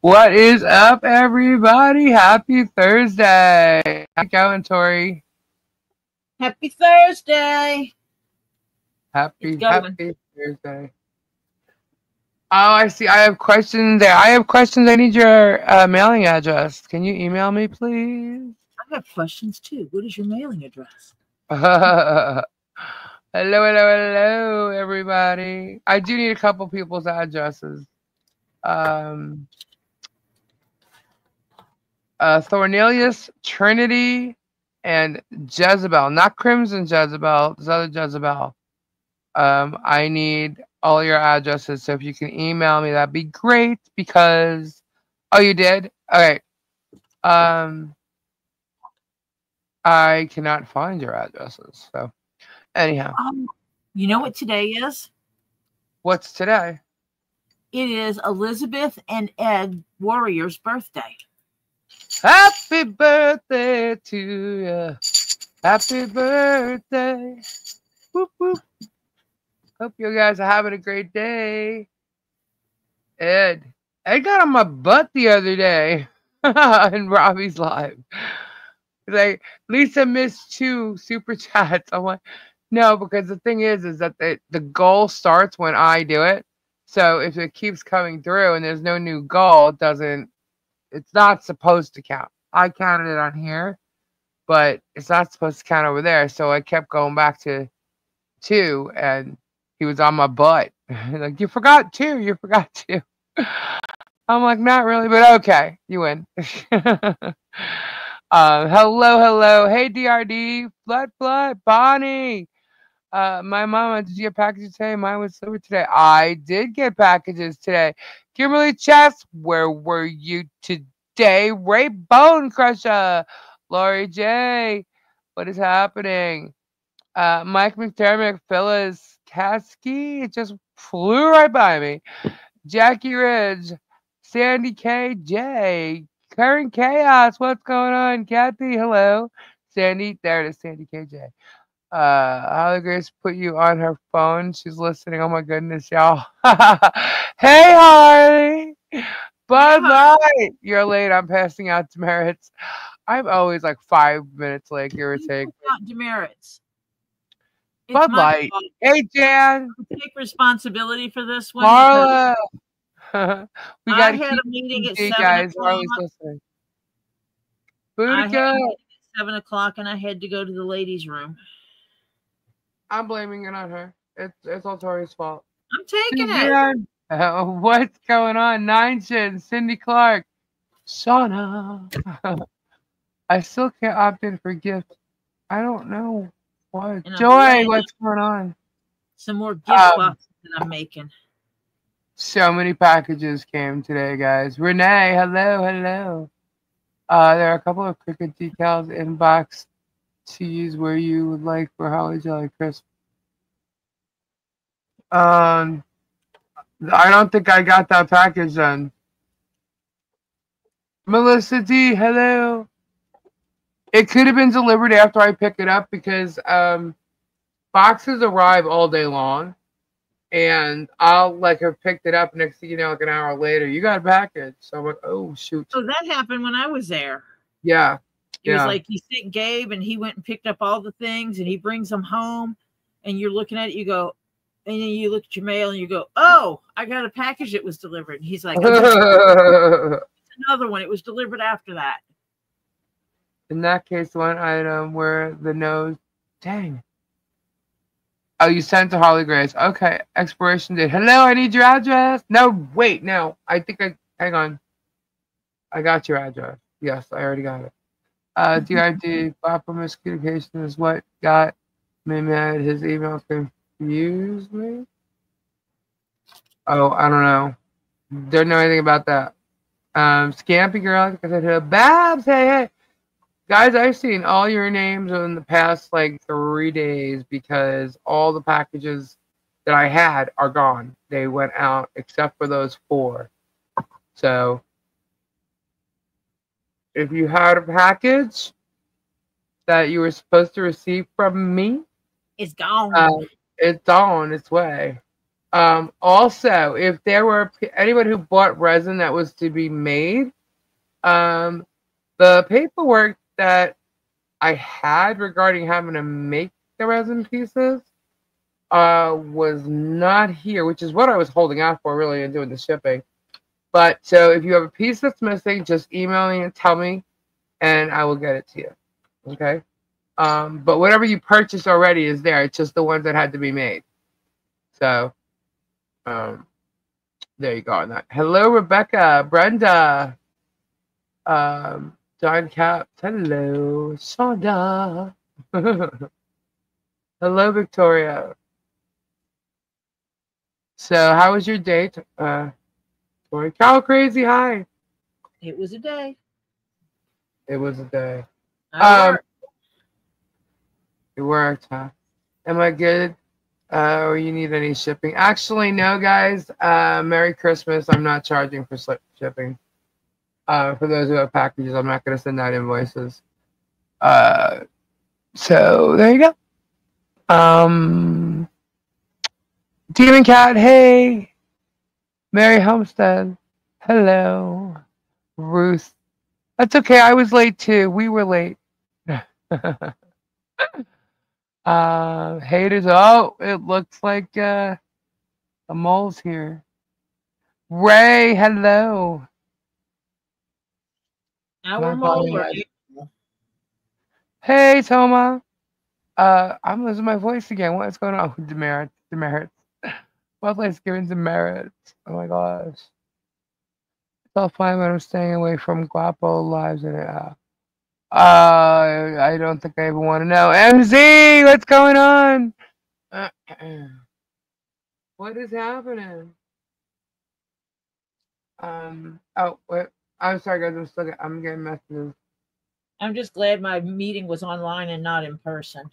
What is up, everybody? Happy Thursday. How's it going, Tori? Happy Thursday. Happy Thursday. Oh, I see. I have questions there. I have questions. I need your mailing address. Can you email me, please? I have questions too. What is your mailing address? Hello, everybody. I do need a couple people's addresses. Thornelius, Trinity, and Jezebel. Not Crimson Jezebel. This other Jezebel. I need all your addresses. So if you can email me, that'd be great because... Oh, you did? Okay. I cannot find your addresses. So anyhow. You know what today is? What's today? It is Elizabeth and Ed Warrior's birthday. Happy birthday to you. Happy birthday. Whoop, whoop. Hope you guys are having a great day. Ed got on my butt the other day in Robbie's live. Like, Lisa missed 2 super chats. I'm like, no, because the thing is that the goal starts when I do it. So if it keeps coming through and there's no new goal, it's not supposed to count. I counted it on here, but it's not supposed to count over there. So I kept going back to 2, and he was on my butt. Like, you forgot 2. You forgot 2. I'm like, not really, but okay, you win. Hello. Hey, DRD, Flood, Bonnie. My mama, did you get packages today? Mine was delivered today. I did get packages today. Kimberly Chess, where were you today? Ray Bone Crusher, Lori J, what is happening? Mike McDermott, Phyllis Kasky, it just flew right by me. Jackie Ridge, Sandy KJ, Current Chaos, what's going on? Kathy, hello. Sandy, there it is, Sandy KJ. Holly Grace put you on her phone. She's listening. Oh my goodness, y'all. Hey, Harley. Bud Light. You're late. I'm passing out demerits. I'm always like 5 minutes late, give or take. Demerits. Bud Light. Hey, Jan. Take responsibility for this one. Marla. We got I had a meeting at 7 guys. o'clock. We're always listening. I had a meeting at 7 o'clock, and I had to go to the ladies' room. I'm blaming it on her. It's all Tori's fault. I'm taking it. What's going on? 9 Shin, Cindy Clark, Shauna. I still can't opt in for gifts. I don't know what. Joy, what's going on? Some more gift boxes that I'm making. So many packages came today, guys. Renee, hello. There are a couple of Cricket decals in box to use where you would like for Holly Jolly Crisp. I don't think I got that package done. Melissa D, hello. It could have been delivered after I pick it up because boxes arrive all day long. And I'll have picked it up next thing you know, like an hour later. You got a package. So I'm like, oh, shoot. So that happened when I was there. Yeah. It was like you sent Gabe and he went and picked up all the things and he brings them home and you're looking at it, you go, and then you look at your mail and you go, oh, I got a package that was delivered. And he's like, oh, another one. It was delivered after that. In that case, one item where the nose, dang. Oh, you sent to Holly Grace. Okay. Expiration date. Hello, I need your address. No, wait, no. Hang on. I got your address. Yes, I already got it. DRD, proper miscommunication is what got me mad. His email confused me. Oh, I don't know. Don't know anything about that. Scampy girl, like I said, Babs, hey. Guys, I've seen all your names in the past 3 days because all the packages that I had are gone. They went out except for those 4. So if you had a package that you were supposed to receive from me, it's gone. It's on its way. Also, if there were anyone who bought resin that was to be made, the paperwork that I had regarding having to make the resin pieces was not here, which is what I was holding out for really and doing the shipping. But so if you have a piece that's missing, just email me and tell me, and I will get it to you. Okay. But whatever you purchased already is there. It's just the ones that had to be made. So, there you go on that. Hello, Rebecca, Brenda, John Cap. Hello, Shonda. Hello, Victoria. So, how was your date? Tori Cow Crazy, hi. It was a day. It was a day. It worked, huh? Am I good? Or you need any shipping? Actually, no, guys. Merry Christmas. I'm not charging for shipping. For those who have packages, I'm not going to send out invoices. So there you go. Demon Cat, hey. Mary Homestead, hello. Ruth, that's okay. I was late too. We were late. Haters. Oh, it looks like a mole's here. Ray, hello. Our mole or hey, Toma. I'm losing my voice again. What's going on with demerits? Demerits. Wildlife's giving demerits. Oh my gosh. It's all fine, but I'm staying away from Guapo lives in it. I don't think I even want to know. MZ, what's going on? What is happening? Oh, wait. I'm sorry, guys. I'm getting messages. I'm just glad my meeting was online and not in person.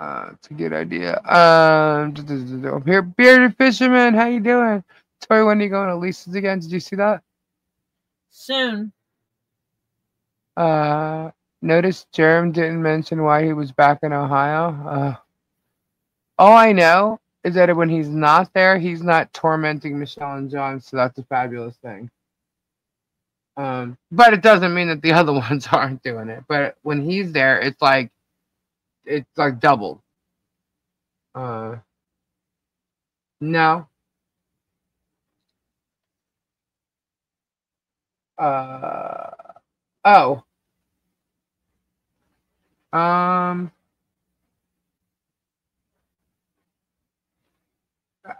It's a good idea. I'm here, bearded fisherman. How you doing? Tori, when are you going to Lisa's again? Did you see that? Soon. Notice Germ didn't mention why he was back in Ohio. All I know is that when he's not there, he's not tormenting Michelle and John, so that's a fabulous thing. But it doesn't mean that the other ones aren't doing it. But when he's there, it's like doubled. No. Oh.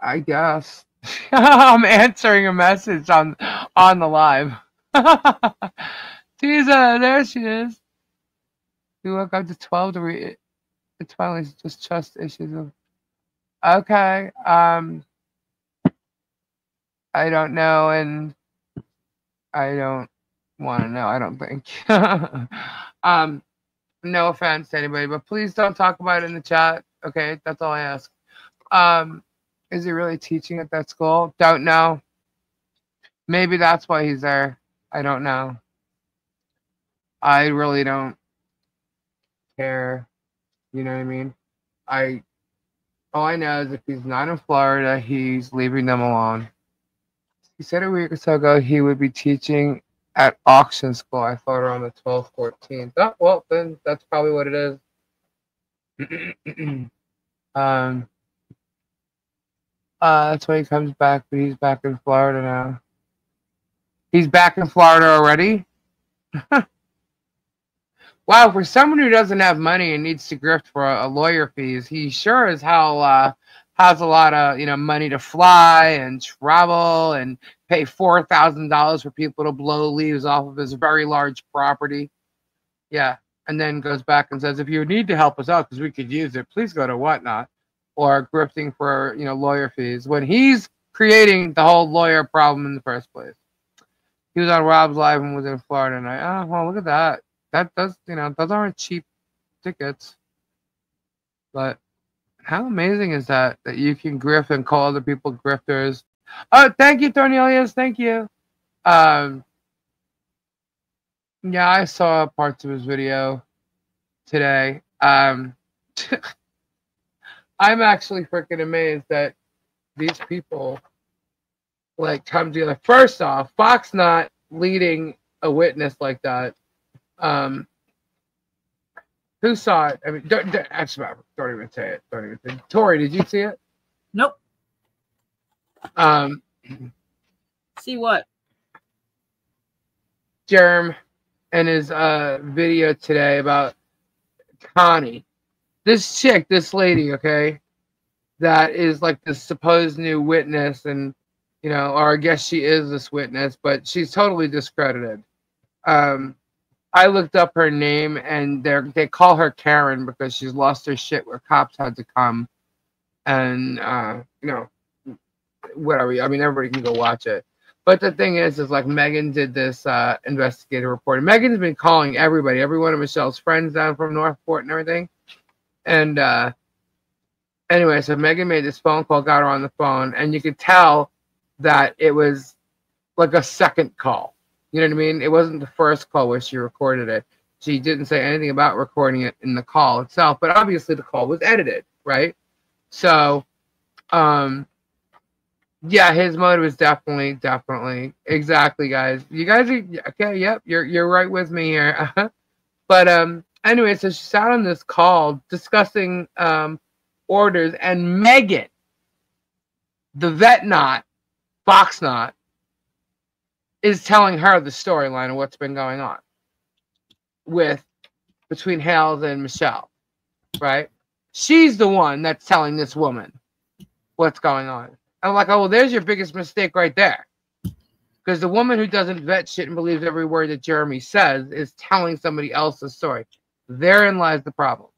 I guess. I'm answering a message on the live. Tisa, there she is. We woke up to 12 to read. It's finally just trust issues of. Okay. I don't know, and I don't want to know. I don't think. No offense to anybody, but please don't talk about it in the chat. Okay, that's all I ask. Is he really teaching at that school? Don't know. Maybe that's why he's there. I don't know. I really don't care. You know what I mean? All I know is if he's not in Florida, he's leaving them alone. He said a week or so ago he would be teaching at auction school. I thought around the 12th, 14th. Oh, well, then that's probably what it is. That's why he comes back, but he's back in Florida now. He's back in Florida already? Wow, for someone who doesn't have money and needs to grift for a lawyer fees, he sure as hell has a lot of money to fly and travel and pay $4,000 for people to blow leaves off of his very large property. Yeah, and then goes back and says, if you need to help us out because we could use it, please go to whatnot or grifting for lawyer fees when he's creating the whole lawyer problem in the first place. He was on Rob's Live and was in Florida, and oh well, look at that. That does, those aren't cheap tickets. But how amazing is that you can grift and call other people grifters? Oh, thank you, Cornelius. Thank you. Yeah, I saw parts of his video today. I'm actually freaking amazed that these people like come together. First off, Fox not leading a witness like that. Who saw it? I mean, don't even say it. Don't even say it. Tori, did you see it? Nope. See what? Germ and his video today about Connie. This chick, this lady, okay, that is like the supposed new witness, and you know, or I guess she is this witness, but she's totally discredited. I looked up her name, and they call her Karen because she's lost her shit where cops had to come, and you know, whatever. I mean, everybody can go watch it. But the thing is like Megan did this investigative report. And Megan's been calling everybody, every one of Michelle's friends down from Northport and everything. And anyway, so Megan made this phone call, got her on the phone, and you could tell that it was like a second call. You know what I mean? It wasn't the first call where she recorded it. She didn't say anything about recording it in the call itself, but obviously the call was edited, right? So, yeah, his motive is definitely exactly, guys. You guys are okay. Yep, you're right with me here. But anyway, so she sat on this call discussing orders, and Megan, the vet not, Fox not, is telling her the storyline of what's been going on between Hales and Michelle, right? She's the one that's telling this woman what's going on. I'm like, oh, well, there's your biggest mistake right there. Because the woman who doesn't vet shit and believes every word that Jeremy says is telling somebody else's story. Therein lies the problem.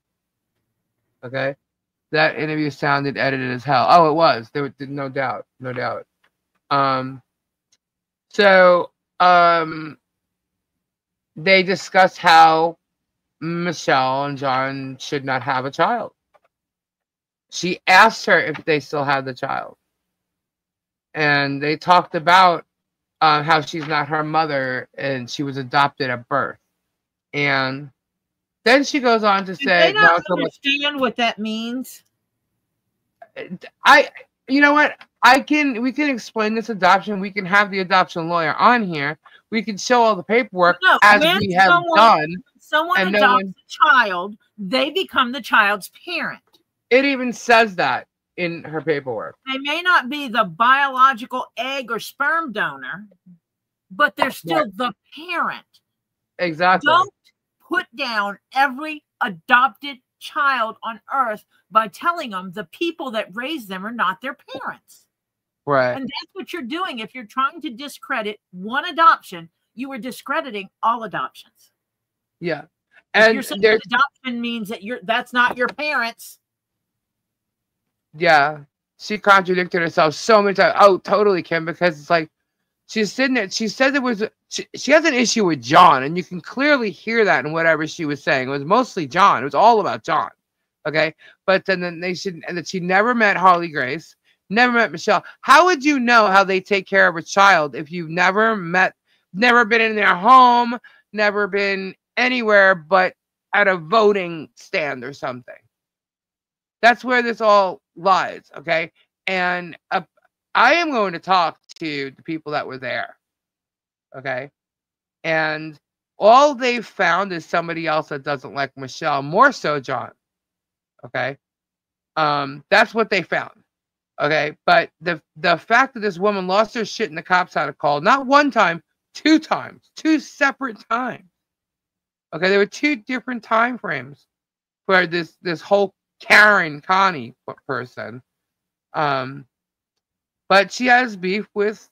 Okay? That interview sounded edited as hell. Oh, it was. There was no doubt. No doubt. They discussed how Michelle and John should not have a child. She asked her if they still had the child. And they talked about how she's not her mother and she was adopted at birth. And then she goes on to say, they not understand what that means. You know what? We can explain this adoption. We can have the adoption lawyer on here. We can show all the paperwork as we have done. Someone adopts a child, they become the child's parent. It even says that in her paperwork. They may not be the biological egg or sperm donor, but they're still the parent. Exactly. Don't put down every adopted child on earth by telling them the people that raised them are not their parents. Right. And that's what you're doing. If you're trying to discredit one adoption, you are discrediting all adoptions. Yeah. And you're saying adoption means that that's not your parents. Yeah. She contradicted herself so many times. Oh, totally, Kim, because it's like she's sitting there. She said she has an issue with John, and you can clearly hear that in whatever she was saying. It was mostly John. It was all about John. Okay. But then and that she never met Harley Grace, never met Michelle. How would you know how they take care of a child if you've never been in their home, never been anywhere but at a voting stand or something? That's where this all lies, okay? And I am going to talk to the people that were there, okay? And all they've found is somebody else that doesn't like Michelle, more so John, okay? That's what they found, okay? But the fact that this woman lost her shit and the cops had a call, not one time, 2 times, 2 separate times, okay? There were 2 different time frames for this whole Karen Connie person, but she has beef with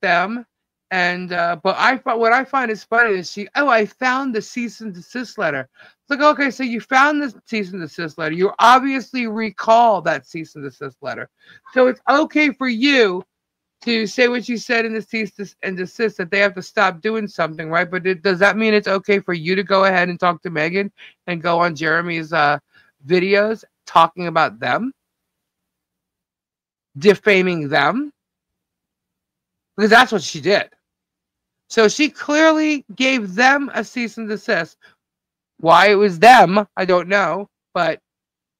them, and but what I find is funny is I found the cease and desist letter. It's like, okay, so you found the cease and desist letter, you obviously recall that cease and desist letter, so it's okay for you to say what you said in the cease and desist, that they have to stop doing something, right? But does that mean it's okay for you to go ahead and talk to Megan and go on Jeremy's videos talking about them, defaming them? Because that's what she did. So she clearly gave them a cease and desist. Why it was them, I don't know, but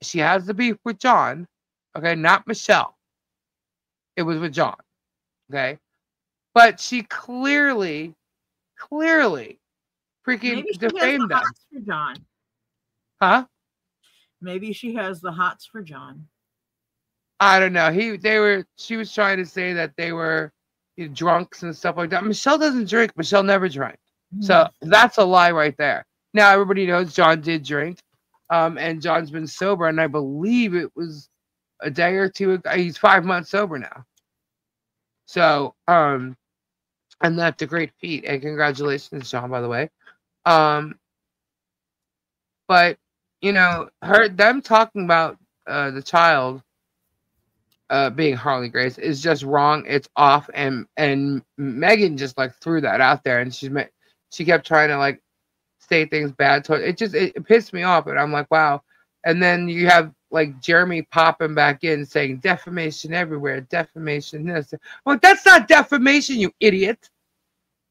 She has the beef with John. Okay, not Michelle. It was with John. Okay. But she clearly freaking Maybe she has the defamed them. hots for John. Huh? Maybe she has the hots for John. I don't know. She was trying to say that they were drunks and stuff like that. Michelle doesn't drink. Michelle never drank. So that's a lie right there. Now everybody knows John did drink. And John's been sober, and I believe it was a day or two ago. He's 5 months sober now. So, and that's a great feat. And congratulations, John, by the way. But them talking about the child being Harley Grace is just wrong. It's off, and Megan just like threw that out there, and she kept trying to like say things bad to it. It pissed me off, and I'm like, wow. And then you have like Jeremy popping back in saying defamation everywhere, defamation this. Well, that's not defamation, you idiot.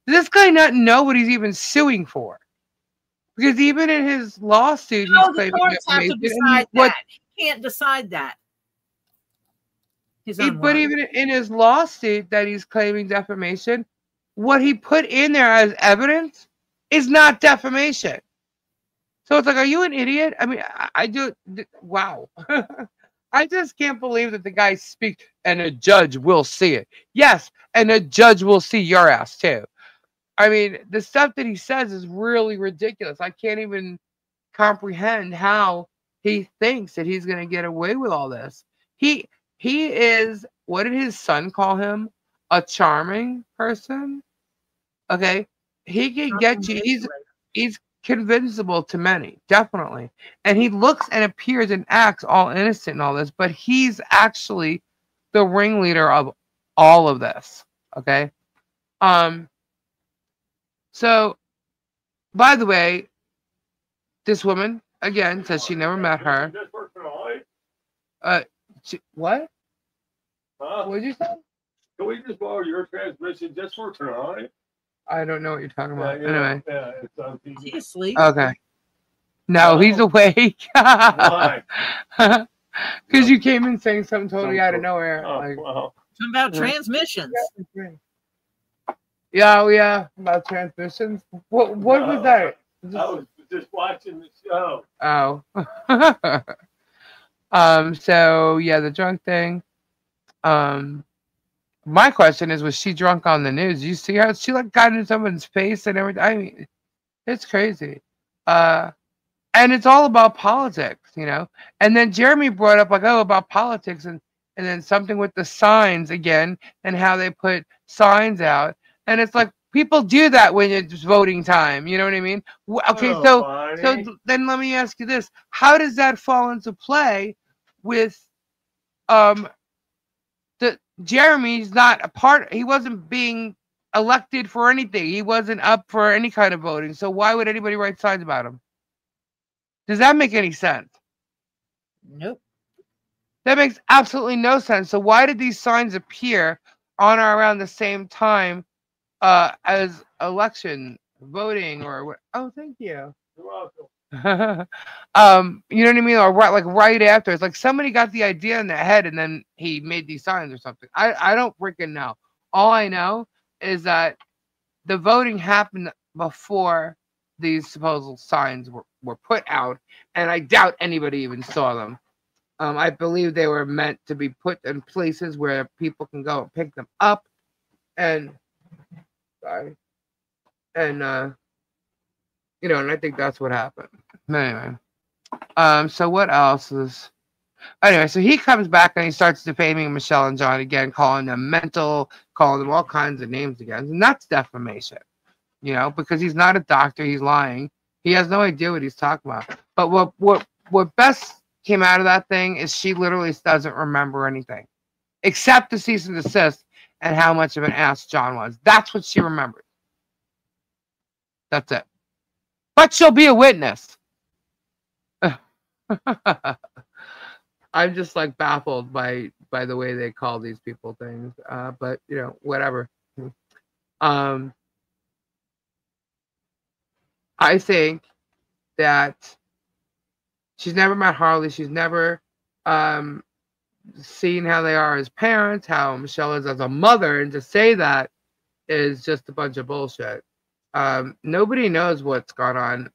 Does this guy not know what he's even suing for? Because even in his lawsuit, he's claiming courts have to decide that. He can't decide that. But even in his lawsuit that he's claiming defamation, what he put in there as evidence is not defamation. So it's like, are you an idiot? I mean, wow. I just can't believe that the guy speaks and a judge will see it. Yes, and a judge will see your ass too. I mean, the stuff that he says is really ridiculous. I can't even comprehend how he thinks that he's going to get away with all this. He is, what did his son call him? A charming person? Okay. He can get you. He's convincible to many, definitely. And he looks and appears and acts all innocent and all this, but he's actually the ringleader of all of this. Okay. So, by the way, this woman again says she never met her. What? Huh? What did you say? Can we just borrow your transmission just for tonight? I don't know what you're talking about. Yeah, anyway. Yeah, it's on TV. Is he asleep? Okay. No, he's awake. Why? Because you came in saying something totally out of nowhere. Oh, like, wow. Something about transmissions. Yeah, about transmissions. What was that? I was just watching the show. Oh. So yeah, the drunk thing. My question is, was she drunk on the news? You see how she like got in someone's face and everything? I mean, it's crazy. And it's all about politics, And then Jeremy brought up like, oh, about politics and then something with the signs again and how they put signs out. And it's like people do that when it's voting time. You know what I mean? Okay, so then let me ask you this: how does that fall into play with Jeremy's not a part? He wasn't being elected for anything. He wasn't up for any kind of voting. So why would anybody write signs about him? Does that make any sense? Nope. That makes absolutely no sense. So why did these signs appear on or around the same time as election voting or what? Oh, thank you. You're welcome. You know what I mean? Or right after. It's like somebody got the idea in their head and then he made these signs or something. I don't freaking know. All I know is that the voting happened before these supposed signs were put out, and I doubt anybody even saw them. I believe they were meant to be put in places where people can go and pick them up, and and I think that's what happened. Anyway, so what else is? Anyway, so he comes back and he starts defaming Michelle and John again, calling them mental, calling them all kinds of names again, and that's defamation. Because he's not a doctor, he's lying. He has no idea what he's talking about. But what best came out of that thing is she literally doesn't remember anything except the cease and desist and how much of an ass John was. That's what she remembered. That's it. But she'll be a witness. I'm just like baffled by the way they call these people things. But whatever. I think that She's never met Harley. She's never seen how they are as parents, how Michelle is as a mother, and to say that is just a bunch of bullshit. Nobody knows what's gone on.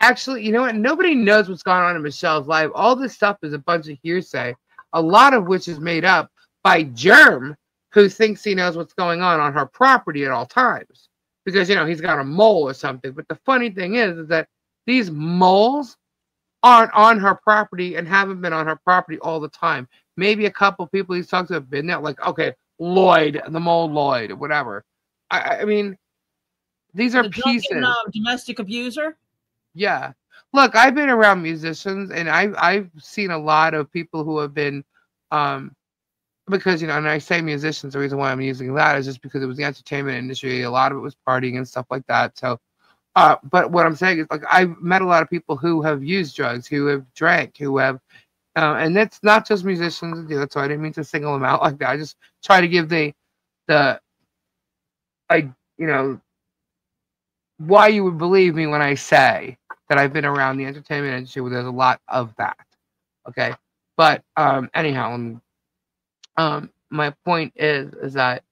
Actually, you know what? Nobody knows what's gone on in Michelle's life. All this stuff is a bunch of hearsay, a lot of which is made up by Germ, who thinks he knows what's going on her property at all times. Because, you know, he's got a mole or something. But the funny thing is that these moles aren't on her property and haven't been on her property all the time. Maybe a couple people he's talked to have been there, like, okay, Lloyd, the mole Lloyd, or whatever. I mean, these are The pieces. drunken, domestic abuser? Yeah. Look, I've been around musicians, and I've seen a lot of people who have been, because, you know, and I say musicians, the reason why I'm using that is just because it was the entertainment industry. A lot of it was partying and stuff like that. So, but what I'm saying is, like, I've met a lot of people who have used drugs, who have drank, who have, and it's not just musicians who do it. So I didn't mean to single them out like that. I just try to give you know, why you would believe me when I say that I've been around the entertainment industry where there's a lot of that. Okay. But, anyhow, my point is that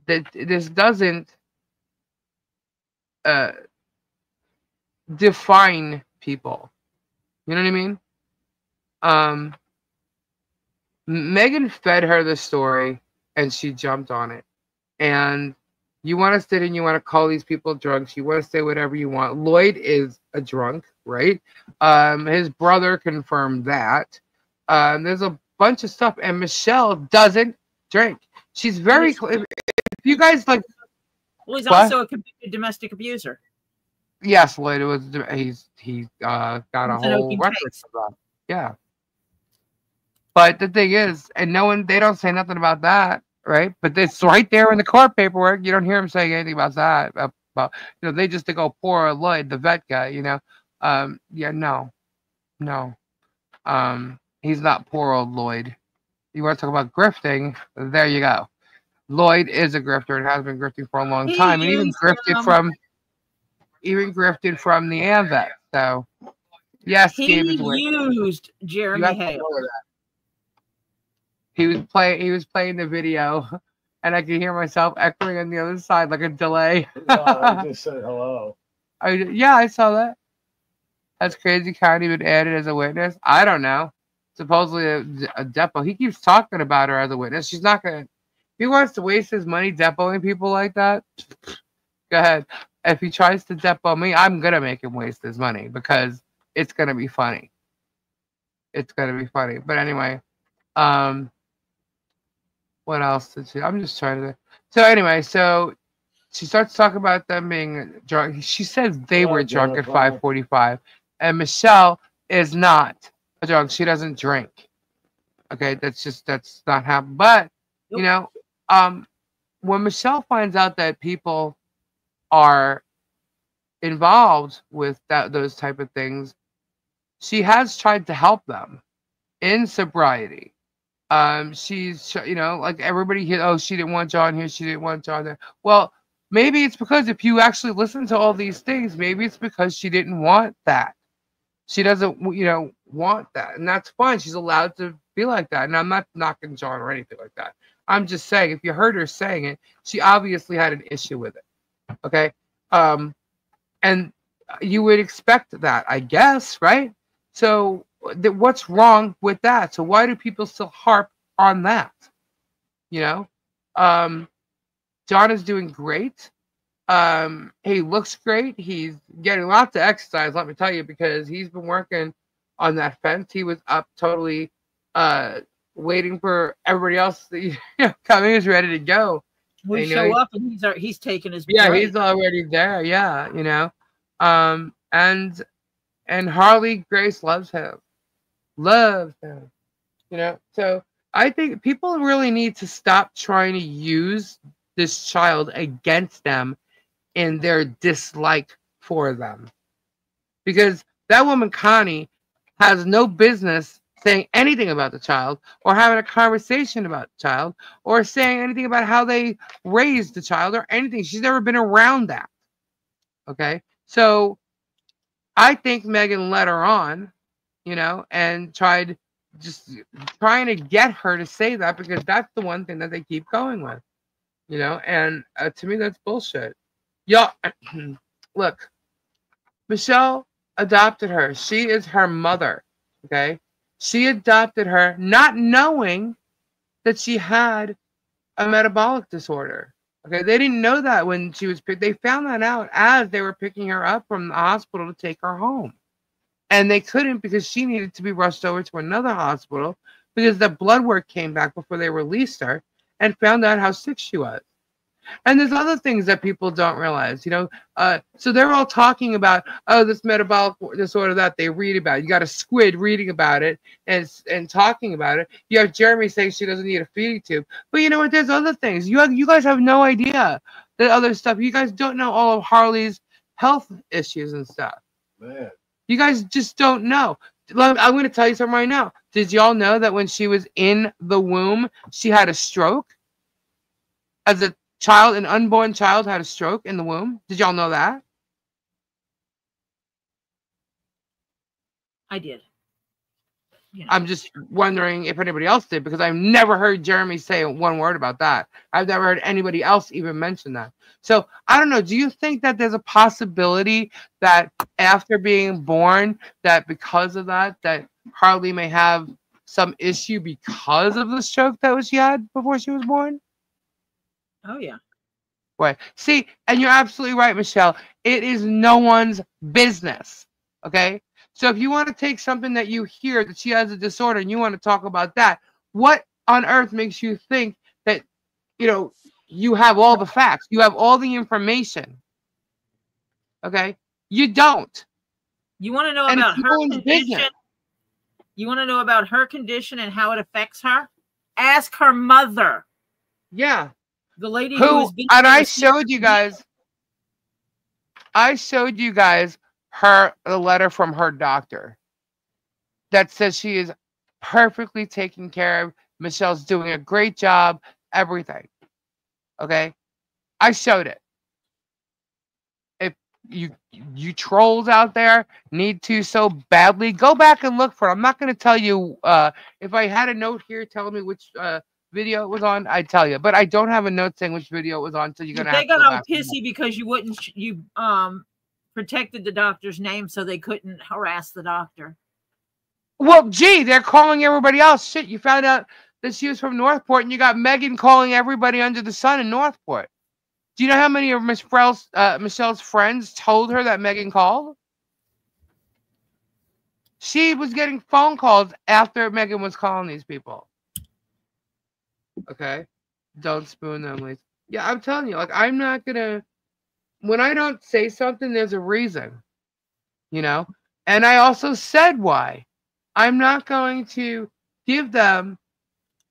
this doesn't, define people. You know what I mean? Megan fed her the story and she jumped on it. And you want to sit and you want to call these people drunks. You want to say whatever you want. Lloyd is a drunk, right? His brother confirmed that. There's a bunch of stuff. And Michelle doesn't drink. She's very... If you guys like... Well, he's also a convicted domestic abuser. Yes, Lloyd. It was... He got a whole record for that. Yeah. But the thing is, and they don't say nothing about that. Right, but it's right there in the court paperwork. You don't hear him saying anything about that. About, you know, they just to go poor Lloyd, the vet guy. You know, yeah, no, he's not poor old Lloyd. You want to talk about grifting? There you go. Lloyd is a grifter and has been grifting for a long time, and even grifted from the AMVET. So, yes, he used Jeremy Hale. He was playing the video, and I could hear myself echoing on the other side like a delay. I just said hello. Yeah, I saw that. That's crazy. County would add it as a witness. I don't know. Supposedly a depo. He keeps talking about her as a witness. She's not gonna. If he wants to waste his money depoing people like that, go ahead. If he tries to depo me, I'm gonna make him waste his money because it's gonna be funny. It's gonna be funny. But anyway, what else did she? I'm just trying to. So anyway, so she starts talking about them being drunk. She says they were drunk at 5:45, and Michelle is not a drunk. She doesn't drink. Okay, that's not happening. But you know, when Michelle finds out that people are involved with those type of things, she has tried to help them in sobriety. She's, you know, like everybody here, oh, she didn't want John here, she didn't want John there. Well, maybe it's because if you actually listen to all these things, maybe it's because she didn't want that. She doesn't, you know, want that. And that's fine. She's allowed to be like that. And I'm not knocking John or anything like that. I'm just saying, if you heard her saying it, she obviously had an issue with it. Okay? And you would expect that, I guess, right? So what's wrong with that? So why do people still harp on that? You know, John is doing great. He looks great. He's getting lots of exercise, let me tell you, because he's been working on that fence. He was up totally waiting for everybody else to come in. He's ready to go. We show up and he's taking his break. Yeah, he's already there. Yeah, you know, and Harley Grace loves him, you know. So I think people really need to stop trying to use this child against them in their dislike for them, because that woman Connie has no business saying anything about the child or having a conversation about the child or saying anything about how they raised the child or anything. She's never been around that. Okay, so I think Megan led her on, you know, and tried just trying to get her to say that because that's the one thing that they keep going with, you know, and to me, that's bullshit. Y'all, look, Michelle adopted her. She is her mother, okay? She adopted her not knowing that she had a metabolic disorder. Okay, they didn't know that when she was picked. They found that out as they were picking her up from the hospital to take her home. And they couldn't because she needed to be rushed over to another hospital because the blood work came back before they released her and found out how sick she was. And there's other things that people don't realize, you know. So they're all talking about, oh, this metabolic disorder that they read about. You got a squid reading about it and talking about it. You have Jeremy saying she doesn't need a feeding tube. But you know what? There's other things. You guys have no idea that other stuff. You guys don't know all of Harley's health issues and stuff. Man. You guys just don't know. I'm going to tell you something right now. Did y'all know that when she was in the womb, she had a stroke? As a child, an unborn child had a stroke in the womb. Did y'all know that? I did. You know. I'm just wondering if anybody else did because I've never heard Jeremy say one word about that. I've never heard anybody else even mention that. So I don't know. Do you think that there's a possibility that after being born, that because of that Harley may have some issue because of the stroke that she had before she was born? Oh, yeah. Right. See, and you're absolutely right, Michelle. It is no one's business. Okay? So if you want to take something that you hear that she has a disorder and you want to talk about that, what on earth makes you think that, you know, you have all the facts, you have all the information? Okay? You don't. You want to know about her condition? You want to know about her condition and how it affects her? Ask her mother. Yeah. The lady who and I showed you guys. I showed you guys the letter from her doctor that says she is perfectly taken care of. Michelle's doing a great job. Everything. Okay, I showed it. If you trolls out there need to so badly, go back and look for it. I'm not going to tell you if I had a note here telling me which video it was on, I'd tell you, but I don't have a note saying which video it was on, so you're gonna. They got all pissy because you protected the doctor's name, so they couldn't harass the doctor. Well, gee, they're calling everybody else. Shit, you found out that she was from Northport, and you got Megan calling everybody under the sun in Northport. Do you know how many of Michelle's friends told her that Megan called? She was getting phone calls after Megan was calling these people. Okay, don't spoon them, please. Yeah, I'm telling you, like, I'm not gonna. When I don't say something, there's a reason, you know. And I also said why. I'm not going to give them.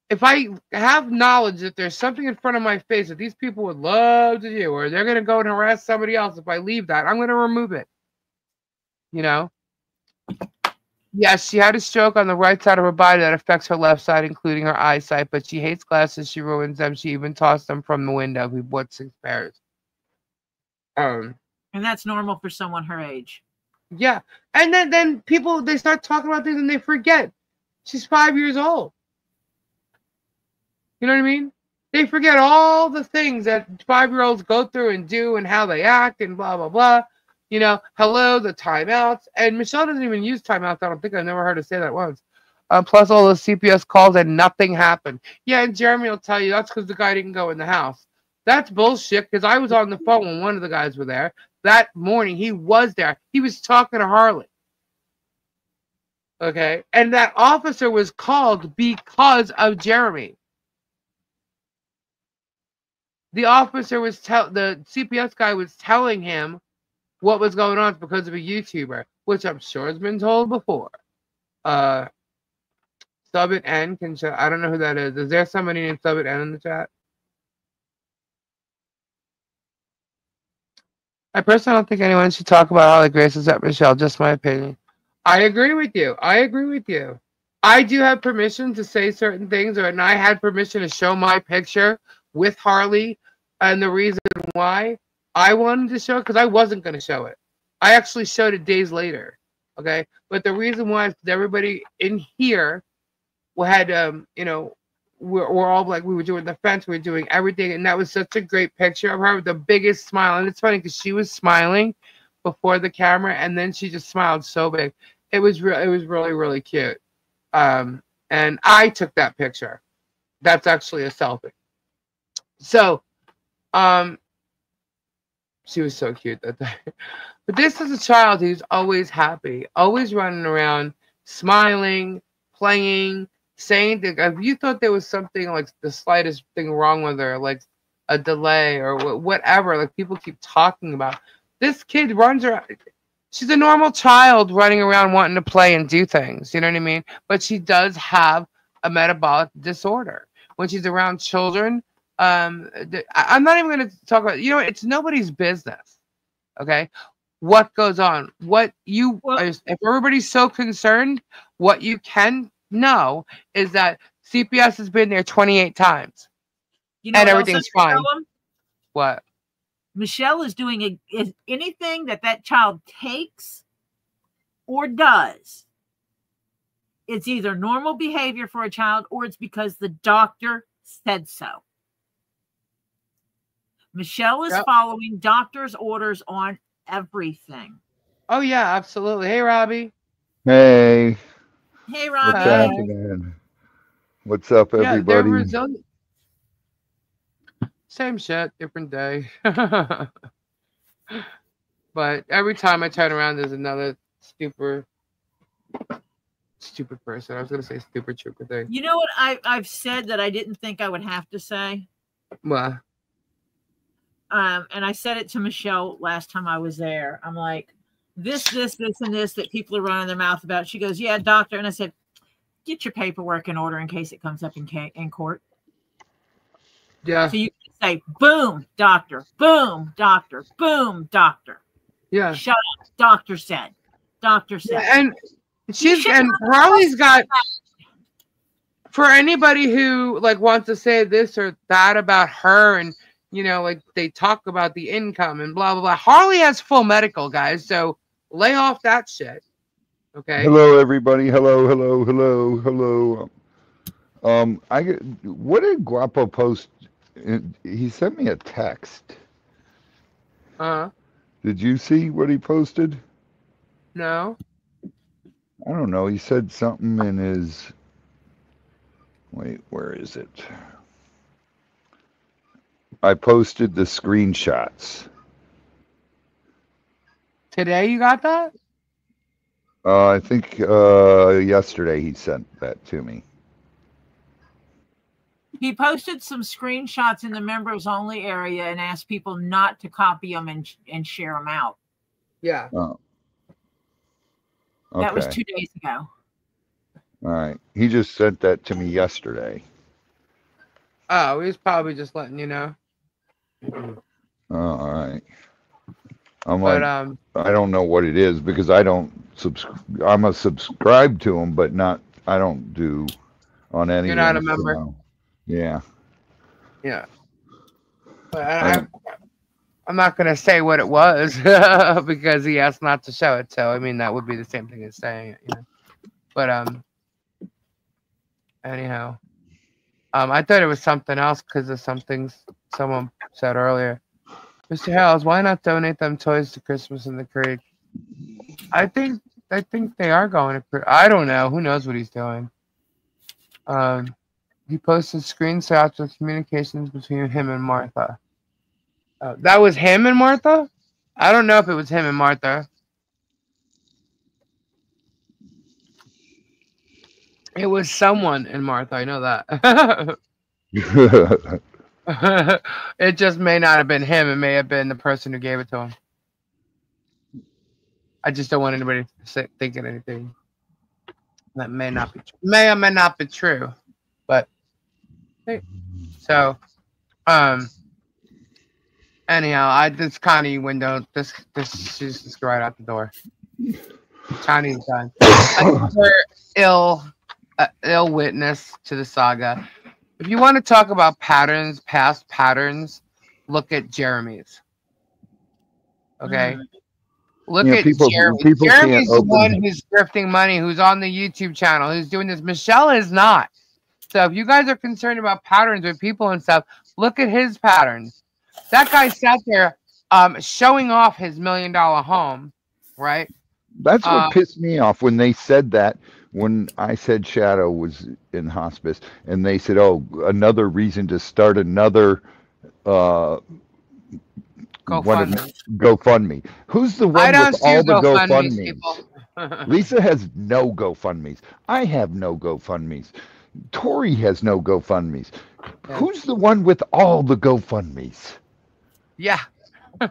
If I have knowledge that there's something in front of my face that these people would love to do, or they're gonna go and harass somebody else, if I leave that, I'm gonna remove it. You know. Yes, she had a stroke on the right side of her body that affects her left side, including her eyesight, but she hates glasses. She ruins them. She even tossed them from the window. We bought 6 pairs. And that's normal for someone her age. Yeah. And then people, they start talking about things and they forget. She's 5 years old. You know what I mean? They forget all the things that 5-year-olds go through and do and how they act and blah, blah, blah. You know, hello, the timeouts. And Michelle doesn't even use timeouts. I don't think I've never heard her say that once. Plus all the CPS calls and nothing happened. Yeah, and Jeremy will tell you that's because the guy didn't go in the house. That's bullshit because I was on the phone when one of the guys were there. That morning, he was there. He was talking to Harley. Okay? And that officer was called because of Jeremy. The officer was the CPS guy was telling him what was going on because of a YouTuber, which I'm sure has been told before. Sub it N can show. I don't know who that is. Is there somebody named Sub it N in the chat? I personally don't think anyone should talk about Harley Grace except Michelle. Just my opinion. I agree with you. I agree with you. I do have permission to say certain things, and I had permission to show my picture with Harley, and the reason why I wanted to show it because I wasn't going to show it. I actually showed it days later. Okay, but the reason why is 'cause everybody in here had you know, we're all like, we were doing the fence, we were doing everything, and that was such a great picture of her with the biggest smile. And it's funny because she was smiling before the camera, and then she just smiled so big. It was really really cute. And I took that picture. That's actually a selfie. So she was so cute that day. But this is a child who's always happy, always running around, smiling, playing, saying things. If you thought there was something like the slightest thing wrong with her, like a delay or whatever, like people keep talking about, this kid runs around. She's a normal child running around wanting to play and do things. You know what I mean? But she does have a metabolic disorder. When she's around children, I'm not even going to talk about, you know, it's nobody's business. Okay. What goes on? If everybody's so concerned, what you can know is that CPS has been there 28 times. You know, and everything's fine. What? Michelle is doing anything that child takes or does. It's either normal behavior for a child or it's because the doctor said so. Michelle is following doctor's orders on everything. Oh, yeah, absolutely. Hey, Robbie. Hey. Hey, Robbie. What's happening? What's up, everybody? Yeah, they're resilient. Same shit, different day. But every time I turn around, there's another stupid person. I was gonna say stupid thing. You know what I've said that I didn't think I would have to say? What? And I said it to Michelle last time I was there. I'm like, this, and this that people are running their mouth about. She goes, yeah, doctor. And I said, get your paperwork in order in case it comes up in court. Yeah. So you can say, boom, doctor, boom, doctor, boom, doctor. Yeah. Shut up. Doctor said. Doctor said. Yeah, and Harley's got, for anybody who like wants to say this or that about her, and you know, like they talk about the income and blah blah blah. Harley has full medical, guys, so lay off that shit. Okay. Hello, everybody. Hello. What did Guapo post? He sent me a text. Did you see what he posted? No. I don't know. He said something in his. Wait, where is it? I posted the screenshots. Today you got that? I think yesterday he sent that to me. He posted some screenshots in the members only area and asked people not to copy them and share them out. Yeah. Oh. Okay. That was 2 days ago. All right. He just sent that to me yesterday. Oh, he's probably just letting you know. Oh, all right. I don't know what it is because I don't I'm a subscribe to him, but I don't do on any. You're not a member. So, yeah. Yeah. But I'm not going to say what it was because he asked not to show it. So, I mean, that would be the same thing as saying it, you know. But, anyhow, I thought it was something else because of some things someone said earlier. Mr. Hales, why not donate them toys to Christmas in the Creek? I think they are going to. I don't know. Who knows what he's doing? He posted screenshots of communications between him and Martha. That was him and Martha? I don't know if it was him and Martha. It was someone and Martha. I know that. It just may not have been him. It may have been the person who gave it to him. I just don't want anybody thinking anything that may not be true. May or may not be true. But hey, so anyhow, this Connie window, this she's just right out the door. Connie's done. Another ill witness to the saga. If you want to talk about patterns, past patterns, look at Jeremy's. Okay? Look You know, at people Jeremy. can't Jeremy's the one open. who's thrifting money, who's on the YouTube channel, who's doing this. Michelle is not. So if you guys are concerned about patterns with people and stuff, look at his patterns. That guy sat there showing off his $1 million home, right? That's what pissed me off when they said that. When I said Shadow was in hospice, and they said, "Oh, another reason to start another GoFundMe." Who's the I one don't with do all the GoFundMes, GoFundMes? people. Lisa has no GoFundMes. I have no GoFundMes. Tori has no GoFundMes. Yeah. Who's the one with all the GoFundMes? Yeah. And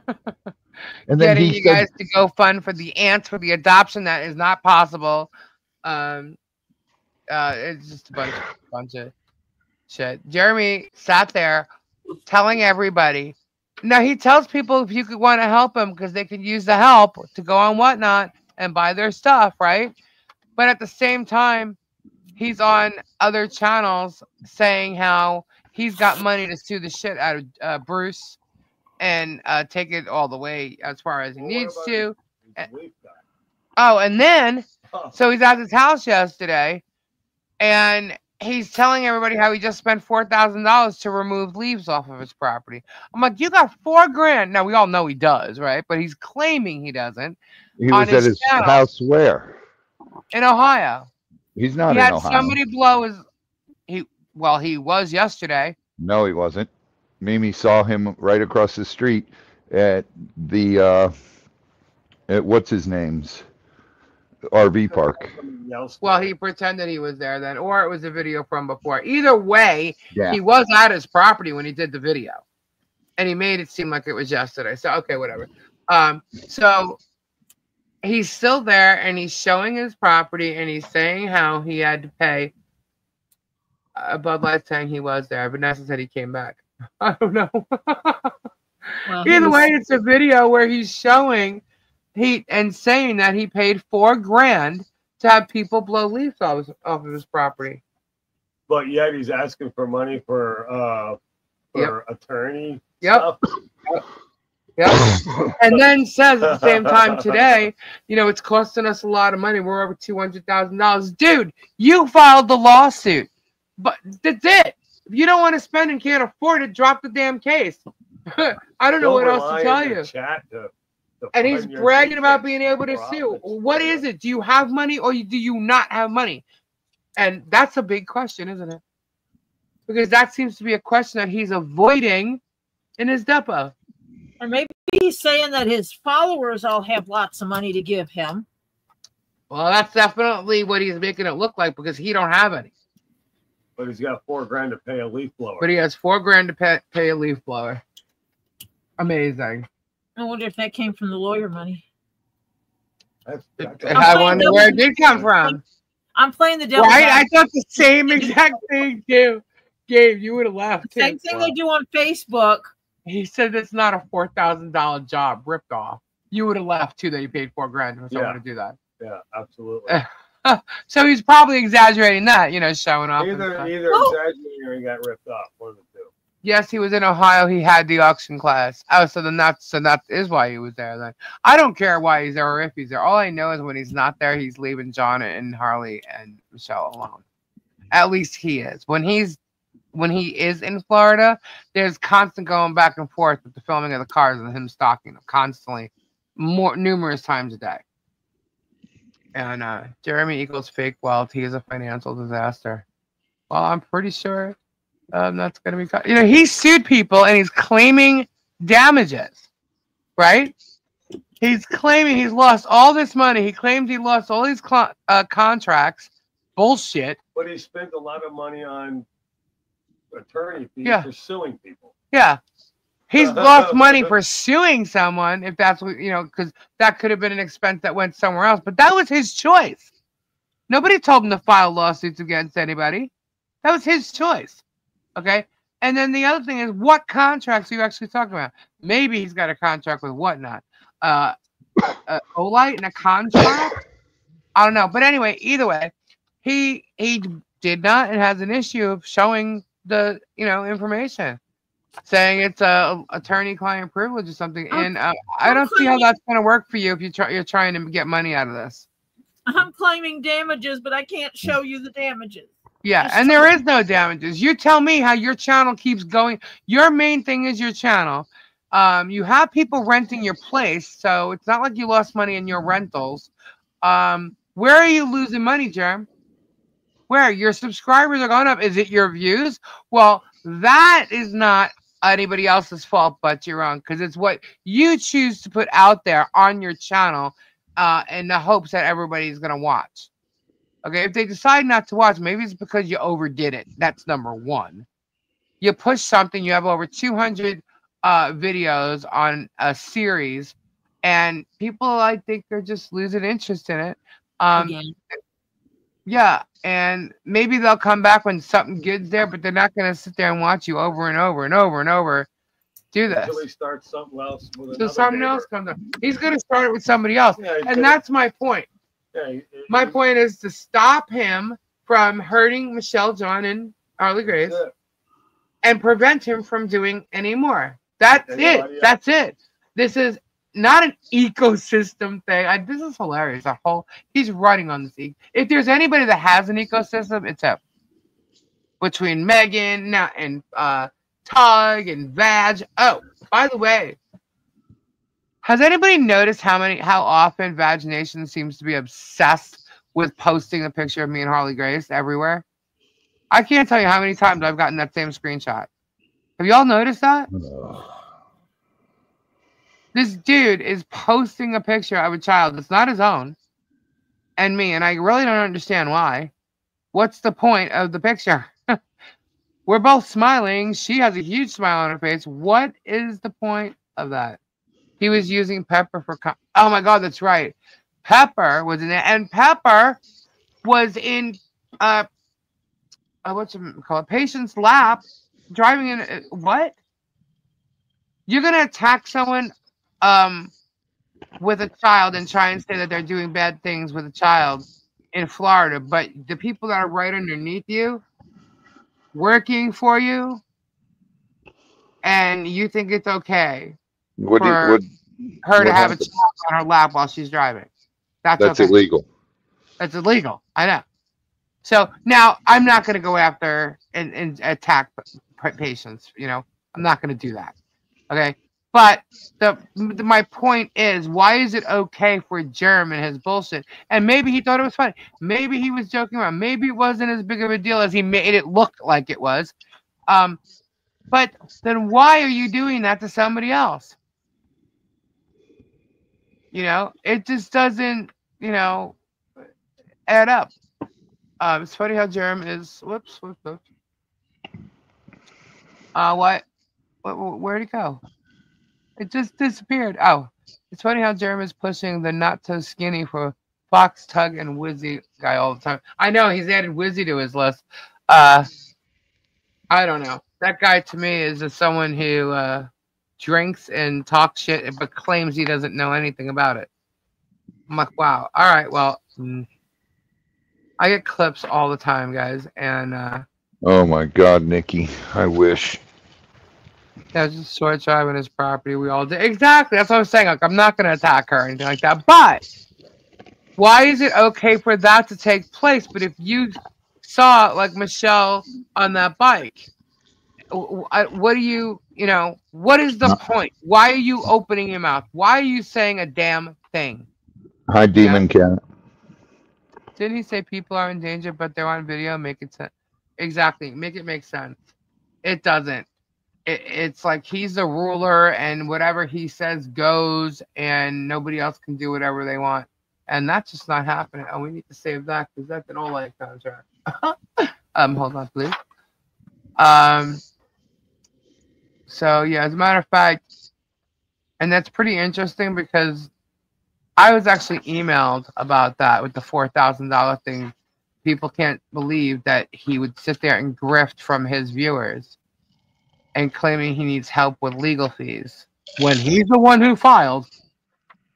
then Getting he you said, guys to go fund for the ants for the adoption that is not possible. It's just a bunch of shit. Jeremy sat there telling everybody. Now he tells people if you could want to help him because they can use the help to go on Whatnot and buy their stuff, right? But at the same time, he's on other channels saying how he's got money to sue the shit out of Bruce and take it all the way as far as he needs to. Oh, and then, so he's at his house yesterday, and he's telling everybody how he just spent $4,000 to remove leaves off of his property. I'm like, you got $4,000. Now, we all know he does, right? But he's claiming he doesn't. he was at his house where? In Ohio. He's not in in Ohio. Ohio. Somebody blow his... He was yesterday. No, he wasn't. Mimi saw him right across the street at the at what's his name's RV park. Well, he pretended he was there then, or it was a video from before. Either way, Yeah. he was at his property when he did the video, and he made it seem like it was yesterday. So okay, whatever. So he's still there, and he's showing his property, and he's saying how he had to pay. Bud Light saying he was there. Vanessa said he came back. I don't know. Well, Either way, it's a video where he's showing and saying that he paid $4,000 to have people blow leaves off of his property. But yet he's asking for money for attorney Yep. stuff. Yep. And then says at the same time today, it's costing us a lot of money. We're over $200,000. Dude, you filed the lawsuit. But that's it. If you don't want to spend and can't afford it, drop the damn case. I don't know what else to tell you. And he's bragging about being able to sue. What is it? Do you have money or do you not have money? And that's a big question, isn't it? Because that seems to be a question that he's avoiding in his depot. Or maybe he's saying that his followers all have lots of money to give him. Well, that's definitely what he's making it look like because he don't have any. But he's got $4,000 to pay a leaf blower. But he has $4,000 to pay a leaf blower. Amazing. I wonder if that came from the lawyer money. I wonder where it did come from. I'm playing the devil. Right? I thought the same exact thing too. Gabe, you would have laughed too. Same thing they do on Facebook. He said it's not a $4,000 job ripped off. You would have laughed too that you paid $4,000 for someone to do that. Yeah, absolutely. So he's probably exaggerating that, showing off. Either exaggerating or he got ripped off. One of the two. Yes, he was in Ohio. He had the auction class. Oh, so that is why he was there then. I don't care why he's there or if he's there. All I know is when he's not there, he's leaving John and Harley and Michelle alone. At least he is. When he is in Florida, there's constant going back and forth with the filming of the cars and him stalking them constantly, numerous times a day. And Jeremy equals fake wealth. He is a financial disaster. Well, I'm pretty sure that's going to be... he sued people and he's claiming damages, right? He's claiming he's lost all this money. He claims he lost all these contracts. Bullshit. But he spent a lot of money on attorney fees for suing people. Yeah. He's lost money for suing someone, if that's what, because that could have been an expense that went somewhere else. But that was his choice. Nobody told him to file lawsuits against anybody. That was his choice. Okay? And then the other thing is, what contracts are you actually talking about? Maybe he's got a contract with Whatnot. Olite and a contract? I don't know. But anyway, either way, he did not and has an issue of showing the, information. saying it's a attorney-client privilege or something. And I I'm don't see how claiming- that's going to work for you if you're trying to get money out of this. I'm claiming damages, but I can't show you the damages. Yeah, Just and there is no damages. You tell me how your channel keeps going. Your main thing is your channel. You have people renting your place, so it's not like you lost money in your rentals. Where are you losing money, Germ? Where your subscribers are going up? Is it your views? Well, that is not anybody else's fault but your own, because it's what you choose to put out there on your channel in the hopes that everybody's going to watch. Okay, if they decide not to watch, maybe it's because you overdid it. That's number one. You push something, you have over 200 videos on a series, and people, I think, are just losing interest in it. Again. Yeah, and maybe they'll come back when something good's there, but they're not going to sit there and watch you over and over and over and over do this. Until he starts something else with So something else comes up. He's going to start it with somebody else, and that's my point. Yeah, My point is to stop him from hurting Michelle, John, and Harley Grace, and prevent him from doing any more. That's it. That's it. This is not an ecosystem thing. This is hilarious. He's running on this. If there's anybody that has an ecosystem, it's him. Between Megan and Tug and Vag. Oh, by the way, has anybody noticed how often Vag Nation seems to be obsessed with posting a picture of me and Harley Grace everywhere? I can't tell you how many times I've gotten that same screenshot. Have y'all noticed that? This dude is posting a picture of a child that's not his own and me, and I really don't understand why. What's the point of the picture? We're both smiling. She has a huge smile on her face. What is the point of that? He was using Pepper for... Oh, my God, that's right. Pepper was in it, and Pepper was in... what's it called? Patient's lap, driving in... What? You're going to attack someone... with a child and try and say that they're doing bad things with a child in Florida, but the people that are right underneath you, working for you, and you think it's okay for her to have a child on her lap while she's driving. That's okay. Illegal. That's illegal. I know. So now I'm not going to go after and attack patients. You know, I'm not going to do that. Okay. But my point is, why is it okay for Germ and his bullshit? And maybe he thought it was funny. Maybe he was joking around. Maybe it wasn't as big of a deal as he made it look like it was. But then why are you doing that to somebody else? You know, it just doesn't, you know, add up. It's funny how Germ is... Whoops. Where'd he go? It just disappeared. Oh, it's funny how Germ is pushing the not so skinny for Fox, Tug, and Wizzy guy all the time. I know he's added Wizzy to his list. I don't know. That guy to me is just someone who drinks and talks shit, but claims he doesn't know anything about it. I'm like, wow. All right, well, I get clips all the time, guys, and oh my God, Nikki, I wish. Yeah, just short driving his property. We all did. Exactly. That's what I'm saying. Like, I'm not going to attack her or anything like that. But why is it okay for that to take place? But if you saw, like, Michelle on that bike, what do you know, what is the point? Why are you opening your mouth? Why are you saying a damn thing? Hi, Demon Cat. Didn't he say people are in danger, but they're on video? Make it sense. Exactly. Make it make sense. It doesn't. It's like he's the ruler and whatever he says goes and nobody else can do whatever they want. And that's just not happening. Oh, we need to save that because that's an all life contract. Hold on, please. So yeah, as a matter of fact, and that's pretty interesting because I was actually emailed about that with the $4,000 thing. People can't believe that he would sit there and grift from his viewers and claiming he needs help with legal fees when he's the one who filed,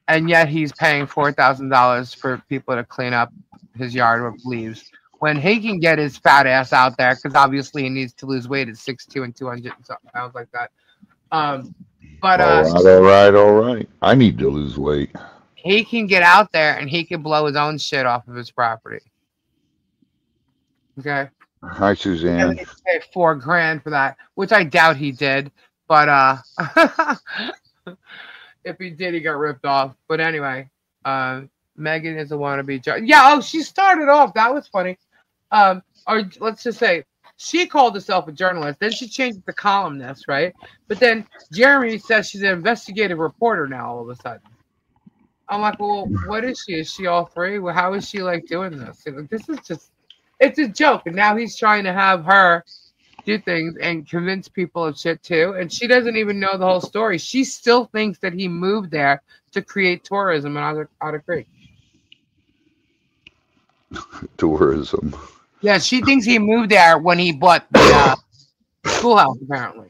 and yet he's paying $4,000 for people to clean up his yard with leaves when he can get his fat ass out there, because obviously he needs to lose weight at 6'2" and 200 and something pounds like that. But all right. I need to lose weight. he can get out there and he can blow his own shit off of his property. Okay. Hi, Suzanne. He paid $4,000 for that, which I doubt he did. But if he did, he got ripped off. But anyway, Megan is a wannabe judge. Yeah. Oh, she started off. That was funny. Or let's just say she called herself a journalist. Then she changed it to columnist, right? But then Jeremy says she's an investigative reporter now. All of a sudden, I'm like, well, what is she? Is she all three? Well, how is she like doing this? Like, this is just—it's a joke. And now he's trying to have her do things and convince people of shit too. And she doesn't even know the whole story. She still thinks that he moved there to create tourism in Otter Creek. Tourism. Yeah, she thinks he moved there when he bought the schoolhouse, apparently.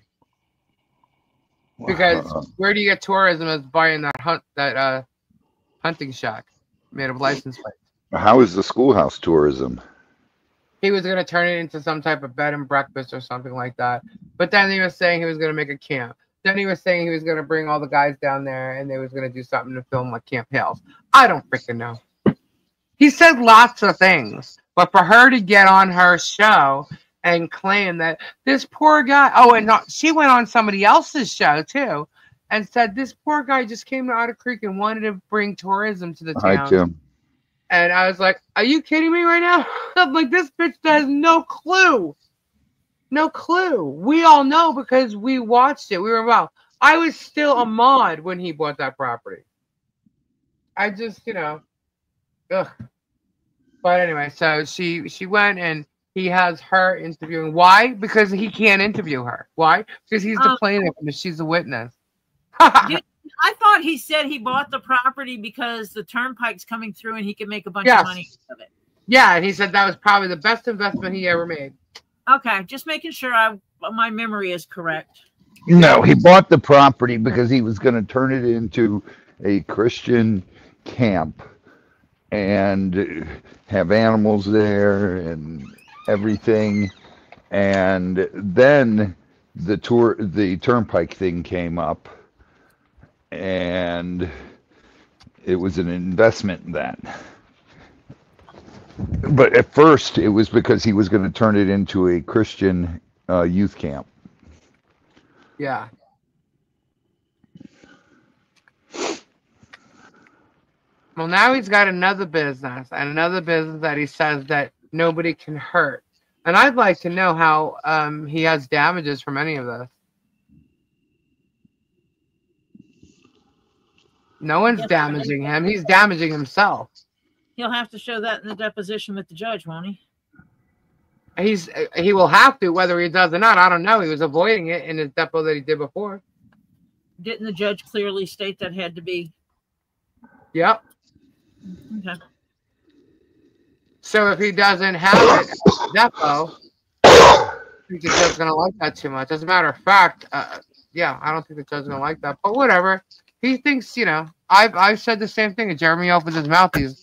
Because where do you get tourism is buying that hunting shack made of license plates. How is the schoolhouse tourism? He was going to turn it into some type of bed and breakfast or something like that. But then he was saying he was going to make a camp. Then he was saying he was going to bring all the guys down there and they was going to do something to film like Camp Hills. I don't freaking know. He said lots of things. But for her to get on her show and claim that this poor guy, she went on somebody else's show too and said this poor guy just came to Otter Creek and wanted to bring tourism to the town. Hi, Tim. And I was like, are you kidding me right now? I'm like, this bitch has no clue. No clue. We all know because we watched it. We were involved. I was still a mod when he bought that property. I just, ugh. But anyway, so she went and he has her interviewing. Why? Because he can't interview her. Why? Because he's the plaintiff and she's a witness. I thought he said he bought the property because the turnpike's coming through and he can make a bunch of money out of it. Yeah, and he said that was probably the best investment he ever made. Okay, just making sure my memory is correct. No, he bought the property because he was going to turn it into a Christian camp and have animals there and everything. And then the turnpike thing came up, and it was an investment in that. But at first, it was because he was going to turn it into a Christian youth camp. Yeah. Well, now he's got another business that he says that nobody can hurt. And I'd like to know how he has damages from any of this. No one's damaging him. He's damaging himself. He'll have to show that in the deposition with the judge, won't he? He will have to, whether he does or not. I don't know. He was avoiding it in his depo that he did before. Didn't the judge clearly state that had to be? Yep. Okay. So if he doesn't have it, depo, I think the judge's gonna like that too much. As a matter of fact, yeah, I don't think the judge's gonna like that. But whatever. He thinks, I've said the same thing. If Jeremy opens his mouth, the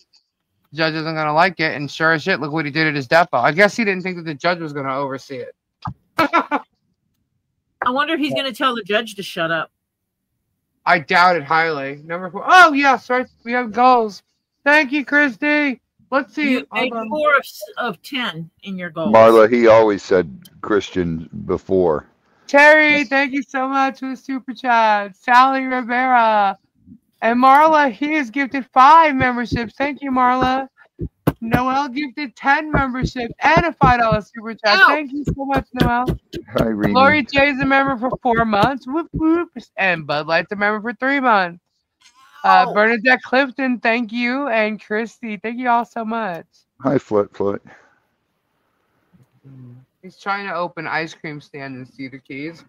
judge isn't gonna like it. And sure as shit, look what he did at his depo. I guess he didn't think that the judge was gonna oversee it. I wonder if he's gonna tell the judge to shut up. I doubt it highly. Number 4. Oh yes, right. We have goals. Thank you, Christy. Let's see. You made 4 of 10 in your goals. Marla, he always said Christian before. Terry, thank you so much for the super chat. Sally Rivera. And Marla, he has gifted 5 memberships. Thank you, Marla. Noel gifted 10 memberships and a $5 super chat. Ow. Thank you so much, Noel. Hi, Rena. Lori J's a member for 4 months. Whoop, whoop. And Bud Light's a member for 3 months. Bernadette Clifton, thank you. And Christy, thank you all so much. Hi, Flit. He's trying to open ice cream stand in Cedar Keys.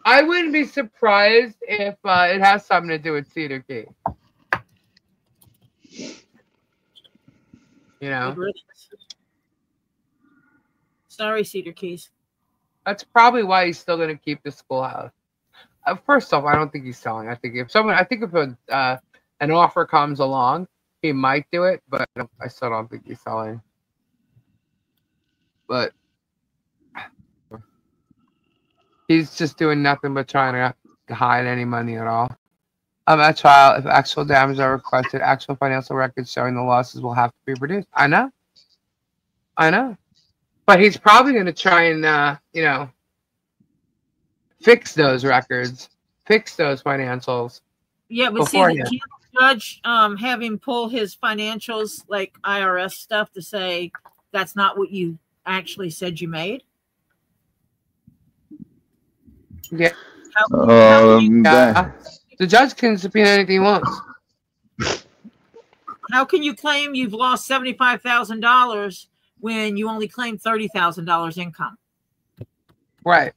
I wouldn't be surprised if it has something to do with Cedar Keys. Sorry, Cedar Keys. That's probably why he's still going to keep the schoolhouse. First off, I don't think he's selling. I think if an offer comes along He might do it, but I still don't think he's selling. But he's just doing nothing but trying to hide any money at all. At trial, if actual damages are requested, actual financial records showing the losses will have to be produced. I know. But he's probably going to try and, you know, fix those records, fix those financials. Yeah, but see, can't the judge have him pull his financials, like IRS stuff, to say that's not what you actually said you made? Yeah. How the judge can subpoena anything he wants. How can you claim you've lost $75,000 when you only claim $30,000 income? Right.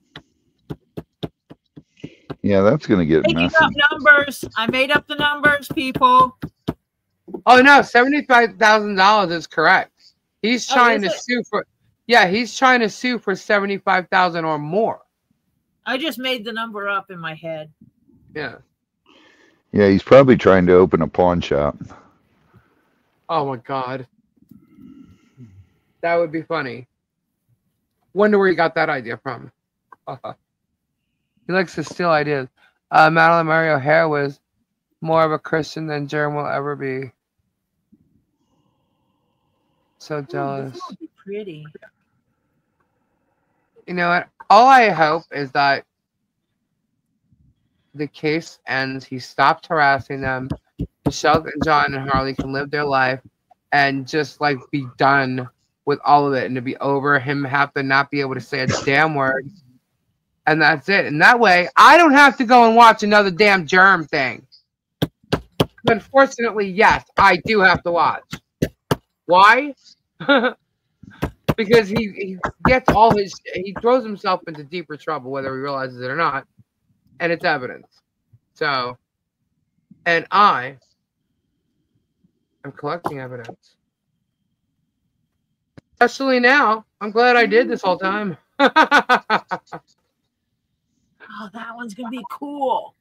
Yeah, that's going to get messy. Up numbers. I made up the numbers, people. Oh no, $75,000 is correct. He's trying to sue for. Yeah, he's trying to sue for $75,000 or more. I just made the number up in my head. Yeah. Yeah, he's probably trying to open a pawn shop. Oh my God. That would be funny. Wonder where he got that idea from. He likes to steal ideas. Madeline Mary O'Hare was more of a Christian than Germ will ever be. So jealous. This would be pretty. You know what? All I hope is that the case ends. He stopped harassing them. Michelle and John and Harley can live their life and just like be done with all of it and to be over. Him have to not be able to say a damn word. And that's it. And that way, I don't have to go and watch another damn Germ thing. Unfortunately, yes, I do have to watch. Why? Because he gets all his, he throws himself into deeper trouble, whether he realizes it or not. And it's evidence. So, and I am collecting evidence. Especially now. I'm glad I did this whole time. Oh, that one's going to be cool.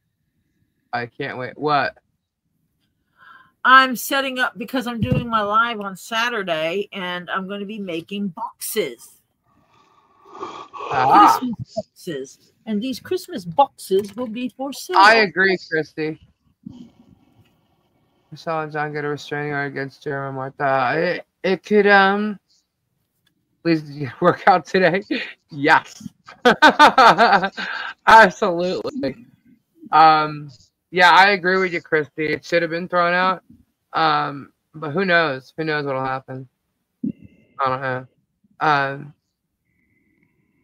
I can't wait. What? I'm setting up because I'm doing my live on Saturday and I'm going to be making boxes. Christmas boxes. And these Christmas boxes will be for sale. I agree, Christy. Michelle and John get a restraining order against Germ and Martha. It could please work out today. Yes. Absolutely. Yeah, I agree with you, Christy. It should have been thrown out. But who knows? Who knows what'll happen? I don't know.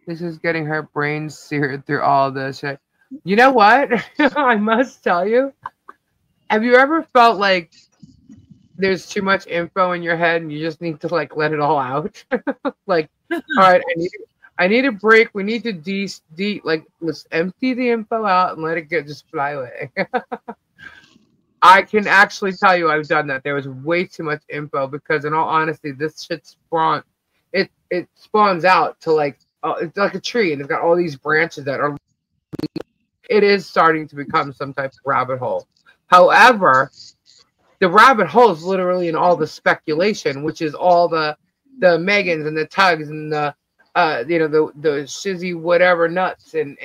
This is getting her brain seared through all this shit. You know what? I must tell you. Have you ever felt like there's too much info in your head and you just need to like let it all out? Like, all right, I need a break. We need to let's empty the info out and let it just fly away. I can actually tell you I've done that. There was way too much info because in all honesty, this shit it spawns out to like it's like a tree and it's got all these branches that are, it is starting to become some type of rabbit hole. However, the rabbit hole is literally in all the speculation, which is all the Megans and the Tugs and the the shizzy whatever nuts and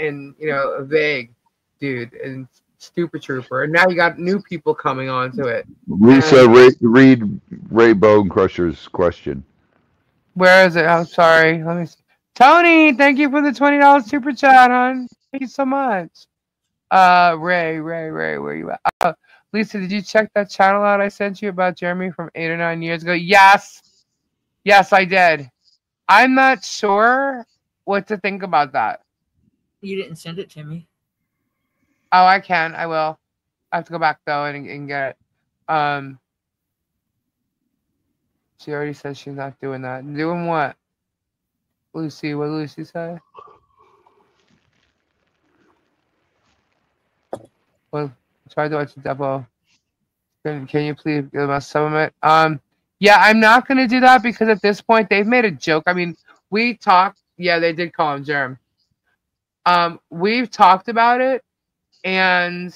vague dude and Stupid Trooper, and now you got new people coming onto it. Lisa, read Ray Bone Crusher's question. Where is it? I'm sorry. Let me see. Tony, thank you for the $20 super chat, hon. Thank you so much. Ray, where you at? Lisa, did you check that channel out I sent you about Jeremy from 8 or 9 years ago? Yes, I did. I'm not sure what to think about that. You didn't send it to me. Oh, I can. I will. I have to go back though and get it. She already said she's not doing that. Doing what? Lucy, what did Lucy say? Well, try to watch the demo. Can you please give us some of it? Yeah, I'm not gonna do that because at this point they've made a joke. I mean, we talked. Yeah, they did call him Germ. We've talked about it, and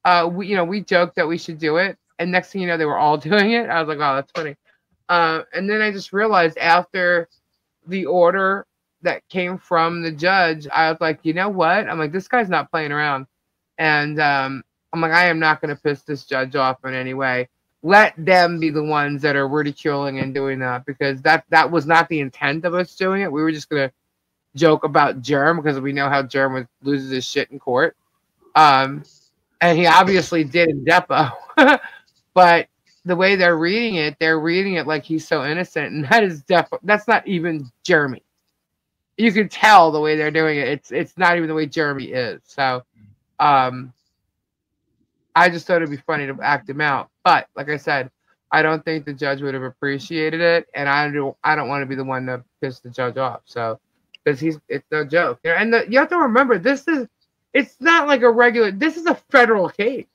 we joked that we should do it, And next thing you know, they were all doing it. I was like, wow, that's funny. And then I just realized after the order that came from the judge, I was like, you know what? I'm like, this guy's not playing around. And I'm like, I am not going to piss this judge off in any way. Let them be the ones that are ridiculing and doing that, because that was not the intent of us doing it. We were just going to joke about Germ because we know how Germ loses his shit in court. And he obviously did in Depo. But the way they're reading it like he's so innocent, and that's not even Jeremy. You can tell the way they're doing it. It's not even the way Jeremy is. So I just thought it'd be funny to act him out. But like I said, I don't think the judge would have appreciated it, and I don't want to be the one to piss the judge off. So because it's no joke. And you have to remember, it's not like a regular. This is a federal case,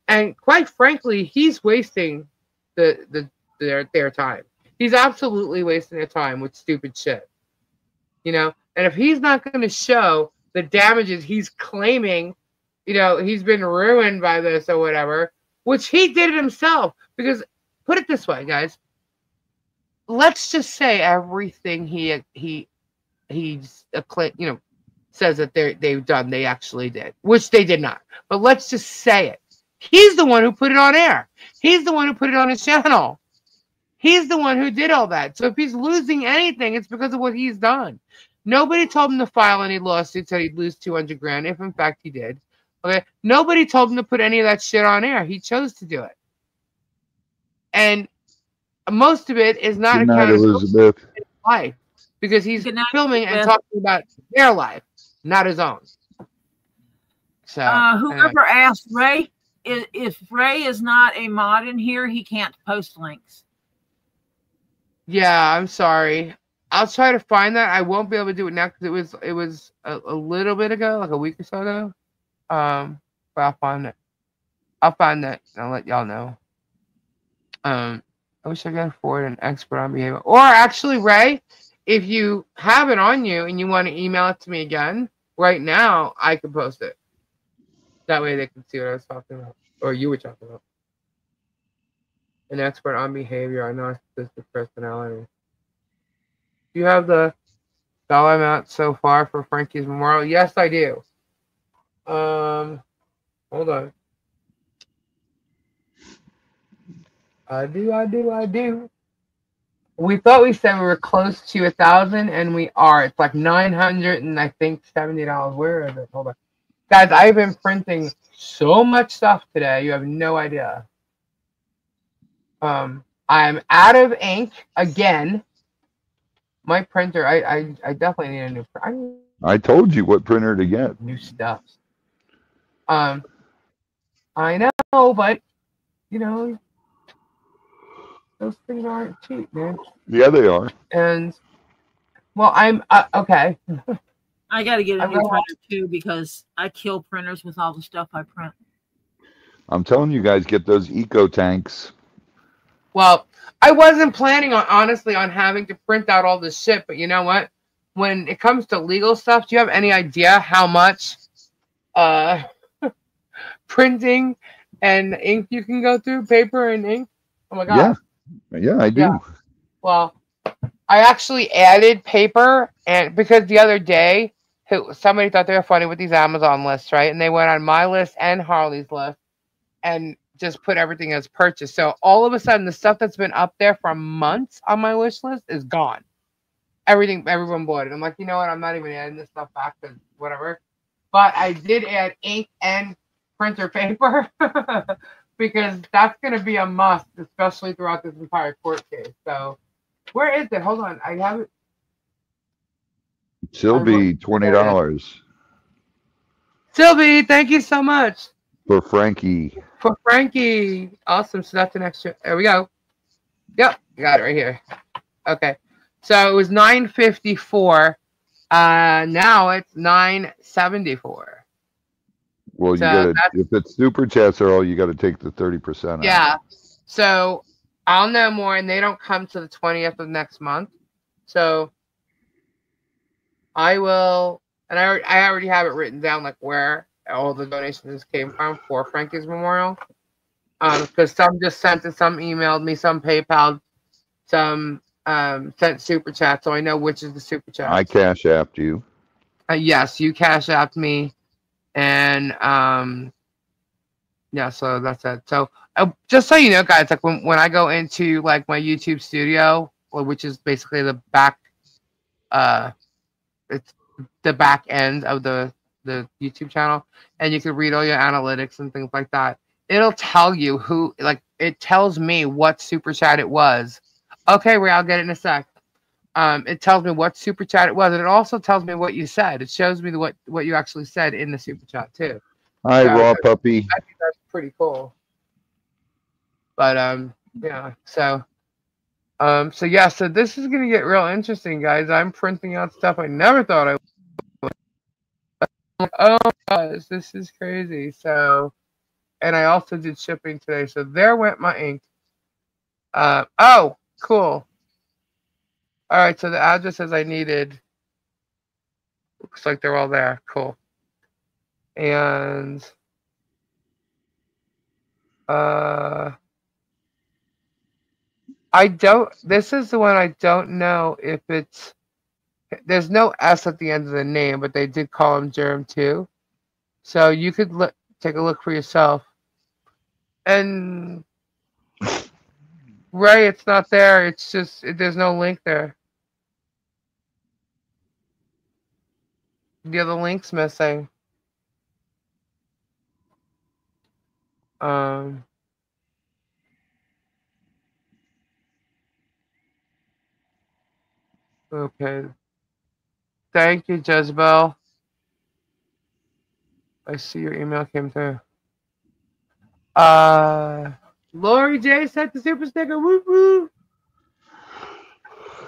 And quite frankly, he's wasting their time. He's absolutely wasting their time with stupid shit, And if he's not going to show the damages he's claiming, he's been ruined by this or whatever, which he did it himself. Because put it this way, guys, let's just say everything says that they've done, they actually did, which they did not. But let's just say it. He's the one who put it on air. He's the one who put it on his channel. He's the one who did all that. So if he's losing anything, it's because of what he's done. Nobody told him to file any lawsuits that he'd lose 200 grand, if in fact he did. Okay. Nobody told him to put any of that shit on air. He chose to do it. And most of it is not accountability in his life, because he's filming and talking about their life, not his own. So whoever asked Ray, if Ray is not a mod in here, he can't post links. Yeah, I'm sorry. I'll try to find that. I won't be able to do it now because it was a little bit ago, like a week or so ago. But I'll find it. I'll find that and I'll let y'all know. I wish I could afford an expert on behavior. Or actually, Ray, if you have it on you and you want to email it to me again, right now, I can post it. That way they can see what I was talking about, or you were talking about. An expert on behavior, I know narcissistic personality. Do you have the dollar amount so far for Frankie's memorial? Yes, I do. Hold on. I do. We thought we said we were close to 1,000, and we are. It's like $900 and I think $70. Where is it? Hold on. Guys, I've been printing so much stuff today. You have no idea. I'm out of ink again. My printer, I definitely need a new printer. I told you what printer to get. New stuff. I know, but those things aren't cheap, man. Yeah, they are. And well, I'm okay. I got to get a new printer too, because I kill printers with all the stuff I print. I'm telling you guys, get those eco tanks. Well, I wasn't planning on having to print out all this shit, but you know what? When it comes to legal stuff, do you have any idea how much printing and ink you can go through? Paper and ink? Oh my god. Yeah, I do. Yeah. Well, I actually added paper, and because the other day somebody thought they were funny with these Amazon lists, right? And they went on my list and Harley's list and just put everything as purchased. So all of a sudden, the stuff that's been up there for months on my wish list is gone. Everyone bought it. I'm like, you know what? I'm not even adding this stuff back to whatever. But I did add ink and printer paper because that's going to be a must, especially throughout this entire court case. So where is it? Hold on. I have it. Sylvie, $20. Sylvie, thank you so much. For Frankie. For Frankie. Awesome. So that's an extra. There we go. Yep. Got it right here. Okay. So it was $9.54. Now it's $9.74. Well, you gotta, if it's super chats are all, you got to take the 30% out. Yeah. So I'll know more, and they don't come to the 20th of next month. So I will, and I already have it written down, like where all the donations came from for Frankie's memorial. Because some just sent it, some emailed me, some PayPal, some sent super chat, so I know which is the super chat. I cash apped you. Yes, you cash apped me, and yeah, so that's it. So just so you know, guys, like when I go into like my YouTube studio, which is basically the back, it's the back end of the YouTube channel, and you can read all your analytics and things like that. It'll tell you who, like, it tells me what super chat it was. Okay, Ray, I'll get it in a sec. It tells me what super chat it was, and it also tells me what you said. It shows me what you actually said in the super chat too. Hi, So, Raw Puppy. I think that's pretty cool. But yeah, so yeah, so this is gonna get real interesting, guys. I'm printing out stuff I never thought I would. Oh my gosh, this is crazy. So, and I also did shipping today, so there went my ink. Oh, cool. All right, so the addresses I needed, looks like they're all there. Cool. And this is the one I don't know if it's, there's no S at the end of the name, but they did call him Germ too. So you could take a look for yourself. And Ray, it's not there. It's just, there's no link there. Yeah, the link's missing. Okay. Thank you, Jezebel. I see your email came through. Lori J sent the super sticker. Woo woo.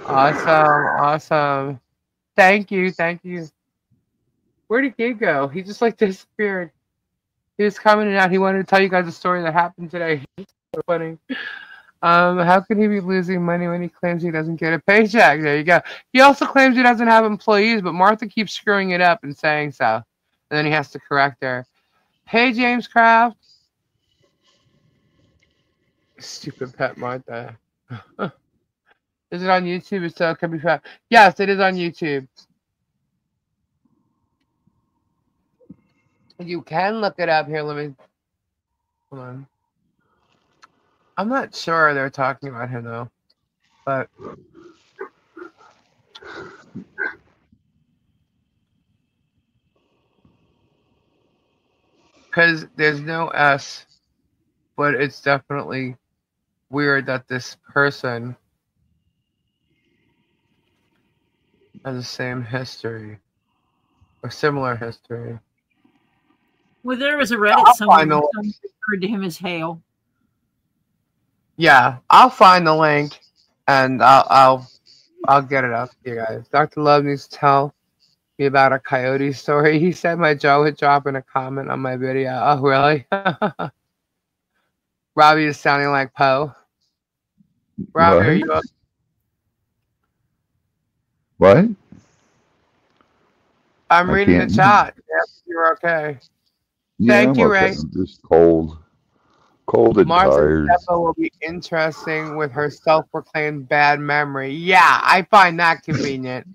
Awesome. Thank you. Where did Gabe go? He just like disappeared. He was commenting out. He wanted to tell you guys a story that happened today. It's so funny. How can he be losing money when he claims he doesn't get a paycheck? There you go. He also claims he doesn't have employees, but Martha keeps screwing it up and saying so. And then he has to correct her. Hey, James Kraft. Stupid pet Martha. Is it on YouTube? It still can be found. Yes, it is on YouTube. You can look it up here. Let me. Hold on. I'm not sure they're talking about him though, but because there's no S, but it's definitely weird that this person has the same history or similar history. Well, there was a Reddit somewhere that referred to him as Hale. Yeah, I'll find the link and I'll get it up to you guys. Dr. Love needs to tell me about a coyote story. He said my jaw would drop in a comment on my video. Oh, really? Robbie is sounding like Poe. Robbie, What? are you up? What? I'm reading the chat. Yes, you're okay. Yeah, Thank you, okay. Ray. I'm just cold and tired. Martha will be interesting with her self-proclaimed bad memory. Yeah, I find that convenient.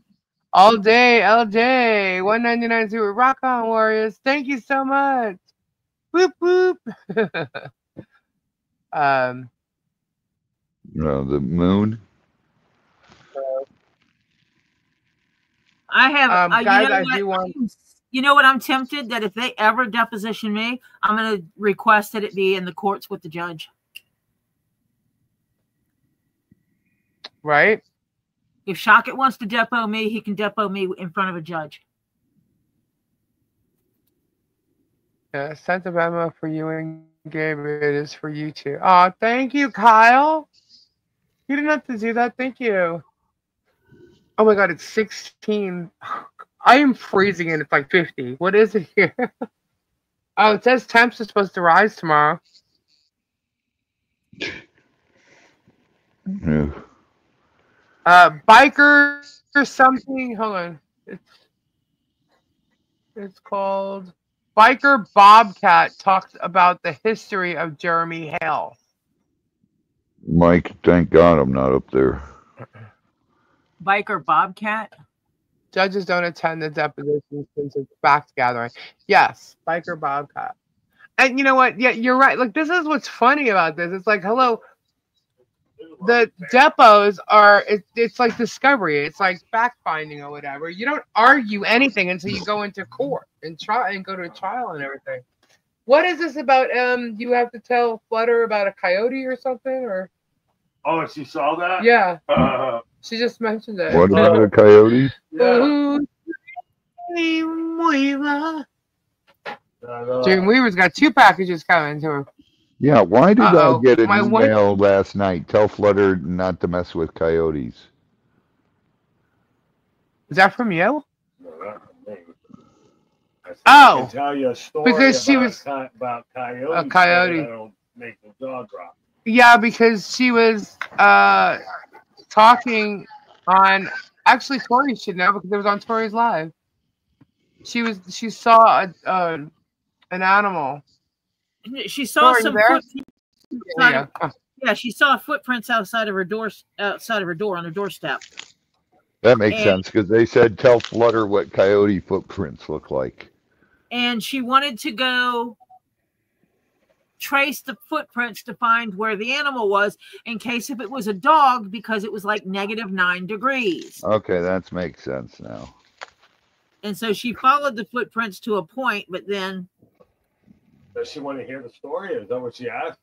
All day, LJ, 199 super. Rock on, Warriors. Thank you so much. Whoop whoop. No, the moon. I have guys, I do want. You know what? I'm tempted that if they ever deposition me, I'm going to request that it be in the courts with the judge. Right? If Shockett wants to depo me, he can depo me in front of a judge. Yeah, sent a memo for you and Gabe. It is for you too. Oh, thank you, Kyle. You didn't have to do that. Thank you. Oh my God, it's 16. I am freezing and it's like 50. What is it here? Oh, it says temps are supposed to rise tomorrow. Yeah. Biker or something. Hold on. It's called Biker Bobcat talks about the history of Jeremy Hale. Mike, thank God I'm not up there. Biker Bobcat. Judges don't attend the depositions since it's fact gathering. Yes, Biker Bobcat. And you know what? Yeah, you're right. Like, this is what's funny about this. It's like, hello, the depots are, it's like discovery. It's like fact finding or whatever. You don't argue anything until you go into court and try and go to a trial and everything. What is this about? You have to tell Flutter about a coyote or something, or? Oh, she saw that? Yeah. She just mentioned it. What about a coyote? Yeah. Dreamweaver's got 2 packages coming to her. Yeah, why did I get an My email last night? Tell Flutter not to mess with coyotes. Is that from you? No, not from me. Oh, I can tell you a story because she was about coyotes. a coyote. That'll make the jaw drop. Yeah, because she was talking on. Actually, Tori should know because it was on Tori's live. She saw an animal. She saw Tori, some there? footprints. Yeah, she saw footprints outside of her door on her doorstep. That makes sense because they said tell Flutter what coyote footprints look like. And she wanted to go trace the footprints to find where the animal was in case if it was a dog because it was like -9 degrees. Okay, that makes sense now. And so she followed the footprints to a point, but then... Does she want to hear the story? Is that what she asked?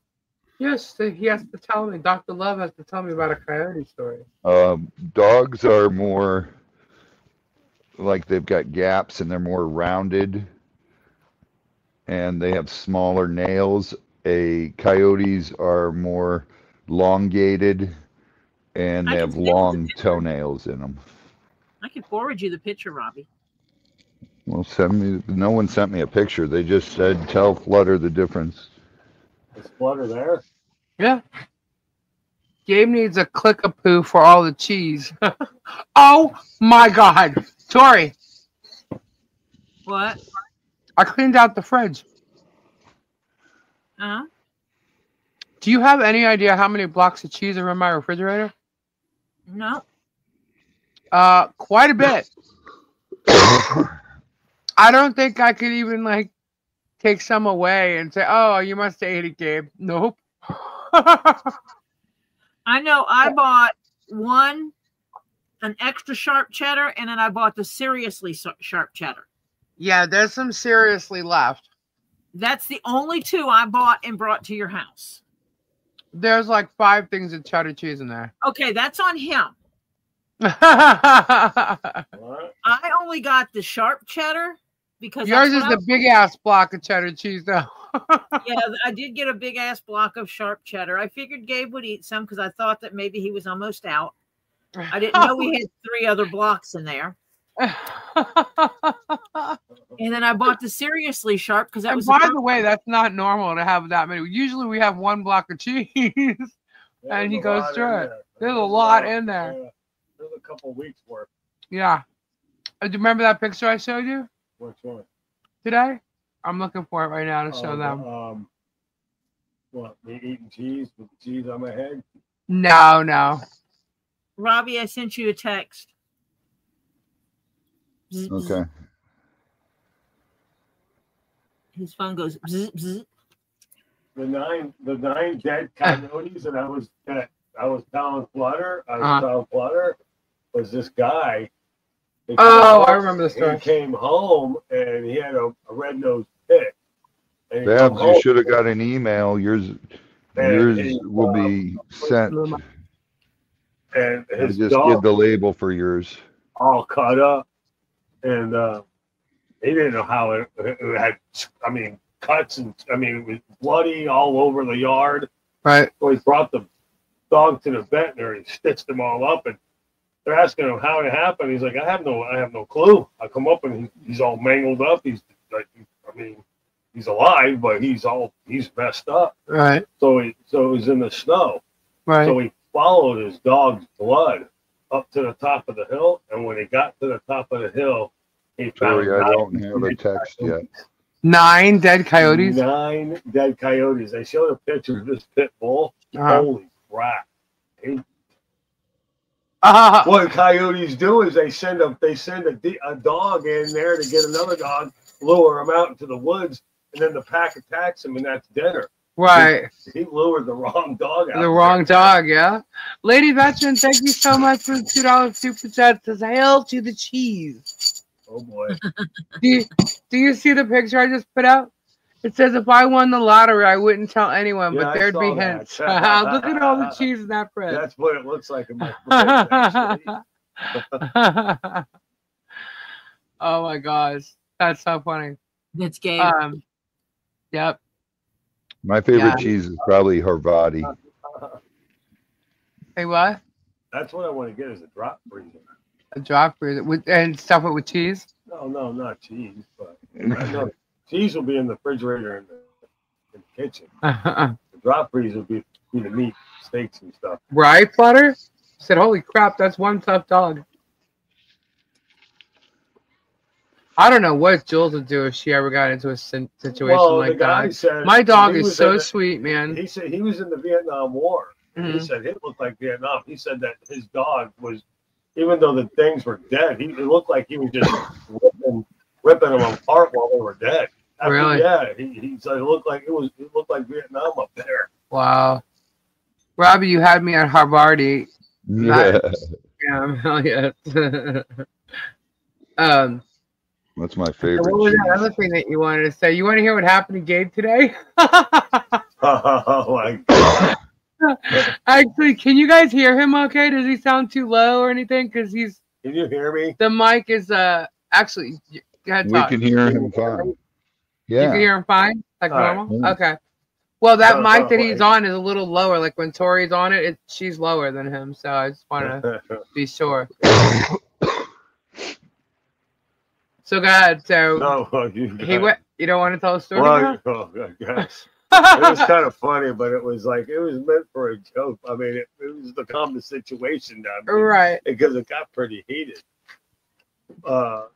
Yes, he has to tell me. Dr. Love has to tell me about a coyote story. Dogs are more like they've got gaps and they're more rounded and they have smaller nails. Coyotes are more elongated and they have long toenails in them. I can forward you the picture, Robbie. Well, no one sent me a picture. They just said tell Flutter the difference. Is Flutter there? Yeah. Gabe needs a click-a-poo for all the cheese. Oh my God, Tori! What? I cleaned out the fridge. Do you have any idea how many blocks of cheese are in my refrigerator? No. Quite a bit. I don't think I could even like take some away and say, "Oh, you must have ate it, Gabe." Nope. I know. I bought an extra sharp cheddar, and then I bought the seriously sharp cheddar. Yeah, there's some seriously left. That's the only 2 I bought and brought to your house. There's like 5 things of cheddar cheese in there. Okay, that's on him. What? I only got the sharp cheddar because yours is the big ass block of cheddar cheese, though. Yeah, I did get a big ass block of sharp cheddar. I figured Gabe would eat some because I thought that maybe he was almost out. I didn't know we had 3 other blocks in there. And then I bought the seriously sharp because that was. By the way, that's not normal to have that many. Usually we have 1 block of cheese, and he goes through it. There's a lot in there. Yeah. There's a couple weeks worth. Yeah. Do you remember that picture I showed you? Which one? Today? I'm looking for it right now to show them. What? Me eating cheese with the cheese on my head? No. Robbie, I sent you a text. Okay. His phone goes bzz, bzz. The nine dead coyotes that I was telling Flutter. Was this guy. Oh, I remember the story. He came home and he had a red-nosed pig. Babs, you should have got an email. Yours will be sent. And I his just dog did the label for yours. all cut up, and he didn't know how it had. I mean, cuts and it was bloody all over the yard. Right. So he brought the dog to the veterinary. He stitched them all up, and they're asking him how it happened. He's like, I have no clue. I come up and he's all mangled up. He's like, he's alive, but he's messed up. Right. So it was in the snow. Right. So he followed his dog's blood up to the top of the hill, and when he got to the top of the hill, he found. Sorry, I don't have a text yet. 9 dead coyotes? 9 dead coyotes. They showed a picture of this pit bull. Holy crap. What coyotes do is they send a dog in there to get another dog, lure him out into the woods, and then the pack attacks him, and that's dinner. Right. He lured the wrong dog out. The wrong dog, yeah. Lady Veteran, thank you so much for the $2 super chat. Says hail to the cheese. Oh boy. Do you see the picture I just put out? It says if I won the lottery, I wouldn't tell anyone, but there'd be hints. Look at all the cheese in that bread. That's what it looks like in my bread, actually. Oh my gosh. That's so funny. That's gay. Yep. My favorite cheese is probably Harvati. Hey, what? That's what I want to get is a drop freezer. A drop freezer and stuff it with cheese? No, not cheese, but no, cheese will be in the refrigerator in the kitchen. The drop freezer will be the meat, steaks and stuff. Right, Flutter? Said, holy crap, that's one tough dog. I don't know what Jules would do if she ever got into a situation like that. Said, my dog is so sweet, man. He said he was in the Vietnam War. He said it looked like Vietnam. He said that his dog was, even though the things were dead, it looked like he was just ripping them apart while they were dead. Really? Yeah. He said it looked like Vietnam up there. Wow. Robbie, you had me at Harvard. Yeah. Hell yeah. That's my favorite. What was that other thing that you wanted to say? You want to hear what happened to Gabe today? Oh my God. Actually, can you guys hear him okay? Does he sound too low or anything? Because he's... Can you hear me? The mic is... Actually, go ahead, talk. We can hear him fine. Yeah. You can hear him fine? Like all normal? Right. Okay. Well, that mic that he's on is a little lower. Like when Tori's on it, she's lower than him. So I just want to be sure. So go ahead. So no, you don't want to tell a story? Well, I guess. It was kind of funny, but it was meant for a joke. I mean, it was the common situation down there. Right. Because it got pretty heated. So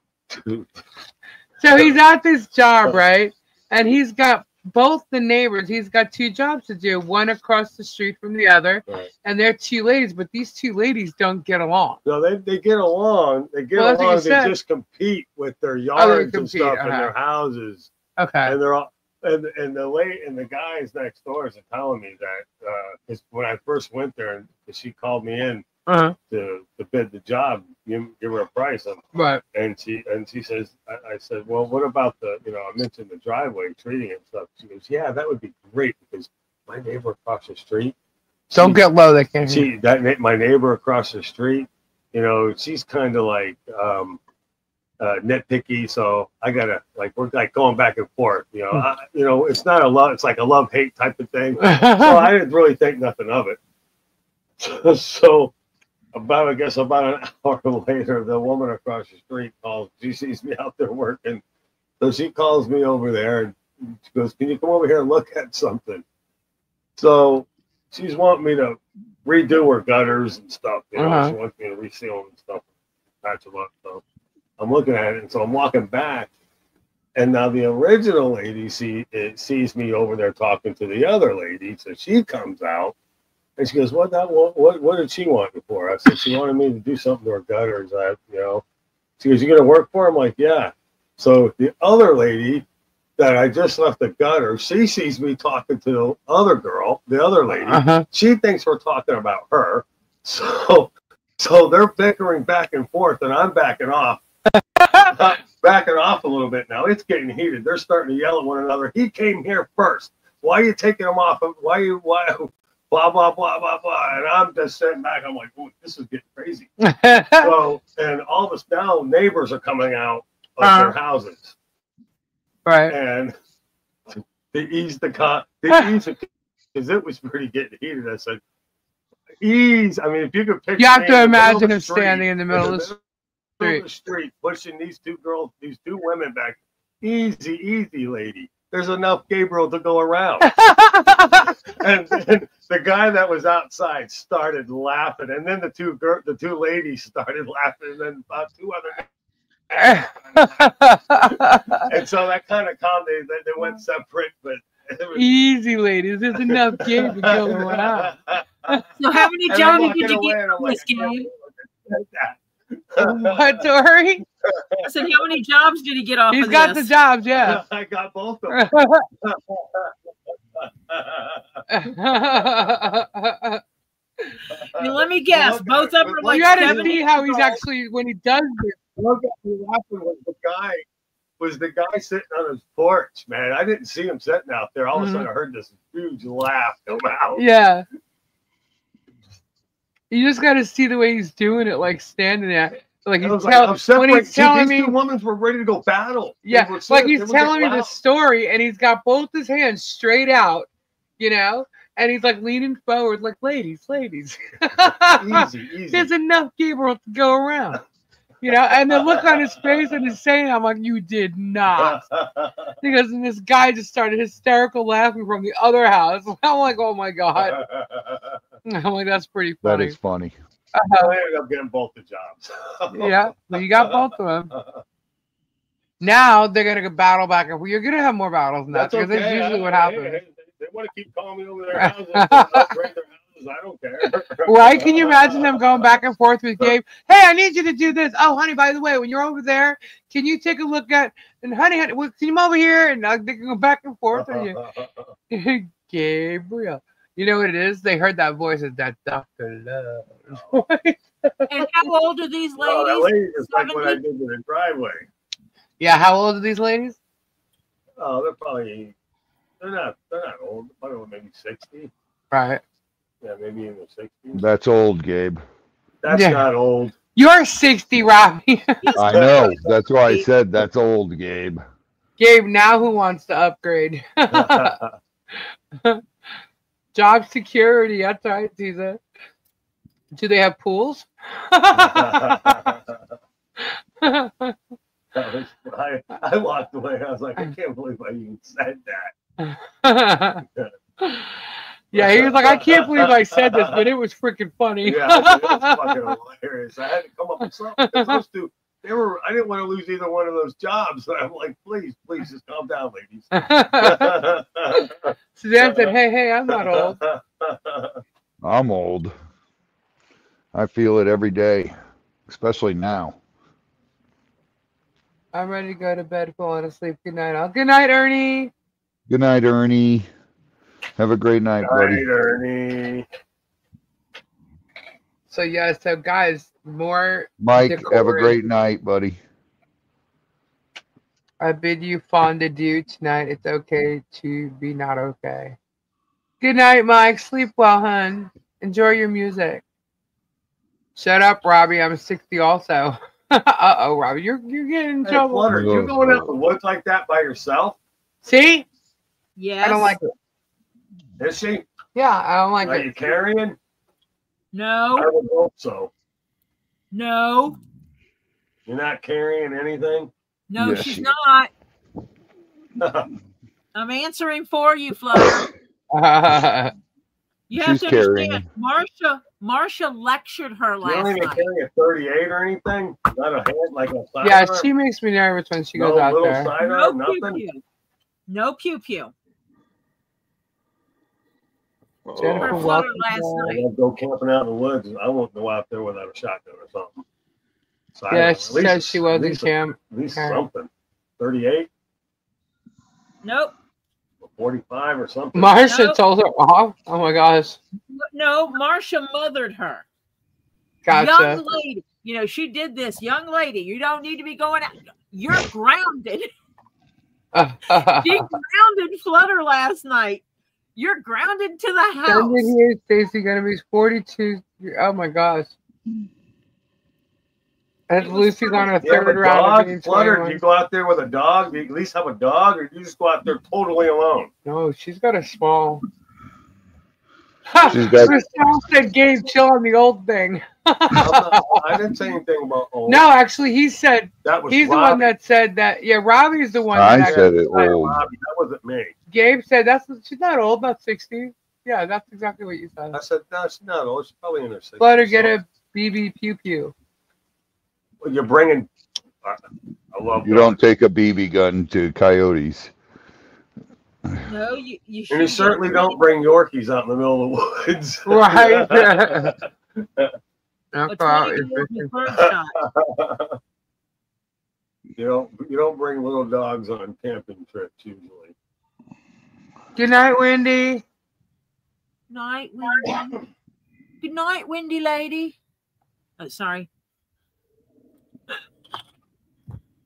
he's at this job, right? And he's got both the neighbors. He's got 2 jobs to do, one across the street from the other. Right. And they're 2 ladies, but these 2 ladies don't get along. No, they get along. They get along. They just compete with their yards and stuff and their houses. Okay. And they're all and the guys next door is telling me that when I first went there and she called me in to bid the job, give her a price. Right. And she says, I said, well, what about I mentioned the driveway treating it and stuff. She goes, yeah, that would be great because my neighbor across the street. Don't get low, they can't hear. My neighbor across the street, she's kind of like nitpicky, so I gotta we're like going back and forth. It's not a love, it's like a love-hate type of thing. So I didn't really think nothing of it. So about an hour later, the woman across the street calls. She sees me out there working, so she calls me over there and she goes, "Can you come over here and look at something?" So she's wanting me to redo her gutters and stuff. She wants me to reseal them and stuff, patch them up. So I'm looking at it, and so I'm walking back, and now the original lady sees me over there talking to the other lady, so she comes out, and she goes, "What did she want me for?" I said, "She wanted me to do something to her gutters." She goes, "You gonna work for her?" I'm like, "Yeah." So the other lady that I just left the gutter, she sees me talking to the other girl, the other lady. She thinks we're talking about her, so they're bickering back and forth, and I'm backing off. Backing off a little bit now. It's getting heated. They're starting to yell at one another. He came here first. Why are you taking him off? Why blah blah blah blah blah? And I'm just sitting back. I'm like, this is getting crazy. So, and all of us now, neighbors are coming out of their houses, right? And to ease because it was pretty getting heated. I said, ease. I mean, if you could picture, you have to imagine him standing in the middle of the street pushing these 2 women back. Easy, lady. There's enough Gabriel to go around. and the guy that was outside started laughing, and then the two ladies started laughing, and then about 2 other And so that kind of calmed. They went separate, but easy, ladies. There's enough game to go around. So how many jobs did you get from like, this game? What, Tori? I said, how many jobs did he get off He's of got this? the jobs, yeah. I got both of them. I mean, let me guess. Both of them are like You got to 70. see how he's actually, when he does this. What got me laughing was the guy sitting on his porch, man. I didn't see him sitting out there. All of a sudden, I heard this huge laugh come out. Yeah. You just got to see the way he's doing it, like standing there. Like he's when he's telling me, these two women were ready to go battle. Yeah, like he's telling me the story, and he's got both his hands straight out, you know, and he's like leaning forward, like ladies. Easy. There's enough Gabriel to go around, you know. And the look on his face and his saying, I'm like, you did not, because then this guy just started hysterical laughing from the other house. I'm like, oh my god. I'm like, that's pretty funny. That is funny. I ended up getting both the jobs. Yeah, well, you got both of them. Now they're gonna go battle back and forth. You're gonna have more battles than that, because that's usually what happens. They want to keep calling me over their houses, upgrade their houses. I don't care. Right? Can you imagine them going back and forth with Gabe? Hey, I need you to do this. Oh, honey, by the way, when you're over there, can you take a look at and honey, can you come over here? And they can go back and forth with you. Gabriel. You know what it is? They heard that voice as that Dr. Love. And how old are these ladies? Oh, that lady is like what I did in the driveway. Yeah, how old are these ladies? Oh, they're not old. Probably maybe 60. Right. Yeah, maybe in the 60s. That's old, Gabe. That's not old. You're 60, Robbie. I know. That's why I said that's old, Gabe. Gabe, now who wants to upgrade? Job security. That's right, Caesar. Do they have pools? I walked away. I was like, I can't believe I even said that. Yeah, he was like, I can't believe I said this, but it was freaking funny. Yeah, it was fucking hilarious. I had to come up with something. Those two, I didn't want to lose either one of those jobs. So I'm like, please, just calm down, ladies. Suzanne said, hey, I'm not old. I'm old. I feel it every day, especially now. I'm ready to go to bed, falling asleep. Good night, all. Good night, Ernie. Good night, Ernie. Have a great night, buddy. Good night, Ernie. So, yeah, so guys, more. Mike, have a great night, buddy. I bid you fondue tonight. It's okay to be not okay. Good night, Mike. Sleep well, hun. Enjoy your music. Shut up, Robbie. I'm 60 also. Uh-oh, Robbie. You're getting in trouble. Flutter, you're going out in the woods like that by yourself? See? Yes. I don't like it. Is she? Yeah, I don't like it. Are you carrying? No. I would hope so. No. You're not carrying anything? No, Yes, she's she- not. I'm answering for you, Flutter. You have She's to understand, carrying. Marsha lectured her You don't last even night. carry a 38 or anything? Not a hand like a sidearm? Yeah, she makes me nervous when she goes out little there. No sidearm, pew nothing? pew. No pew pew. Jennifer, Her Oh, Flutter welcome. last I night. gotta go camping out in the woods. I won't go out there without a shotgun or something. Yeah, Sidearm. she At least- says she was at in least- camp. At least Okay. something. 38, Nope. 45 or something. Marsha Nope. told her off. Oh my gosh. No, Marsha mothered her. Gotcha. Young lady. You know, she did this. Young lady, you don't need to be going out. You're grounded. She grounded Flutter last night. You're grounded to the house. Send it here, Stacy. Gonna be 42. Oh my gosh. And Lucy's on her You have third a round of dog? being Flutter, do 21. you go out there with a dog? Do you at least have a dog? Or do you just go out there totally alone? No, she's got a small. She's got- Christelle said, Gabe, chill on the old thing. I didn't say anything about old. No, actually, he said, That was he's the Robbie. one that said that. Yeah, Robbie's the one I that said actually it old. Robbie, that wasn't me. Gabe said, she's not old, not 60. Yeah, that's exactly what you said. I said, no, she's not old. She's probably in her 60s. Let her get a BB pew pew. Well, you're bringing I love You dogs. don't take a BB gun to coyotes. No, you should. And you certainly don't bring Yorkies out in the middle of the woods. Right. A That's all 20 you're with bird shot. You don't bring little dogs on camping trips usually. Good night, Wendy. Night, Wendy. Good night, Wendy lady. Oh, sorry.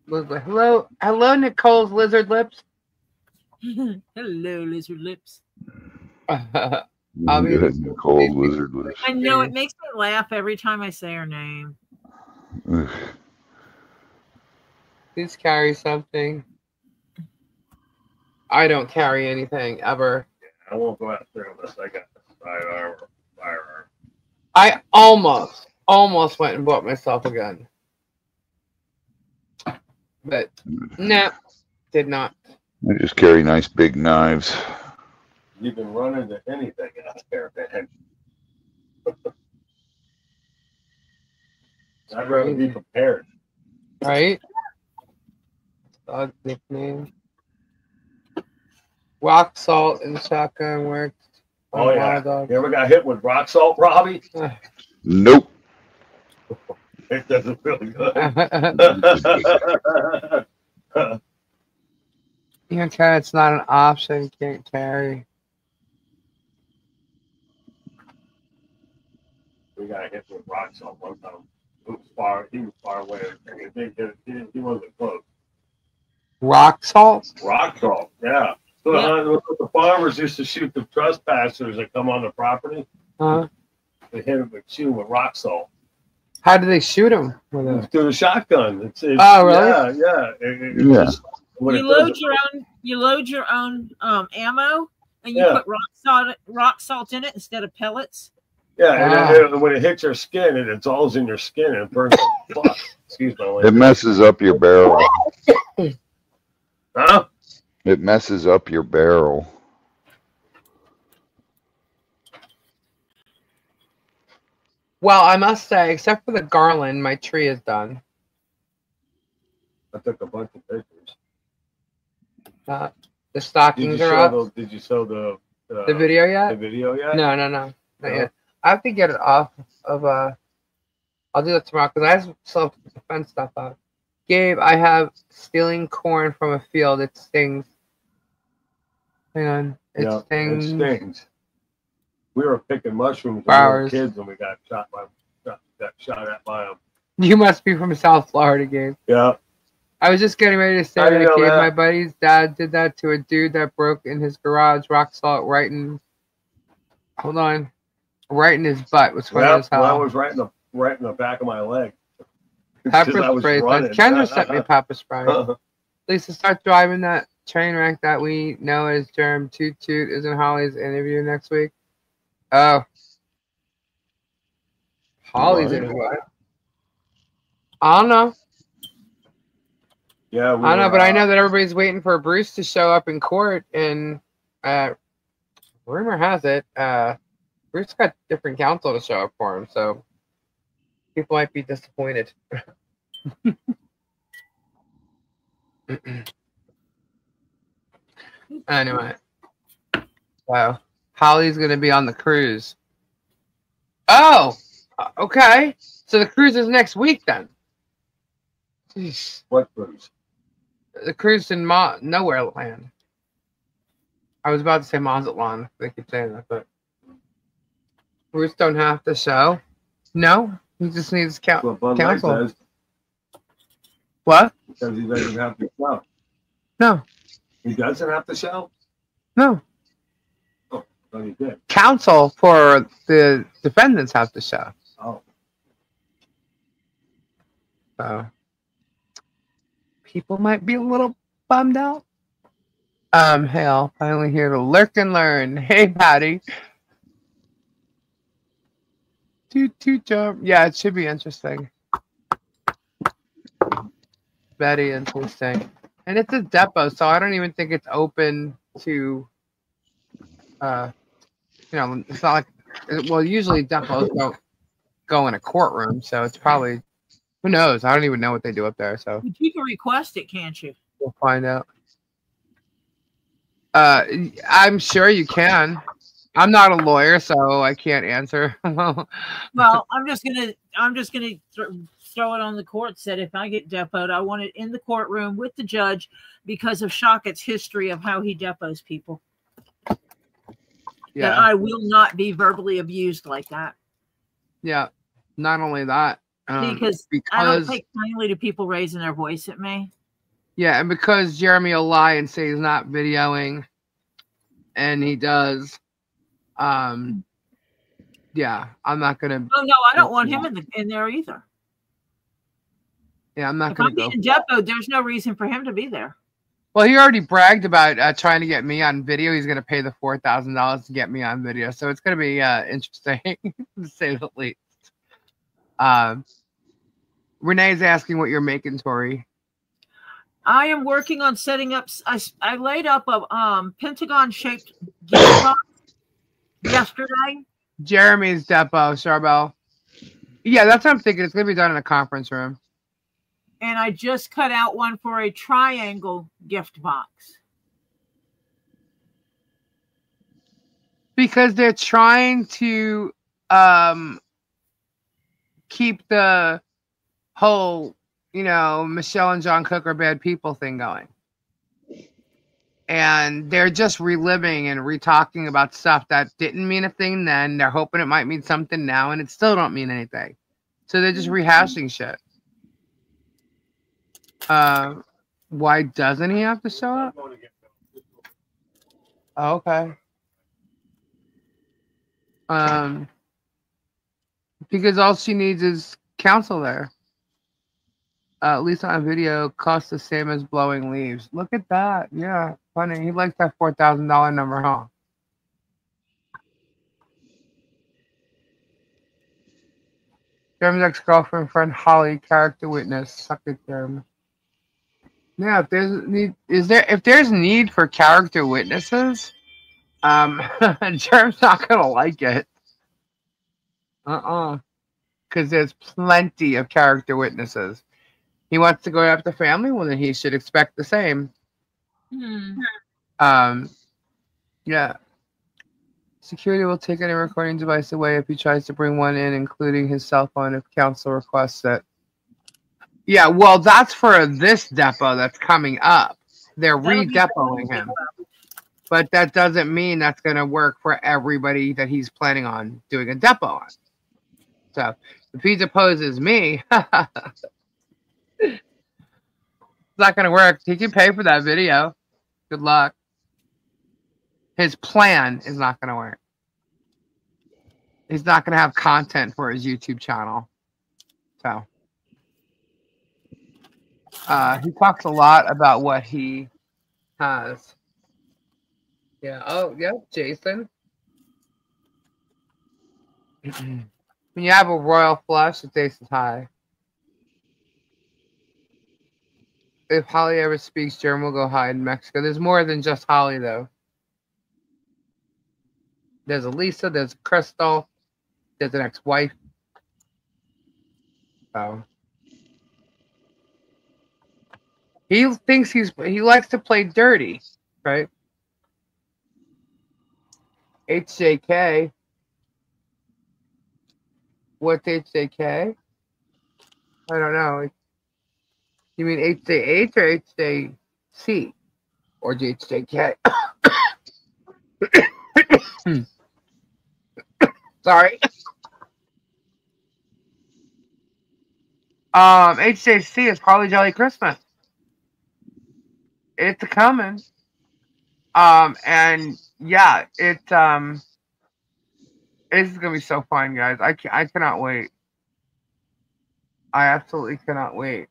Hello, Nicole's lizard lips. Hello, lizard lips. Good, Nicole Lizard Lips. I know it makes me laugh every time I say her name. Please carry something. I don't carry anything ever. I won't go out there unless I got a firearm. I almost went and bought myself a gun. But no, did not. I just carry nice big knives. You can run into anything out there, man. I'd rather be prepared. Right? Dog nickname. Rock salt and shotgun worked. Oh yeah. Dog. You ever got hit with rock salt, Robbie? Nope. It doesn't feel good. Okay, it's not an option. You can't carry. We got hit with rock salt one time. He was far away. He wasn't close. Rock salt? Rock salt, yeah. So the farmers used to shoot the trespassers that come on the property. They hit them with rock salt. How do they shoot them? With Through the shotgun. Oh, really? Yeah. You load your own ammo, and you put rock salt in it instead of pellets. Yeah, and when it hits your skin, it dissolves in your skin and it burns. Excuse my language. It messes up your barrel. Huh? It messes up your barrel. Well, I must say, except for the garland, my tree is done. I took a bunch of pictures. The stockings are up. Did you show the video yet? The video yet? No, not yet. I have to get it off of. I'll do that tomorrow because I still have to defend stuff up. Gabe, I have stealing corn from a field. It stings. Hang on. It stings. It stings. We were picking mushrooms when we were kids and we got shot at by them. You must be from South Florida, Gabe. Yeah. I was just getting ready to say that, Gabe. My buddy's dad did that to a dude that broke in his garage, rock salt right in. Hold on. Right in his butt. Was funny as hell. Well, I was right in the back of my leg. Pepper spray. Kendra sent me pepper spray. Lisa, start driving that train wreck that we know as Germ. Toot Toot is in Holly's interview next week. Oh. Holly's in what? I don't know. Yeah, I don't know, but I know that everybody's waiting for Bruce to show up in court, and rumor has it, Bruce got different counsel to show up for him, so people might be disappointed. Anyway, wow, Holly's gonna be on the cruise. Oh, okay. So the cruise is next week then. Jeez. What cruise? The cruise in Nowhere Land. I was about to say Mazatlan. They keep saying that, but Bruce don't have to show. No, he just needs counsel. What? Because he doesn't have to show. No. He doesn't have to show? No. Oh, no, he did. Counsel for the defendants have to show. Oh. So people might be a little bummed out. Hale, finally here to lurk and learn. Hey, Patty. Toot jump. Yeah, it should be interesting. Very interesting. And it's a depot, so I don't even think it's open to, it's not like, well, usually depots don't go in a courtroom, so it's probably Who knows? I don't even know what they do up there, so But you can request it, can't you? we'll find out. I'm sure you can. I'm not a lawyer, so I can't answer. Well, I'm just gonna throw it on the court. Said if I get depoted, I want it in the courtroom with the judge because of Shockett's history of how he depots people. That Yeah, I will not be verbally abused like that. yeah. Not only that, Because I don't take kindly to people raising their voice at me. yeah, and because Jeremy will lie and say he's not videoing, and he does. Yeah, I'm not gonna. Oh no, I don't want him in there either. Yeah, I'm not If gonna I'm go. being depoted, there's no reason for him to be there. Well, he already bragged about trying to get me on video. He's gonna pay the $4,000 to get me on video, so it's gonna be interesting to say the least. Renee's asking what you're making, Tori. I am working on setting up. I laid up a pentagon-shaped gift box yesterday. Jeremy's depot, Charbel. Yeah, that's what I'm thinking. It's gonna be done in a conference room. And I just cut out one for a triangle gift box. Because they're trying to keep the whole, Michelle and John Cook are bad people thing going. And they're just reliving and re-talking about stuff that didn't mean a thing then. They're hoping it might mean something now, and it still don't mean anything. So they're just rehashing shit. Why doesn't he have to show up? Oh, okay. Because all she needs is counsel there. At least on video, costs the same as blowing leaves. Look at that. Yeah, funny. He likes that $4,000 number, huh? Jeremy's ex-girlfriend, friend Holly, character witness. Suck it, Jeremy. Yeah, if there's need for character witnesses, Jerem's not gonna like it. Because there's plenty of character witnesses. He wants to go after family, well then he should expect the same. Yeah. Security will take any recording device away if he tries to bring one in, including his cell phone if counsel requests it. Yeah, well, that's for this depot that's coming up. They're re-depoting him. But that doesn't mean that's going to work for everybody that he's planning on doing a depot on. So, if he deposes me, it's not going to work. He can pay for that video. Good luck. His plan is not going to work. He's not going to have content for his YouTube channel. So. He talks a lot about what he has. Yeah. Oh, yeah. Jason. When you have a royal flush, it tastes high. If Holly ever speaks, Germ will go hide in Mexico. There's more than just Holly, though. There's a Lisa. There's a Crystal. There's an ex-wife. So. He thinks he likes to play dirty, right? HJK. What's HJK? I don't know. You mean HJH or HJC? Or HJK? Sorry. HJC is Holly Jolly Christmas. It's coming. And yeah, it's gonna be so fun, guys. I cannot wait. I absolutely cannot wait.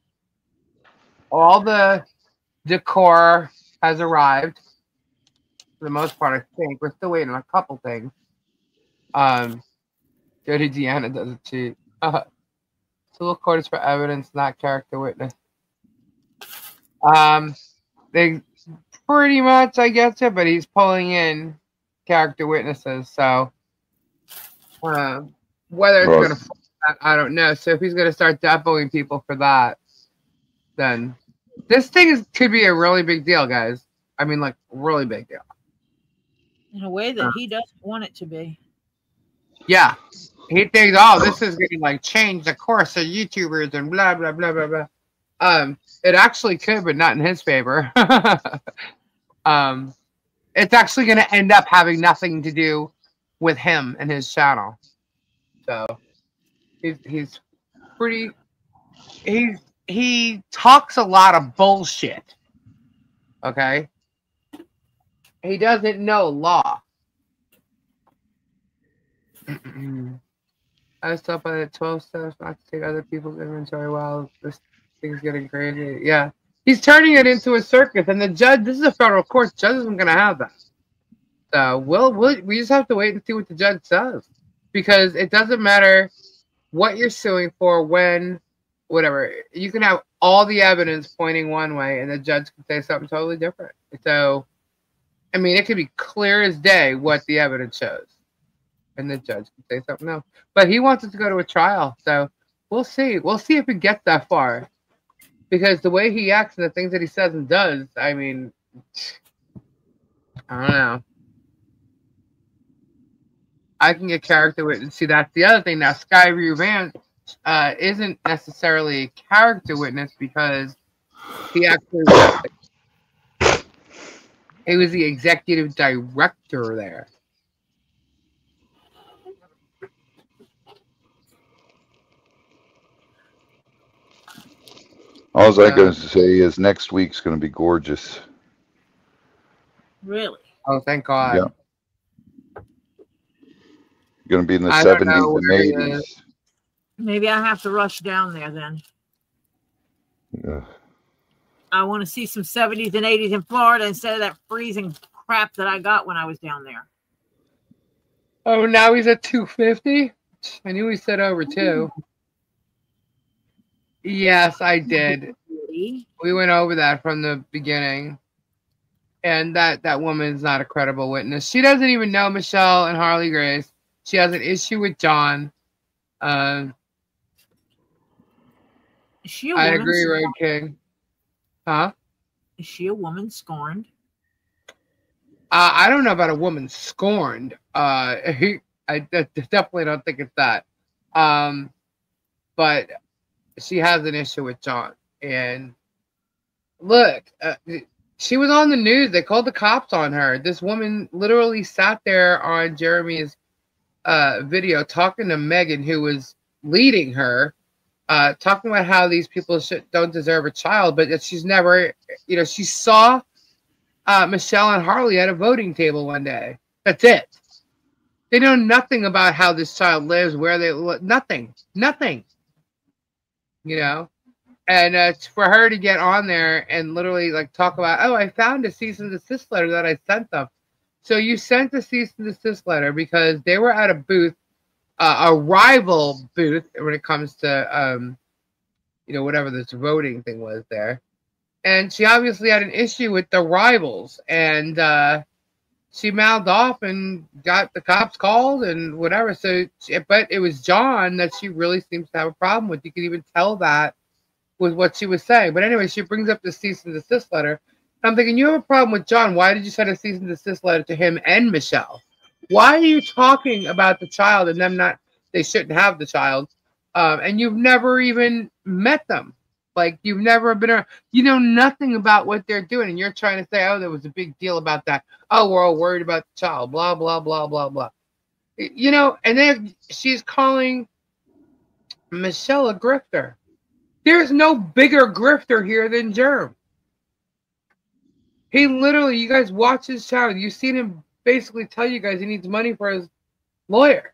All the decor has arrived. For the most part, I think. We're still waiting on a couple things. Jody Deanna doesn't cheat. Civil court is for evidence, not character witness. They pretty much, I guess it, but he's pulling in character witnesses. So whether it's going to, I don't know. So if he's going to start depoting people for that, then this thing could be a really big deal, guys. I mean, like, really big deal. In a way that he doesn't want it to be. Yeah. He thinks, oh, this is going to, like, change the course of YouTubers and blah, blah, blah, blah, blah. It actually could, but not in his favor. It's actually going to end up having nothing to do with him and his channel. So he's pretty. He talks a lot of bullshit. Okay. He doesn't know law. I stopped by the 12 steps not to take other people's inventory while this thing's getting crazy. Yeah. He's turning it into a circus, and the judge, this is a federal court, judge isn't going to have that. So we just have to wait and see what the judge says. Because it doesn't matter what you're suing for, when, whatever. You can have all the evidence pointing one way, and the judge can say something totally different. So, I mean, it could be clear as day what the evidence shows. And the judge can say something else. But he wants it to go to a trial, so we'll see. We'll see if it gets that far. Because the way he acts and the things that he says and does, I mean, I don't know. I can get character witness. See, that's the other thing. Now, Skyview Vance isn't necessarily a character witness because he actually he was the executive director there. All I'm going to say is next week's going to be gorgeous. Really? Oh, thank God. Yeah. Going to be in the 70s and 80s. Maybe I have to rush down there then. Yeah. I want to see some 70s and 80s in Florida instead of that freezing crap that I got when I was down there. Oh, now he's at 250? I knew he said over 2. Yes, I did. We went over that from the beginning. And that woman's not a credible witness. She doesn't even know Michelle and Harley Grace. She has an issue with John. Is she a I woman agree, scorned? Road King. Huh? Is she a woman scorned? I don't know about a woman scorned. I definitely don't think it's that. But she has an issue with John. And look, she was on the news. They called the cops on her. This woman literally sat there on Jeremy's video talking to Megan, who was leading her, talking about how these people don't deserve a child, but that she's never, she saw Michelle and Harley at a voting table one day. That's it. They know nothing about how this child lives, where they live, nothing. And for her to get on there and literally like talk about, oh, I found a cease and desist letter that I sent them. So you sent the cease and desist letter because they were at a booth, a rival booth when it comes to, whatever this voting thing was there. And she obviously had an issue with the rivals. And she mouthed off and got the cops called and whatever. But it was John that she really seems to have a problem with. You can even tell that with what she was saying. But anyway, she brings up the cease and desist letter. I'm thinking, you have a problem with John. Why did you send a cease and desist letter to him and Michelle? Why are you talking about the child and them they shouldn't have the child? And you've never even met them. Like, you've never been around. You know nothing about what they're doing. And you're trying to say, oh, there was a big deal about that. Oh, we're all worried about the child. Blah, blah, blah, blah, blah. And then she's calling Michelle a grifter. There's no bigger grifter here than Germ. He literally, you guys watch his channel. You've seen him basically tell you guys he needs money for his lawyer.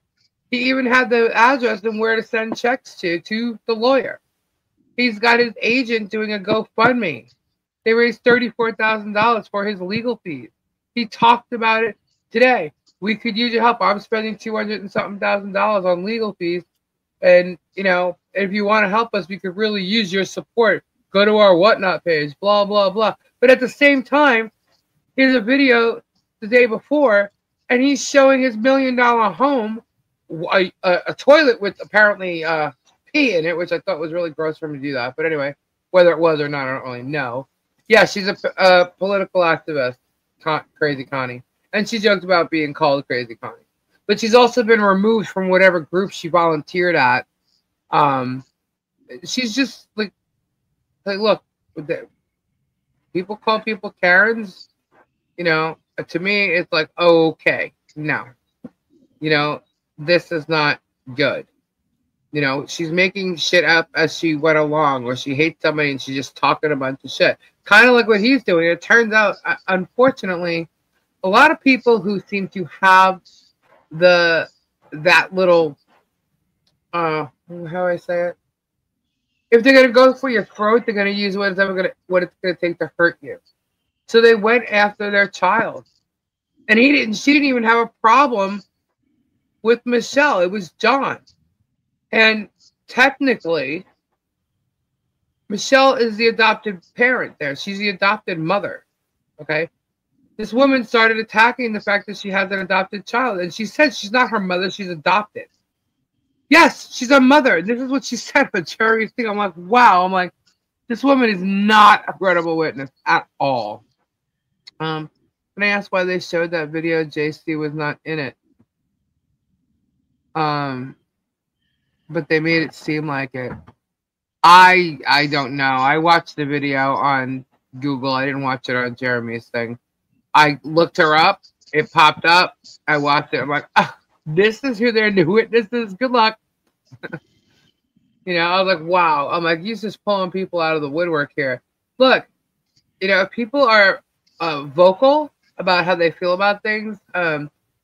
He even had the address and where to send checks to the lawyer. He's got his agent doing a GoFundMe. They raised $34,000 for his legal fees. He talked about it today. We could use your help. I'm spending $200 and something thousand on legal fees. And, if you want to help us, we could really use your support. Go to our whatnot page, blah, blah, blah. But at the same time, here's a video the day before, and he's showing his $1 million home a toilet with apparently pee in it, which I thought was really gross for him to do that. But anyway, whether it was or not, I don't really know. Yeah, she's a political activist, Crazy Connie. And she joked about being called Crazy Connie. But she's also been removed from whatever group she volunteered at. She's just like look, people call people Karens. You know, to me, it's like, oh, okay, no. You know, this is not good. You know, she's making shit up as she went along, or she hates somebody and she's just talking a bunch of shit. Kind of like what he's doing. It turns out, unfortunately, a lot of people who seem to have that little, how do I say it? If they're gonna go for your throat, they're gonna use what it's gonna take to hurt you. So they went after their child, and she didn't even have a problem with Michelle. It was John. And technically, Michelle is the adopted parent there. She's the adopted mother. Okay? This woman started attacking the fact that she has an adopted child. And she said she's not her mother, she's adopted. Yes, she's a mother. This is what she said at the jury thing. I'm like, wow. I'm like, this woman is not a credible witness at all. When I asked why they showed that video, JC was not in it. But they made it seem like it. I don't know. I watched the video on Google. I didn't watch it on Jeremy's thing. I looked her up. It popped up. I watched it. I'm like, oh, this is who their new witness is. Good luck. You know, I was like, wow. I'm like, he's just pulling people out of the woodwork here. Look, you know, if people are vocal about how they feel about things,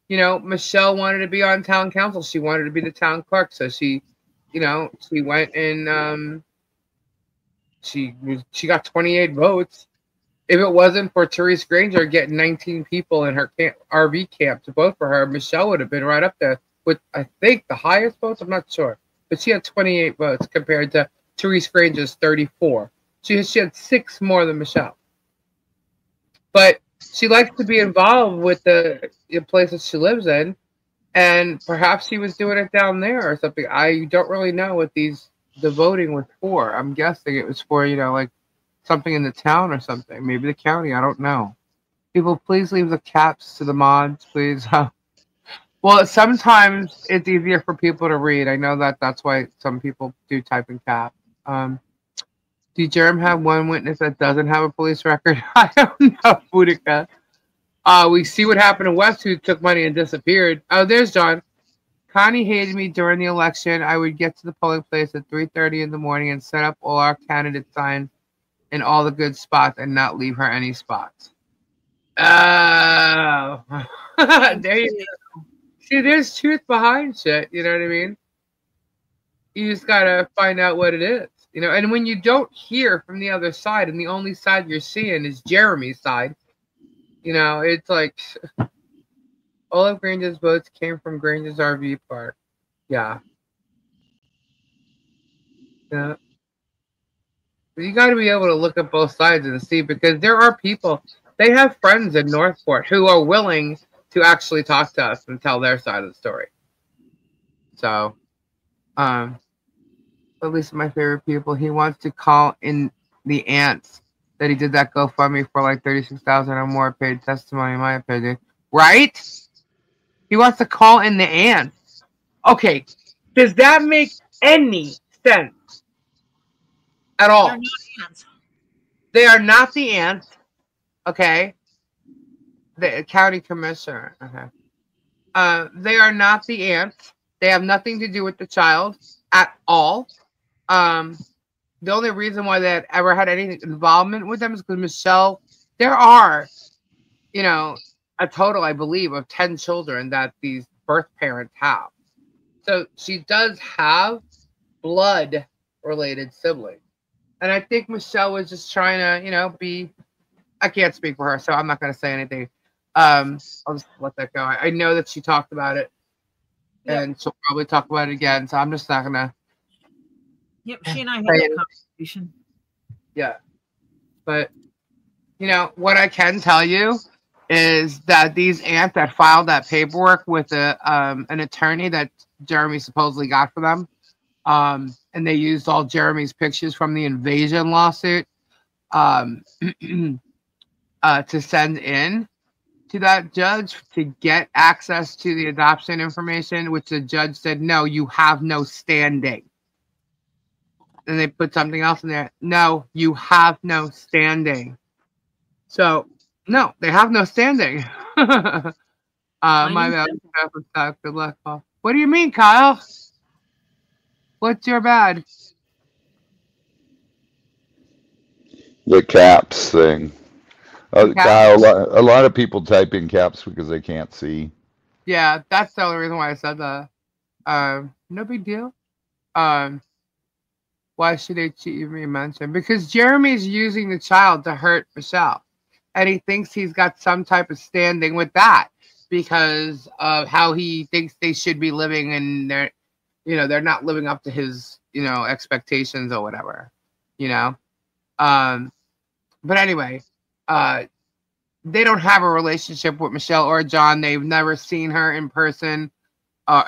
you know, Michelle wanted to be on town council. She wanted to be the town clerk. So she, you know, she went and she got 28 votes. If it wasn't for Therese Granger getting 19 people in her RV camp to vote for her, Michelle would have been right up there with, I think, the highest votes. I'm not sure. But she had 28 votes compared to Therese Granger's 34. She had 6 more than Michelle. But she likes to be involved with the places she lives in. And perhaps she was doing it down there or something. I don't really know what the voting was for. I'm guessing it was for, you know, like something in the town or something. Maybe the county. I don't know. People, please leave the caps to the mods, please. Well, sometimes it's easier for people to read. I know that's why some people do type in cap. Do Germ have one witness that doesn't have a police record? I don't know, Boudica. We see what happened to West, who took money and disappeared. Oh, there's John. Connie hated me during the election. I would get to the polling place at 3:30 in the morning and set up all our candidate signs in all the good spots and not leave her any spots. Oh. There you go. See, there's truth behind shit. You know what I mean? You just got to find out what it is. You know, and when you don't hear from the other side and the only side you're seeing is Jeremy's side, you know, it's like all of Granger's votes came from Granger's RV park. Yeah. Yeah. You got to be able to look at both sides and see, because there are people, they have friends in Northport who are willing to actually talk to us and tell their side of the story. So, at least my favorite people, he wants to call in the ants that he did that GoFundMe for like 36,000 or more paid testimony, in my opinion. Right? He wants to call in the ants. Okay. Does that make any sense at all? They're not ants. They are not the ants. Okay. The county commissioner. Okay. They are not the ants. They have nothing to do with the child at all. The only reason why they had ever had any involvement with them is because Michelle, there are, you know, a total, I believe, of 10 children that these birth parents have. So she does have blood-related siblings. And I think Michelle was just trying to, you know, I can't speak for her, so I'm not going to say anything. I'll just let that go. I know that she talked about it, and she'll probably talk about it again, so I'm just not going to. Yep, she and I had that conversation. Yeah. But, you know, what I can tell you is that these ants that filed that paperwork with an attorney that Jeremy supposedly got for them, and they used all Jeremy's pictures from the invasion lawsuit to send in to that judge to get access to the adoption information, which the judge said, no, you have no standing. And they put something else in there. No, you have no standing. So, no, they have no standing. My bad. Good luck, Paul. What do you mean, Kyle? What's your bad? The caps thing. Kyle, a lot of people type in caps because they can't see. Yeah, that's the only reason why I said that. No big deal. Why should they even mention? Because Jeremy's using the child to hurt Michelle. And he thinks he's got some type of standing with that because of how he thinks they should be living, and they're not living up to his, expectations or whatever, But anyway, they don't have a relationship with Michelle or John. They've never seen her in person.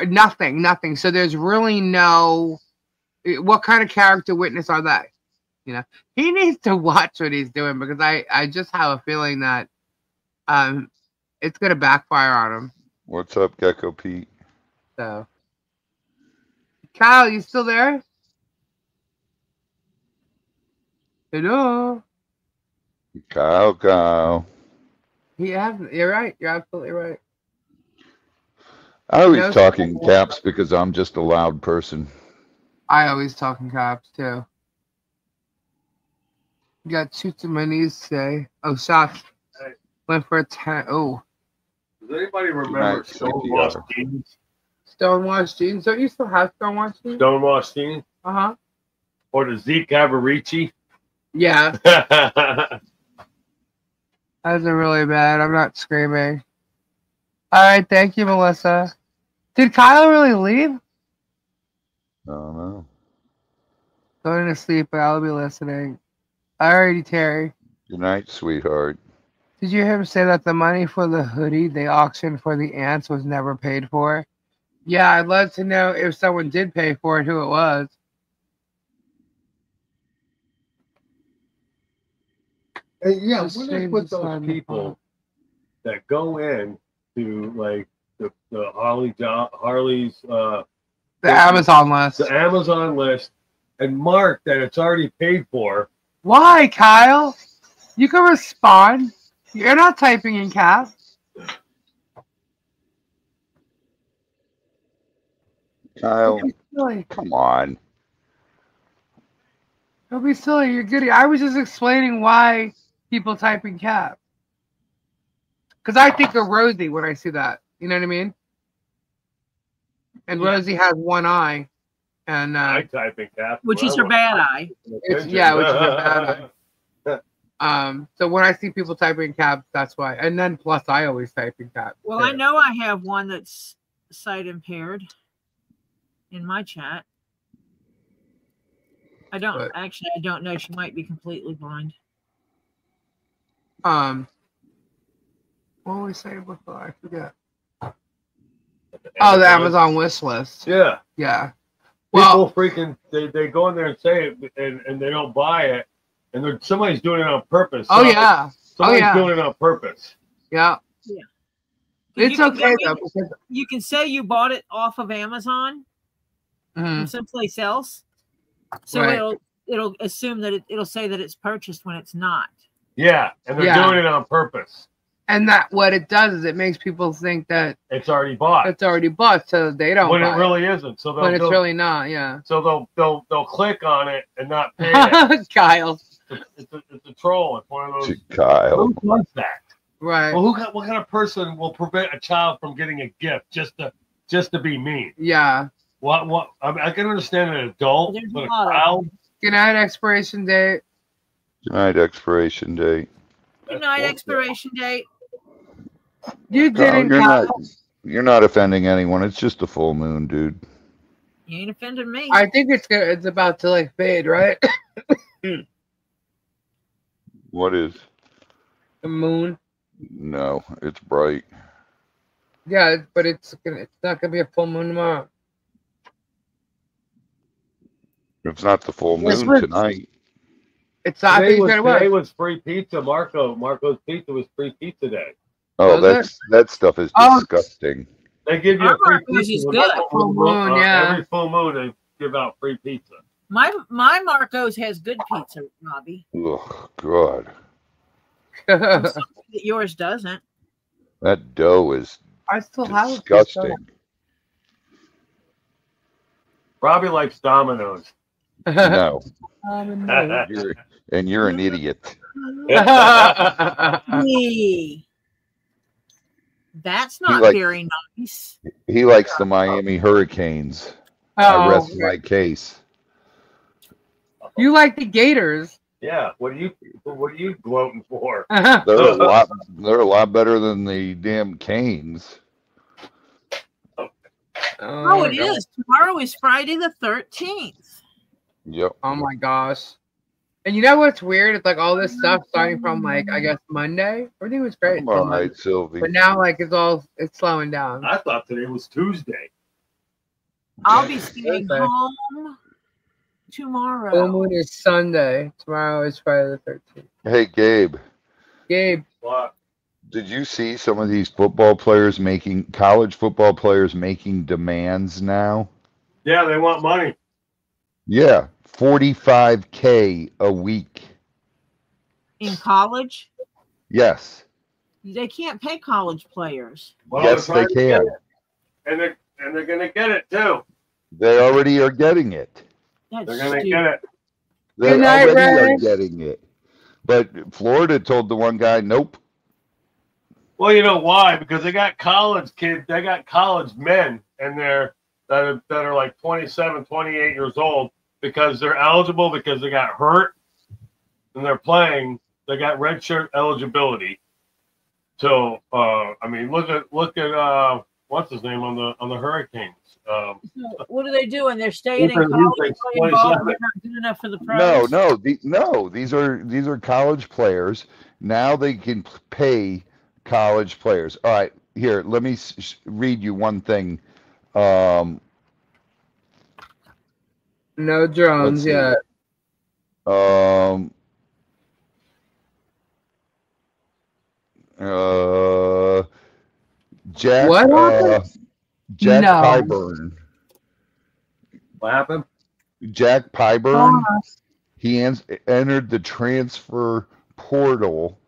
Nothing. So there's really no. What kind of character witness are they? He needs to watch what he's doing, because I just have a feeling that it's gonna backfire on him. What's up, Gecko Pete? So, Kyle, you still there? Hello. Kyle. Yeah, you're right. You're absolutely right. I always talk in caps because I'm just a loud person. I always talk in caps too. Got shoots in my knees today. Oh, shots. Hey. Went for a 10. Oh. Does anybody remember Stonewashed jeans? Stonewashed jeans? Don't you still have Stonewashed jeans? Stonewashed jeans? Uh-huh. Or the Zeke Averici? Yeah. Those are really bad. I'm not screaming. All right. Thank you, Melissa. Did Kyle really leave? I don't know. Going to sleep, but I'll be listening. Alrighty, Terry. Good night, sweetheart. Did you hear him say that the money for the hoodie they auctioned for the ants was never paid for? Yeah, I'd love to know if someone did pay for it, who it was. Yeah, what is with those people that go in to like the Harley's the Amazon list. The Amazon list, and mark that it's already paid for. Why, Kyle? You can respond. You're not typing in caps. Kyle, come on. Don't be silly. You're good. I was just explaining why people type in caps. Because I think of Rosie when I see that. You know what I mean? And Rosie has one eye. And I type in caps. Which is her bad eye. Which is her bad eye. So when I see people typing in caps, that's why. And then plus I always type in caps. Well, I know I have one that's sight impaired in my chat. I don't know. She might be completely blind. What were we saying before? I forget. Oh, the Amazon wish list. Yeah. Yeah. People freaking they go in there and say it, and they don't buy it, and somebody's doing it on purpose. Oh yeah. Somebody's doing it on purpose. Yeah. Yeah. It's okay though, because you can say you bought it off of Amazon from someplace else. So it'll assume that it'll say that it's purchased when it's not. Yeah, and they're doing it on purpose. And that what it does is it makes people think that it's already bought. It's already bought, so they don't. When it really isn't. So but it's really not. Yeah. So they'll click on it and not pay it. Kyle. It's a troll. It's one of those. Kyle. Who does that? Right. Well, what kind of person will prevent a child from getting a gift just to be mean? Yeah. What? I can understand an adult, but a child. Good night, expiration date. Good night, expiration date. Good night, expiration date. You didn't. You're not offending anyone. It's just a full moon, dude. You ain't offending me. I think it's about to like fade, right? What is? The moon. No, it's bright. Yeah, but it's not gonna be a full moon tomorrow. It's not the full Yes, moon but- tonight. It's not. I think it's gonna Today work. was free pizza. Marco's Pizza was free pizza day. Oh, Was that stuff is Oh. disgusting. They give you Our a free Marco's pizza is with good. Full moon, yeah. Every full moon they give out free pizza. My Marco's has good pizza, Robbie. Oh God, I'm sorry that yours doesn't. that dough is I still have disgusting. Robbie likes Domino's. No, No. you're an idiot. Hey, that's not like- very nice. He likes the Miami Hurricanes. I Oh, rest my case. you like the Gators? Yeah. What are you gloating for? They're a lot better than the damn Canes. Oh, it is. Tomorrow is Friday the 13th. Yep. Oh my gosh. And you know what's weird? It's like all this stuff starting from like I guess Monday. Everything was great. I'm all right, Sylvie. But now like it's slowing down. I thought today was Tuesday. I'll be staying Thursday. home Full tomorrow. moon is Sunday. Tomorrow is Friday the 13th. Hey, Gabe, Gabe, What? did you see some of these college football players making demands now? Yeah, they want money. Yeah, $45K a week. In college, Yes. they can't pay college players. Well, Yes, they're they trying to get can. it. And they're gonna get it too. They already are getting it. That's They're gonna stupid. get it. They Good night, already Ray. are getting it. But Florida told the one guy, nope. Well, you know why? Because they got college kids, they got college men, and that are like 27, 28 years old because they're eligible because they got hurt and they're playing. They got redshirt eligibility. So I mean, look at what's his name on the Hurricanes. So what are they doing? They're staying in Ethan college, Hughes, playing ball, 27. but they're not good enough for the pros. No. These are college players. Now they can pay college players. All right, here. Let me read you one thing. no drones Let's see. yet. Jack. What happened? Jack No. Pyburn. What happened? Jack Pyburn. He entered the transfer portal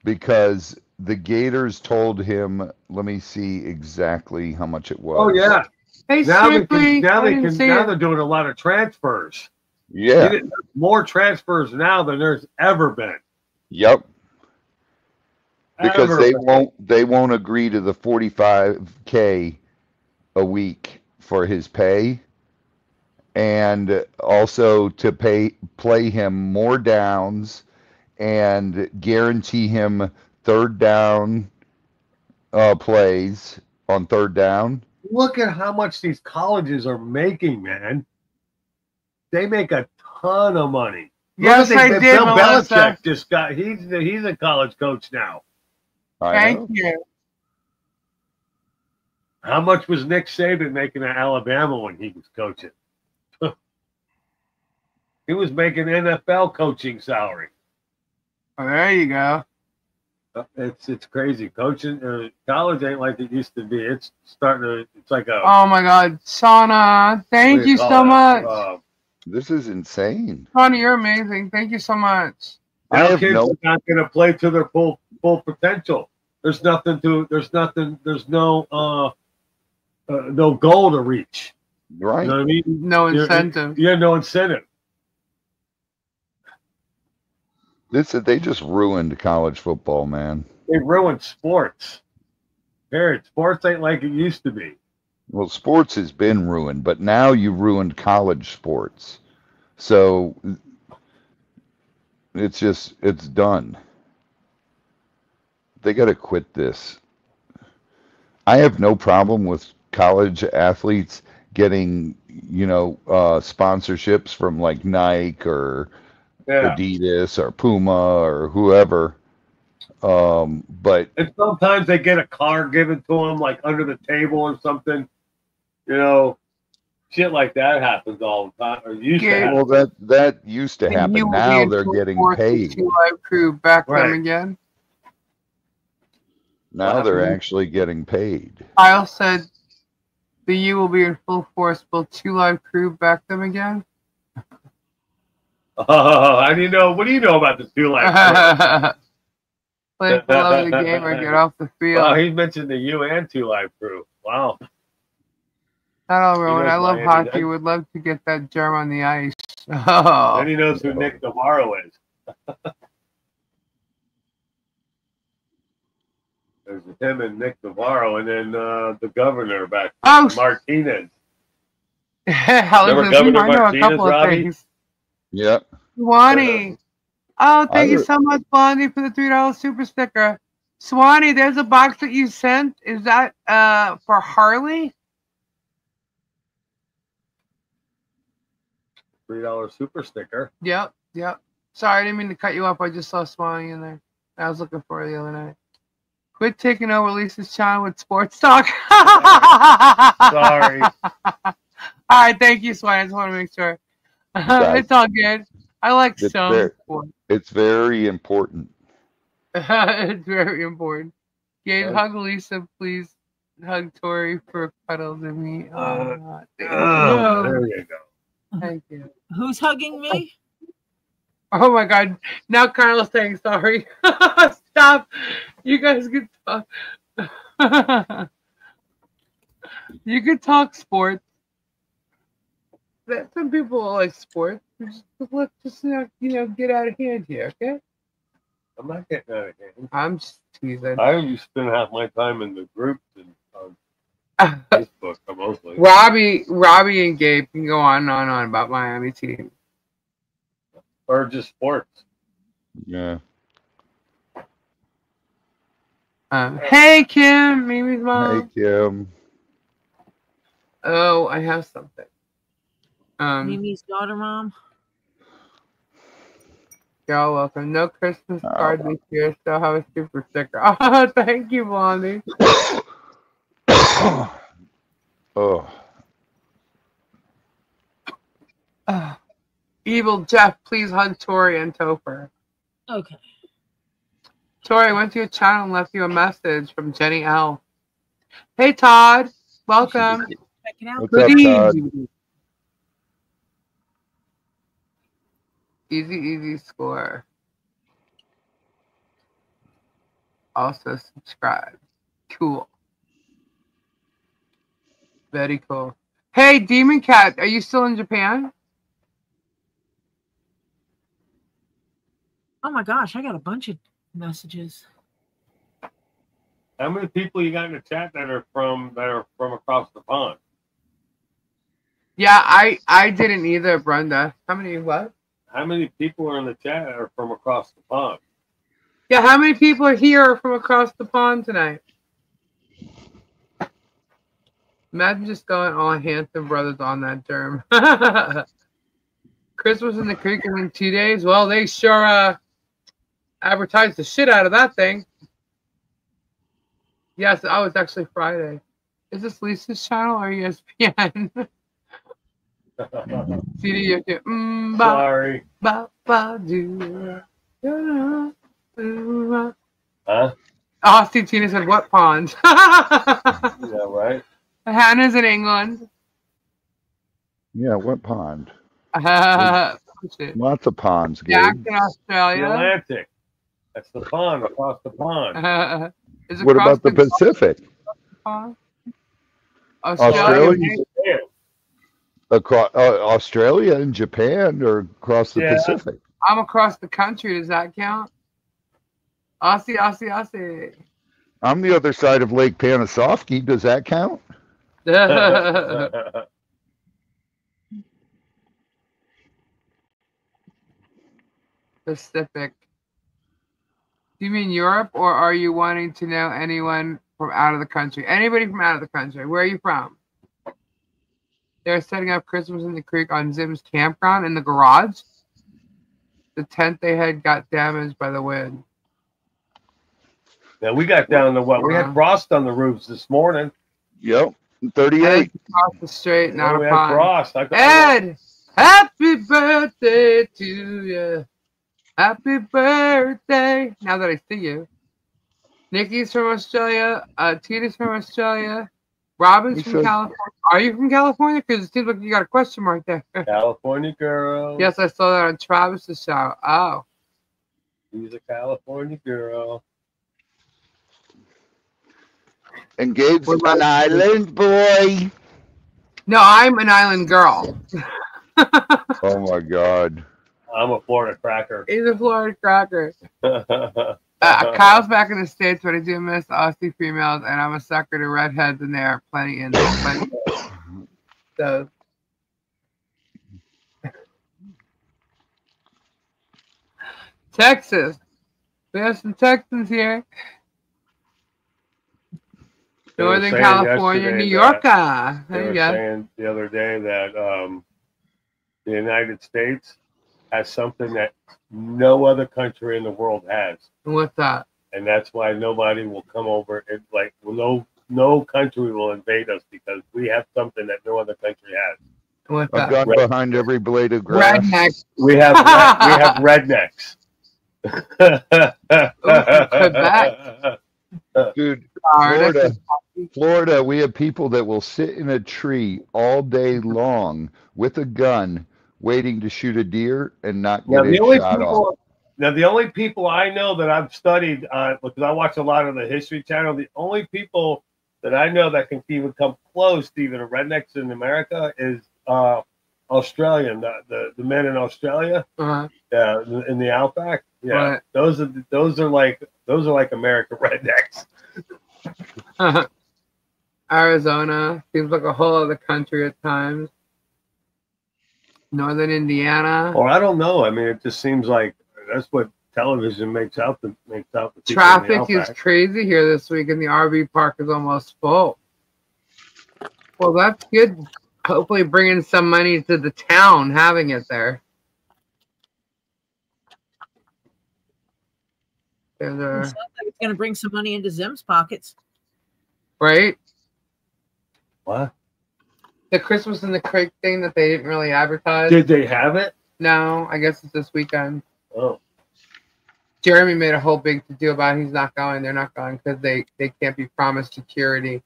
because the Gators told him. Let me see exactly how much it was. Oh yeah. Hey, Now Simply, I didn't see it. they're doing a lot of transfers. Yeah. There's more transfers now than there's ever been. Yep. Because Ever they been. won't agree to the $45K a week for his pay, and also to play him more downs and guarantee him third down plays on third down. Look at how much these colleges are making, man. They make a ton of money. Yes, Look at I that did, Bill Melissa. Belichick just got. He's a college coach now. I Thank know. you. How much was Nick Saban making at Alabama when he was coaching? He was making NFL coaching salary. Oh, there you go. It's crazy. Coaching college ain't like it used to be. It's starting to. It's like a. Oh my God, Shauna, thank what do you call so it? much. This is insane. Shauna, you're amazing. Thank you so much. I Now have kids no. are not going to play to their full potential. There's no no goal to reach. Right. You know what I mean? No incentive. You have no incentive. They just ruined college football, man. They ruined sports. Period. Sports ain't like it used to be. Well, sports has been ruined, but now you ruined college sports. So it's done. They got to quit this. I have no problem with college athletes getting, sponsorships from like Nike or Yeah. Adidas or Puma or whoever. But And sometimes they get a car given to them, like under the table or something. You know, shit like that happens all the time. Or used to happen. well, that used to And happen. you will Now be in they're full getting force with paid. 2 Live Crew back them Right. again. Now they're actually getting paid. Kyle said the U will be in full force. Will 2 Live Crew back them again? Oh, how do you know? What do you know about the 2 Live Crew? Play for love of the game or get off the field. Wow, he mentioned the U and 2 Live Crew. Wow. Not all Rowan. I love Miami, hockey. then. Would love to get that germ on the ice. Oh. Then he knows who Nick Navarro is. There's him and Nick Navarro, and then the governor back there, Oh, Martinez. Remember Governor I know a Martinez, couple of Robbie? things. Yep. Swanee. Oh, thank you so much, Blondie, for the $3 super sticker. Swanee, there's a box that you sent. Is that for Harley? $3 super sticker. Yep, yep. Sorry, I didn't mean to cut you off. I just saw Swanee in there. I was looking for it the other night. Quit taking over Lisa's channel with sports talk. Sorry. All right, thank you, Swanee. I just want to make sure. It's all good. I like some sports. It's very important. It's very important. Gabe, hug Lisa, please. Hug Tori for cuddles and me. There you go. Thank you. Who's hugging me? Oh my God. Now Carla's saying sorry. Stop. You guys can talk. You can talk sports. Some people like sports. Let's just get out of hand here, okay? I'm not getting out of hand. I'm just teasing. I used to spend half my time in the groups and on Facebook mostly. Robbie and Gabe can go on and on about Miami team. Or just sports. Yeah. Hey Kim, Mimi's mom. Hey Kim. Oh, I have something. Mimi's daughter, mom. You're all welcome. No Christmas card this year. Still have a super sticker. Oh, thank you, Blondie. Evil Jeff, please hug Tori and Topher. Okay. Tori, I went to your channel and left you a message from Jenny L. Hey, Todd. Welcome. Checking out. What's up, Todd? Easy score. Also subscribe. Cool. Very cool. Hey, Demon Cat, are you still in Japan? Oh my gosh, I got a bunch of messages. How many people you got in the chat that are from across the pond? Yeah, I didn't either, Brenda. How many what? How many people are in the chat that are from across the pond? Yeah, how many people are here from across the pond tonight? Imagine just going all Hampton Brothers on that term. Christmas in the creek in 2 days. Well, they sure advertised the shit out of that thing. Yes, oh, it's actually Friday. Is this Lisa's channel or ESPN? CD, Sorry. Huh? Austin Tina said, what pond? Yeah, right. Hannah's in England. Yeah, what pond? Lots of ponds. Jack Gabe. in Australia. The Atlantic. That's the pond across the pond. What about the Pacific? Australia. Across Australia and Japan, or across the Pacific? I'm across the country. Does that count? Aussie. I'm the other side of Lake Panasoffkee. Does that count? Pacific. Do you mean Europe, or are you wanting to know anyone from out of the country? Anybody from out of the country. Where are you from? They're setting up Christmas in the creek on Zim's campground in the garage. The tent they had got damaged by the wind. Now we got down to what? We had frost on the roofs this morning. Yep, 38. Across the street, not we a had pond. frost. Ed, happy birthday to you. Happy birthday. Now that I see you. Nikki's from Australia. Tina's from Australia. Robin's from California. Are you from California? Because it seems like you got a question mark there. California girl. Yes, I saw that on Travis's show. Oh. She's a California girl. And Gabe's an island boy. No, I'm an island girl. Oh my God. I'm a Florida cracker. He's a Florida cracker. Kyle's back in the States, but I do miss Aussie females, and I'm a sucker to redheads, and there are plenty in there. Plenty. So. Texas. We have some Texans here. Northern California, New York. There you go. Saying the other day that the United States has something that no other country in the world has. What's that? And that's why nobody will come over. And like, no country will invade us because we have something that no other country has. What's I've that? gone behind every blade of grass. Rednecks. We have rednecks. Quebec. Dude, Florida, we have people that will sit in a tree all day long with a gun waiting to shoot a deer and not get it shot off. Now, the only people I know that I've studied, because I watch a lot of the History Channel, the only people that I know that can even come close to even a rednecks in America is Australian, the men in Australia, in the outback. Yeah, right. Those are like American rednecks. Arizona seems like a whole other country at times. Northern Indiana. Or I don't know. I mean, it just seems like that's what television makes out the traffic is crazy here this week, and the RV park is almost full. Well, that's good. Hopefully, bringing some money to the town having it there. It sounds like it's going to bring some money into Zim's pockets. Right? What? The Christmas in the Creek thing that they didn't really advertise. Did they have it? No, I guess it's this weekend. Oh. Jeremy made a whole big to-do about it. He's not going. They're not going because they can't be promised security.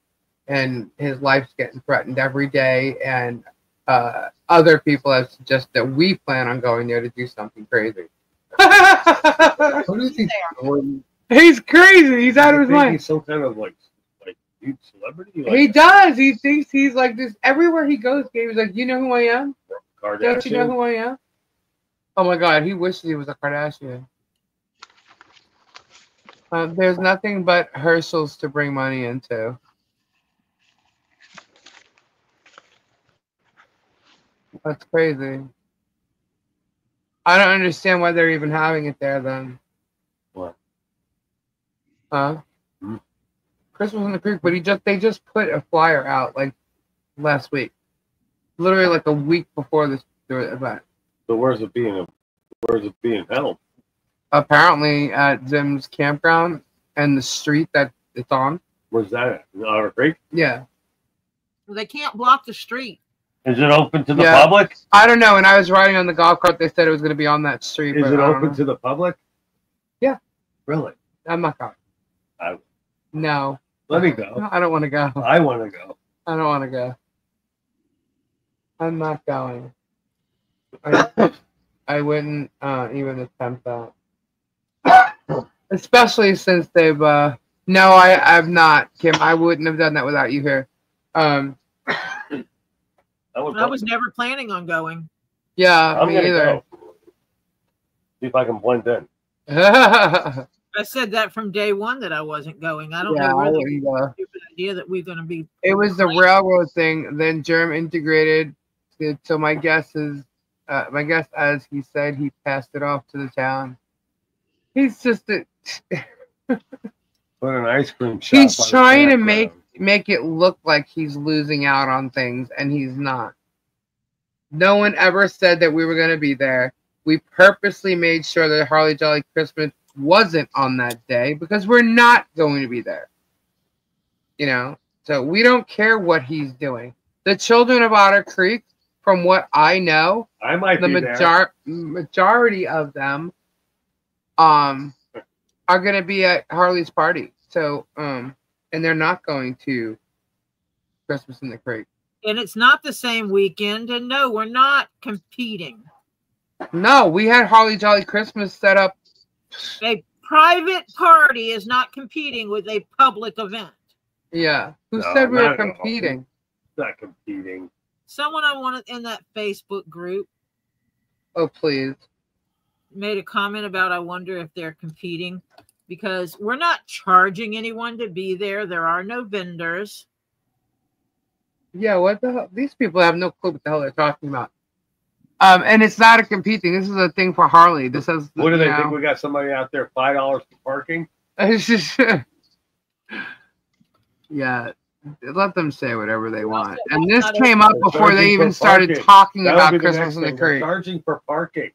And his life's getting threatened every day. And other people have suggested that we plan on going there to do something crazy. What is he doing? He's crazy. He's out of his mind. He's some kind of like huge celebrity. Like, he does. He thinks he's like this. Everywhere he goes, Gabe's like, you know who I am? Kardashian. Don't you know who I am? Oh my God, he wishes he was a Kardashian. There's nothing but Herschel's to bring money into. That's crazy. I don't understand why they're even having it there then. What? Christmas in the Creek, but they just put a flyer out like last week. Literally like a week before the event. So where's it being held? Apparently at Zim's campground and the street that it's on. Where's that at? In Otter Creek? Yeah. Well, they can't block the street. Is it open to the public? I don't know. When I was riding on the golf cart, they said it was going to be on that street. Is it open to the public? Yeah. Really? I'm not going. No. Let me go. No, I don't want to go. I want to go. I don't want to go. I'm not going. I wouldn't even attempt that. Especially since they've... no, I've not, Kim. I wouldn't have done that without you here. I was never planning on going. Yeah, I'm me gonna either. go. See if I can blend in. I said that from day one that I wasn't going. I don't know really the stupid idea that we're going to be. It was the railroad thing. Then Germ integrated. So my guess is, as he said, he passed it off to the town. He's just Put an ice cream shop. He's trying to make it look like he's losing out on things, and he's not. No one ever said that we were going to be there. We purposely made sure that Harley Jolly Christmas wasn't on that day because we're not going to be there. You know, so we don't care what he's doing. The children of Otter Creek, from what I know, I might the be there. majority of them are going to be at Harley's party. So, and they're not going to Christmas in the Creek. And it's not the same weekend. And no, we're not competing. No, we had Harley Jolly Christmas set up. A private party is not competing with a public event. Yeah. Who No, said we were not at all. competing? Not competing. Someone I wanted in that Facebook group Oh, please. made a comment about, I wonder if they're competing, because we're not charging anyone to be there. There are no vendors. Yeah, what the hell? These people have no clue what the hell they're talking about. And it's not a competing. This is a thing for Harley. This is. What do they think? We got somebody out there $5 for parking? It's just, yeah. Let them say whatever they want. And this came up before they even started talking about Christmas in the Creek. Charging for parking.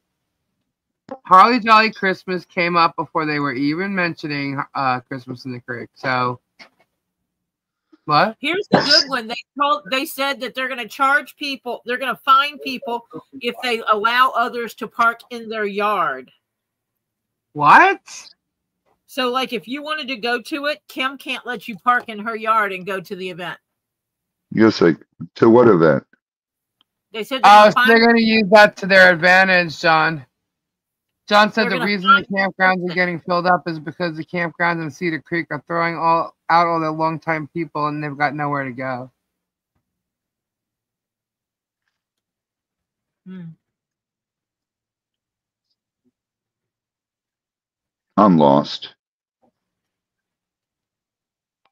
Harley Jolly Christmas came up before they were even mentioning Christmas in the Creek. So, what? Here's the good one. They said that they're going to charge people. They're going to fine people if they allow others to park in their yard. What? So, like, if you wanted to go to it, Kim can't let you park in her yard and go to the event. Yes, like, to what event? They said So they're going to use that to their advantage, John. John said the reason the campgrounds are getting filled up is because the campgrounds in Cedar Creek are throwing out all their longtime people and they've got nowhere to go. I'm lost.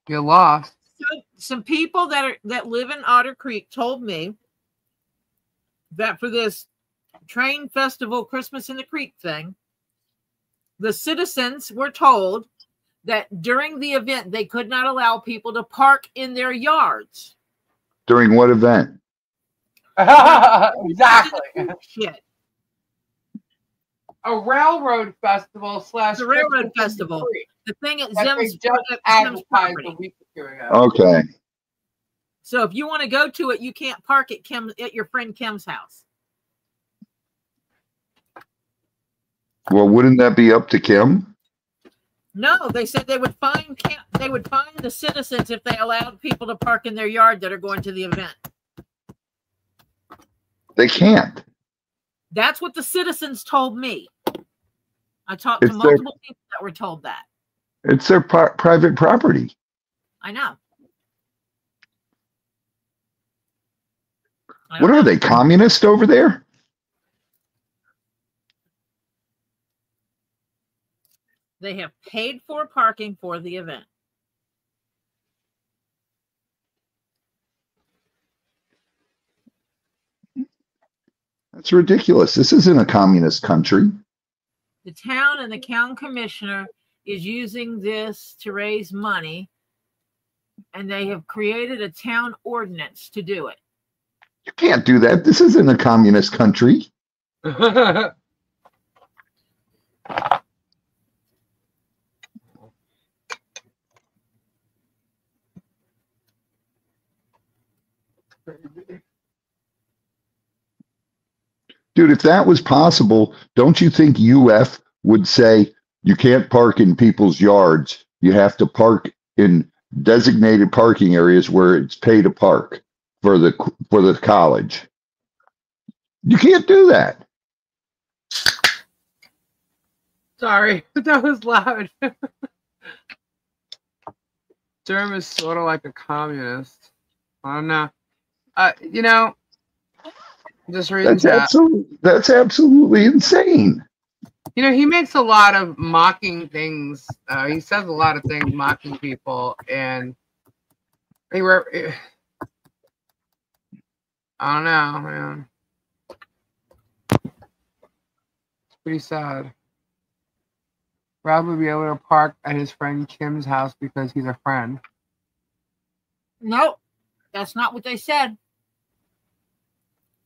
You're lost. So, some people that live in Otter Creek told me that for this train festival Christmas in the Creek thing, the citizens were told that during the event they could not allow people to park in their yards. During what event? Exactly. Shit. A railroad festival / The railroad festival. The thing at Zim's advertised a week or two ago. Okay. So if you want to go to it, you can't park at your friend Kim's house. Well, wouldn't that be up to Kim? No, they said they would fine the citizens if they allowed people to park in their yard that are going to the event. They can't. That's what the citizens told me. I talked to multiple people that were told that. It's their private property. I know. What are they, communist over there? They have paid for parking for the event. That's ridiculous. This isn't a communist country. The town and the town commissioner is using this to raise money, and they have created a town ordinance to do it. You can't do that. This isn't a communist country. Dude, if that was possible, don't you think UF would say you can't park in people's yards? You have to park in designated parking areas where it's pay to park for the college. You can't do that. Sorry, that was loud. Germ is sort of like a communist. I don't know. You know, just reading that's absolutely insane. You know, he makes a lot of mocking things. He says a lot of things mocking people, and I don't know, man. It's pretty sad. Rob would be able to park at his friend Kim's house because he's a friend. Nope, that's not what they said.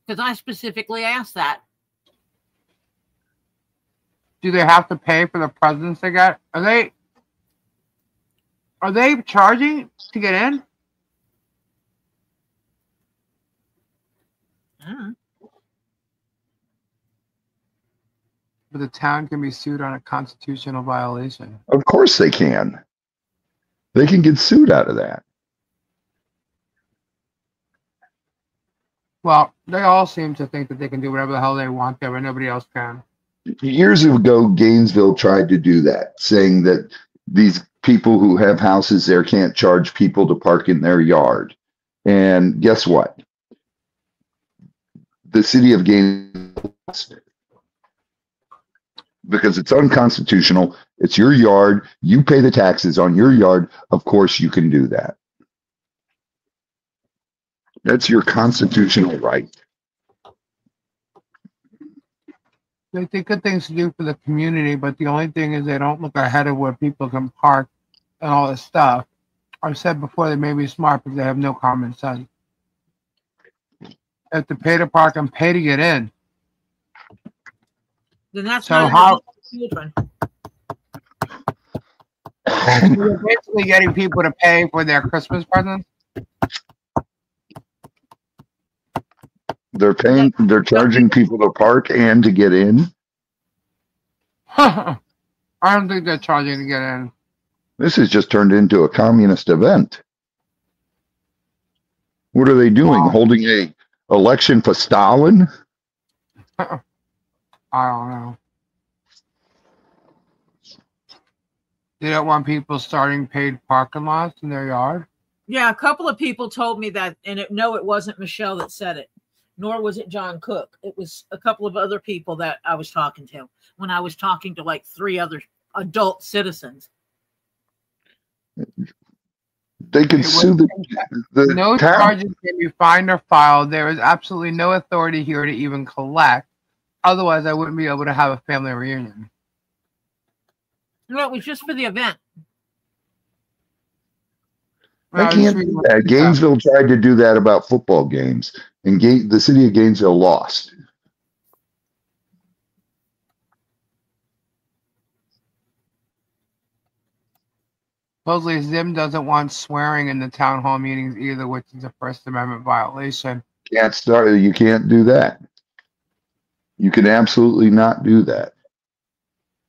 Because I specifically asked that. Do they have to pay for the presents they get? Are they charging to get in? But the town can be sued on a constitutional violation. Of course they can. They can get sued out of that. Well, they all seem to think that they can do whatever the hell they want there, but nobody else can. Years ago, Gainesville tried to do that, saying that these people who have houses there can't charge people to park in their yard. And guess what? The city of Gainesville lost it. Because it's unconstitutional. It's your yard. You pay the taxes on your yard. Of course you can do that. That's your constitutional right. They think good things to do for the community, but the only thing is they don't look ahead of where people can park and all this stuff. I've said before they may be smart, but they have no common sense. They have to pay to park and pay to get in. Then that's so not how children. you're basically getting people to pay for their Christmas presents. They're charging people to park and to get in. I don't think they're charging to get in. This has just turned into a communist event. What are they doing? Wow. Holding a election for Stalin? I don't know. They don't want people starting paid parking lots in their yard? Yeah, a couple of people told me that, and no, it wasn't Michelle that said it, nor was it John Cook. It was a couple of other people that I was talking to when I was talking to like 3 other adult citizens. They could sue the no town. charges can be fined or filed. There is absolutely no authority here to even collect. Otherwise, I wouldn't be able to have a family reunion. No, it was just for the event. I can't do that. Gainesville tried to do that about football games, and the city of Gainesville lost. Supposedly, Zim doesn't want swearing in the town hall meetings either, which is a First Amendment violation. You can't do that. You can absolutely not do that.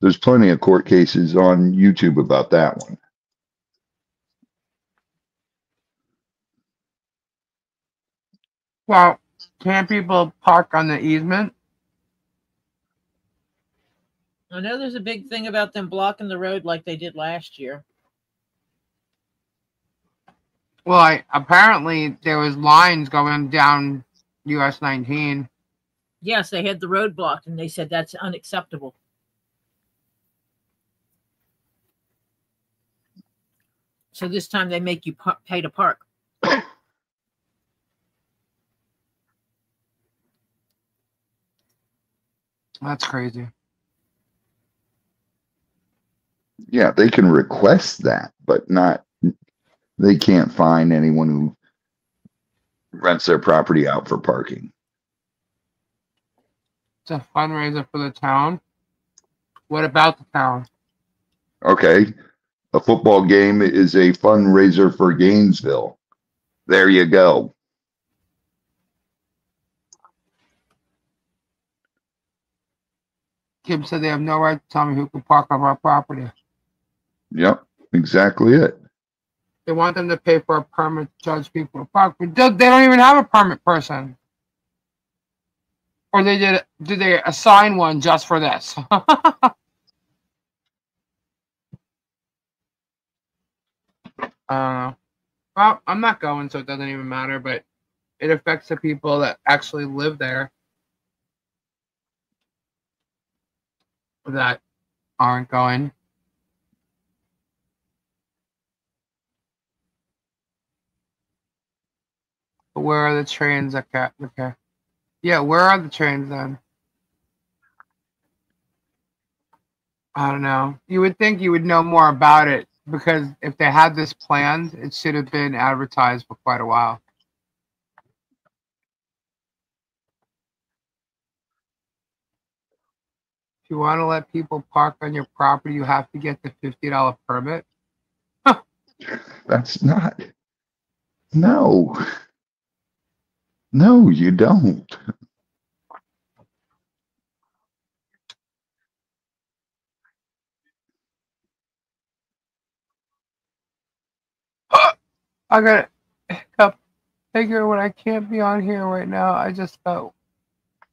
There's plenty of court cases on YouTube about that one. Well, can't people park on the easement? I know there's a big thing about them blocking the road like they did last year. Well, apparently there was lines going down US 19. Yes, they had the road blocked, and they said that's unacceptable. So this time they make you pay to park. That's crazy. Yeah, they can request that, but not. They can't fine anyone who rents their property out for parking. It's a fundraiser for the town. What about the town? Okay, a football game is a fundraiser for Gainesville. There you go. Kim said they have no right to tell me who can park on our property. Yep, exactly it. They want them to pay for a permit to judge people to park, but they don't even have a permit person. Or did they assign one just for this? I don't know. Well, I'm not going, so it doesn't even matter, but it affects the people that actually live there that aren't going. But where are the trains? Okay. Yeah, where are the trains then? I don't know. You would think you would know more about it, because if they had this planned, it should have been advertised for quite a while. If you want to let people park on your property, you have to get the $50 permit. That's not. No. No, you don't. I got a figure when I can't be on here right now. I just got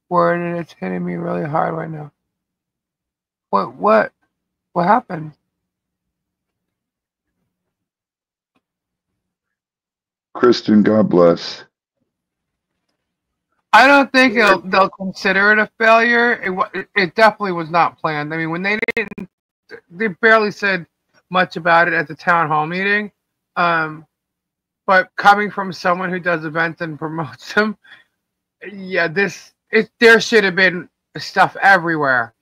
word and it's hitting me really hard right now. What happened? Kristen, God bless. I don't think they'll consider it a failure. It definitely was not planned. I mean, when they barely said much about it at the town hall meeting. But coming from someone who does events and promotes them, yeah, there should have been stuff everywhere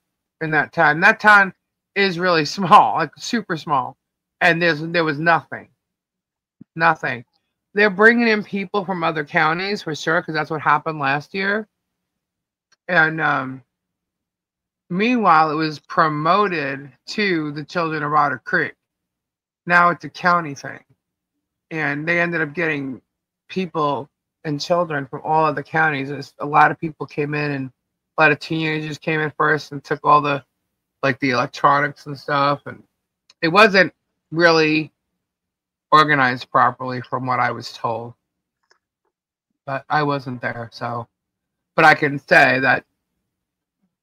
in that town. That town is really small, like super small, and there was nothing. They're bringing in people from other counties for sure, because that's what happened last year. And meanwhile, it was promoted to the children of Otter Creek. Now it's a county thing. And they ended up getting people and children from all of the counties. A lot of people came in, and a lot of teenagers came in first and took all the electronics and stuff. And it wasn't really organized properly from what I was told. But I wasn't there, so. But I can say that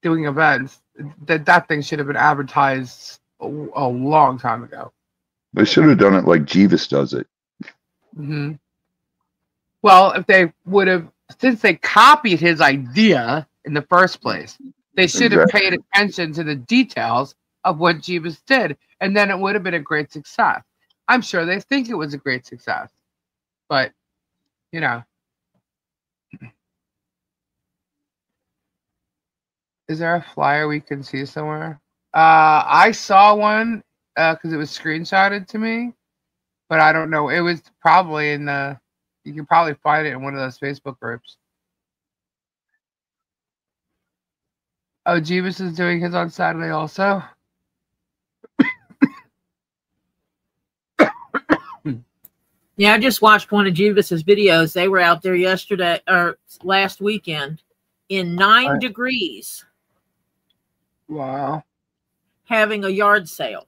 doing events, that thing should have been advertised a long time ago. They should have done it like Jeeves does it. Mm-hmm. Well, if they would have, since they copied his idea in the first place, they should have paid attention to the details of what Jeeves did, and then it would have been a great success. I'm sure they think it was a great success, but you know, is there a flyer we can see somewhere? I saw one because it was screenshotted to me. But I don't know. It was probably you can probably find it in one of those Facebook groups. Oh, Jeeves is doing his on Saturday also? Yeah, I just watched one of Jeeves' videos. They were out there yesterday or last weekend in 9 degrees. Wow. Having a yard sale.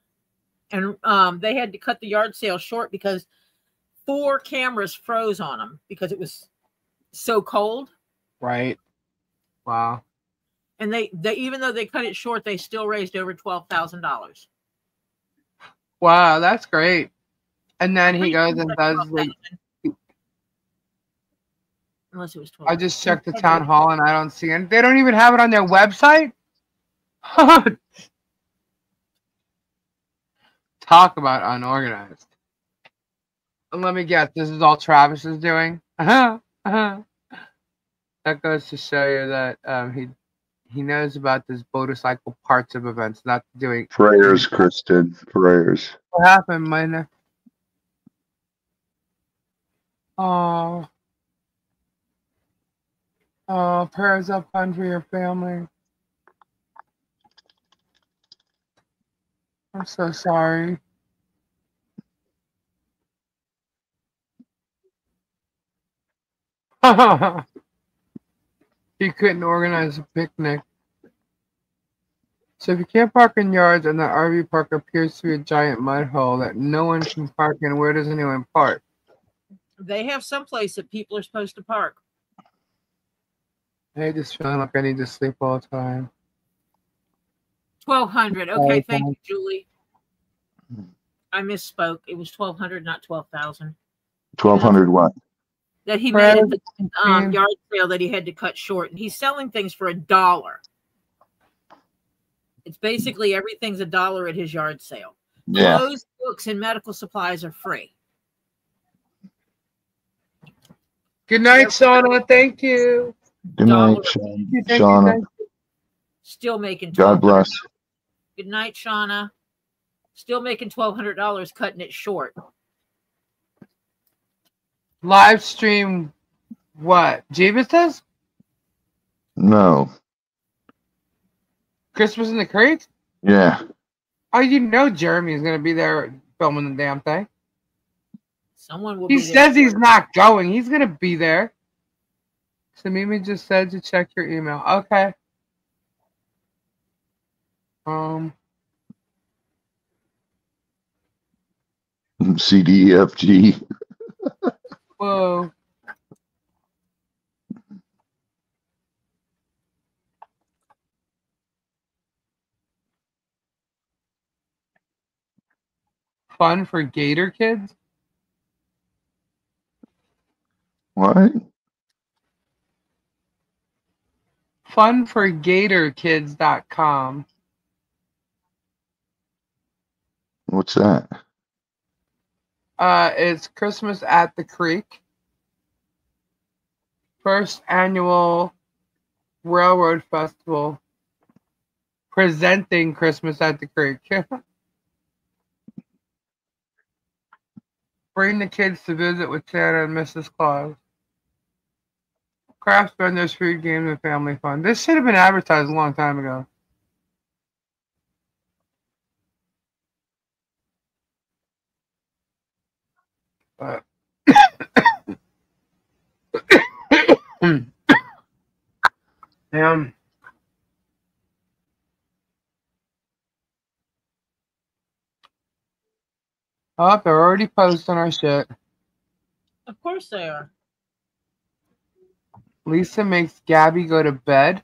And they had to cut the yard sale short because 4 cameras froze on them because it was so cold. Right. Wow. And they even though they cut it short, they still raised over $12,000. Wow, that's great. And then he goes and does unless it was 12. I just checked the town hall and I don't see it. They don't even have it on their website? Talk about unorganized. And let me guess, this is all Travis is doing? That goes to show you that he knows about this motorcycle parts of events, not doing prayers, Kristen. Prayers. What happened, Mina? Oh, prayers up on for your family. I'm so sorry. He couldn't organize a picnic. So if you can't park in yards and the RV park appears to be a giant mud hole that no one can park in, where does anyone park? They have some place that people are supposed to park. I just feeling like I need to sleep all the time. 1,200. Okay, thank you, Julie. I misspoke. It was 1,200, not 12,000. 1,200 what? That he made at the yard sale that he had to cut short. And he's selling things for $1. It's basically everything's $1 at his yard sale. Yeah. Clothes, books, and medical supplies are free. Good night, Shauna. Thank you. Good night, Shauna. Still making $1,200. God bless. Good night, Shauna. Still making $1,200, cutting it short. Live stream what? Jeeves does? No. Christmas in the Creek? Yeah. Oh, you know Jeremy's going to be there filming the damn thing. Someone will He be there. says he's not going. He's going to be there. So Mimi just said to check your email. Okay. CDFG. Whoa. Fun for Gator kids? What? Funforgatorkids.com. What's that? It's Christmas at the Creek. First annual Railroad Festival presenting Christmas at the Creek. Bring the kids to visit with Santa and Mrs. Claus. Craft vendors, food, games, and family fun. This should have been advertised a long time ago. But damn. Oh, they're already posting our shit. Of course they are. Lisa makes Gabby go to bed.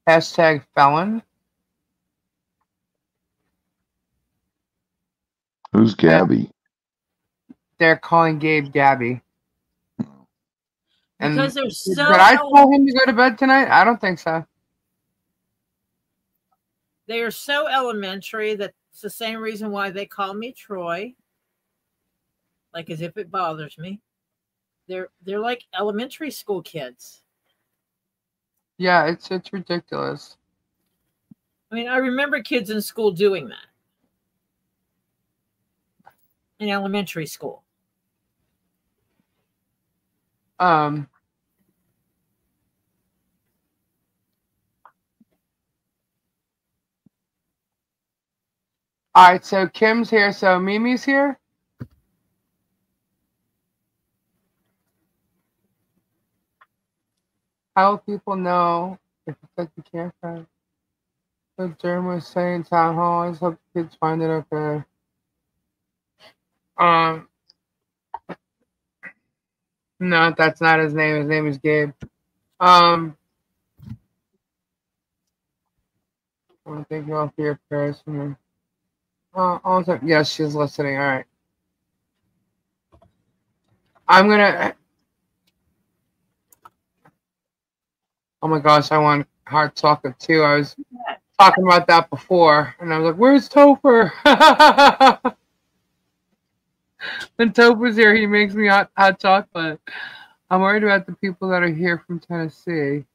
Hashtag felon. Who's Gabby? They're calling Gabe Gabby. And Because they're so. did I tell him to go to bed tonight? I don't think so. They are so elementary that it's the same reason why they call me Troy. Like as if it bothers me. They're like elementary school kids. Yeah, it's ridiculous. I mean, I remember kids in school doing that. In elementary school. All right, so Kim's here, so Mimi's here. How will people know if it's like the campsite? So Germ was saying town hall. I just hope the kids find it okay. No, that's not his name. His name is Gabe. I want to thank you all for your prayers for me. Also, yes, she's listening. All right. I'm gonna. Oh my gosh, I want hard chocolate too. I was talking about that before, and I was like, "Where's Topher?" When Topher's here, he makes me hot chocolate. I'm worried about the people that are here from Tennessee.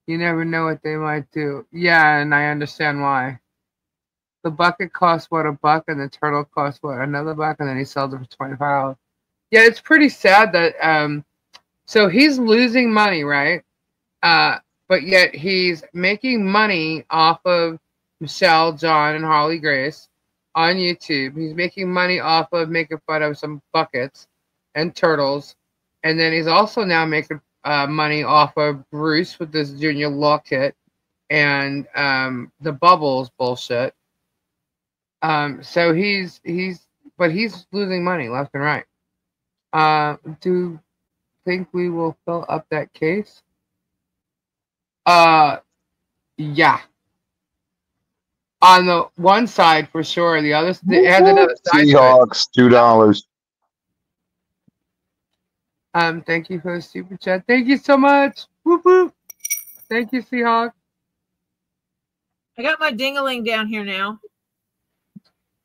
You never know what they might do. Yeah, and I understand why. The bucket costs what, $1, and the turtle costs what, another $1, and then he sells it for $25. Yeah, it's pretty sad that so he's losing money, right? But yet he's making money off of Michelle, John, and Harley Grace on YouTube. He's making money off of making fun of some buckets and turtles. And then he's also now making money off of Bruce with this Junior Law kit and the Bubbles bullshit. So he's losing money left and right. Do you think we will fill up that case? Yeah. On the one side for sure. The other it has another side. Seahawks, $2. Thank you for the super chat. Thank you so much. Whoop whoop. Thank you, Seahawks. I got my ding-a-ling down here now.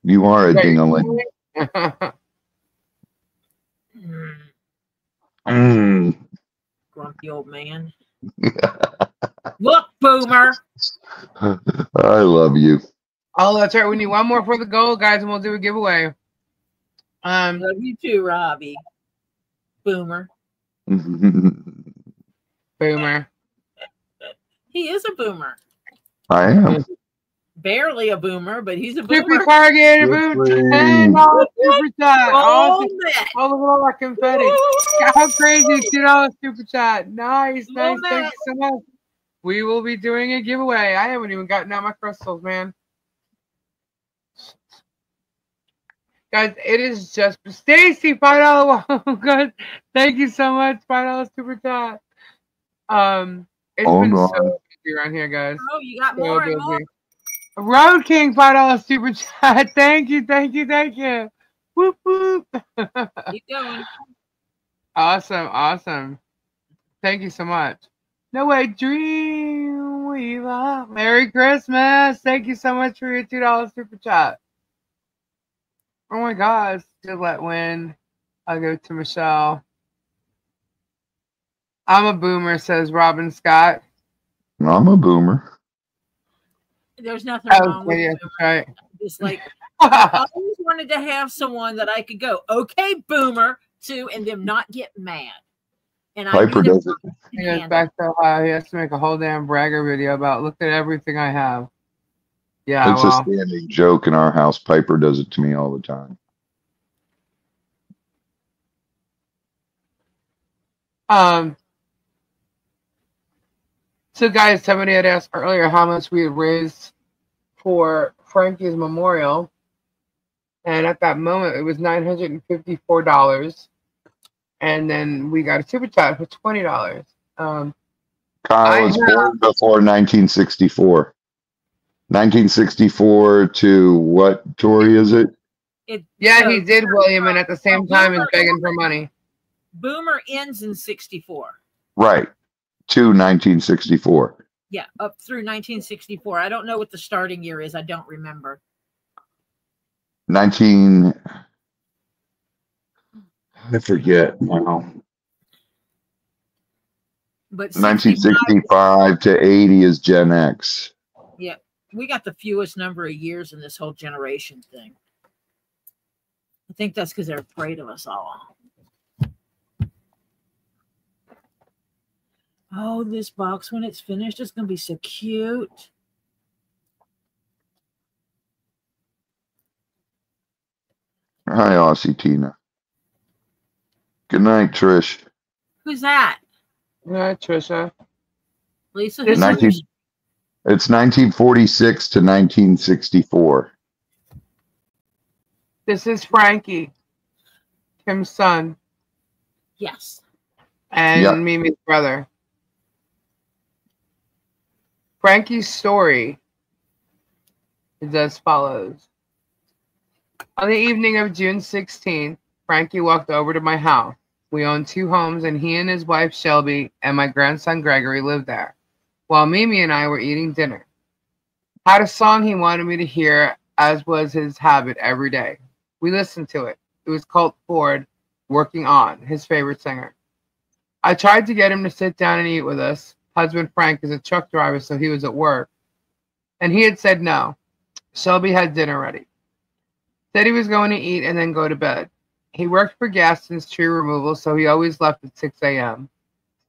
You are a ding-a-ling. Grumpy old man. Look, Boomer. I love you. Oh, that's right. We need one more for the goal, guys, and we'll do a giveaway. Love you too, Robbie. Boomer. Boomer. He is a boomer. I am. Barely a boomer, but he's a Super boomer. corrugated boot. $10 super chat. Oh, Awesome. Matt. Oh, look at all that confetti. How crazy. $2 super chat. Nice. Nice. Thank you so much. We will be doing a giveaway. I haven't even gotten out my crystals, man. Guys, it is just Stacy, $5. Guys, thank you so much. $5 super chat. It's been so busy around here, guys. Oh, you got So more busy. and more. Road King, $5 super chat. Thank you, thank you, thank you. Whoop whoop. Keep going. Awesome, awesome. Thank you so much. No way, Dreamweaver. Merry Christmas. Thank you so much for your $2 super chat. Oh my gosh, did let win. I'll go to Michelle. I'm a boomer, says Robin Scott. I'm a boomer. There's nothing wrong with yeah, boomer. right. Just like I always wanted to have someone that I could go, okay, boomer, to, and them not get mad. And Piper does it. He goes back to Ohio. He has to make a whole damn bragger video about look at everything I have. Yeah, It's a standing joke in our house. Piper does it to me all the time. So guys, somebody had asked earlier how much we had raised for Frankie's memorial, and at that moment it was $954, and then we got a super chat for $20. Kyle was born before 1964. 1964 to what, Tori, is it? Yeah, he did, William, and at the same time is begging for money. Boomer ends in 64. Right. To 1964. Yeah, up through 1964. I don't know what the starting year is. I don't remember. I forget now. But 1965 to 80 is Gen X. Yeah, we got the fewest number of years in this whole generation thing. I think that's because they're afraid of us all. Oh, this box, when it's finished, it's going to be so cute. Hi, Aussie Tina. Good night, Trish. Who's that? Good night, Trisha. Lisa? It's 1946 to 1964. This is Frankie, Tim's son. Yes. And Mimi's brother. Frankie's story is as follows. On the evening of June 16th, Frankie walked over to my house. We own 2 homes, and he and his wife Shelby and my grandson Gregory lived there, while Mimi and I were eating dinner. Had a song he wanted me to hear, as was his habit every day. We listened to it. It was Colt Ford, Working On, his favorite singer. I tried to get him to sit down and eat with us. Husband Frank is a truck driver, so he was at work. And he had said no. Shelby had dinner ready. Said he was going to eat and then go to bed. He worked for Gaston's tree removal, so he always left at 6 a.m.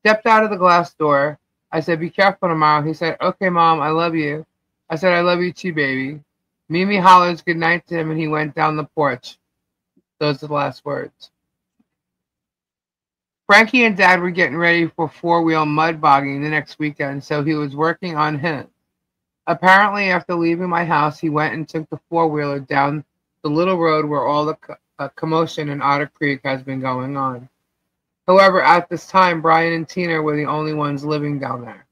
Stepped out of the glass door. I said, be careful tomorrow. He said, okay, Mom, I love you. I said, I love you too, baby. Mimi hollers good night to him, and he went down the porch. Those are the last words. Frankie and Dad were getting ready for 4-wheel mud bogging the next weekend, so he was working on his. Apparently, after leaving my house, he went and took the 4-wheeler down the little road where all the commotion in Otter Creek has been going on. However, at this time, Brian and Tina were the only ones living down there.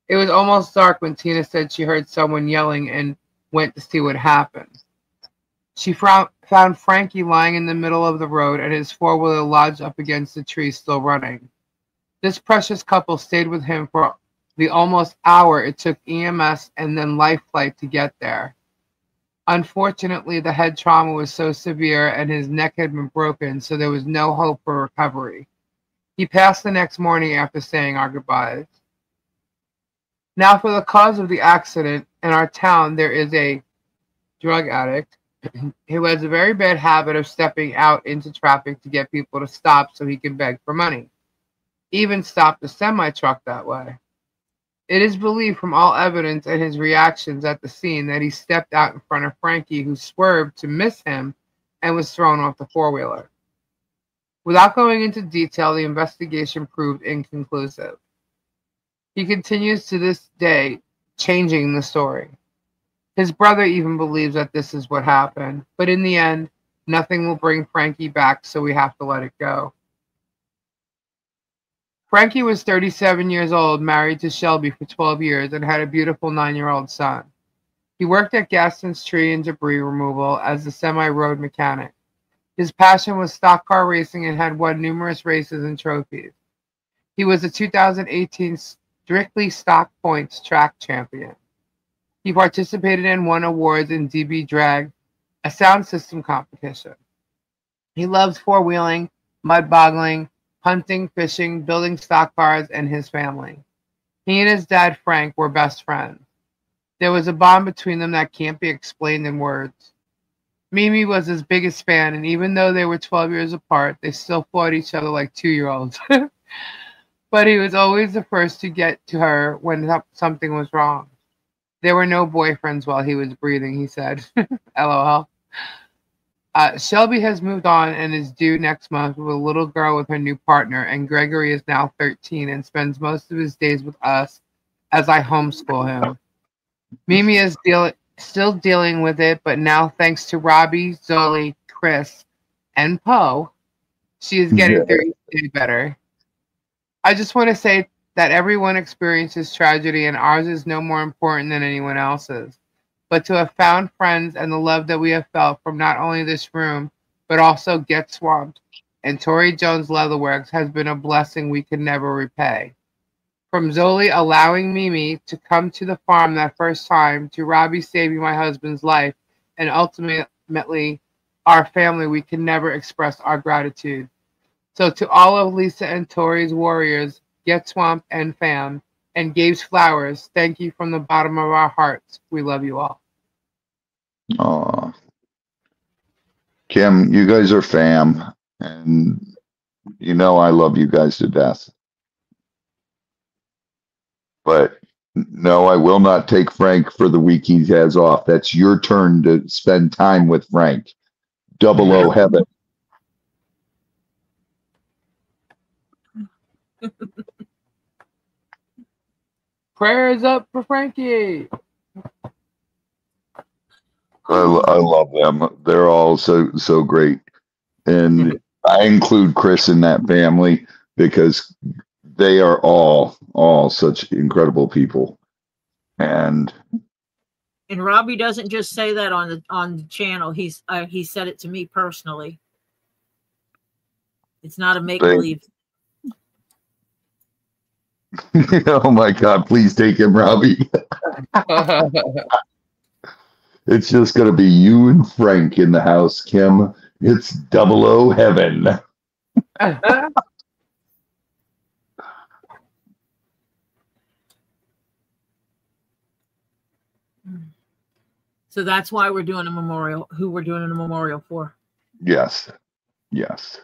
It was almost dark when Tina said she heard someone yelling and went to see what happened. She found Frankie lying in the middle of the road and his 4-wheeler lodged up against the tree, still running. This precious couple stayed with him for the almost hour it took EMS and then life flight to get there. Unfortunately, the head trauma was so severe and his neck had been broken, so there was no hope for recovery. He passed the next morning after saying our goodbyes. Now, for the cause of the accident, in our town, there is a drug addict who has a very bad habit of stepping out into traffic to get people to stop so he can beg for money. Even stopped a semi-truck that way. It is believed from all evidence and his reactions at the scene that he stepped out in front of Frankie, who swerved to miss him and was thrown off the four-wheeler. Without going into detail, the investigation proved inconclusive. He continues to this day changing the story. His brother even believes that this is what happened, but in the end, nothing will bring Frankie back, so we have to let it go. Frankie was 37 years old, married to Shelby for 12 years, and had a beautiful 9-year-old son. He worked at Gaston's tree and debris removal as a semi-road mechanic. His passion was stock car racing and had won numerous races and trophies. He was a 2018 Strictly Stock Points track champion. He participated and won awards in DB Drag, a sound system competition. He loves four-wheeling, mud boggling, hunting, fishing, building stock cars, and his family. He and his dad, Frank, were best friends. There was a bond between them that can't be explained in words. Mimi was his biggest fan, and even though they were 12 years apart, they still fought each other like 2-year-olds. But he was always the first to get to her when something was wrong. There were no boyfriends while he was breathing, he said. LOL. Shelby has moved on and is due next month with a little girl with her new partner, and Gregory is now 13 and spends most of his days with us as I homeschool him. Mimi is still dealing with it, but now thanks to Robbie, Zoli, Chris, and Poe, she is getting through each day better. I just want to say that everyone experiences tragedy, and ours is no more important than anyone else's. But to have found friends and the love that we have felt from not only this room, but also Get Swamped and Tori Jones Leatherworks has been a blessing we can never repay. From Zoli allowing Mimi to come to the farm that first time, to Robbie saving my husband's life, and ultimately our family, we can never express our gratitude. So to all of Lisa and Tori's warriors, Get Swamped and fam, and Gabe's flowers, thank you from the bottom of our hearts. We love you all. Aw. Kim, you guys are fam, and you know I love you guys to death. But no, I will not take Frank for the week he has off. That's your turn to spend time with Frank. 00 heaven. Prayers up for Frankie. I love them. They're all so great. And I include Chris in that family because they are all such incredible people. And Robbie doesn't just say that on the channel. He said it to me personally. It's not a make-believe. Oh my God, please take him, Robbie. It's just going to be you and Frank in the house, Kim. It's 00 heaven. So that's why we're doing a memorial. Who we're doing a memorial for? Yes. Yes.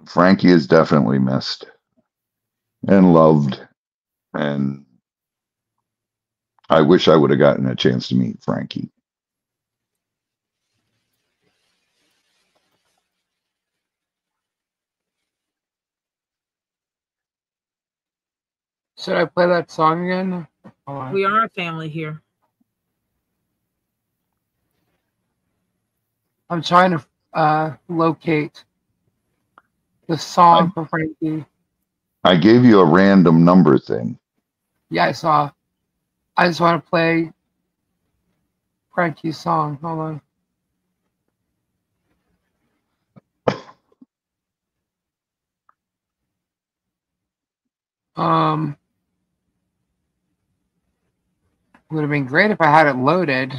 Frankie is definitely missed and loved, and I wish I would have gotten a chance to meet Frankie. Should I play that song again? We are a family here. I'm trying to locate the song for Frankie. I gave you a random number thing. Yeah, I saw. I just want to play Frankie's song. Hold on. Would have been great if I had it loaded.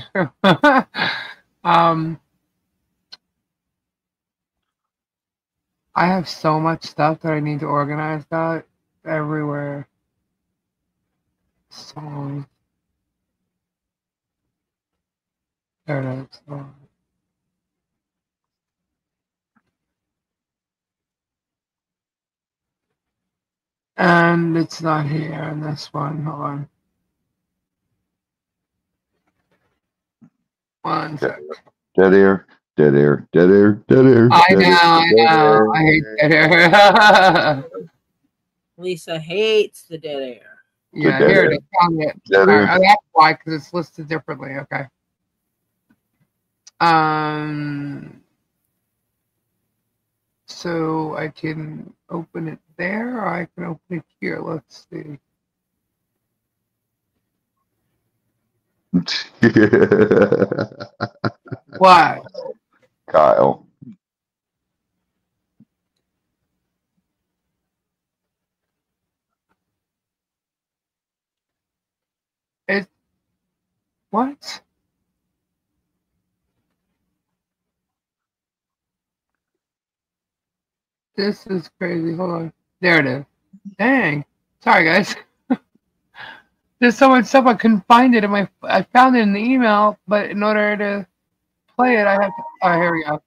I have so much stuff that I need to organize that everywhere. Songs. There it is. And it's not here in this one. Hold on. One sec. Dead air, dead air, dead air, dead air. I dead know, air, I dead know. air. I hate dead air. Lisa hates the dead air. Yeah, dead here air. it is. Found it. Dead All air. right, that's why, because it's listed differently. Okay. So I can open it there, or I can open it here. Let's see. What? Kyle. It. What? This is crazy. Hold on. There it is. Dang. Sorry, guys. There's so much stuff I couldn't find it in my. I found it in the email, but in order to play it, I have to. Oh, here we go.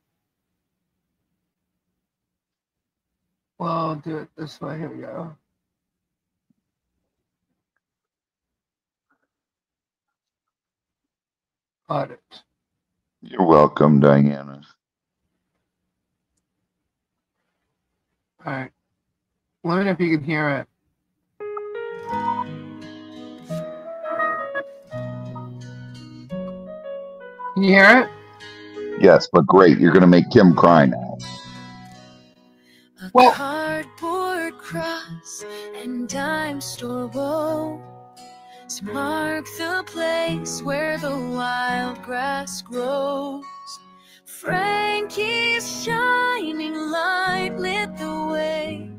Well, I'll do it this way. Here we go. Got it. You're welcome, Diana. All right. Let me know if you can hear it. Can you hear it? Yes, but great. You're going to make Kim cry now. Well, cardboard cross and dime store woes mark the place where the wild grass grows. Frankie's shining light lit the way,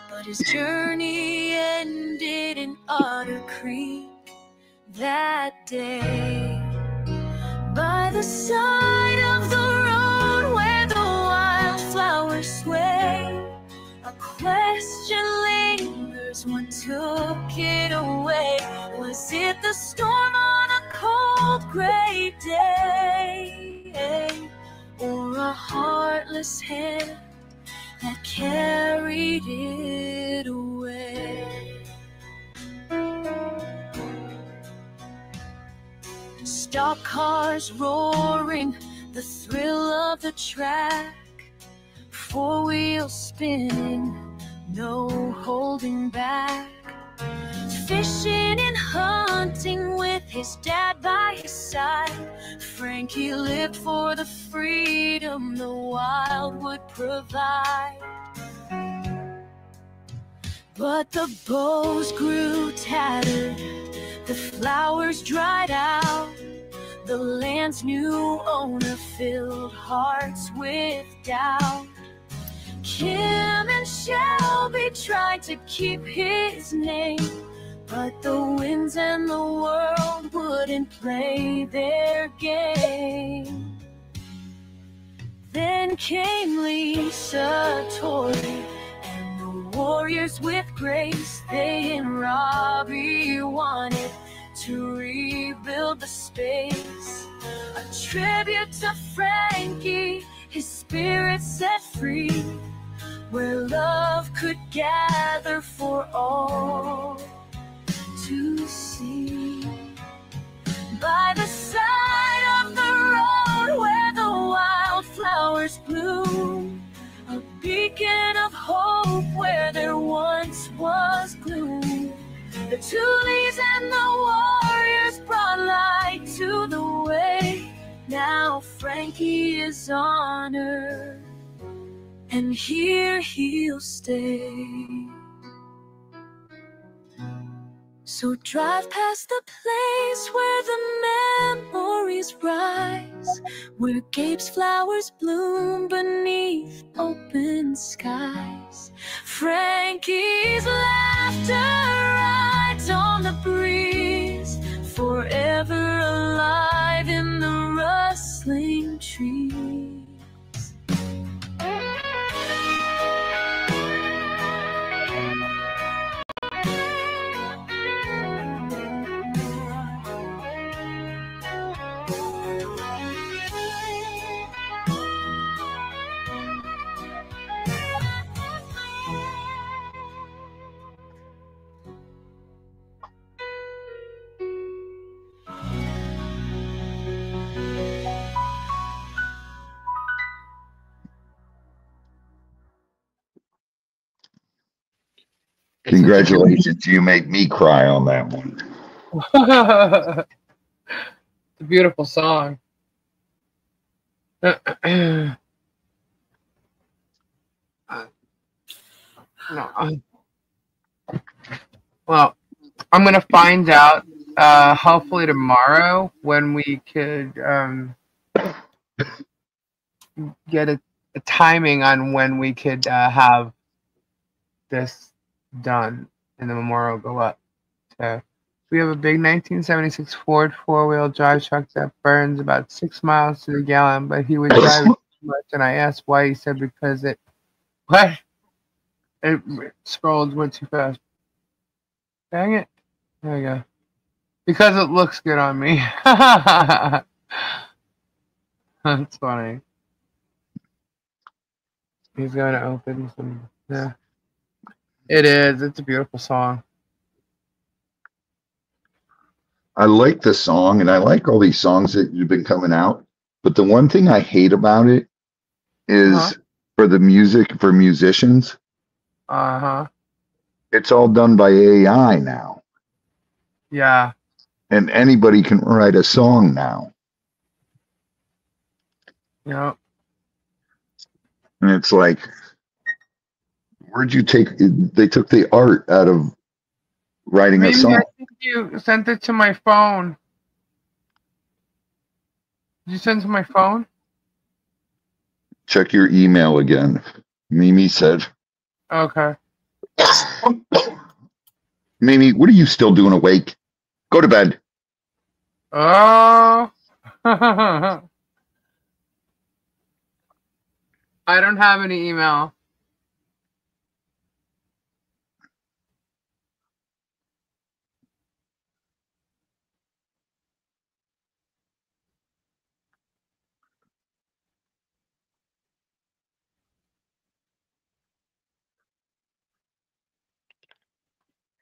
but his journey ended in Otter Creek that day. By the side of the road where the wildflowers sway, a question lingers, what took it away? Was it the storm on a cold gray day, or a heartless hand that carried it away? Stock cars roaring, the thrill of the track, four wheels spinning, no holding back. Fishing and hunting with his dad by his side, Frankie lived for the freedom the wild would provide. But the bows grew tattered, the flowers dried out, the land's new owner filled hearts with doubt. Kim and Shelby tried to keep his name, but the winds and the world wouldn't play their game. Then came Lisa, Tori, and the warriors with grace. They and Robbie wanted to rebuild the space. A tribute to Frankie, his spirit set free, where love could gather for all to see. By the side of the road where the wildflowers bloom, a beacon of hope where there once was gloom. The Tulies and the warriors brought light to the way. Now Frankie is honored, and here he'll stay. So drive past the place where the memories rise, where Gabe's flowers bloom beneath open skies. Frankie's laughter rides on the breeze, forever alive in the rustling trees. Congratulations, you made me cry on that one. It's a beautiful song. No. Well, I'm gonna find out hopefully tomorrow when we could get a timing on when we could have this done and the memorial go up. So we have a big 1976 Ford four-wheel drive truck that burns about 6 miles to the gallon, but he would drive it too much, and I asked why. He said because it scrolled went too fast. Dang it. There we go. Because it looks good on me. That's funny. He's going to open some. Yeah. It is. It's a beautiful song. I like the song, and I like all these songs that have been coming out. But the one thing I hate about it is for the music, for musicians, it's all done by AI now. Yeah. And anybody can write a song now. Yep. And it's like, where'd you take? They took the art out of writing a song. I think you sent it to my phone. Did you send it to my phone? Check your email again. Mimi said. Okay. Mimi, what are you still doing awake? Go to bed. Oh. I don't have any email.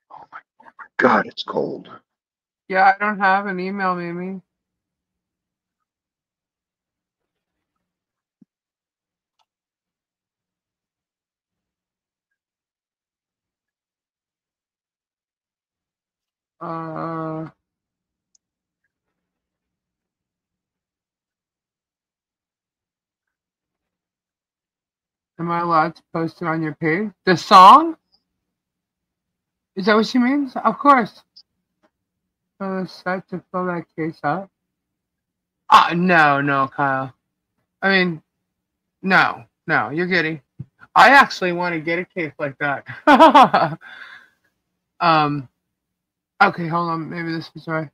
Oh my God, it's cold. Yeah, I don't have an email, Mimi. Am I allowed to post it on your page? The song? Is that what she means? Of course. So set to fill that case up. No, Kyle. I mean, no, you're kidding. I actually want to get a case like that. Okay, hold on. Maybe this is right.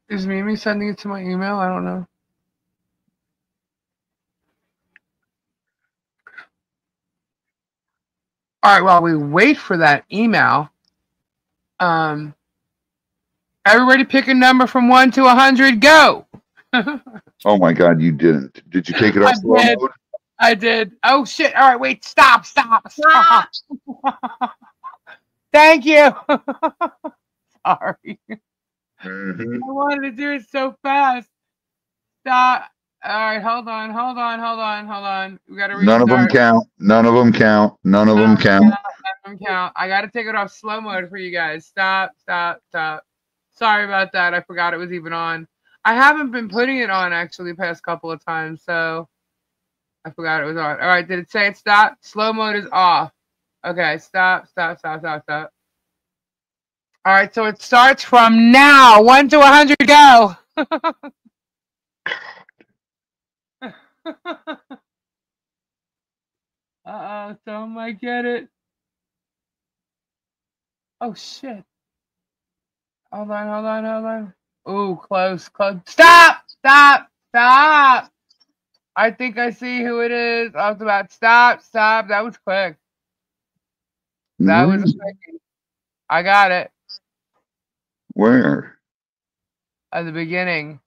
Is Mimi sending it to my email? I don't know. All right, while we wait for that email, everybody pick a number from 1 to 100. Go. Oh my God, you didn't. Did you take it off slow mode? I did. Oh shit! All right, wait. Stop. Thank you. Sorry. I wanted to do it so fast. Stop. All right, hold on. We gotta restart. None of them count. None of them count. I gotta take it off slow mode for you guys. Stop. Sorry about that. I forgot it was even on. I haven't been putting it on actually the past couple of times, so I forgot it was on. All right, did it say it stopped? Slow mode is off. Okay, stop. All right, so it starts from now. 1 to 100, go. Someone might get it. Oh shit. Hold on. Ooh, close. Stop. I think I see who it is. I was about stop. That was quick. That was a quickie. I got it. Where? At the beginning.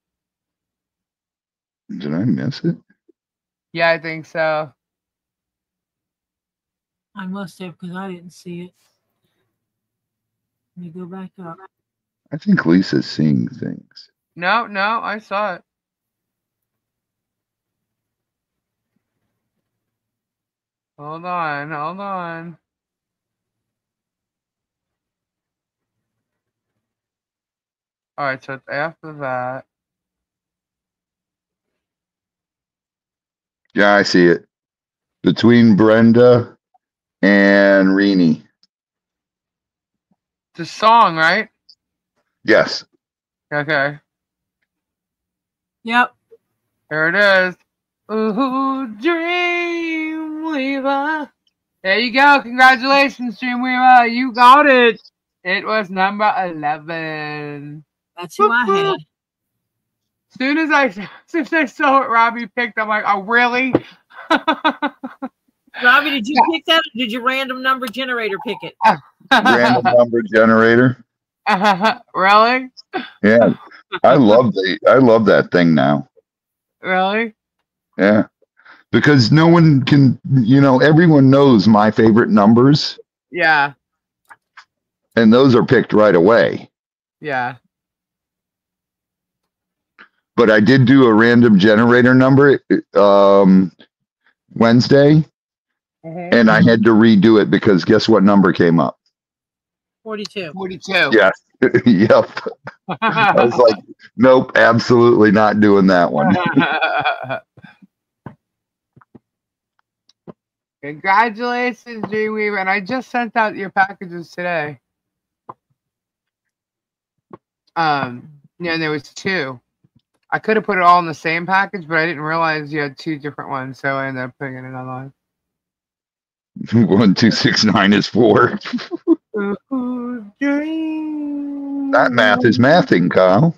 Did I miss it? Yeah, I think so. I must have, because I didn't see it. Let me go back up. I think Lisa's seeing things. No, I saw it. Hold on. All right, so it's after that. Yeah, I see it. Between Brenda and Rini. The song, right? Yes. Okay. Yep. There it is. Ooh, Dreamweaver. There you go. Congratulations, Dreamweaver. You got it. It was number 11. That's who I had. Soon as I saw what Robbie picked, I'm like, oh, really? Robbie, did you pick that, or did your random number generator pick it? Random number generator. Really? Yeah. I love that thing now. Really? Yeah. Because no one can, everyone knows my favorite numbers, Yeah. and those are picked right away. Yeah. But I did do a random generator number Wednesday, and I had to redo it because guess what number came up? 42. 42. Yes. Yep. I was like, nope, absolutely not doing that one. Congratulations, Dreamweaver. And I just sent out your packages today. Yeah, there was 2. I could have put it all in the same package, but I didn't realize you had 2 different ones, so I ended up putting in another one. 1269 is 4. That math is mathing, Kyle.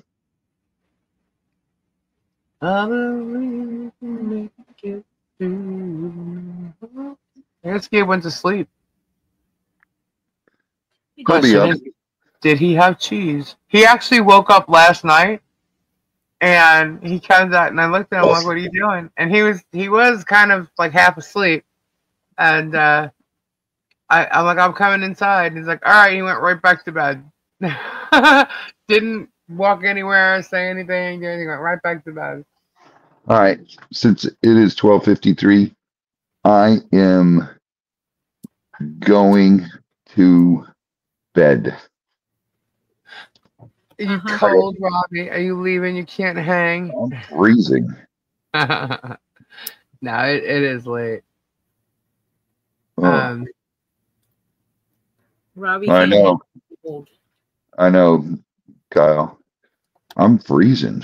I guess Gabe went to sleep. He'll be up. Did he have cheese? He actually woke up last night, and he comes out, and I looked at him like, "What are you doing?" And he was kind of like half asleep, and I'm like, "I'm coming inside." And he's like, "All right." He went right back to bed. Didn't walk anywhere, say anything, do anything. Went right back to bed. All right. Since it is 12:53, I am going to bed. Are you cold, Robbie? Are you leaving? You can't hang. I'm freezing. No, it is late. Oh, Robbie, I know. I know, Kyle. I'm freezing.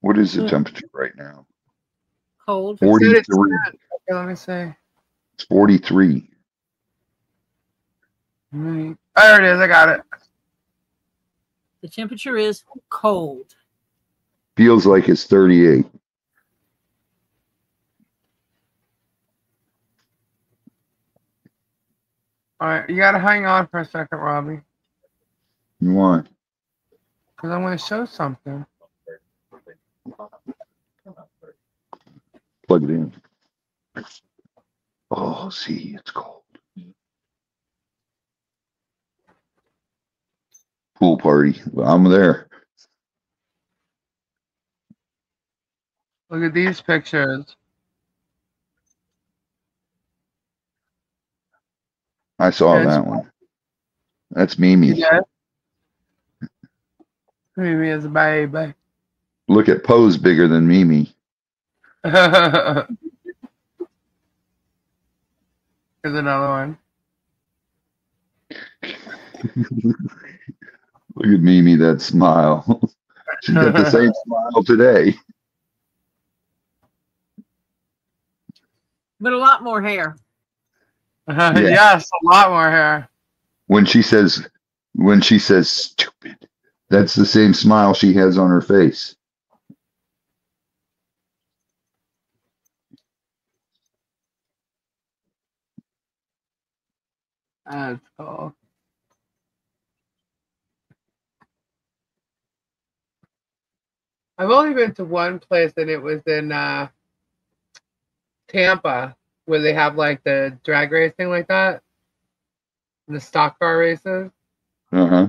What is the temperature right now? Cold. 43. Okay, let me see. It's 43. There it is. I got it. The temperature is cold. Feels like it's 38. All right, you gotta hang on for a second, Robbie, You want? because I'm gonna show something. Plug it in. Oh, see, it's cold. Pool party. I'm there. Look at these pictures. I saw that one. That's Mimi. Yeah. Mimi is a baby. Look at Poe's bigger than Mimi. Here's another one. Look at Mimi, that smile. She's got the same smile today. But a lot more hair. Yeah. Yes, a lot more hair. When she says stupid, that's the same smile she has on her face. That's cool. I've only been to one place, and it was in Tampa, where they have like the drag race thing like that. the stock car races. Uh-huh.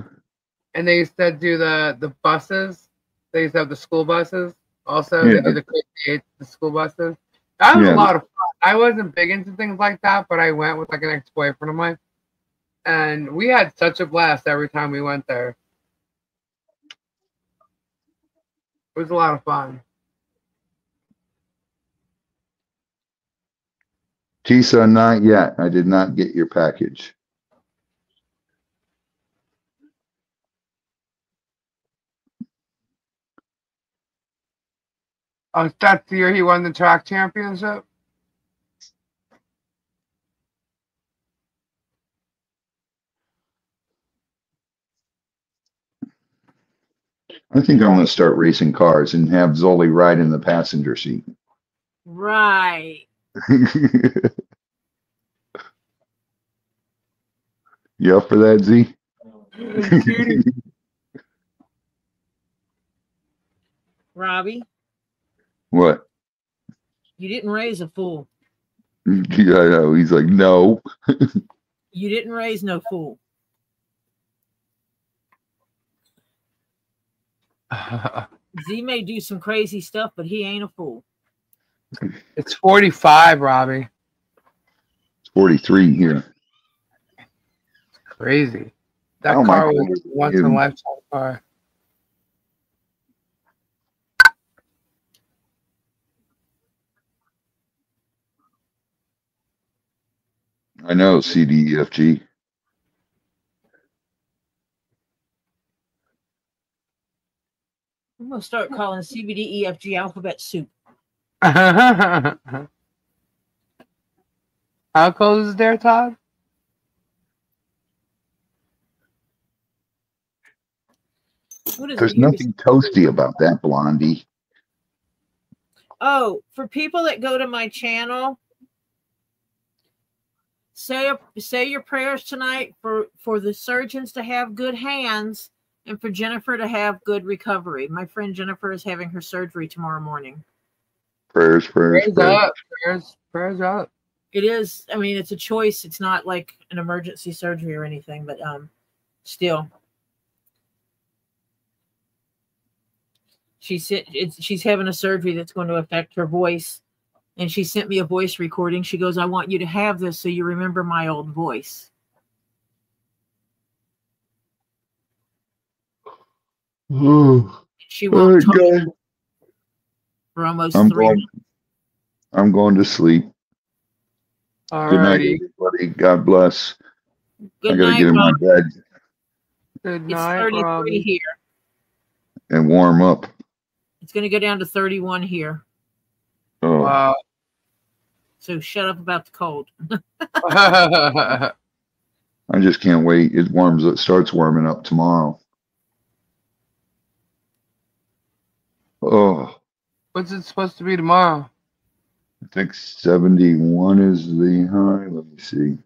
And they used to do the buses. They used to have the school buses. Also, Yeah. they do the Crazy Eight, the school buses. That was a Yeah. lot of fun. I wasn't big into things like that, but I went with like an ex-boyfriend of mine. And we had such a blast every time we went there. It was a lot of fun. Tisa, not yet. I did not get your package. Oh, that's the year he won the track championship? I think I'm going to start racing cars and have Zoli ride in the passenger seat. Right. You up for that, Z? Robbie, What? you didn't raise a fool. Yeah, I know. He's like, no. You didn't raise no fool. Z may do some crazy stuff, but he ain't a fool. It's 45, Robbie. It's 43 here. Crazy. That Oh, car my was God. once in a lifetime car. I know, CDEFG. I'm gonna start calling CBDEFG alphabet soup. How cold is it there, Todd? What is There's it? Here we nothing toasty about that, Blondie. Oh, for people that go to my channel, say your prayers tonight for the surgeons to have good hands and for Jennifer to have good recovery. My friend Jennifer is having her surgery tomorrow morning. Prayers. Prayers up. Prayers up. It is. I mean, it's a choice. It's not like an emergency surgery or anything, but still. She's having a surgery that's going to affect her voice. And she sent me a voice recording. She goes, I want you to have this so you remember my old voice. She won't talk for almost 3 months. I'm going to sleep. Good night, everybody. God bless. Good I got to night, get in my bed Good It's night, 33 Robbie. here. and warm up. It's going to go down to 31 here. Oh, Wow. So shut up about the cold. I just can't wait. It starts warming up tomorrow. Oh, What's it supposed to be tomorrow? I think 71 is the high. Let me see.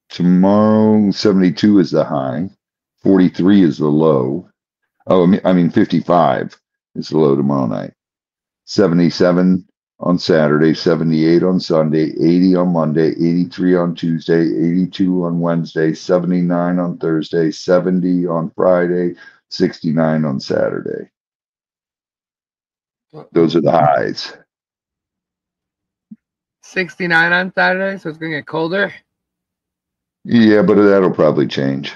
Tomorrow 72 is the high. 43 is the low. Oh, I mean 55 is the low tomorrow night. 77 on Saturday, 78 on Sunday, 80 on Monday, 83 on Tuesday, 82 on Wednesday, 79 on Thursday, 70 on Friday, 69 on Saturday. Those are the highs. 69 on Saturday, so it's going to get colder. Yeah, but that'll probably change.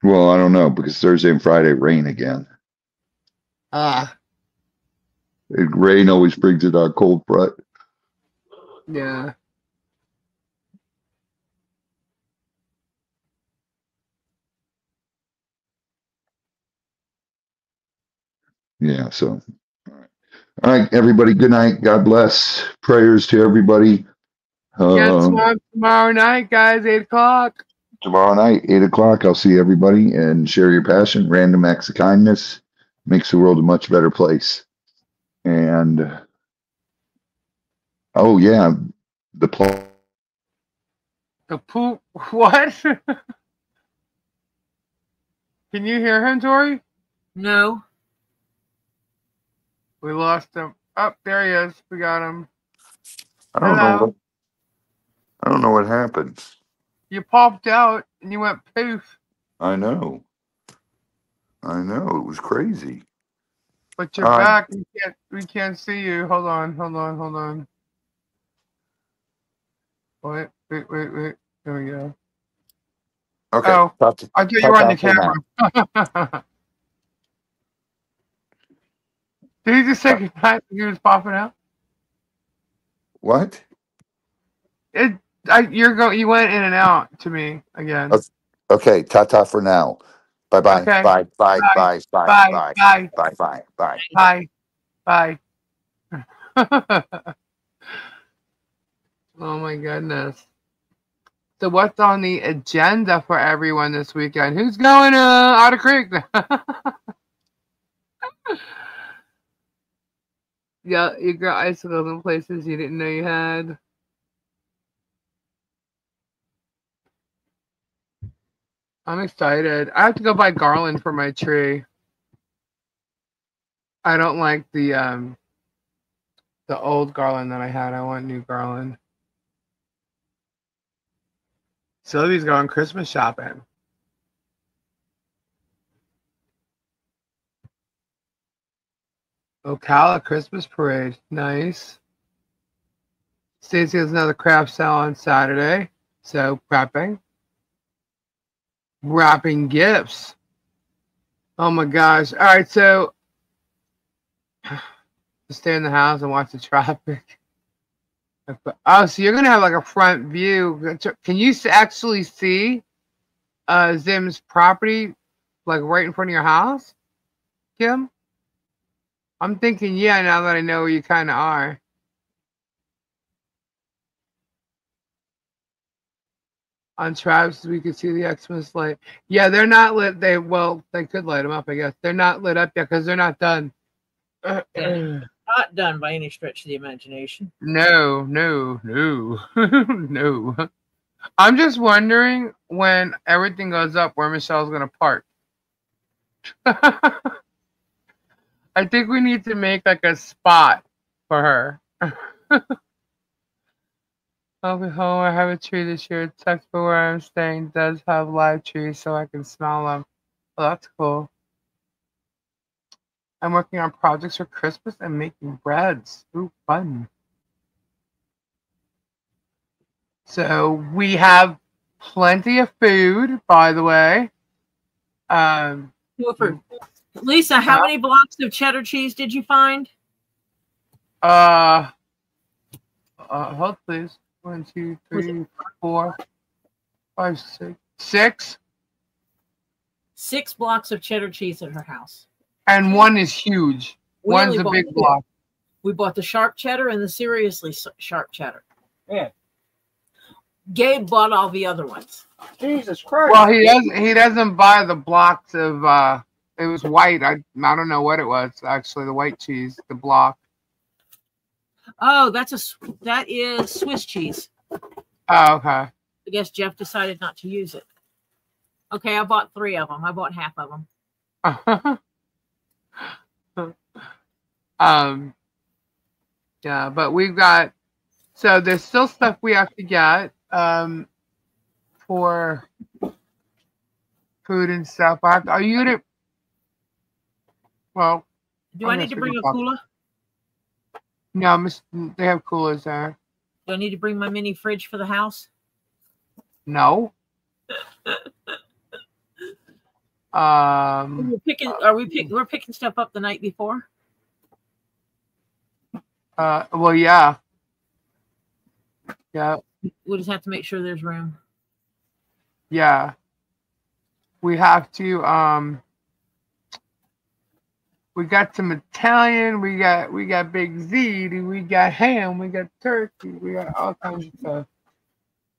Well, I don't know, because Thursday and Friday rain again. Rain always brings it on cold front. Yeah. Yeah, so. All right, everybody, good night. God bless. Prayers to everybody. Get swamp tomorrow night, guys, 8 o'clock. Tomorrow night, 8 o'clock, I'll see everybody and share your passion. Random acts of kindness makes the world a much better place. And, oh, yeah, the poop. What? Can you hear him, Tori? No. We lost him. Oh, there he is. We got him. I don't know Hello. what I don't know what happened. You popped out and you went poof, I know. I know. It was crazy. but you're Uh, back. We can't see you. Hold on. Wait. There we go. okay. Oh, Talk I thought you were on the for now. camera. Did he just say Uh, goodnight? He was popping out. what? You went in and out to me again. Okay. Ta for now. Bye bye. Okay. Bye bye Bye. bye bye Bye. bye Bye. bye bye bye. Bye. Bye. Oh my goodness. So what's on the agenda for everyone this weekend? Who's going Otter Creek? Yeah, you got icicles in places you didn't know you had. I'm excited. I have to go buy garland for my tree. I don't like the old garland that I had. I want new garland. Sylvie's going Christmas shopping. Ocala Christmas parade. Nice. Stacy has another craft sale on Saturday. So prepping. Wrapping gifts. Oh my gosh. All right, so stay in the house and watch the traffic. Oh, so you're gonna have like a front view. Can you actually see Zim's property like right in front of your house, Kim? I'm thinking, yeah, now that I know where you kind of are. On Travis, we could see the Xmas light. Yeah, they're not lit. They could light them up, I guess. They're not lit up yet because they're not done. Yeah. Not done by any stretch of the imagination. No. No. I'm just wondering when everything goes up where Michelle's gonna park. I think we need to make like a spot for her. I'll be home. I have a tree this year. It sucks, but where I'm staying does have live trees so I can smell them. Well, that's cool. I'm working on projects for Christmas and making breads. Ooh, fun. So we have plenty of food, by the way. Lisa, how many blocks of cheddar cheese did you find? Hold please. 1, 2, 3, 4, 5, 6. 6? 6 blocks of cheddar cheese at her house. And one is huge. One's a big block. We bought the sharp cheddar and the seriously sharp cheddar. Yeah. Gabe bought all the other ones. Jesus Christ. Well, he doesn't buy the blocks of it was white. I don't know what it was actually, the white cheese, the block. Oh, that is Swiss cheese. Oh, okay. I guess Jeff decided not to use it. Okay, I bought 3 of them. I bought half of them. Yeah, but we've got, so there's still stuff we have to get for food and stuff. Are you gonna? Well, do I need to bring a cooler? No, they have coolers there. Do I need to bring my mini fridge for the house? No. We're picking stuff up the night before? Well, yeah. Yeah. We'll just have to make sure there's room. Yeah. We have to, we got some Italian, we got big ziti, we got ham, we got turkey, we got all kinds of stuff.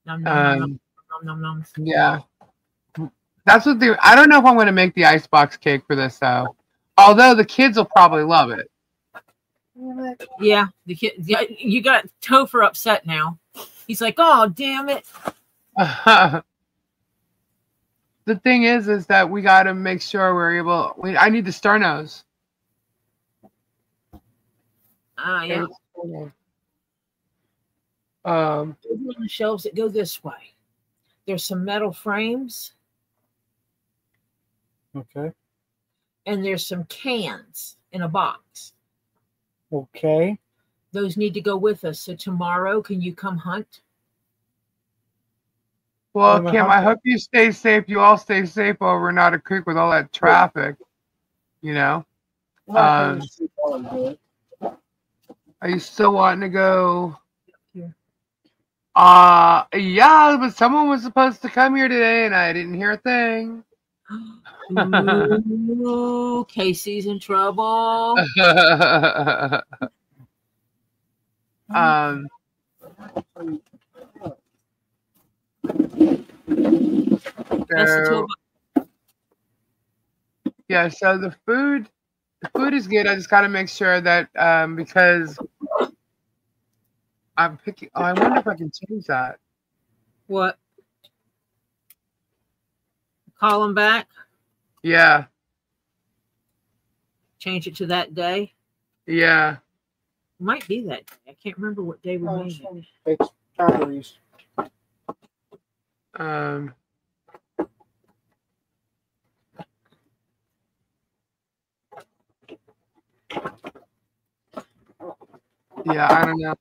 Nom. Yeah. That's what I don't know if I'm going to make the icebox cake for this though. Although the kids will probably love it. Yeah, the kid. Yeah, you got Topher upset now. He's like, "Oh, damn it!" The thing is that we got to make sure we're able. I need the Sternos. Yeah. Um, Over on the shelves that go this way, there's some metal frames Okay. and there's some cans in a box. Okay. Those need to go with us. So tomorrow, can you come hunt? well, Well, Kim, how- I hope you stay safe. You all stay safe over in Otter Creek with all that traffic. You know, Well, are you still wanting to go? Here. Yeah, but someone was supposed to come here today, and I didn't hear a thing. Ooh, Casey's in trouble. um, That's the so, yeah, so the food is good. I just got to make sure that because I'm picking. Oh, I wonder if I can change that. What? Call them back. Yeah, Change it to that day. yeah. Might be that day. I can't remember what day we made it. It's batteries. Um, yeah, I don't know.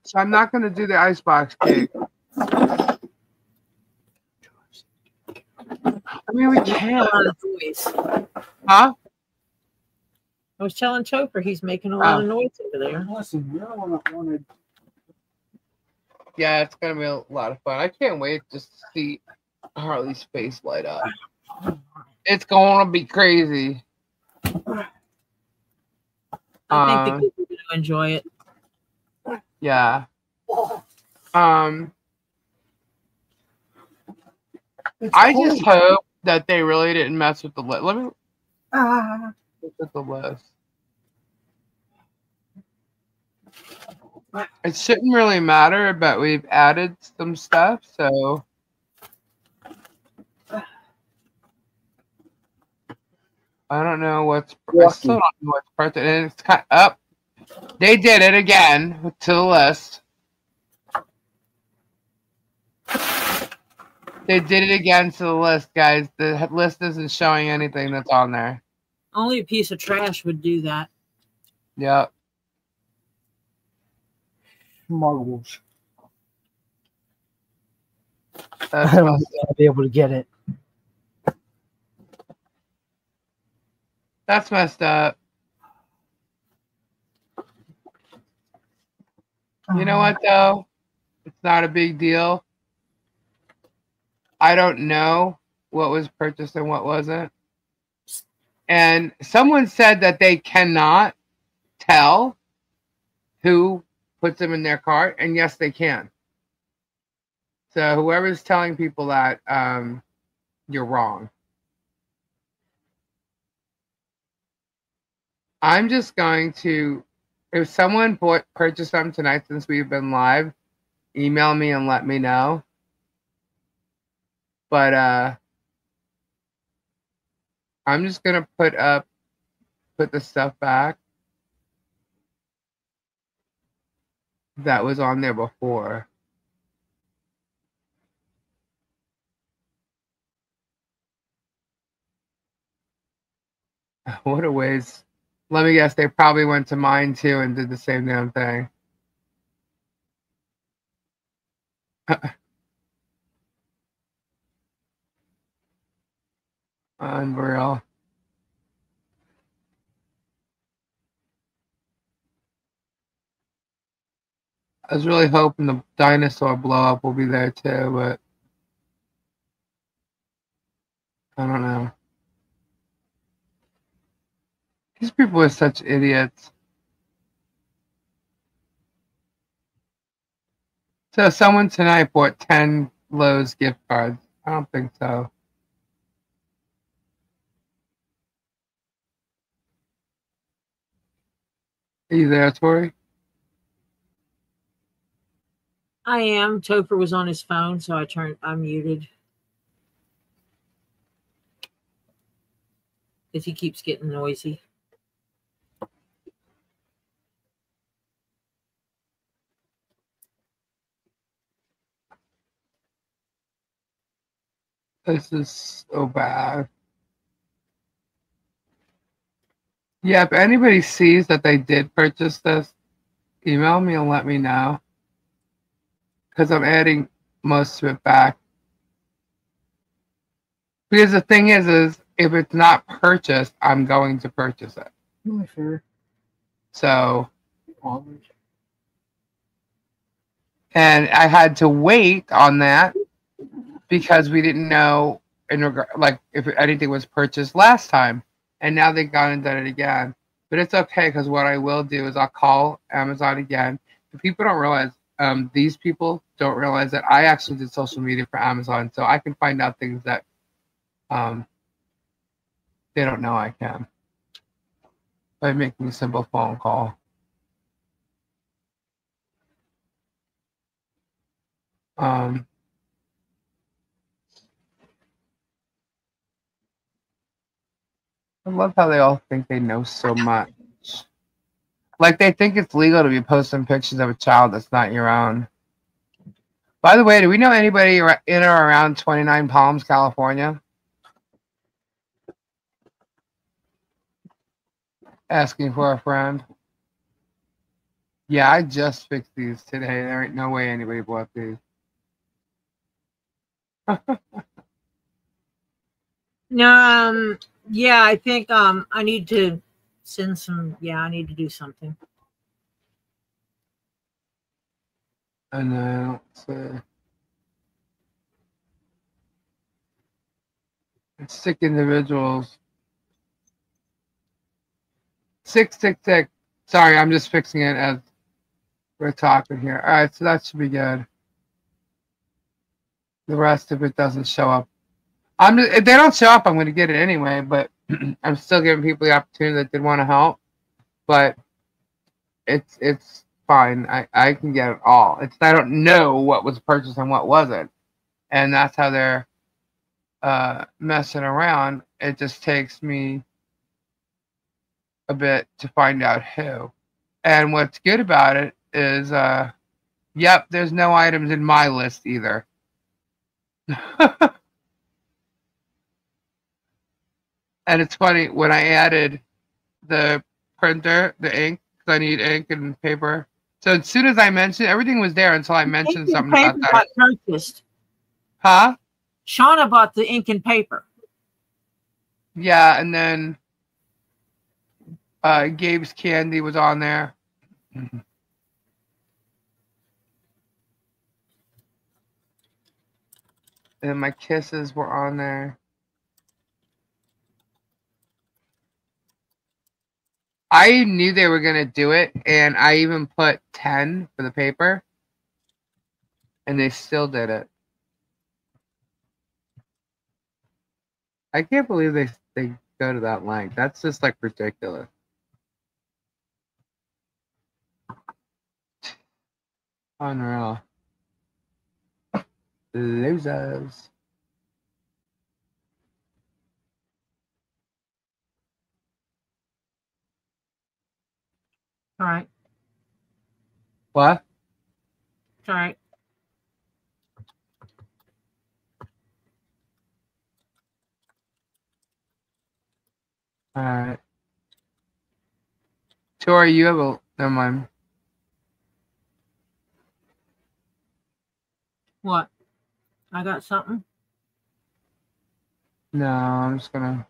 So I'm not gonna do the icebox cake. I mean, we A can, lot of noise. huh? I was telling Topher he's making a lot of noise over there. Listen, you're the one that wanted. Yeah, it's gonna be a lot of fun. I can't wait just to see Harley's face light up. It's gonna be crazy. I think the kids are going to enjoy it. Yeah. I just hope that they really didn't mess with the list. Let me look at the list. It shouldn't really matter, but we've added some stuff, so I don't know what's. I still don't know what's part. And it's kind of up. They did it again to the list. They did it again to the list, guys. The list isn't showing anything that's on there. Only a piece of trash would do that. Yep. Muggles. That's I don't messed think I'll be able to get it. That's messed up. You know what, though? It's not a big deal. I don't know what was purchased and what wasn't. And someone said that they cannot tell who puts them in their cart. And yes, they can. So whoever's telling people that, you're wrong. I'm just going to, if someone purchased them tonight since we've been live, email me and let me know. But I'm just gonna put the stuff back that was on there before. What a waste. Let me guess, they probably went to mine too and did the same damn thing. Unreal. I was really hoping the dinosaur blow up will be there too, but I don't know. These people are such idiots. So someone tonight bought 10 Lowe's gift cards. I don't think so. Are you there, Tori? I am. Topher was on his phone, so I muted. Because he keeps getting noisy. This is so bad. Yeah, if anybody sees that they did purchase this, email me and let me know. Because I'm adding most of it back. Because the thing is if it's not purchased, I'm going to purchase it. Really fair. So, Always. and I had to wait on that because we didn't know if anything was purchased last time, and now they've gone and done it again. But it's okay because what I will do is I'll call Amazon again. If people don't realize, these people don't realize that I actually did social media for Amazon, so I can find out things that they don't know I can by making a simple phone call. I love how they all think they know so much. Like they think it's legal to be posting pictures of a child that's not your own. By the way, do we know anybody in or around 29 Palms, California? Asking for a friend. Yeah, I just fixed these today. There ain't no way anybody bought these. No, yeah, I think I need to send some. Yeah, I need to do something. And then let's see. It's sick individuals. 666. Sorry, I'm just fixing it as we're talking here. All right, so that should be good. The rest of it doesn't show up. If they don't show up, I'm going to get it anyway. But I'm still giving people the opportunity that did want to help. But it's fine. I can get it all. I don't know what was purchased and what wasn't, and that's how they're messing around. It just takes me a bit to find out who. And what's good about it is, yep, there's no items in my list either. And it's funny, when I added the printer, the ink, because I need ink and paper. So as soon as I mentioned, everything was there until I mentioned something about that. Got purchased. Huh? Shauna bought the ink and paper. Yeah, and then Gabe's candy was on there. And my kisses were on there. I knew they were going to do it, and I even put 10 for the paper, and they still did it. I can't believe they go to that length. That's just like ridiculous. Unreal. Losers. All right. What? All right. All right. Tori, you have a... Never mind. What? I got something? No, I'm just going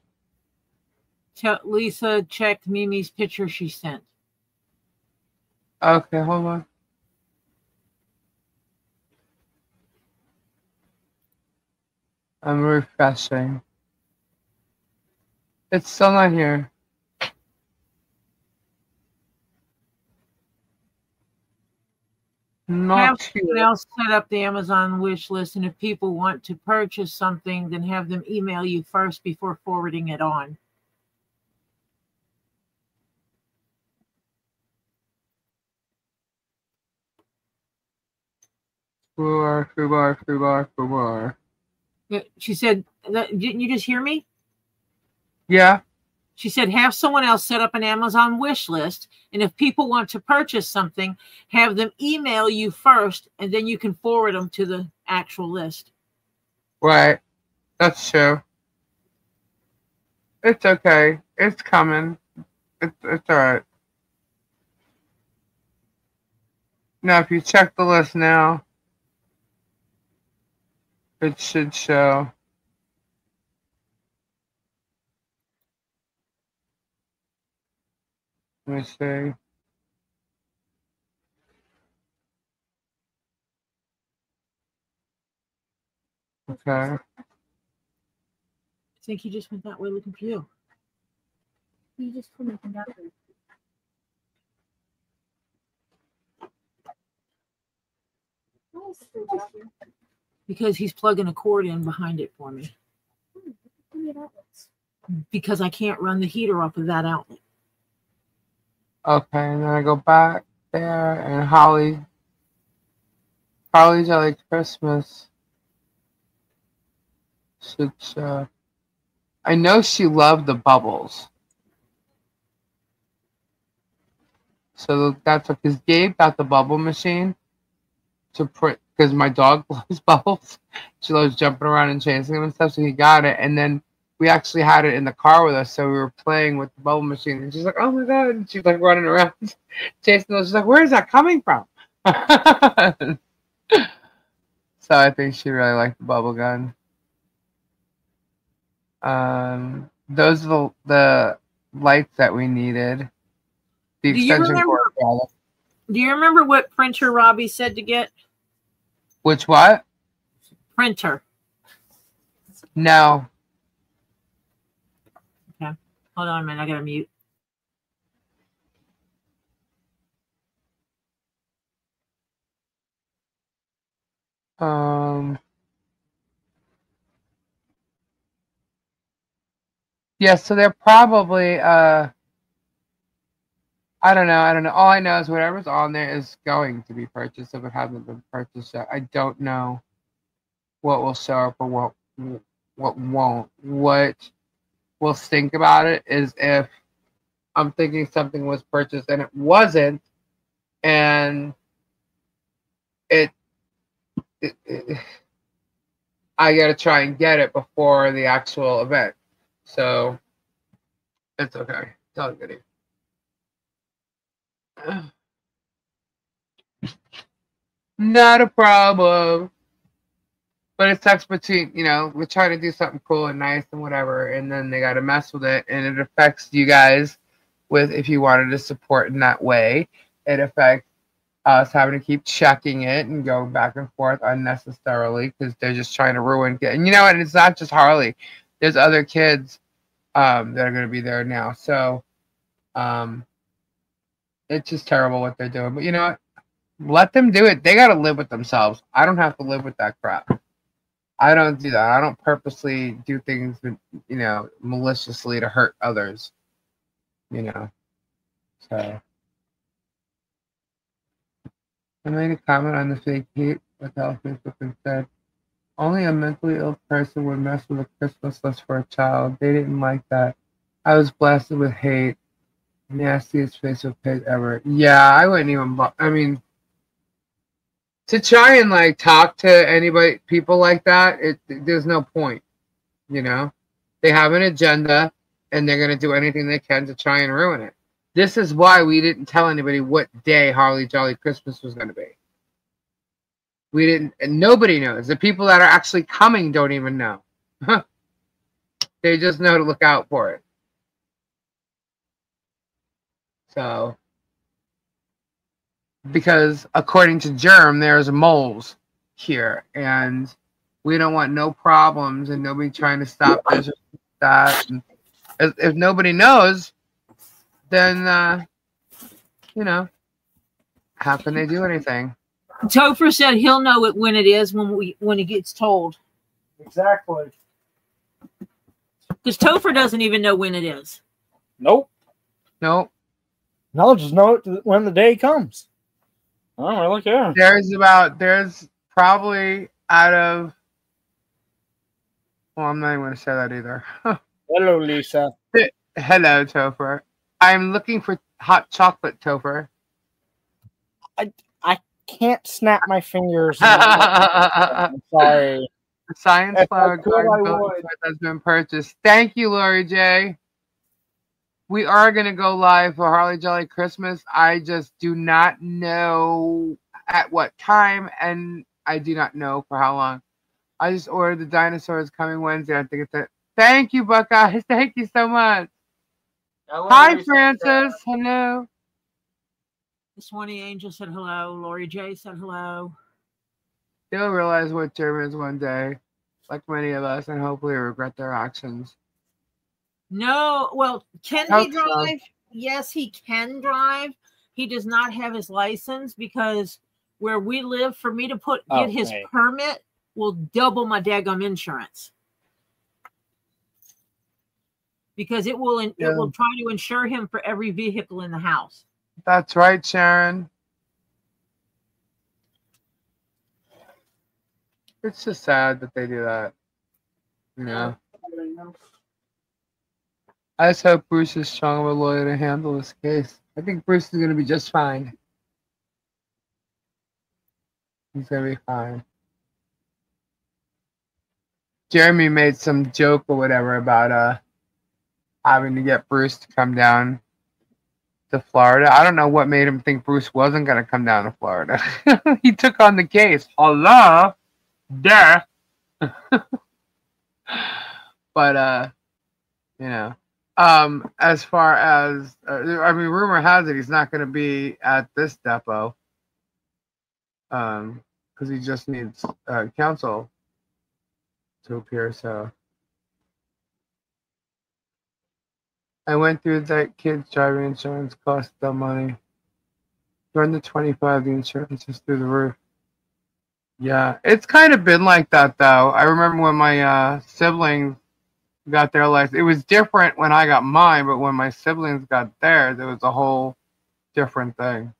Tell Lisa checked Mimi's picture she sent. to... Okay, hold on. I'm refreshing. It's still not here. Have Not someone here. else set up the Amazon wish list, and if people want to purchase something, then have them email you first before forwarding it on. Fubar. She said, didn't you just hear me? Yeah. She said, have someone else set up an Amazon wish list, and if people want to purchase something, have them email you first, and then you can forward them to the actual list. Right. That's true. It's okay. It's coming. It's alright. Now, if you check the list now, it should show. Let me see. Okay. I think he just went that way looking for you. You just put me down. Because he's plugging a cord in behind it for me. Because I can't run the heater off of that outlet. Okay, and then I go back there, and Holly Jolly Christmas should show. I know she loved the bubbles. So that's because Gabe got the bubble machine to print, because my dog loves bubbles. She loves jumping around and chasing them and stuff, so he got it. And then we actually had it in the car with us, so we were playing with the bubble machine. And she's like, oh my God. And she's like running around chasing those. She's like, where is that coming from? So I think she really liked the bubble gun. Those are the lights that we needed. The extension cord. Do you remember what printer Robbie said to get? Which what? Printer. No. Okay. Hold on a minute. I gotta mute. Yeah, so they're probably I don't know. All I know is whatever's on there is going to be purchased if it hasn't been purchased yet. I don't know what will show up or what won't. What we'll think about it is if I'm thinking something was purchased and it wasn't, and I gotta try and get it before the actual event. So it's okay. It's all goody. Not a problem. But it sucks between, we're trying to do something cool and nice and whatever, and then they got to mess with it, and it affects you guys with if you wanted to support in that way. It affects us having to keep checking it and going back and forth unnecessarily because they're just trying to ruin it. And and it's not just Harley. There's other kids that are going to be there now. So it's just terrible what they're doing. But you know what? Let them do it. They got to live with themselves. I don't have to live with that crap. I don't do that. I don't purposely do things, maliciously to hurt others. So I made a comment on the fake hate with Facebook and said, only a mentally ill person would mess with a Christmas list for a child. They didn't like that. I was blasted with hate. Nastiest Facebook page ever. Yeah, I wouldn't even. To try and talk to people like that, there's no point. They have an agenda and they're gonna do anything they can to try and ruin it. This is why we didn't tell anybody what day Harley Jolly Christmas was gonna be. We didn't, and nobody knows. The people that are actually coming don't even know. They just know to look out for it. So, because according to Germ, there's moles here, and we don't want no problems and nobody trying to stop this or that. And if nobody knows, then how can they do anything? Topher said he'll know it when it is when he gets told. Exactly. Because Topher doesn't even know when it is. Nope. Nope. I'll just know it when the day comes. I don't really care. There's probably out of, well, I'm not even going to say that either. Hello, Lisa. Hello, Topher. I'm looking for hot chocolate, Topher. I can't snap my fingers. I'm sorry. The Science If I Flower could, Garden I building would. site has been purchased. Thank you, Lori J. We are going to go live for Harley Jolly Christmas. I just do not know at what time, and I do not know for how long. I just ordered the dinosaurs coming Wednesday. I think it's it. Thank you, Buckeyes. Thank you so much. Hi, Francis. Hello. The Swanee Angel said hello. Lori J said hello. They'll realize what Germ is one day, like many of us, and hopefully regret their actions. No, well, can he Hope so. drive? Yes, he can drive. He does not have his license because where we live, for me to get his permit will double my daggum insurance. Because it will try to insure him for every vehicle in the house. That's right, Sharon. It's just sad that they do that. You know. I just hope Bruce is strong of a lawyer to handle this case. I think Bruce is going to be just fine. He's going to be fine. Jeremy made some joke or whatever about having to get Bruce to come down to Florida. I don't know what made him think Bruce wasn't going to come down to Florida. He took on the case. Hello? Duh. But, you know. As far as, I mean, rumor has it he's not going to be at this depot. Because he just needs counsel to appear, so. I went through that kid's driving insurance cost them money. During the 25, the insurance is through the roof. Yeah, it's kind of been like that, though. I remember when my siblings got their license. It was different when I got mine, but when my siblings got theirs, it was a whole different thing.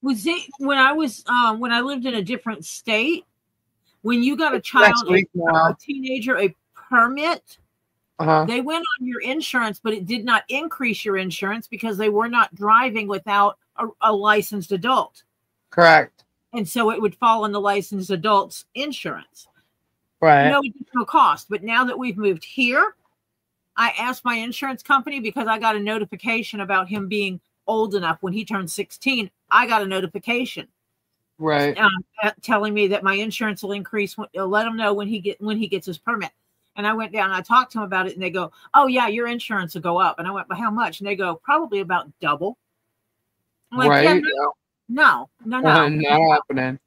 Was it when I lived in a different state? When you got a child, a teenager, a permit, they went on your insurance, but it did not increase your insurance because they were not driving without a licensed adult. Correct. And so it would fall on the licensed adult's insurance. Right. No additional cost. But now that we've moved here, I asked my insurance company because I got a notification about him being old enough. When he turned 16, I got a notification. Right. Telling me that my insurance will increase. Let him know when he gets his permit. And I went down and I talked to him about it, and they go, "Oh yeah, your insurance will go up." And I went, "But how much?" And they go, "Probably about double." I'm like, right. Yeah, no. Not happening.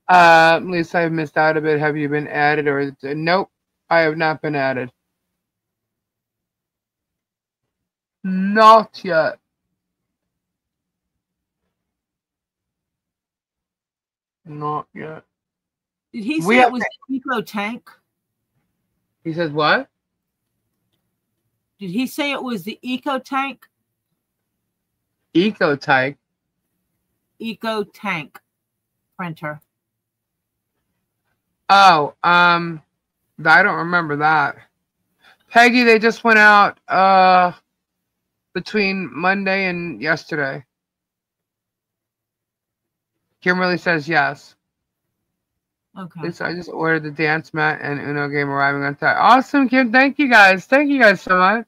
Lisa, I've missed out a bit. Have you been added or nope? I have not been added. Not yet. Not yet. Did he say it was the eco tank? He says what? Did he say it was the eco tank? Eco tank. Eco tank printer. Oh, I don't remember that. Peggy, they just went out between Monday and yesterday. Kimberly says yes. Okay. So I just ordered the dance mat and Uno game arriving on time. Awesome, Kim. Thank you guys. Thank you guys so much.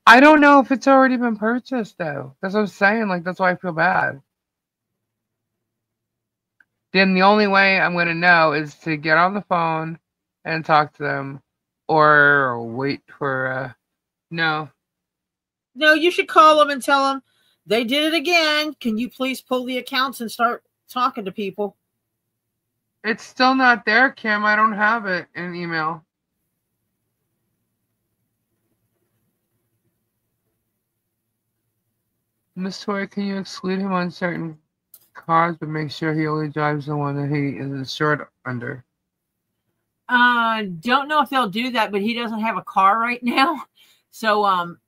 I don't know if it's already been purchased though. That's what I'm saying. Like that's why I feel bad. Then the only way I'm gonna know is to get on the phone and talk to them, or wait for no. No, you should call them and tell them they did it again. Can you please pull the accounts and start talking to people? It's still not there, Kim. I don't have it in email. Miss Tori, can you exclude him on certain cars, but make sure he only drives the one that he is insured under? Don't know if they'll do that, but he doesn't have a car right now. So, and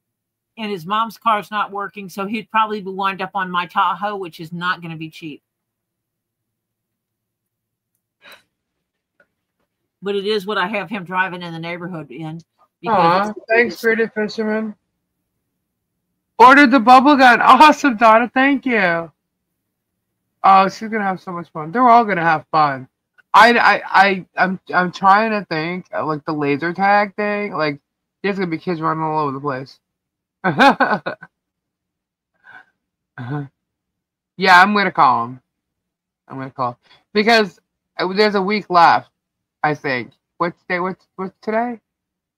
his mom's car's not working, so he'd probably wind up on my Tahoe, which is not going to be cheap. But it is what I have him driving in the neighborhood in. Thanks, Pretty Fisherman. Ordered the bubble gun. Awesome, Donna. Thank you. Oh, she's going to have so much fun. They're all going to have fun. I'm trying to think like the laser tag thing. Like there's gonna be kids running all over the place. Yeah, I'm gonna call him. I'm gonna call because there's a week left. I think. What's day? What's today?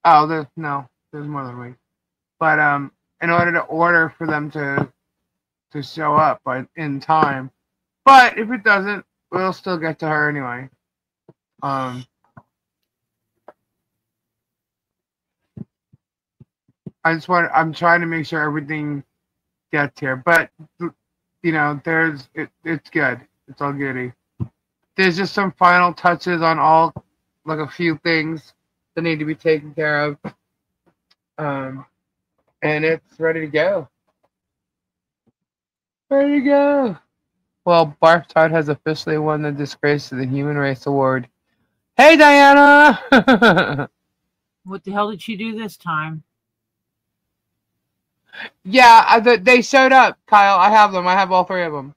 Oh, there's more than a week. But in order to order for them to show up in time. But if it doesn't, we'll still get to her anyway. I'm trying to make sure everything gets here, but you know, it's good. It's all goody. There's just some final touches on like a few things that need to be taken care of. And it's ready to go. Ready to go. Well, Barf Tart has officially won the Disgrace to the Human Race Award. Hey, Diana! What the hell did she do this time? Yeah, they showed up, Kyle. I have them. I have all three of them.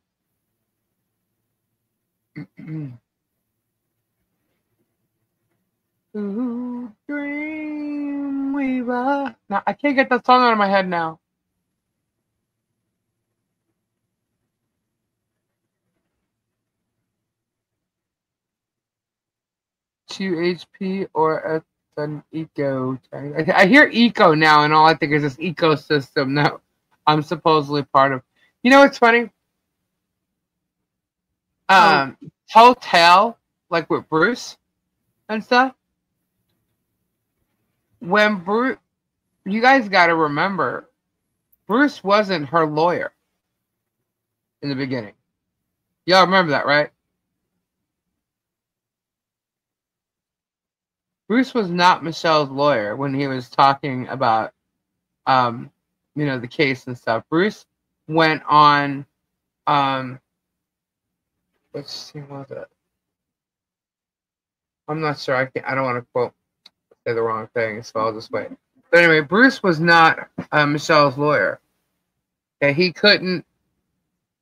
Ooh, Dreamweaver. No, I can't get that song out of my head now. 2 HP or an eco. I hear eco now, and all I think is this ecosystem that I'm supposedly part of. You know what's funny? Telltale, like with Bruce and stuff. When Bruce, you guys got to remember, Bruce wasn't her lawyer in the beginning. Y'all remember that, right? Bruce was not Michelle's lawyer when he was talking about, the case and stuff. Bruce went on, which scene was it? I'm not sure. I don't want to say the wrong thing, so I'll just wait. But anyway, Bruce was not Michelle's lawyer. Okay, he couldn't.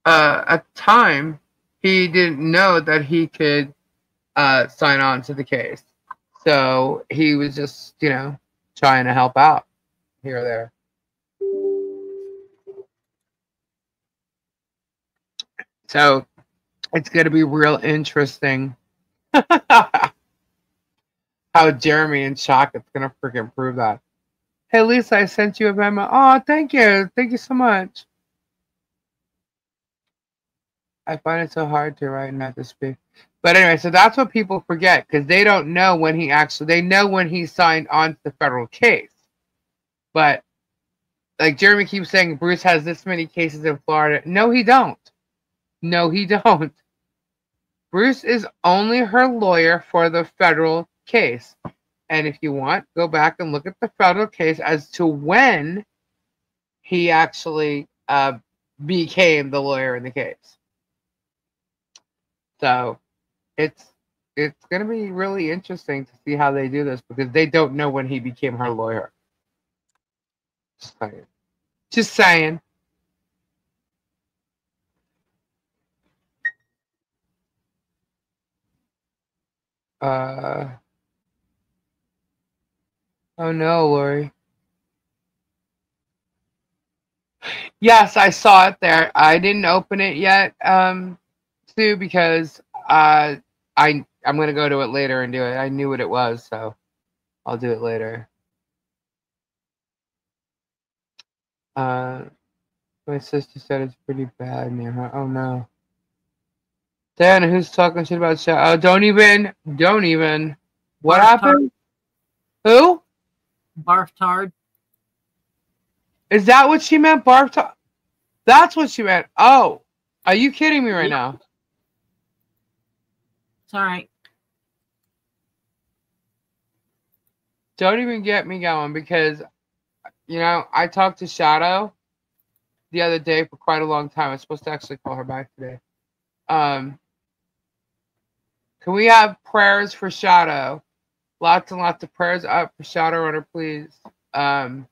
At the time, he didn't know that he could sign on to the case. So he was just, trying to help out here or there. So it's going to be real interesting how Jeremy and Chocolate's going to freaking prove that. Hey, Lisa, I sent you a Venmo. Oh, thank you. Thank you so much. I find it so hard to write and not to speak. But anyway, so that's what people forget because they don't know when they know when he signed on to the federal case. But like Jeremy keeps saying, Bruce has this many cases in Florida. No, he don't. No, he don't. Bruce is only her lawyer for the federal case. And if you want, go back and look at the federal case as to when he actually became the lawyer in the case. So it's going to be really interesting to see how they do this because they don't know when he became her lawyer. Just saying. Oh no, Lori. Yes, I saw it there. I didn't open it yet, Sue, because I'm gonna go to it later and do it. I knew what it was, so I'll do it later. My sister said it's pretty bad near her. Oh no. Diana, who's talking shit about Shadow? Oh, don't even. What happened? Who? Barf Tard. Is that what she meant? Barf Tard? That's what she meant. Oh, are you kidding me right now? It's all right. Don't even get me going because, I talked to Shadow the other day for quite a long time. I'm supposed to actually call her back today. Can we have prayers for Shadow? Lots and lots of prayers up for Shadowrunner, please. I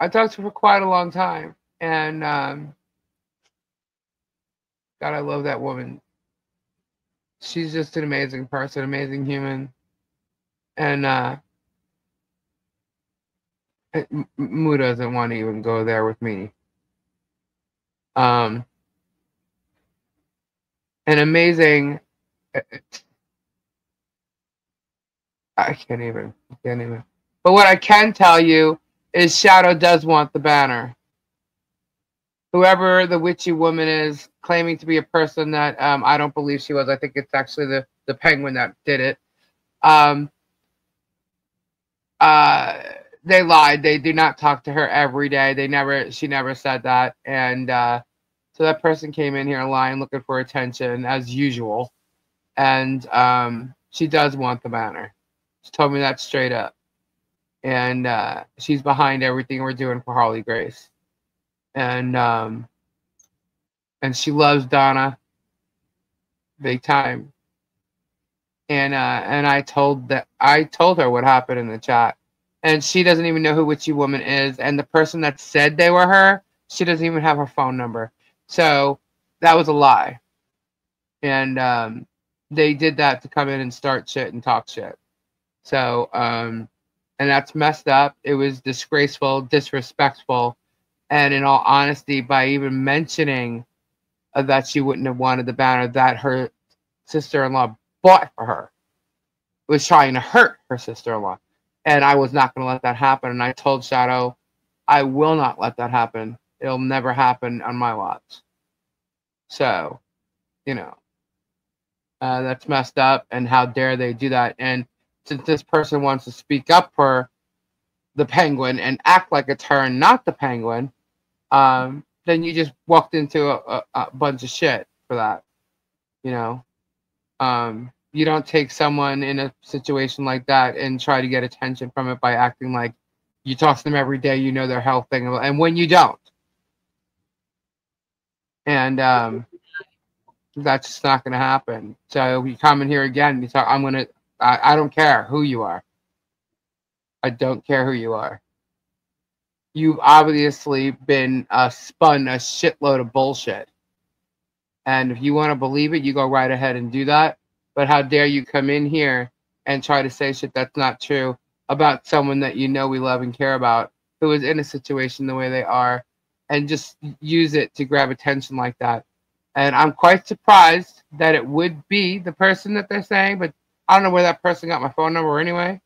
talked to her for quite a long time. And, God, I love that woman. she's just an amazing person, amazing human. And Moo doesn't want to even go there with me. An amazing. I can't even. But what I can tell you is Shadow does want the banner. Whoever the witchy woman is, claiming to be a person that I don't believe she was. I think it's actually the penguin that did it. They lied. They do not talk to her every day. She never said that. And so that person came in here lying, looking for attention as usual. And she does want the banner. She told me that straight up. And she's behind everything we're doing for Harley Grace. And she loves Donna big time. And I told her what happened in the chat. And she doesn't even know who Witchy Woman is. And the person that said they were her, she doesn't even have her phone number. So that was a lie. And they did that to come in and start shit and talk shit. So, and that's messed up. It was disgraceful, disrespectful. And in all honesty, by even mentioning that she wouldn't have wanted the banner that her sister-in-law bought for her, was trying to hurt her sister-in-law. And I was not going to let that happen. And I told Shadow, I will not let that happen. It'll never happen on my watch. So, you know, that's messed up. And how dare they do that? And since this person wants to speak up for the penguin and act like it's her and not the penguin, then you just walked into a bunch of shit for that. You know, you don't take someone in a situation like that and try to get attention from it by acting like you talk to them every day, you know their health thing, and when you don't. And that's just not going to happen. So you come in here again, you talk, I don't care who you are. I don't care who you are. You've obviously been spun a shitload of bullshit. And if you want to believe it, you go right ahead and do that. But how dare you come in here and try to say shit that's not true about someone that you know we love and care about, who is in a situation the way they are, and just use it to grab attention like that. And I'm quite surprised that it would be the person that they're saying, but I don't know where that person got my phone number anyway.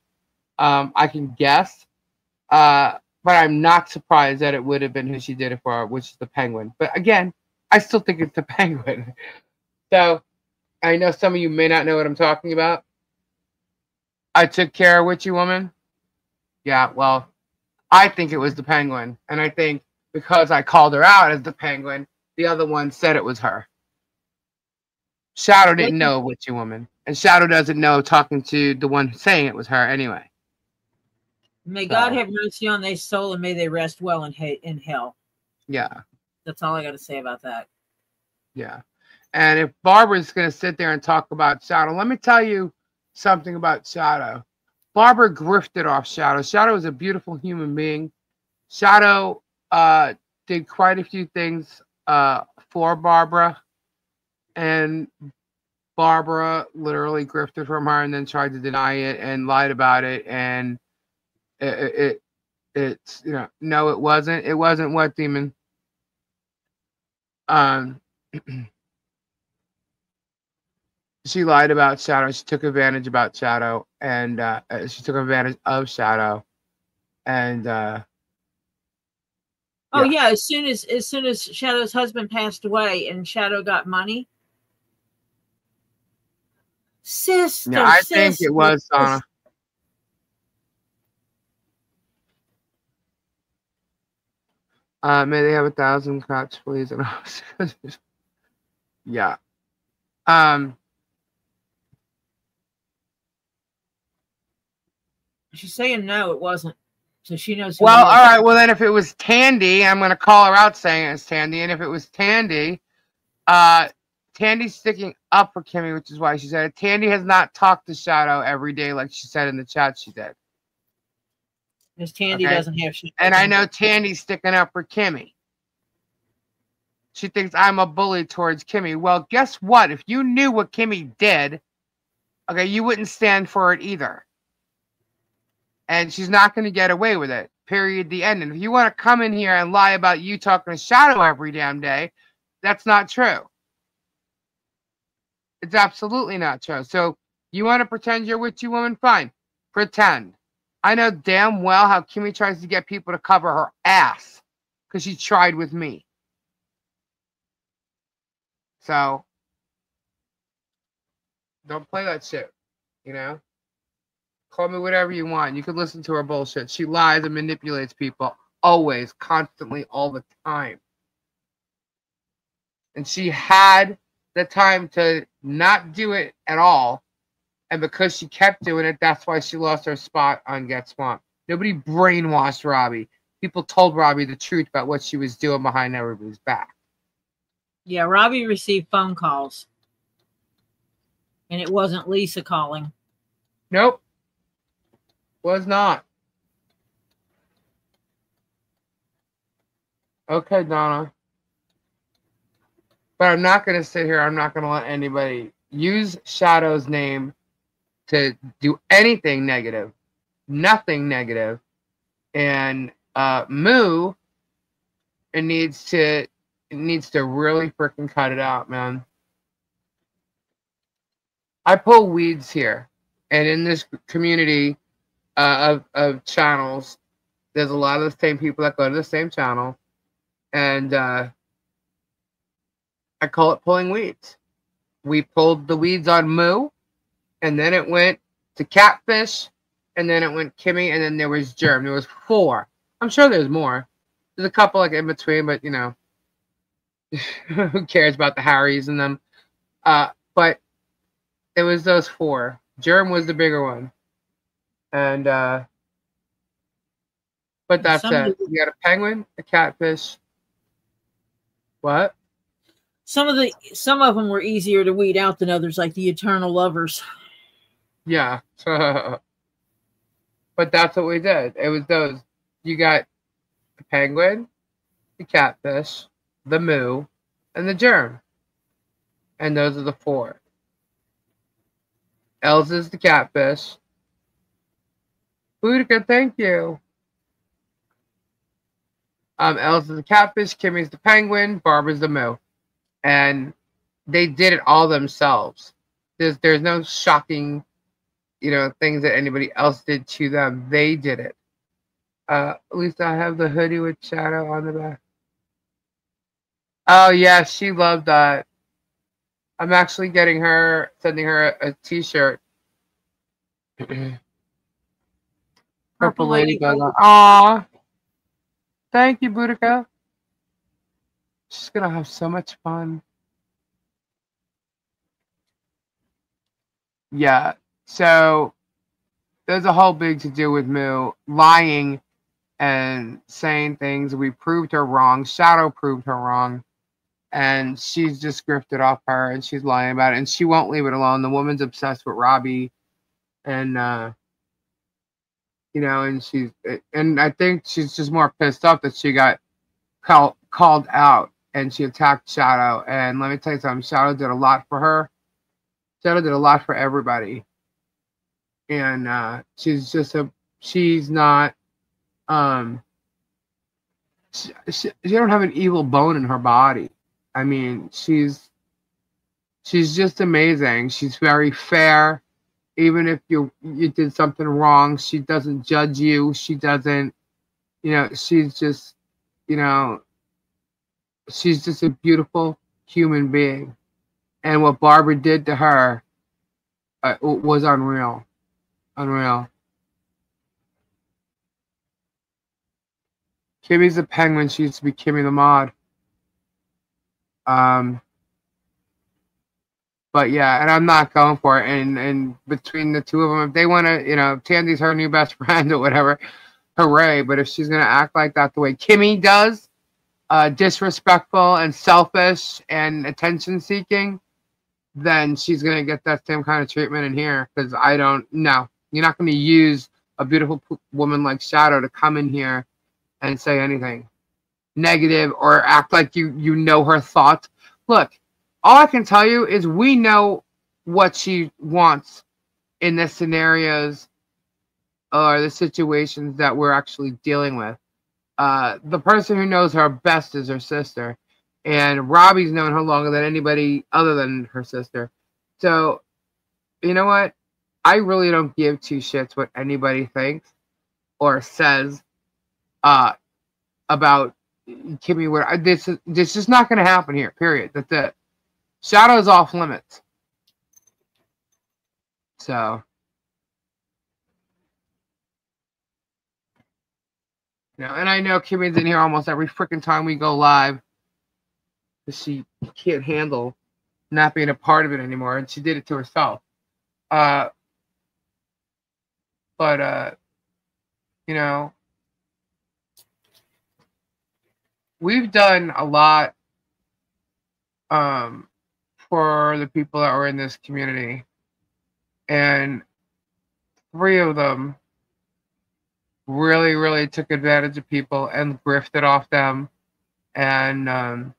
I can guess. But I'm not surprised that it would have been who she did it for, which is the penguin. But again, I still think it's the penguin. So I know some of you may not know what I'm talking about. I took care of Witchy Woman. Yeah, well, I think it was the penguin. And I think because I called her out as the penguin, the other one said it was her. Shadow didn't know Witchy Woman. And Shadow doesn't know talking to the one saying it was her anyway. May God have mercy on their soul and may they rest well in hell. Yeah. That's all I got to say about that. Yeah. And if Barbara's going to sit there and talk about Shadow, let me tell you something about Shadow. Barbara grifted off Shadow. Shadow is a beautiful human being. Shadow did quite a few things for Barbara. And Barbara literally grifted from her and then tried to deny it and lied about it. And it's, you know, no, it wasn't. It wasn't what, Demon? She lied about Shadow. She took advantage about Shadow, and she took advantage of Shadow, and oh yeah. As soon as Shadow's husband passed away and Shadow got money, sister. Yeah, I think it was Donna. May they have 1,000 crops, please. Yeah. She's saying no, it wasn't. So she knows. Well, all right. Well, then if it was Tandy, I'm going to call her out saying it's Tandy. And if it was Tandy, Tandy's sticking up for Kimmy, which is why she said it. Tandy has not talked to Shadow every day like she said in the chat she did. Because Tandy doesn't have shit. And I know Tandy's sticking up for Kimmy. She thinks I'm a bully towards Kimmy. Well, guess what? If you knew what Kimmy did, okay, you wouldn't stand for it either. And she's not going to get away with it. Period. The end. And if you want to come in here and lie about you talking to Shadow every damn day, that's not true. It's absolutely not true. So you want to pretend you're witchy woman? Fine. Pretend. I know damn well how Kimmy tries to get people to cover her ass because she tried with me. So don't play that shit, you know? Call me whatever you want. You can listen to her bullshit. She lies and manipulates people always, constantly, all the time. And she had the time to not do it at all. And because she kept doing it, that's why she lost her spot on Get Swamped. Nobody brainwashed Robbie. People told Robbie the truth about what she was doing behind everybody's back. Yeah, Robbie received phone calls. And it wasn't Lisa calling. Nope. Was not. Okay, Donna. But I'm not going to sit here. I'm not going to let anybody use Shadow's name to do anything negative. Nothing negative. And Moo, it needs to really freaking cut it out, man. I pull weeds here. And in this community of channels, there's a lot of the same people that go to the same channel. And I call it pulling weeds. We pulled the weeds on Moo, and then it went to Catfish, and then it went Kimmy, and then there was Germ. There was 4. I'm sure there's more. There's a couple like in between, but you know, who cares about the Harrys and them? But it was those 4. Germ was the bigger one, and but that's it. You got a penguin, a catfish. What? Some of them were easier to weed out than others, like the Eternal Lovers. Yeah. But that's what we did. It was those. You got the penguin, the catfish, the Moo, and the Germ. And those are the 4. Elsa's the catfish. Boudica, thank you. Elsa's the catfish, Kimmy's the penguin, Barbara's the Moo. And they did it all themselves. There's no shocking, you know, things that anybody else did to them. They did it. At least I have the hoodie with Shadow on the back. Oh yeah, she loved that. I'm actually sending her a t-shirt. Purple Ladybug. Aw. Thank you, Boudica. She's gonna have so much fun. Yeah, so there's a whole big to do with Moo lying and saying things. We proved her wrong. Shadow proved her wrong. And she's just grifted off her and she's lying about it. And she won't leave it alone. The woman's obsessed with Robbie. And, you know, and I think she's just more pissed off that she got called out and she attacked Shadow. And let me tell you something, Shadow did a lot for her. Shadow did a lot for everybody. And she's not, she don't have an evil bone in her body. I mean, she's just amazing. She's very fair. Even if you did something wrong, she doesn't judge you. She doesn't, you know, she's just, you know, she's just a beautiful human being. And what Barbara did to her was unreal. Unreal. Kimmy's a penguin. She used to be Kimmy the Mod. But yeah, and I'm not going for it. And between the two of them, if they want to, you know, Tandy's her new best friend or whatever, hooray. But if she's going to act like that the way Kimmy does, disrespectful and selfish and attention seeking, then she's going to get that same kind of treatment in here. Because I don't know. You're not going to use a beautiful woman like Shadow to come in here and say anything. negative or act like you know her thoughts. Look, all I can tell you is we know what she wants in the scenarios or the situations that we're actually dealing with. The person who knows her best is her sister, and Robbie's known her longer than anybody other than her sister. So, you know what? I really don't give two shits what anybody thinks or says about Kimmy. This is not going to happen here. Period. That's it. Shadow's off limits. So, you know, and I know Kimmy's in here almost every freaking time we go live. She can't handle not being a part of it anymore, and she did it to herself. But you know, we've done a lot for the people that were in this community, and 3 of them really took advantage of people and grifted off them, and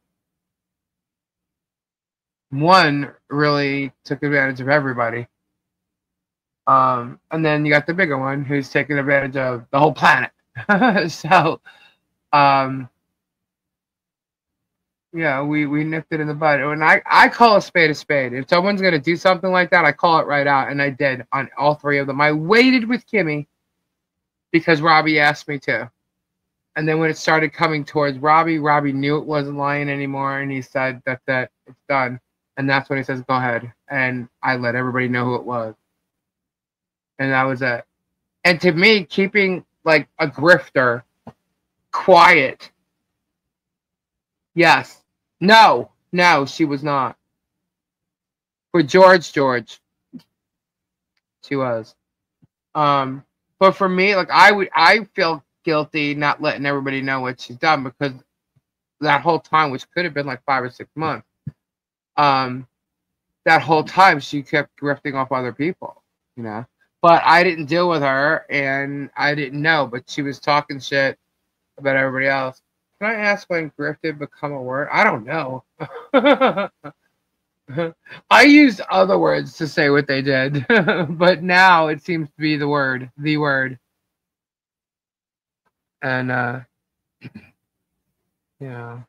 1 really took advantage of everybody. And then you got the bigger one who's taking advantage of the whole planet. So, yeah, we nipped it in the bud. And I call a spade a spade. If someone's going to do something like that, I call it right out. And I did on all 3 of them. I waited with Kimmy because Robbie asked me to. And then when it started coming towards Robbie knew it wasn't lying anymore. And he said, that's it, it's done. And that's when he says, go ahead. And I let everybody know who it was. And that was it. And to me, keeping like a grifter quiet. Yes. No, she was not. For George, she was. But for me, like I feel guilty not letting everybody know what she's done, because that whole time, which could have been like 5 or 6 months, that whole time she kept grifting off other people, you know. But I didn't deal with her, and I didn't know. But she was talking shit about everybody else. Can I ask when grifted become a word? I don't know. I used other words to say what they did, but now it seems to be the word. And yeah,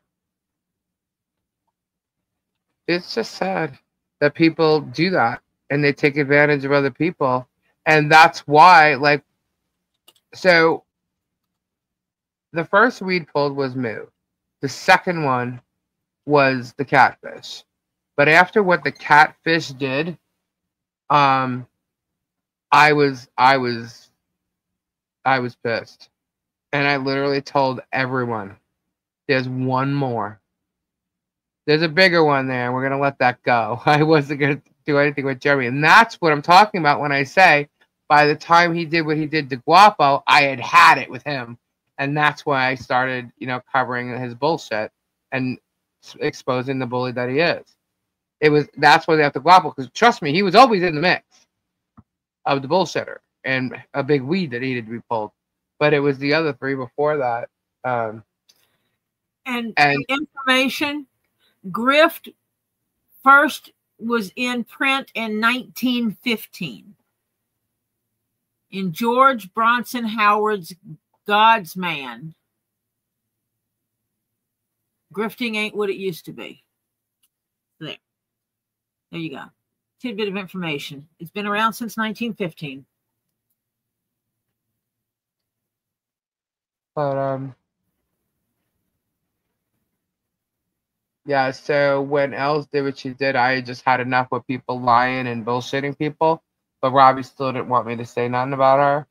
it's just sad that people do that and they take advantage of other people. And that's why, like, so the first weed pulled was Moo. The second one was the catfish. But after what the catfish did, I was pissed. And I literally told everyone, there's one more. There's a bigger one there, and we're going to let that go. I wasn't going to do anything with Jeremy. And that's what I'm talking about when I say, by the time he did what he did to Guapo, I had it with him. And that's why I started, you know, covering his bullshit and exposing the bully that he is. That's why they have to Guapo, because trust me, he was always in the mix of the bullshitter and a big weed that needed to be pulled. But it was the other 3 before that. And information, grift first was in print in 1915 in George Bronson Howard's God's Man. Grifting ain't what it used to be. There you go. Tidbit of information. It's been around since 1915. But yeah, so when Els did what she did, I just had enough with people lying and bullshitting people. But Robbie still didn't want me to say nothing about her.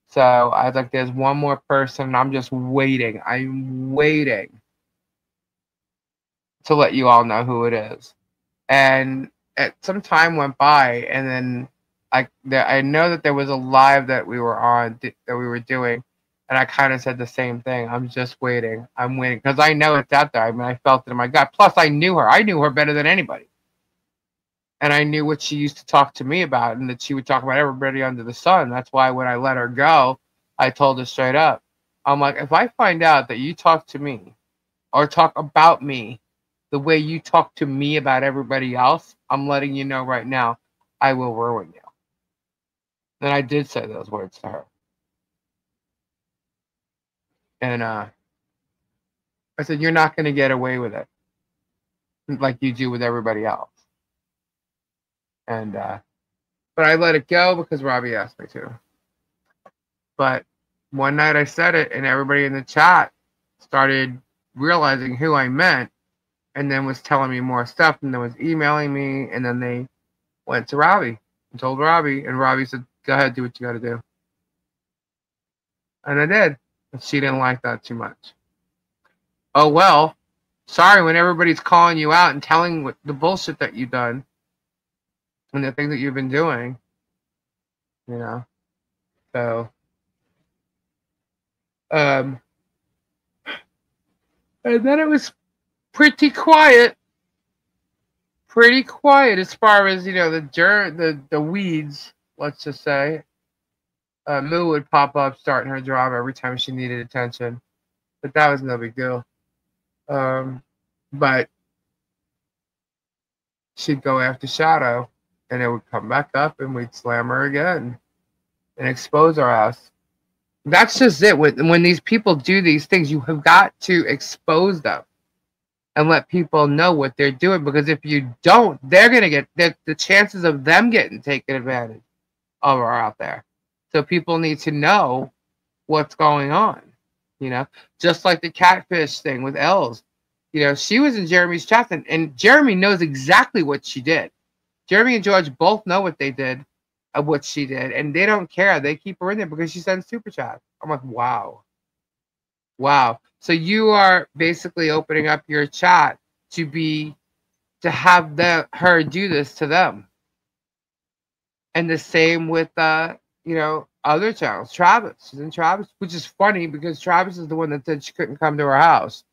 So I was like, there's one more person, and I'm just waiting. I'm waiting to let you all know who it is. And some time went by, and then I know that there was a live that we were on, that we were doing, and I kind of said the same thing. I'm just waiting. I'm waiting. Because I know it's out there. I mean, I felt it in my gut. Plus, I knew her. I knew her better than anybody. And I knew what she used to talk to me about, and that she would talk about everybody under the sun. That's why when I let her go, I told her straight up. I'm like, if I find out that you talk to me or talk about me the way you talk to me about everybody else, I'm letting you know right now, I will ruin you. And I did say those words to her. And I said, you're not going to get away with it like you do with everybody else. And but I let it go because Robbie asked me to. But one night I said it, and everybody in the chat started realizing who I meant, and then was telling me more stuff, and then was emailing me, and then they went to Robbie and told Robbie, and Robbie said, go ahead, do what you got to do. And I did. And she didn't like that too much. Oh, well, sorry when everybody's calling you out and telling what the bullshit that you've done and the things that you've been doing, you know. So, and then it was pretty quiet as far as, you know, the weeds, let's just say. Moo would pop up starting her job every time she needed attention, but that was no big deal. But she'd go after Shadow, and it would come back up, and we'd slam her again and expose our ass. That's just it. When these people do these things, you have got to expose them and let people know what they're doing, because if you don't, they're going to get the chances of them getting taken advantage of are out there. So people need to know what's going on, you know, just like the catfish thing with Els. You know, she was in Jeremy's chat, and Jeremy knows exactly what she did. Jeremy and George both know what they did, what she did, and they don't care. They keep her in there because she sends super chat. I'm like, wow. Wow. So you are basically opening up your chat to have her do this to them. And the same with you know, other channels. Travis. She's in Travis, which is funny because Travis is the one that said she couldn't come to her house.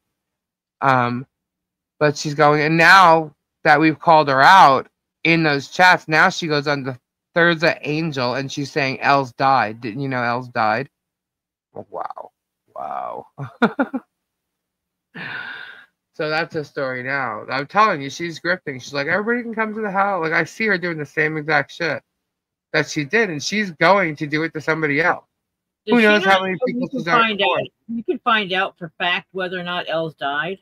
But she's going, and now that we've called her out in those chats, now she goes on the Thursday Angel, and she's saying Els died. Didn't you know Els died? Oh, wow. Wow. So that's a story now. I'm telling you, she's grifting. She's like, everybody can come to the house. Like, I see her doing the same exact shit that she did, and she's going to do it to somebody else. Who knows how many people she's find out? You can find out for fact whether or not Els died.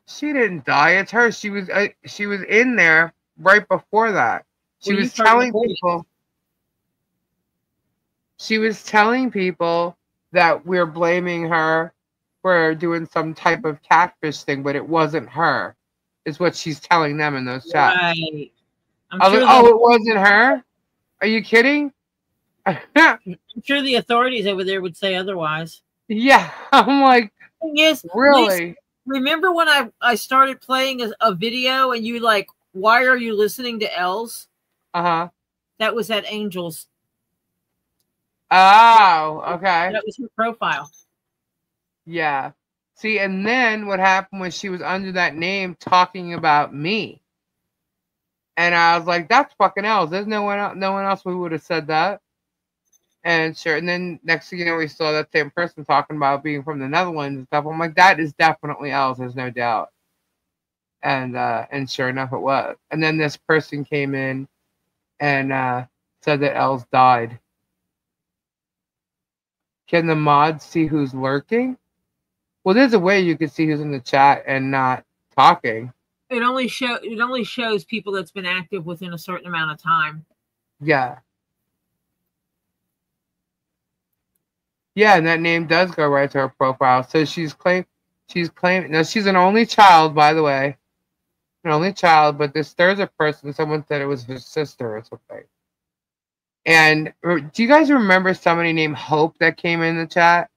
She didn't die. It's her. She was in there right before that. She was telling people. She was telling people that we're blaming her for doing some type of catfish thing, but it wasn't her. Is what she's telling them in those chats. Right. I was like, oh, it wasn't her? Are you kidding? I'm sure the authorities over there would say otherwise. Yeah, I'm like, yes, really? Lisa, remember when I started playing a video and you like, why are you listening to Els? Uh-huh. That was at Angel's. Oh, okay. That was her profile. Yeah. See, and then what happened was she was under that name talking about me. And I was like, that's fucking Els. There's no one else who would have said that. And sure, and then next thing you know, we saw that same person talking about being from the Netherlands and stuff. I'm like, that is definitely Els, there's no doubt. And sure enough, it was. And then this person came in and said that Els died. Can the mods see who's lurking? Well, there's a way you can see who's in the chat and not talking. It only shows people that's been active within a certain amount of time. Yeah. Yeah, and that name does go right to her profile. So she's claiming. Now she's an only child, by the way. An only child, but this third person, someone said it was her sister or something. And do you guys remember somebody named Hope that came in the chat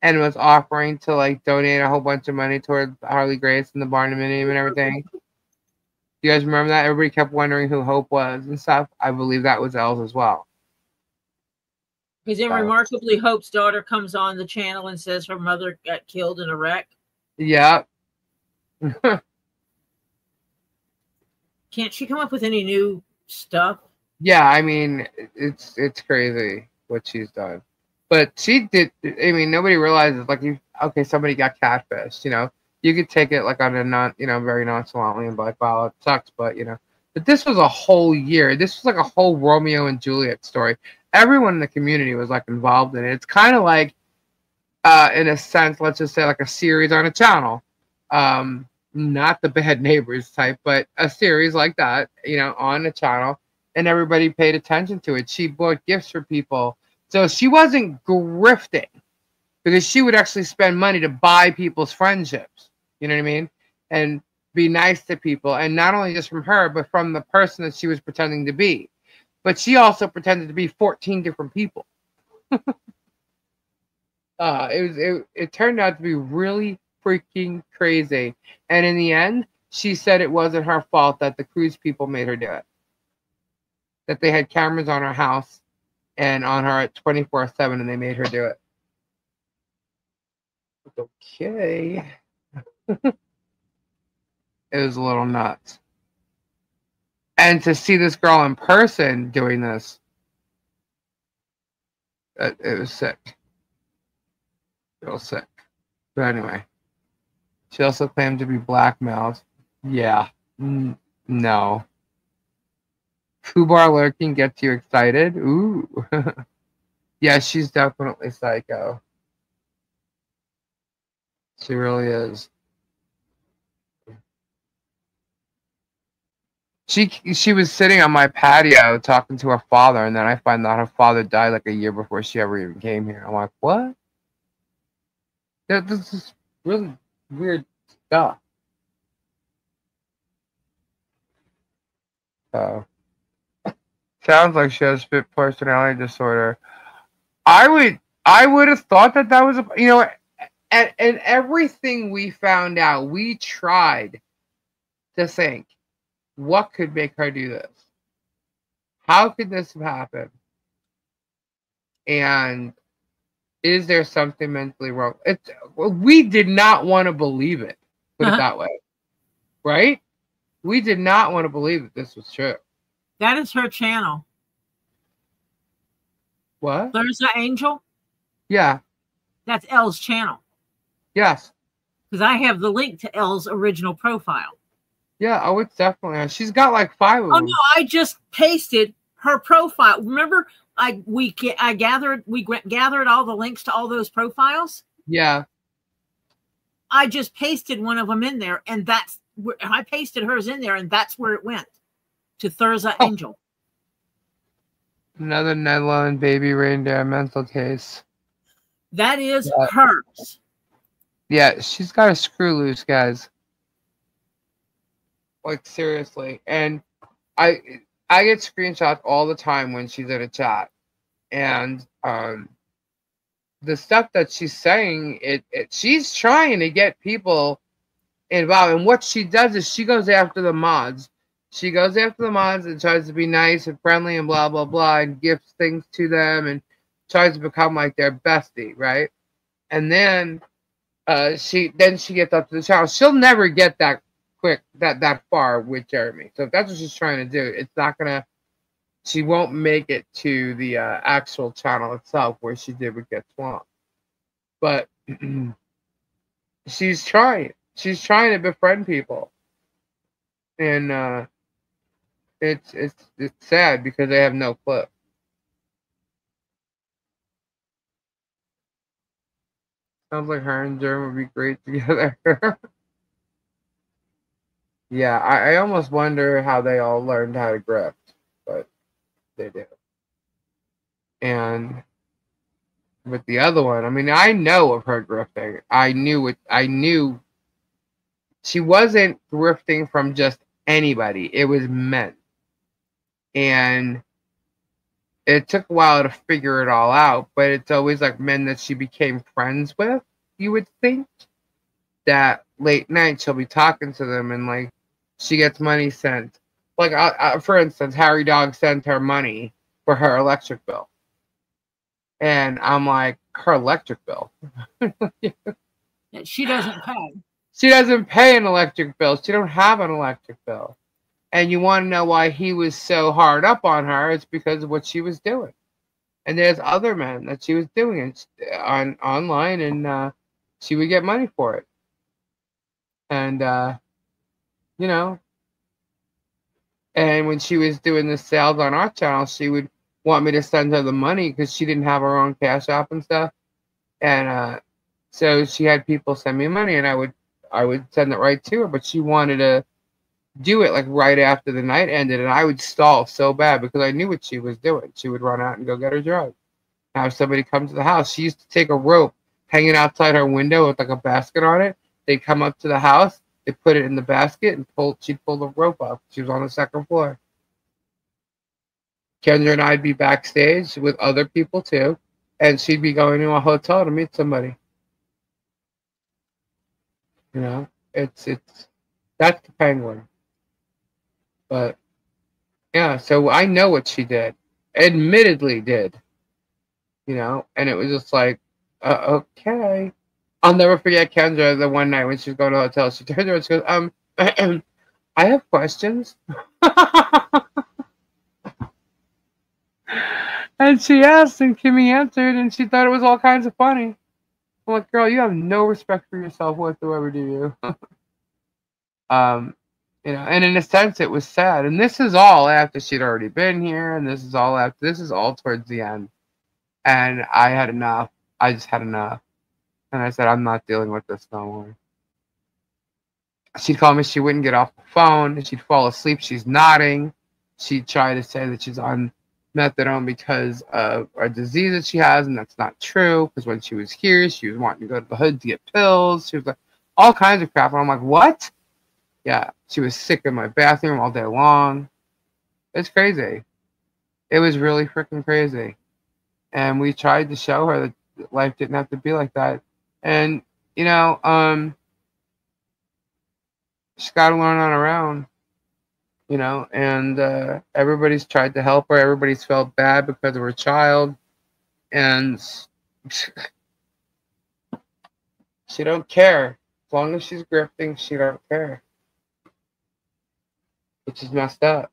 and was offering to like donate a whole bunch of money towards Harley Grace and the Barnuminium and everything? You guys remember that? Everybody kept wondering who Hope was and stuff. I believe that was Els as well. Because then remarkably, Hope's daughter comes on the channel and says her mother got killed in a wreck. Yeah. Can't she come up with any new stuff? Yeah, I mean, it's crazy what she's done. But she did. I mean, nobody realizes like okay, somebody got catfished. You know, you could take it like on a very nonchalantly and be like, wow, it sucks. But but this was a whole year. This was like a whole Romeo and Juliet story. Everyone in the community was like involved in it. It's kind of like, in a sense, let's just say like a series on a channel. Not the Bad Neighbors type, but a series like that, on a channel, and everybody paid attention to it. She bought gifts for people. So she wasn't grifting, because she would actually spend money to buy people's friendships. You know what I mean? And be nice to people. And not only just from her, but from the person that she was pretending to be. But she also pretended to be 14 different people. It turned out to be really freaking crazy. And in the end, she said it wasn't her fault that the cruise people made her do it. That they had cameras on her house and on her at 24/7, and they made her do it. Okay. It was a little nuts. And to see this girl in person doing this, it was sick. Real sick. But anyway. She also claimed to be blackmailed. Yeah. No. Fubar lurking gets you excited? Ooh. Yeah, she's definitely psycho. She really is. She was sitting on my patio talking to her father, and then I find out her father died like a year before she ever even came here. I'm like, what? This is really weird stuff. Sounds like she has split personality disorder. I would have thought that was and everything we found out, we tried to think, what could make her do this? How could this have happened? And is there something mentally wrong? We did not want to believe it. Put it that way. Right? We did not want to believe that this was true. That is her channel. What? There's the angel? Yeah. That's Elle's channel. Yes. Because I have the link to Elle's original profile. Yeah, oh, it's definitely her. She's got like 5 of them. Oh no, I just pasted her profile. Remember, we gathered all the links to all those profiles. Yeah. I just pasted one of them in there, and that's where I pasted hers in there, and that's where it went to Thurza Angel. Another Nella and baby reindeer mental case. That is hers. Yeah, she's got a screw loose, guys. Like, seriously. And I get screenshots all the time when she's in a chat. And the stuff that she's saying, she's trying to get people involved. And what she does is she goes after the mods. She goes after the mods and tries to be nice and friendly and blah, blah, blah, and gifts things to them and tries to become like their bestie, right? And then she gets up to the channel. She'll never get that quick, that far with Jeremy. So if that's what she's trying to do, it's not gonna. She won't make it to the actual channel itself where she did with Get Swamped. But she's trying. She's trying to befriend people, and it's sad because they have no clue. Sounds like her and Germ would be great together. Yeah, I almost wonder how they all learned how to grift, but they do. And with the other one, I mean, I know of her grifting. I knew she wasn't grifting from just anybody. It was men. And it took a while to figure it all out, but it's always like men that she became friends with, you would think. That late night she'll be talking to them and like she gets money sent. Like, for instance, Harry Dog sent her money for her electric bill. And I'm like, her electric bill? She doesn't pay. She doesn't pay an electric bill. She don't have an electric bill. And you want to know why he was so hard up on her? It's because of what she was doing. And there's other men that she was doing it on online, and she would get money for it. And you know, and when she was doing the sales on our channel, she would want me to send her the money because she didn't have her own cash app and stuff. And so she had people send me money, and I would send it right to her. But she wanted to do it like right after the night ended, and I would stall so bad because I knew what she was doing. She would run out and go get her drugs. Have somebody come to the house. She used to take a rope hanging outside her window with like a basket on it. They'd come up to the house, they put it in the basket, and she'd pull the rope up. She was on the second floor. Kendra and I'd be backstage with other people too, and she'd be going to a hotel to meet somebody. You know, it's that's the penguin. But yeah, so I know what she did, admittedly did. You know, and it was just like, okay. I'll never forget Kendra the one night when she was going to the hotel. She turned around and she goes, I have questions. And she asked, and Kimmy answered, and she thought it was all kinds of funny. I'm like, girl, you have no respect for yourself whatsoever, do you? You know, and in a sense, it was sad. And this is all after she'd already been here, and this is all towards the end. And I had enough. I just had enough. And I said, I'm not dealing with this no more. She'd call me. She wouldn't get off the phone. She'd fall asleep. She's nodding. She'd try to say that she's on methadone because of a disease that she has, and that's not true. Because when she was here, she was wanting to go to the hood to get pills. She was like, all kinds of crap. And I'm like, what? Yeah, she was sick in my bathroom all day long. It's crazy. It was really freaking crazy. And we tried to show her that life didn't have to be like that. And, you know, she's got to learn on her own, you know, and everybody's tried to help her. Everybody's felt bad because of her child. And she don't care. As long as she's grifting, she don't care. Which is messed up.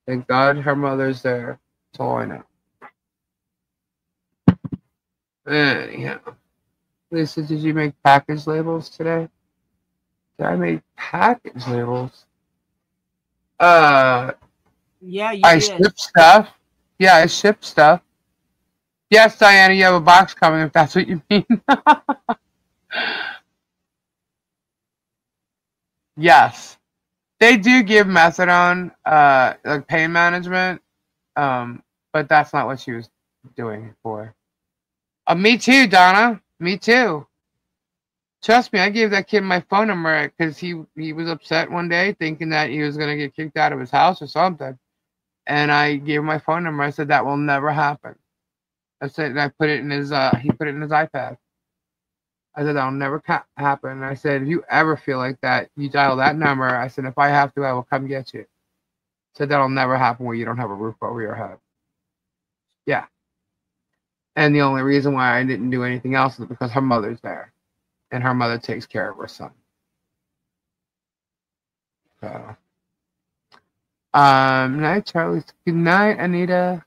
Thank God her mother's there. That's all I know. Anyhow. Lisa, did you make package labels today? Did I make package labels? Yeah, you I did. ship stuff. Yeah, I ship stuff. Yes, Diana, you have a box coming if that's what you mean. Yes. They do give methadone, like pain management, but that's not what she was doing it for. Me too, Donna. Me too. Trust me, I gave that kid my phone number because he was upset one day thinking that he was going to get kicked out of his house or something. And I gave him my phone number. I said, that will never happen. I said, and I put it in his, he put it in his iPad. I said, that'll never happen. And I said, if you ever feel like that, you dial that number. I said, if I have to, I will come get you. I said, that'll never happen where you don't have a roof over your head. Yeah. And the only reason why I didn't do anything else is because her mother's there. And her mother takes care of her son. So, night, Charlie. Good night, Anita.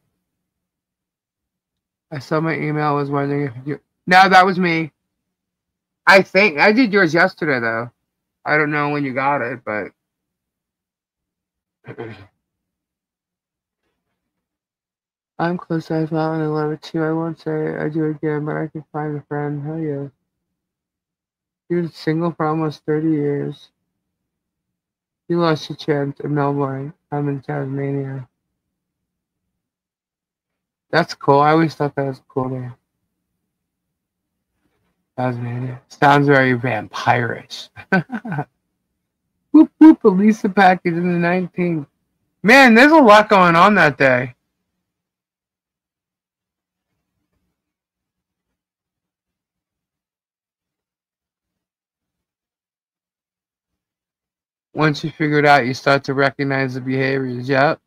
I saw my email. I was wondering if you. No, that was me. I think I did yours yesterday, though. I don't know when you got it, but. I'm close. I fell and I love it too. I won't say I do it again, but I can find a friend. Hell yeah. You're single for almost 30 years. You lost your chance in Melbourne. I'm in Tasmania. That's cool. I always thought that was a cool name. Tasmania. Sounds very vampirish. Whoop whoop, Elisa package in the 19th. Man, there's a lot going on that day. Once you figure it out, you start to recognize the behaviors. Yep.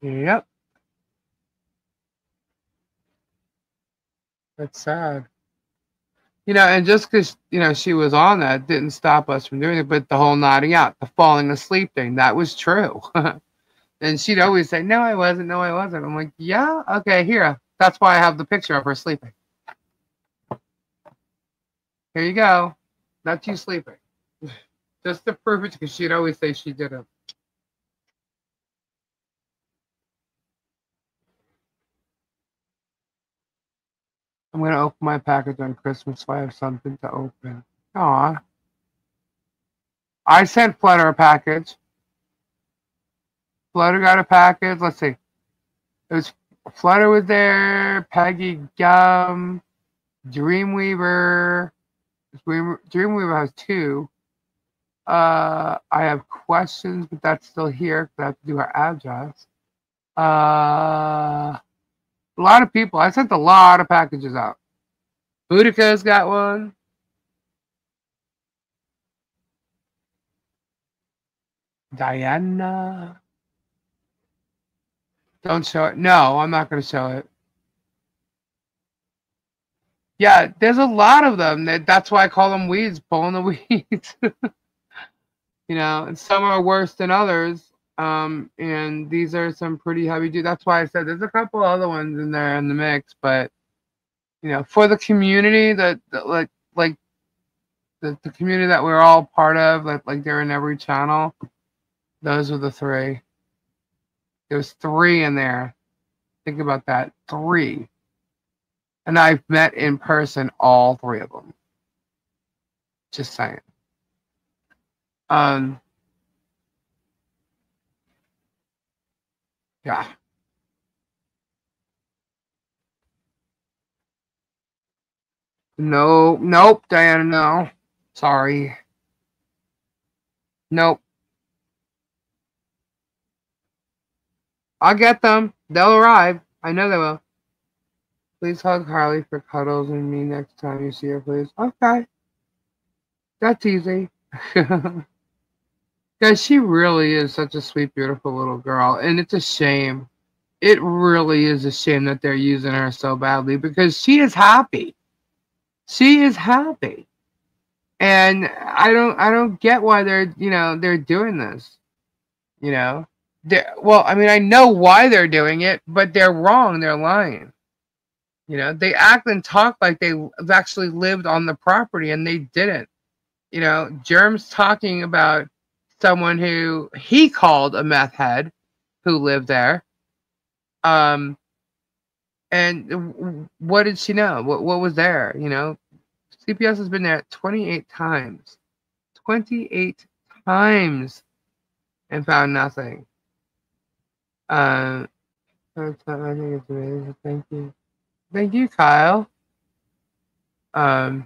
Yep. That's sad. And just because, she was on that didn't stop us from doing it. But the whole nodding out, the falling asleep thing, that was true. And she'd always say, no, I wasn't. No, I wasn't. I'm like, yeah, okay, here. That's why I have the picture of her sleeping. Here you go. That's you sleeping. Just to prove it, because she'd always say she didn't. I'm going to open my package on Christmas so I have something to open. Aw. I sent Flutter a package. Flutter got a package. Let's see. It was Flutter was there. Peggy, Gum, Dreamweaver. Dreamweaver has 2. I have questions, but that's still here because I have to do her address. A lot of people. I sent a lot of packages out. Boudica's got one. Diana. Don't show it. No, I'm not going to show it. Yeah, there's a lot of them. That's why I call them weeds, pulling the weeds. And some are worse than others. And these are some pretty heavy dudes. That's why I said there's a couple other ones in there in the mix. But, for the community the community that we're all part of, like they're in every channel, those are the 3. There's 3 in there. Think about that. 3. And I've met in person all 3 of them. Just saying. Yeah. No, nope, Diana, no. Sorry. Nope. I'll get them. They'll arrive. I know they will. Please hug Harley for cuddles and me next time you see her, please. Okay. That's easy. Guys, she really is such a sweet, beautiful little girl. And it's a shame. It really is a shame that they're using her so badly because she is happy. She is happy. And I don't get why they're doing this. Well, I mean, I know why they're doing it, but they're wrong. They're lying. They act and talk like they've actually lived on the property, and they didn't. Germ's talking about someone who he called a meth head who lived there. And what did she know? What was there? CPS has been there 28 times. 28 times and found nothing. I think it's amazing. Thank you. Thank you, Kyle. I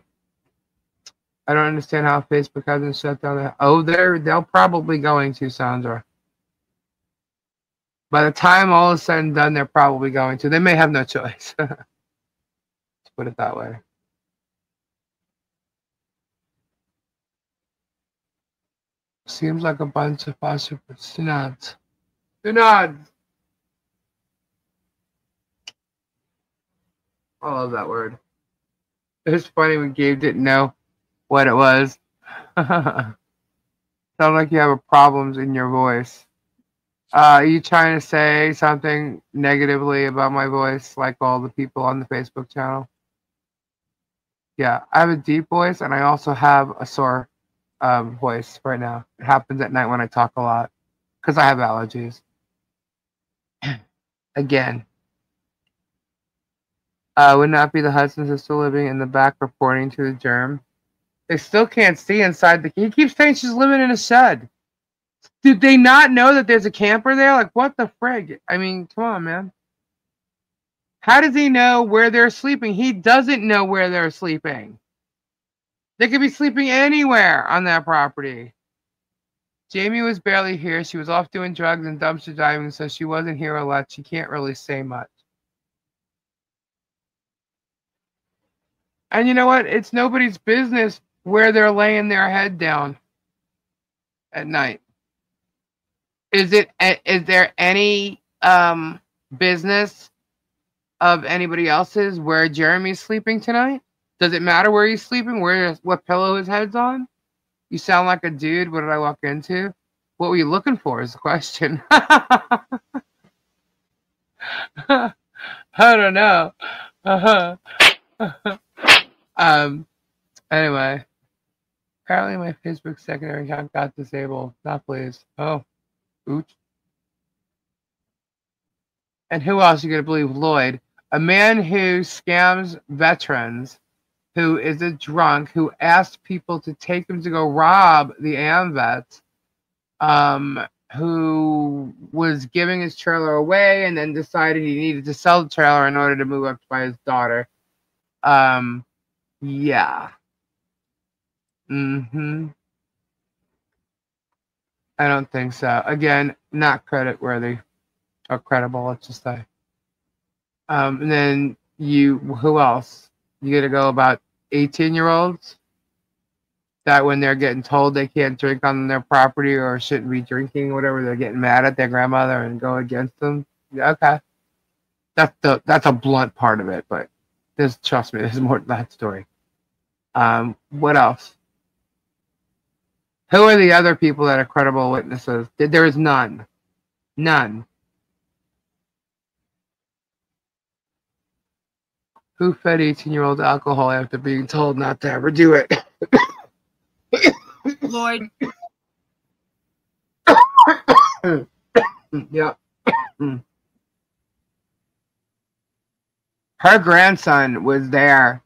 don't understand how Facebook hasn't shut down that. Oh, they'll probably going to, Sandra. By the time all is said and done, they're probably going to. They may have no choice. Let's put it that way. Seems like a bunch of synod. Synod. I love that word. It's funny when Gabe didn't know what it was. Sound like you have problems in your voice. Are you trying to say something negatively about my voice, like all the people on the Facebook channel? Yeah, I have a deep voice, and I also have a sore voice right now. It happens at night when I talk a lot, because I have allergies. Again. Would not be the Hudson's is still living in the back reporting to the Germ. They still can't see inside the... He keeps saying she's living in a shed. Did they not know that there's a camper there? Like, what the frig? I mean, come on, man. How does he know where they're sleeping? He doesn't know where they're sleeping. They could be sleeping anywhere on that property. Jamie was barely here. She was off doing drugs and dumpster diving, so she wasn't here a lot. She can't really say much. And you know what? It's nobody's business where they're laying their head down at night. Is there any business of anybody else's where Jeremy's sleeping tonight? Does it matter where he's sleeping? What pillow his head's on? You sound like a dude. What did I walk into? What were you looking for is the question. I don't know. Anyway. Apparently my Facebook secondary account got disabled. Not pleased. Oh. Oops. And who else you gonna believe? Lloyd. A man who scams veterans, who is a drunk, who asked people to take him to go rob the AMVETs, who was giving his trailer away and then decided he needed to sell the trailer in order to move up by his daughter. Yeah. I don't think so. Again, not credit-worthy or credible, let's just say. And then who else? You gotta go about 18-year-olds that when they're getting told they can't drink on their property or shouldn't be drinking, whatever, they're getting mad at their grandmother and go against them. Yeah, okay. That's a blunt part of it, but trust me, there's more to that story. What else? Who are the other people that are credible witnesses? There is none. None. Who fed 18-year-olds alcohol after being told not to ever do it? Lloyd. Yeah. Her grandson was there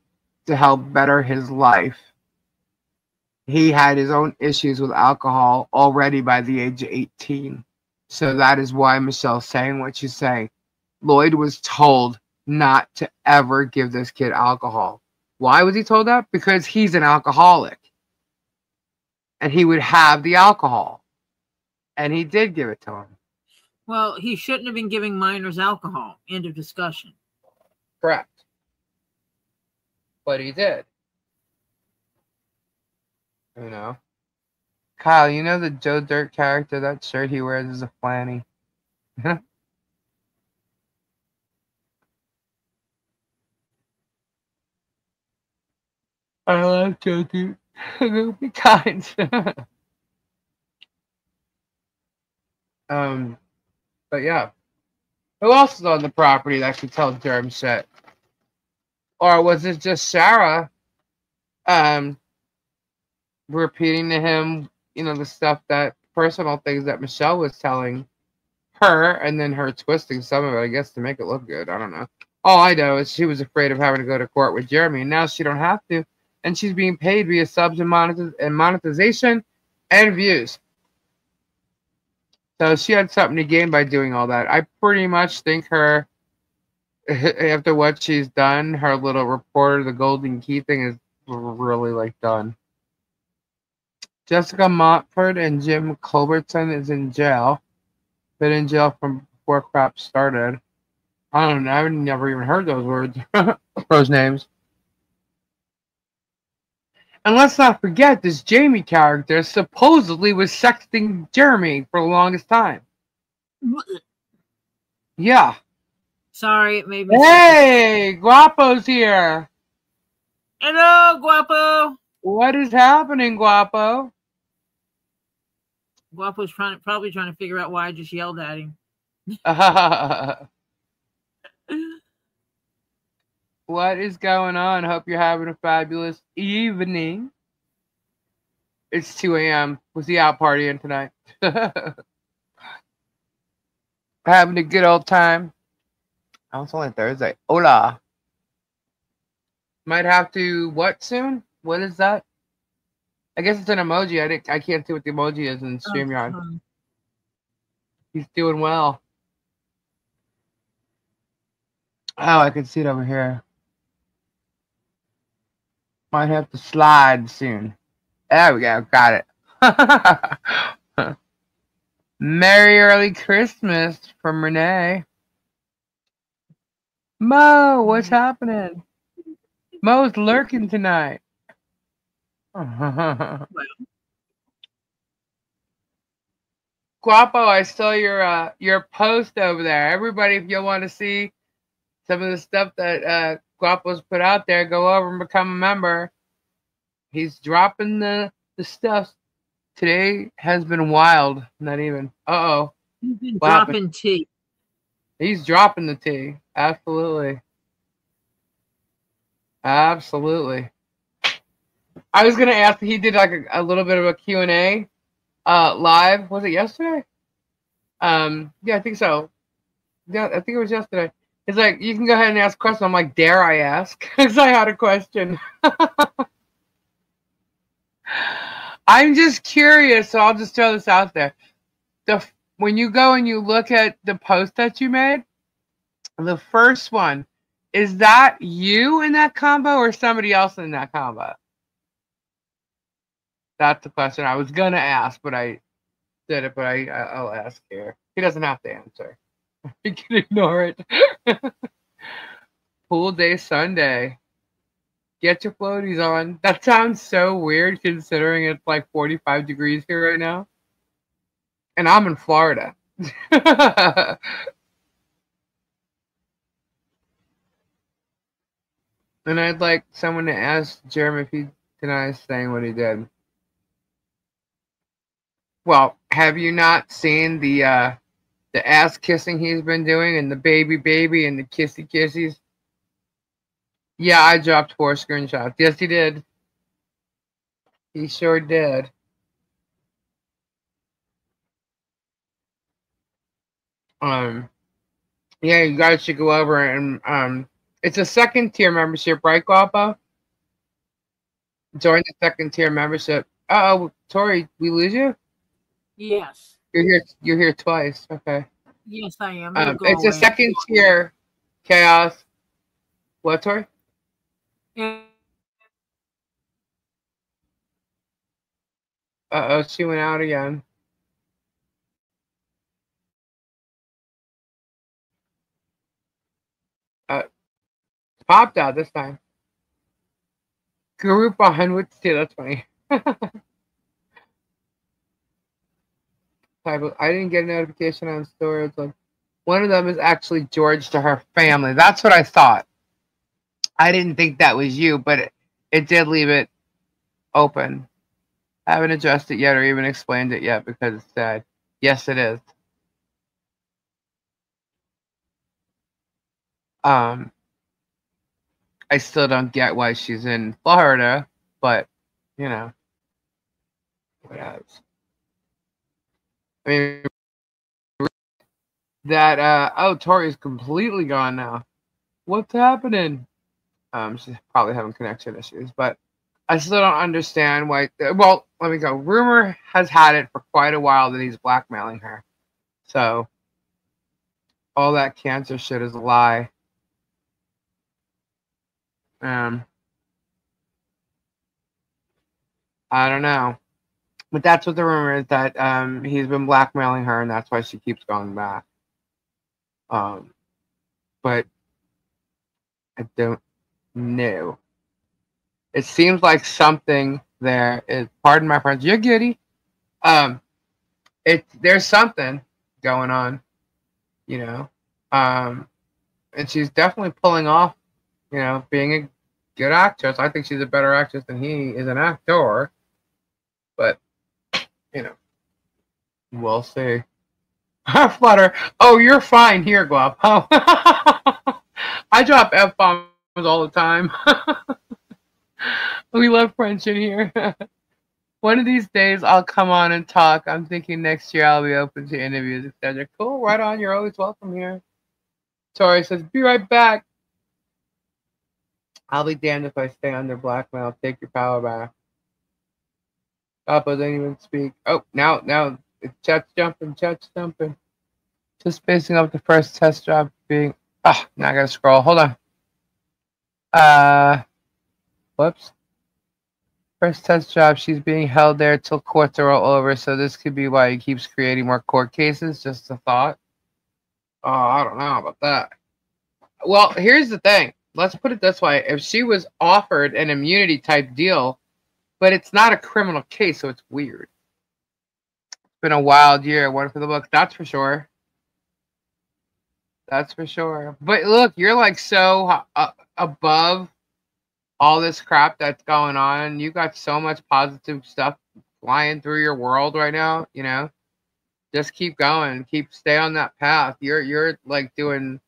to help better his life. He had his own issues with alcohol already by the age of 18. So that is why Michelle's saying what she's saying. Lloyd was told not to ever give this kid alcohol. Why was he told that? Because he's an alcoholic. And he would have the alcohol. And he did give it to him. Well, he shouldn't have been giving minors alcohol. End of discussion. Correct. But he did. You know. Kyle, you know the Joe Dirt character? That shirt he wears is a flanny. I love Joe Dirt. Be kind. But yeah. Who else is on the property that could tell Germ shit? Or was it just Sarah repeating to him, you know, the stuff that personal things that Michelle was telling her, and then her twisting some of it, I guess, to make it look good. I don't know. All I know is she was afraid of having to go to court with Jeremy, and now she don't have to, and she's being paid via subs and monetization and views. So she had something to gain by doing all that. I pretty much think her, after what she's done, her little reporter, the Golden Key thing is really, like, done. Jessica Montford and Jim Culbertson is in jail. Been in jail from before crap started. I don't know. I've never even heard those words. Those names. And let's not forget, this Jamie character supposedly was sexting Jeremy for the longest time. Yeah. Sorry, it made me. Hey, Guapo's here. Hello, Guapo. What is happening, Guapo? Guapo's probably trying to figure out why I just yelled at him. What is going on? Hope you're having a fabulous evening. It's 2 a.m. Was he out partying tonight? Having a good old time. Oh, it's only Thursday. Hola. Might have to what soon? What is that? I guess it's an emoji. I can't see what the emoji is in StreamYard. He's doing well. Oh, I can see it over here. Might have to slide soon. There we go. Got it. Merry early Christmas from Renee. Mo, what's happening? Mo's lurking tonight. Guapo, I saw your post over there. Everybody, if you want to see some of the stuff that Guapo's put out there. Go over and become a member. He's dropping the stuff. Today has been wild. Not even. Uh-oh. He's been dropping tea. He's dropping the tea. Absolutely. Absolutely. I was going to ask, he did like a little bit of a Q&A live. Was it yesterday? Yeah, I think so. Yeah, I think it was yesterday. It's like, you can go ahead and ask questions. I'm like, dare I ask? Because I had a question. I'm just curious, so I'll just throw this out there. When you go and you look at the post that you made, the first one, is that you in that combo or somebody else in that combo? That's the question I was going to ask, but I did it, but I'll ask here. He doesn't have to answer. You can ignore it. Pool day Sunday. Get your floaties on. That sounds so weird considering it's like 45 degrees here right now. And I'm in Florida. And I'd like someone to ask Germ if he denies saying what he did. Well, have you not seen the ass kissing he's been doing and the baby and the kissy kissies? Yeah, I dropped 4 screenshots. Yes, he did. He sure did. Yeah, you guys should go over and it's a 2nd tier membership, right, Guapo? Join the 2nd tier membership. Uh-oh, Tori, we lose you? Yes. You're here twice. Okay. Yes, I am. It's a 2nd tier chaos. What, Tori? Uh-oh, she went out again. Popped out this time. Group 100 too, that's funny. I didn't get a notification on storage. One of them is actually George to her family. That's what I thought. I didn't think that was you, but it did leave it open. I haven't addressed it yet or even explained it yet because it said, yes, it is. I still don't get why she's in Florida, but, you know, what else? I mean, that, oh, Tori's completely gone now. What's happening? She's probably having connection issues, but I still don't understand why. Well, let me go. Rumor has had it for quite a while that he's blackmailing her. So, all that cancer shit is a lie. I don't know. But that's what the rumor is, that he's been blackmailing her and that's why she keeps going back. But I don't know. It seems like something there is, pardon my French, you're giddy. There's something going on, you know. And she's definitely pulling off, you know, being a good actress. I think she's a better actress than he is an actor. But, you know, we'll see. Flutter. Oh, you're fine here, Guap. Oh. I drop F-bombs all the time. We love French in here. One of these days, I'll come on and talk. I'm thinking next year I'll be open to interviews, etc. Cool, right on. You're always welcome here. Tori says, be right back. I'll be damned if I stay under blackmail. Take your power back. Papa didn't even speak. Oh, now, chat's jumping. Just spacing up the first test job being... Ah, now I gotta scroll. Hold on. Whoops. First test job, she's being held there till courts are all over, so this could be why he keeps creating more court cases. Just a thought. Oh, I don't know about that. Well, here's the thing. Let's put it this way. If she was offered an immunity type deal, but it's not a criminal case, so it's weird. It's been a wild year. One for the book, that's for sure. That's for sure. But look, you're like so above all this crap that's going on. You got so much positive stuff flying through your world right now, you know. Just keep going. Stay on that path. You're like doing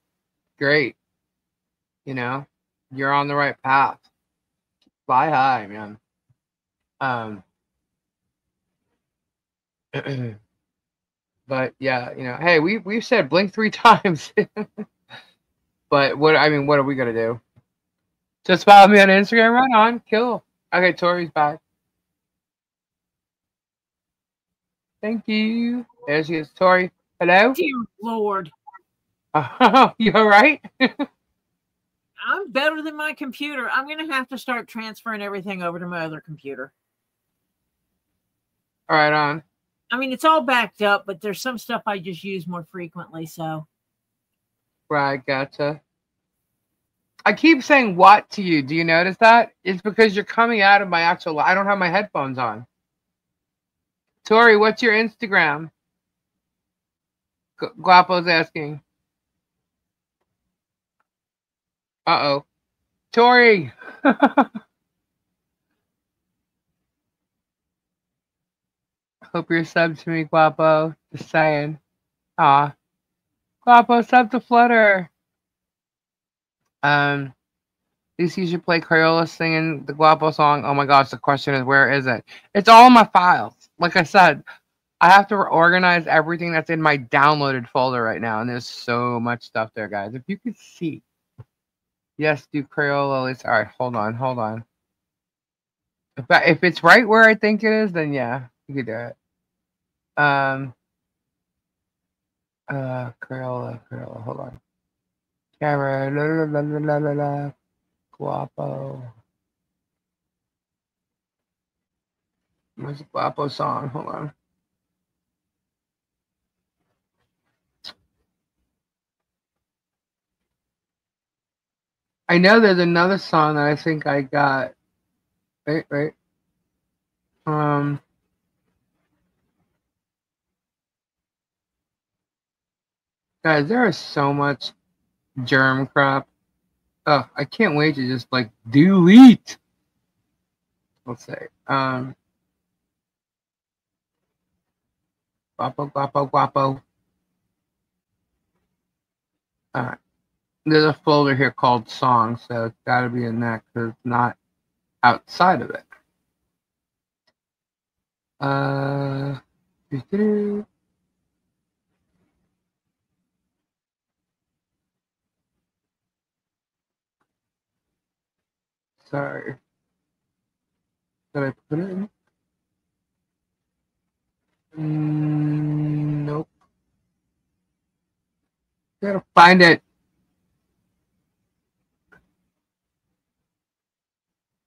great, you know. You're on the right path. Fly high, man. But yeah, you know, hey, we've said blink 3 times. But what are we gonna do? Just follow me on Instagram, right on, kill. Okay, Tori's back. Thank you. There she is, Tori. Hello? Dear Lord. You alright? I'm better than my computer. I'm going to have to start transferring everything over to my other computer. Alright, on. I mean, it's all backed up, but there's some stuff I just use more frequently, so. Right, gotcha. I keep saying what to you. Do you notice that? It's because you're coming out of my actual... I don't have my headphones on. Tori, what's your Instagram? Guapo's asking. Uh-oh. Tori! Hope you're subbed to me, Guapo. Just saying. Aw. Guapo, sub to Flutter. At least you should play Crayola singing the Guapo song. Oh my gosh, the question is, where is it? It's all in my files. Like I said, I have to organize everything that's in my downloaded folder right now, and there's so much stuff there, guys. If you could see. Yes, do Crayola. All right, hold on. If it's right where I think it is, then yeah, you could do it. Crayola, hold on. Camera, la, Guapo. Where's the Guapo song? Hold on. I know there's another song that I think I got. Wait. Guys, there is so much germ crap. Oh, I can't wait to just like delete. Let's say, Guapo. Alright. There's a folder here called songs, so it's gotta be in that because it's not outside of it. Sorry. Did I put it in? Nope. Gotta find it.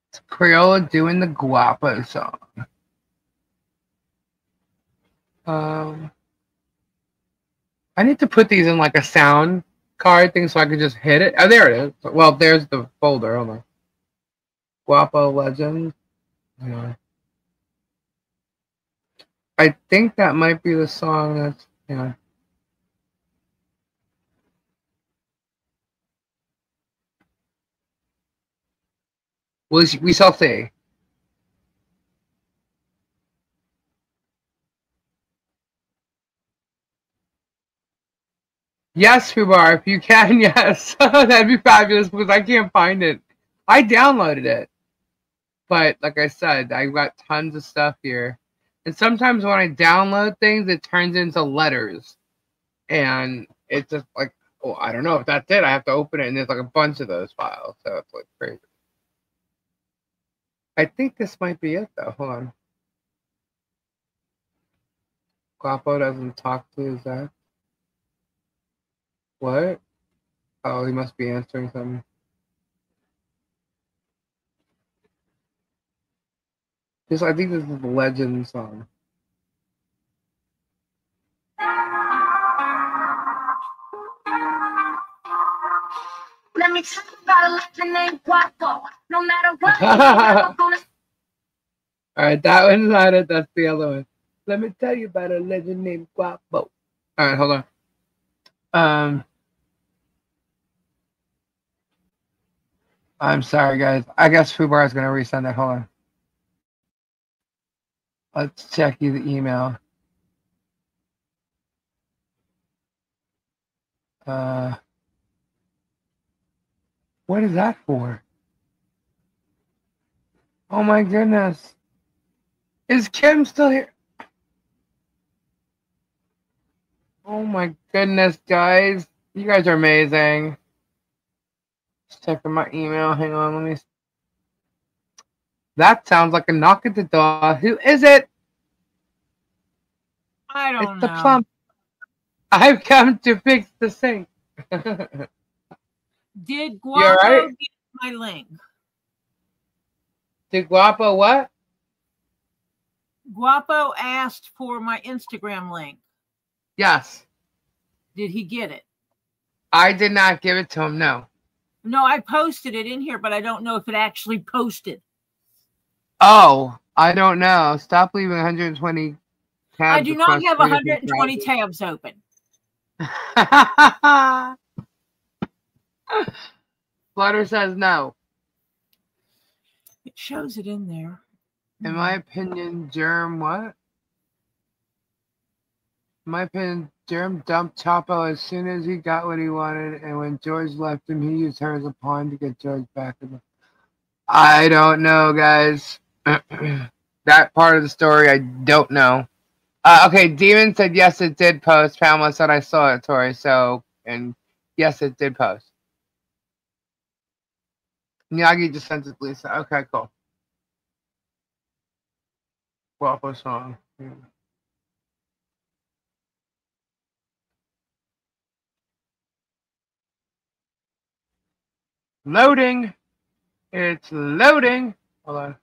It's Crayola doing the Guapo song. I need to put these in like a sound card thing so I can just hit it. Oh, there it is. Well, there's the folder. Hold on. Guapo Legend. Yeah. I think that might be the song that's, yeah. We shall see. Yes, Fubar, if you can, yes. That'd be fabulous because I can't find it. I downloaded it. But like I said, I've got tons of stuff here. And sometimes when I download things, it turns into letters. And it's just like, oh, I don't know if that's it. I have to open it, and there's like a bunch of those files. So it's like crazy. I think this might be it, though. Hold on. Guapo doesn't talk to Zach. What? Oh, he must be answering something. I think this is the Legend song. Let me tell you about a legend named Guapo. No matter what. Alright, that one's not it. That's the other one. Let me tell you about a legend named Guapo. Alright, hold on. I'm sorry, guys. I guess Fubar is going to resend it. Hold on. Let's check you the email. What is that for? Oh my goodness. Is Kim still here? Oh my goodness, guys. You guys are amazing. Just checking my email. Hang on, let me. That sounds like a knock at the door. Who is it? I don't It's the know. plump. I've come to fix the sink. Did You Guapo alright? get my link? Did Guapo what? Guapo asked for my Instagram link. Yes. Did he get it? I did not give it to him, no. No, I posted it in here, but I don't know if it actually posted. Oh, I don't know. Stop leaving 120 tabs. I do not have 120 tabs open. Flutter says no. It shows it in there. In my opinion, Germ what? In my opinion, Germ dumped Chapo as soon as he got what he wanted, and when George left him, he used her as a pawn to get George back. I don't know, guys. That part of the story, I don't know. Okay, Demon said yes, it did post. Pamela said I saw it, Tori. So, and yes, it did post. Miyagi just sent it to Lisa. Okay, cool. Waffle song. Loading. It's loading. Hold on.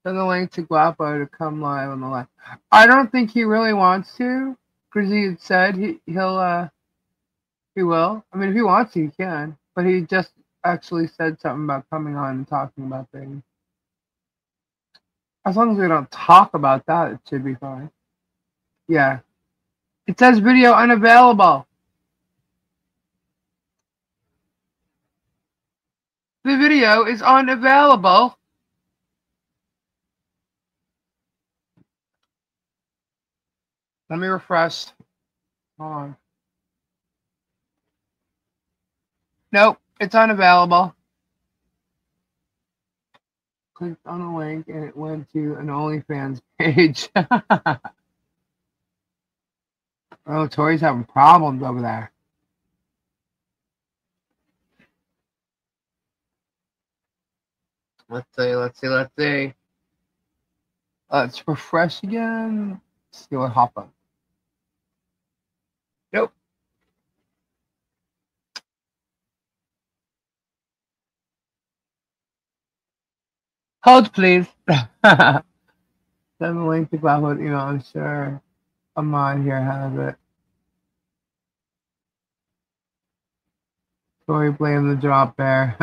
Send the link to Guapo to come live on the live. I don't think he really wants to, because he had said he will. I mean, if he wants to, he can. But he just actually said something about coming on and talking about things. As long as we don't talk about that, it should be fine. Yeah. It says video unavailable. The video is unavailable. Let me refresh. Hold on. Nope, it's unavailable. Clicked on a link and it went to an OnlyFans page. Oh, Tori's having problems over there. Let's see. Let's refresh again. Let's see what happens. Nope. Hold, please. Send the link to Cloudwood email. I'm sure Amon here has it. Tori blame the drop there.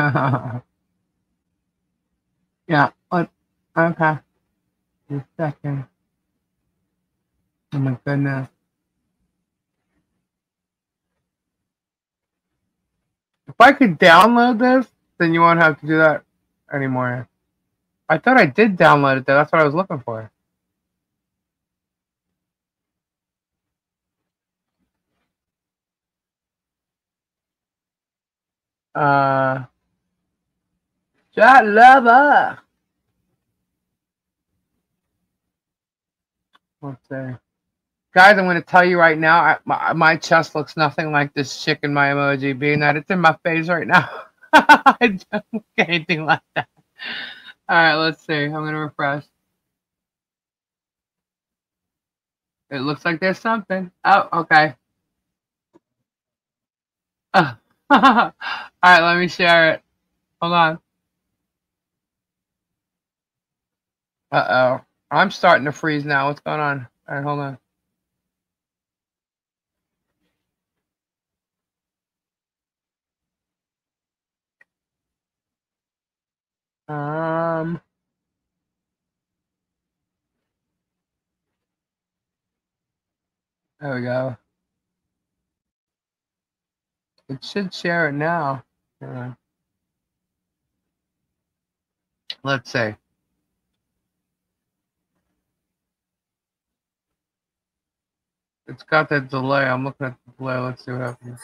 Yeah. Okay. Just a second. Oh my goodness. If I could download this, then you won't have to do that anymore. I thought I did download it though. That's what I was looking for. Chat lover. Let's see. Guys, I'm going to tell you right now, my chest looks nothing like this chick in my emoji, being that it's in my face right now. I don't look anything like that. All right, let's see. I'm going to refresh. It looks like there's something. Oh, okay. All right, let me share it. Hold on. Uh-oh. I'm starting to freeze now. What's going on? All right, hold on. There we go. It should share it now. Let's see. It's got that delay. I'm looking at the delay. Let's see what happens.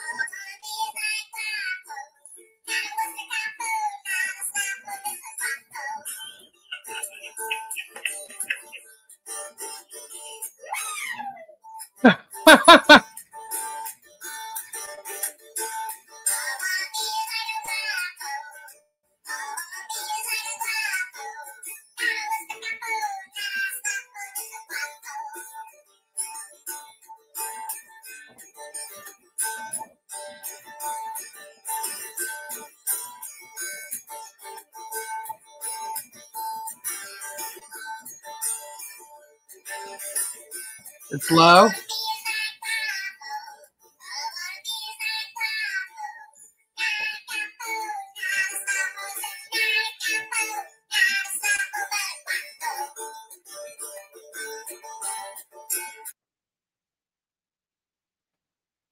It's low.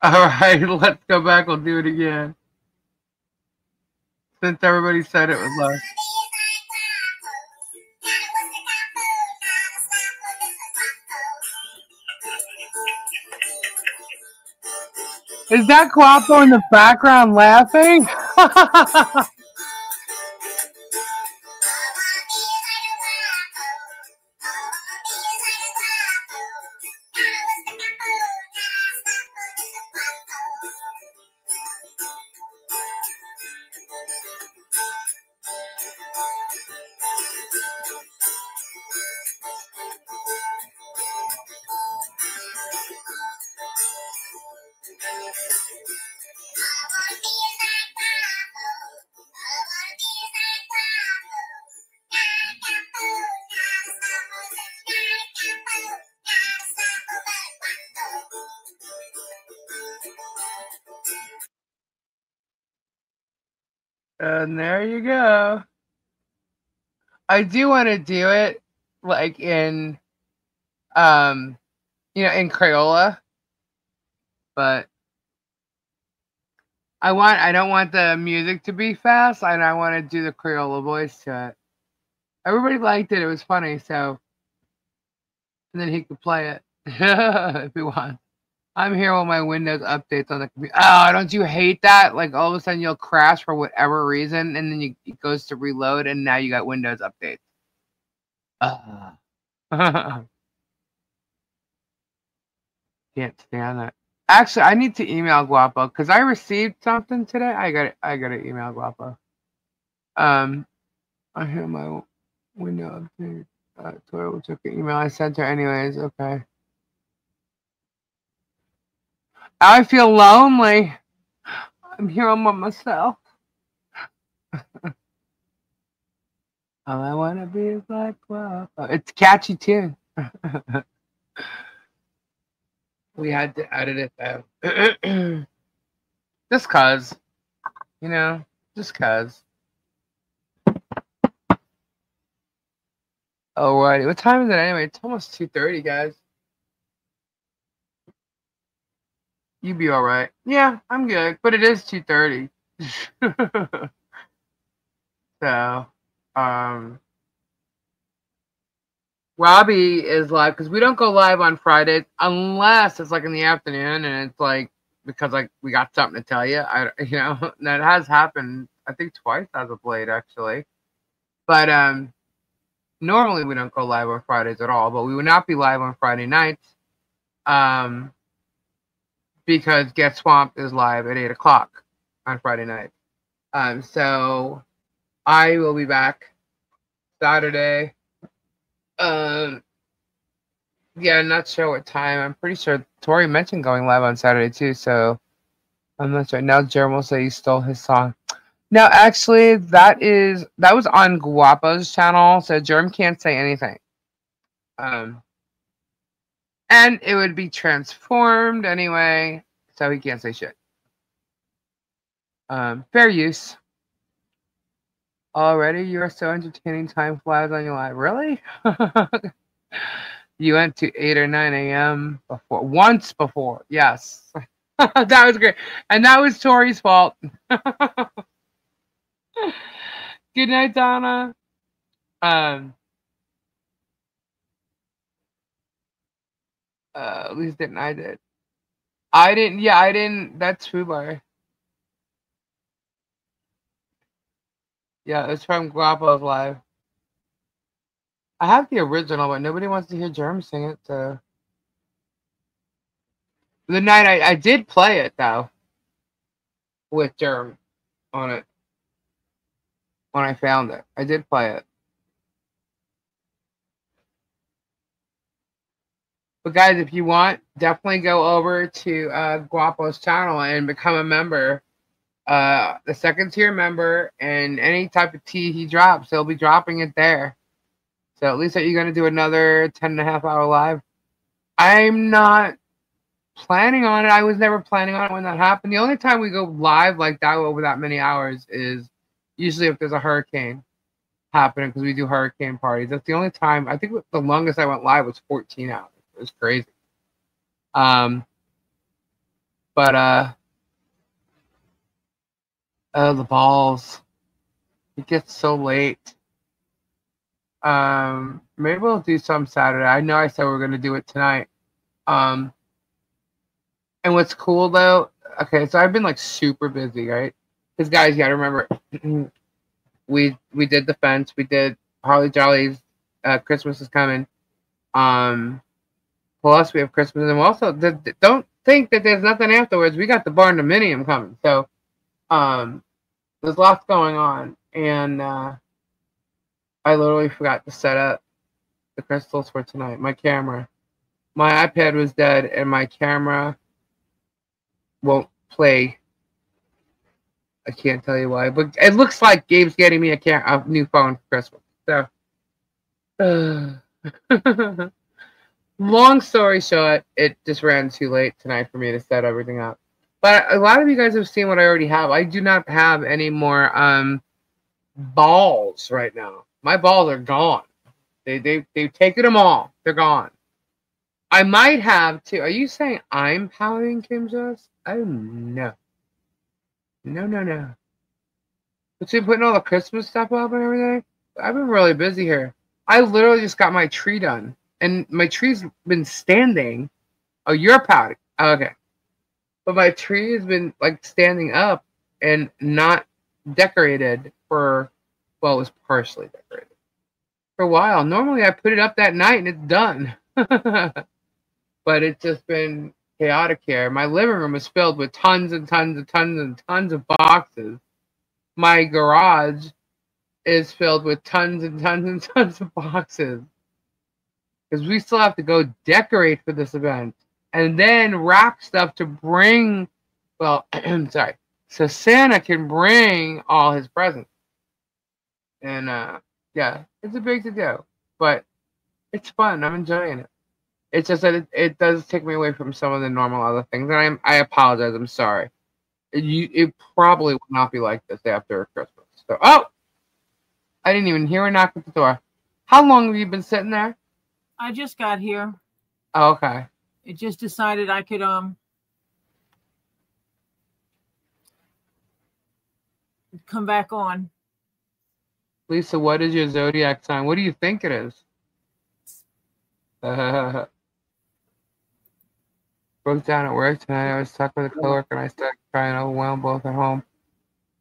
All right, let's go back. We'll do it again. Since everybody said it was low. Is that Guapo in the background laughing? And there you go. I do want to do it like in, in Crayola, but I don't want the music to be fast, and I want to do the Crayola voice to it. Everybody liked it. It was funny, so, and then he could play it if he wants. I'm here with my Windows updates on the computer. Oh, don't you hate that? Like all of a sudden you'll crash for whatever reason, and then it goes to reload, and now you got Windows updates. Can't stand that. Actually, I need to email Guapo because I received something today. I got to email Guapo. I hear my window update. Tori will check the email I sent her anyways. Okay. I feel lonely. I'm here all by myself. All I want to be is like Guapo. It's a catchy tune. We had to edit it though. Just cause. Just cause. Alrighty. What time is it anyway? It's almost 2:30, guys. You be alright. Yeah, I'm good. But it is 2:30. So, Robbie is live because we don't go live on Fridays unless it's like in the afternoon and it's like because like we got something to tell you. That has happened I think twice as of late actually. But normally we don't go live on Fridays at all. But we would not be live on Friday nights because Get Swamped is live at 8:00 on Friday night. So I will be back Saturday. Yeah, I'm not sure what time. I'm pretty sure Tori mentioned going live on Saturday too, so I'm not sure. Now Germ will say he stole his song. No, actually, that was on Guapo's channel, so Germ can't say anything. And it would be transformed anyway, so he can't say shit. Fair use. Already, you are so entertaining. Time flies on your live. Really? You went to 8 or 9 a.m. once before. Yes. That was great. And that was Tori's fault. Good night, Donna. At least didn't I did. I didn't. Yeah, I didn't. That's Fubar. Yeah, it's from Guapo's live. I have the original, but nobody wants to hear Germ sing it. So the night I did play it though, with Germ on it when I found it. I did play it. But guys, if you want, definitely go over to Guapo's channel and become a member. The second tier member, and any type of tea he drops, he'll be dropping it there. So at least that you're going to do another 10.5-hour live. I'm not planning on it. I was never planning on it when that happened. The only time we go live like that over that many hours is usually if there's a hurricane happening, because we do hurricane parties. That's the only time. I think the longest I went live was 14 hours. It was crazy. Oh, the balls. It gets so late. Maybe we'll do some Saturday. I know I said we are going to do it tonight. And what's cool though, okay, so I've been like super busy, right? Because guys, you gotta remember, we did the fence, we did Harley Jolly's, Christmas is coming. Plus we have Christmas, and also don't think that there's nothing afterwards. We got the Barn Dominium coming, so there's lots going on, and I literally forgot to set up the crystals for tonight. My camera, my iPad was dead, and my camera won't play. I can't tell you why, but it looks like Gabe's getting me a new phone for Christmas. So, long story short, it just ran too late tonight for me to set everything up. But a lot of you guys have seen what I already have. I do not have any more balls right now. My balls are gone. They've taken them all. They're gone. I might have to. Are you saying I'm pouting, Kim Joss? Oh no. No. But you putting all the Christmas stuff up and everything? I've been really busy here. I literally just got my tree done. And my tree's been standing. Oh, you're pouting. Oh, okay. But my tree has been like standing up and not decorated for, well, it was partially decorated for a while. Normally I put it up that night and it's done. But it's just been chaotic here. My living room is filled with tons and tons and tons and tons of boxes. My garage is filled with tons and tons and tons of boxes. Because we still have to go decorate for this event. And then wrap stuff to bring, well, sorry. So Santa can bring all his presents. And, yeah, it's a big to do. But it's fun. I'm enjoying it. It's just that it does take me away from some of the normal other things. And I apologize. I'm sorry. It probably will not be like this after Christmas. So, oh! I didn't even hear a knock at the door. How long have you been sitting there? I just got here. Oh, okay. It just decided I could come back on. Lisa, what is your zodiac sign? What do you think it is? Broke down at work tonight. I was stuck with a coworker and I started crying, overwhelmed, both at home.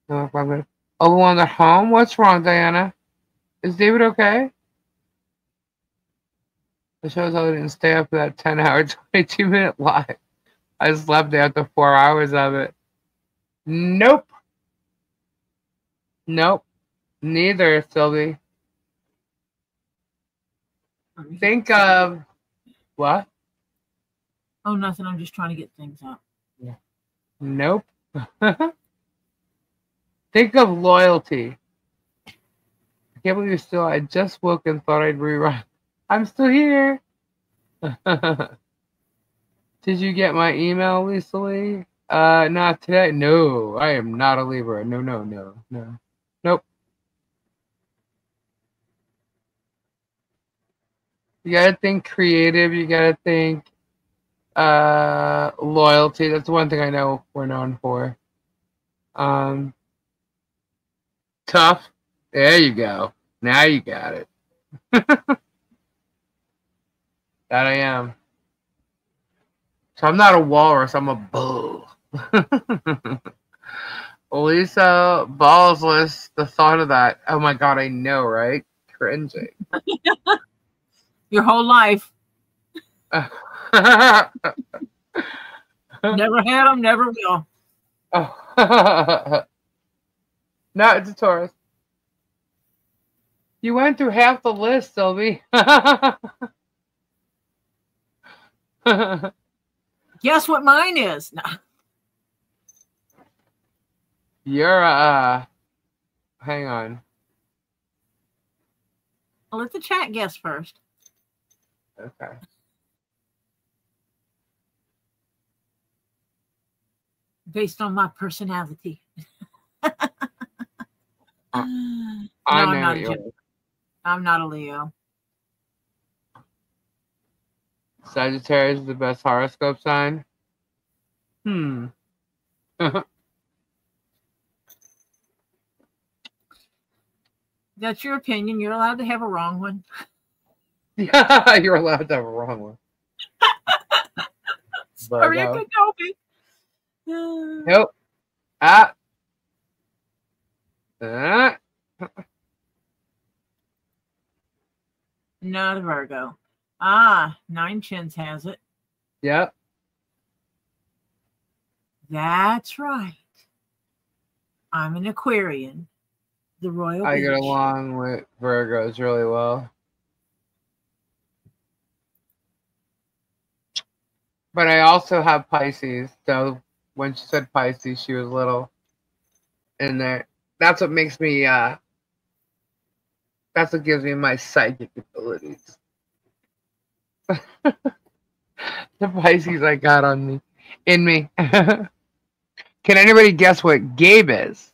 Overwhelmed at home? What's wrong, Diana? Is David okay? The shows I didn't stay up for that 10-hour, 22-minute live. I slept after 4 hours of it. Nope. Neither, Sylvie. Think of what? Oh, nothing. I'm just trying to get things up. Yeah. Nope. Think of loyalty. I can't believe you're still. I just woke and thought I'd rerun. I'm still here. Did you get my email, Lisa Lee? Not today. No, I am not a Libra. No. Nope. You gotta think creative. You gotta think loyalty. That's one thing I know we're known for. Tough. There you go. Now you got it. That I am. So I'm not a walrus. I'm a bull. Lisa Ballsless, the thought of that. Oh my God, I know, right? Cringing. Your whole life. Oh. Never had them, never will. No, it's a Taurus. You went through half the list, Sylvie. Guess what mine is? No. You're hang on. I'll let the chat guess first. Okay. Based on my personality. I I'm know not a you. Gemini. I'm not a Leo. Sagittarius is the best horoscope sign. That's your opinion. You're allowed to have a wrong one. Yeah, you're allowed to have a wrong one. Sorry, I no. couldn't help it. Nope. Not a Virgo. Ah, Nine Chins has it. Yep. That's right. I'm an Aquarian. The royal I get bitch. along with Virgos really well. But I also have Pisces, so when she said Pisces, she was little in there. That's what makes me, that's what gives me my psychic abilities. The Pisces I got on me, in me. Can anybody guess what Gabe is?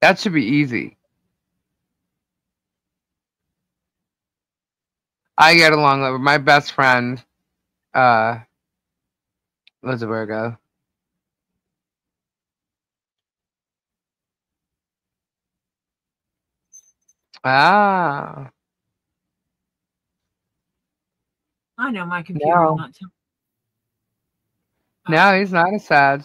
That should be easy. I get along with my best friend, was a Virgo. Ah. I know my computer No. will not tell. No, he's not a Sag.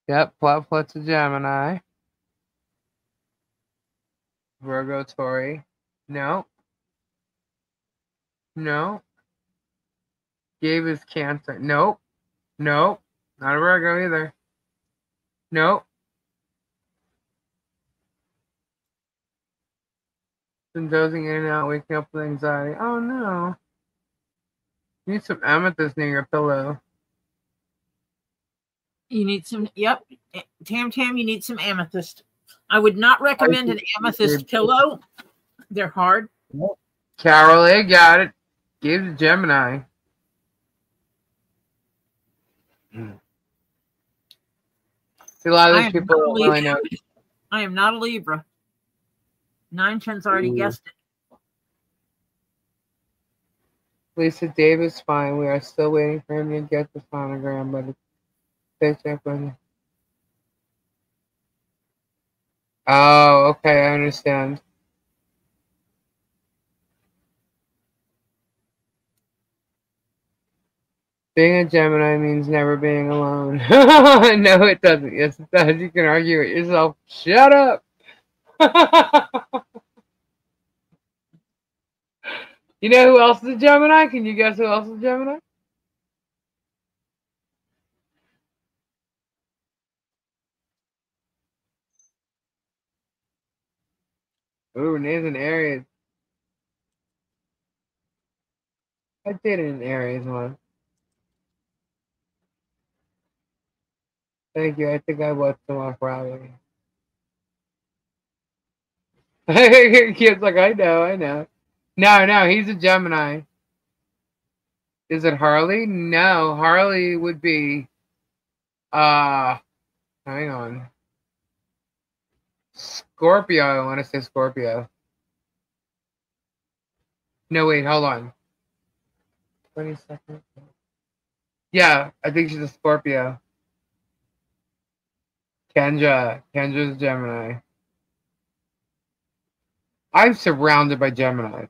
Yep, Plut's a Gemini. Virgo, Tauri. No. No. Gabe is Cancer. Nope. Nope. Not a Virgo either. Nope. Been dozing in and out, waking up with anxiety. Oh no. You need some amethyst near your pillow. You need some, yep. Tam, you need some amethyst. I would not recommend an amethyst pillow. They're hard. Carol A got it. Gabe's a Gemini. See, a lot of these people don't really know. I am not a Libra. Nine Chins already guessed it. Lisa Davis, fine. We are still waiting for him to get the sonogram, but it's picked up on. Oh, okay, I understand. Being a Gemini means never being alone. No, it doesn't. Yes, it does. You can argue it yourself. Shut up. You know who else is a Gemini? Can you guess who else is a Gemini? Ooh, name's an Aries. I dated an Aries once. Thank you. I think I watched them off Raleigh. Kid's like, I know. No, he's a Gemini. Is it Harley? No, Harley would be, hang on. Scorpio, I want to say Scorpio. No, wait, hold on. 20 seconds. Yeah, I think she's a Scorpio. Kendra's a Gemini. I'm surrounded by Gemini,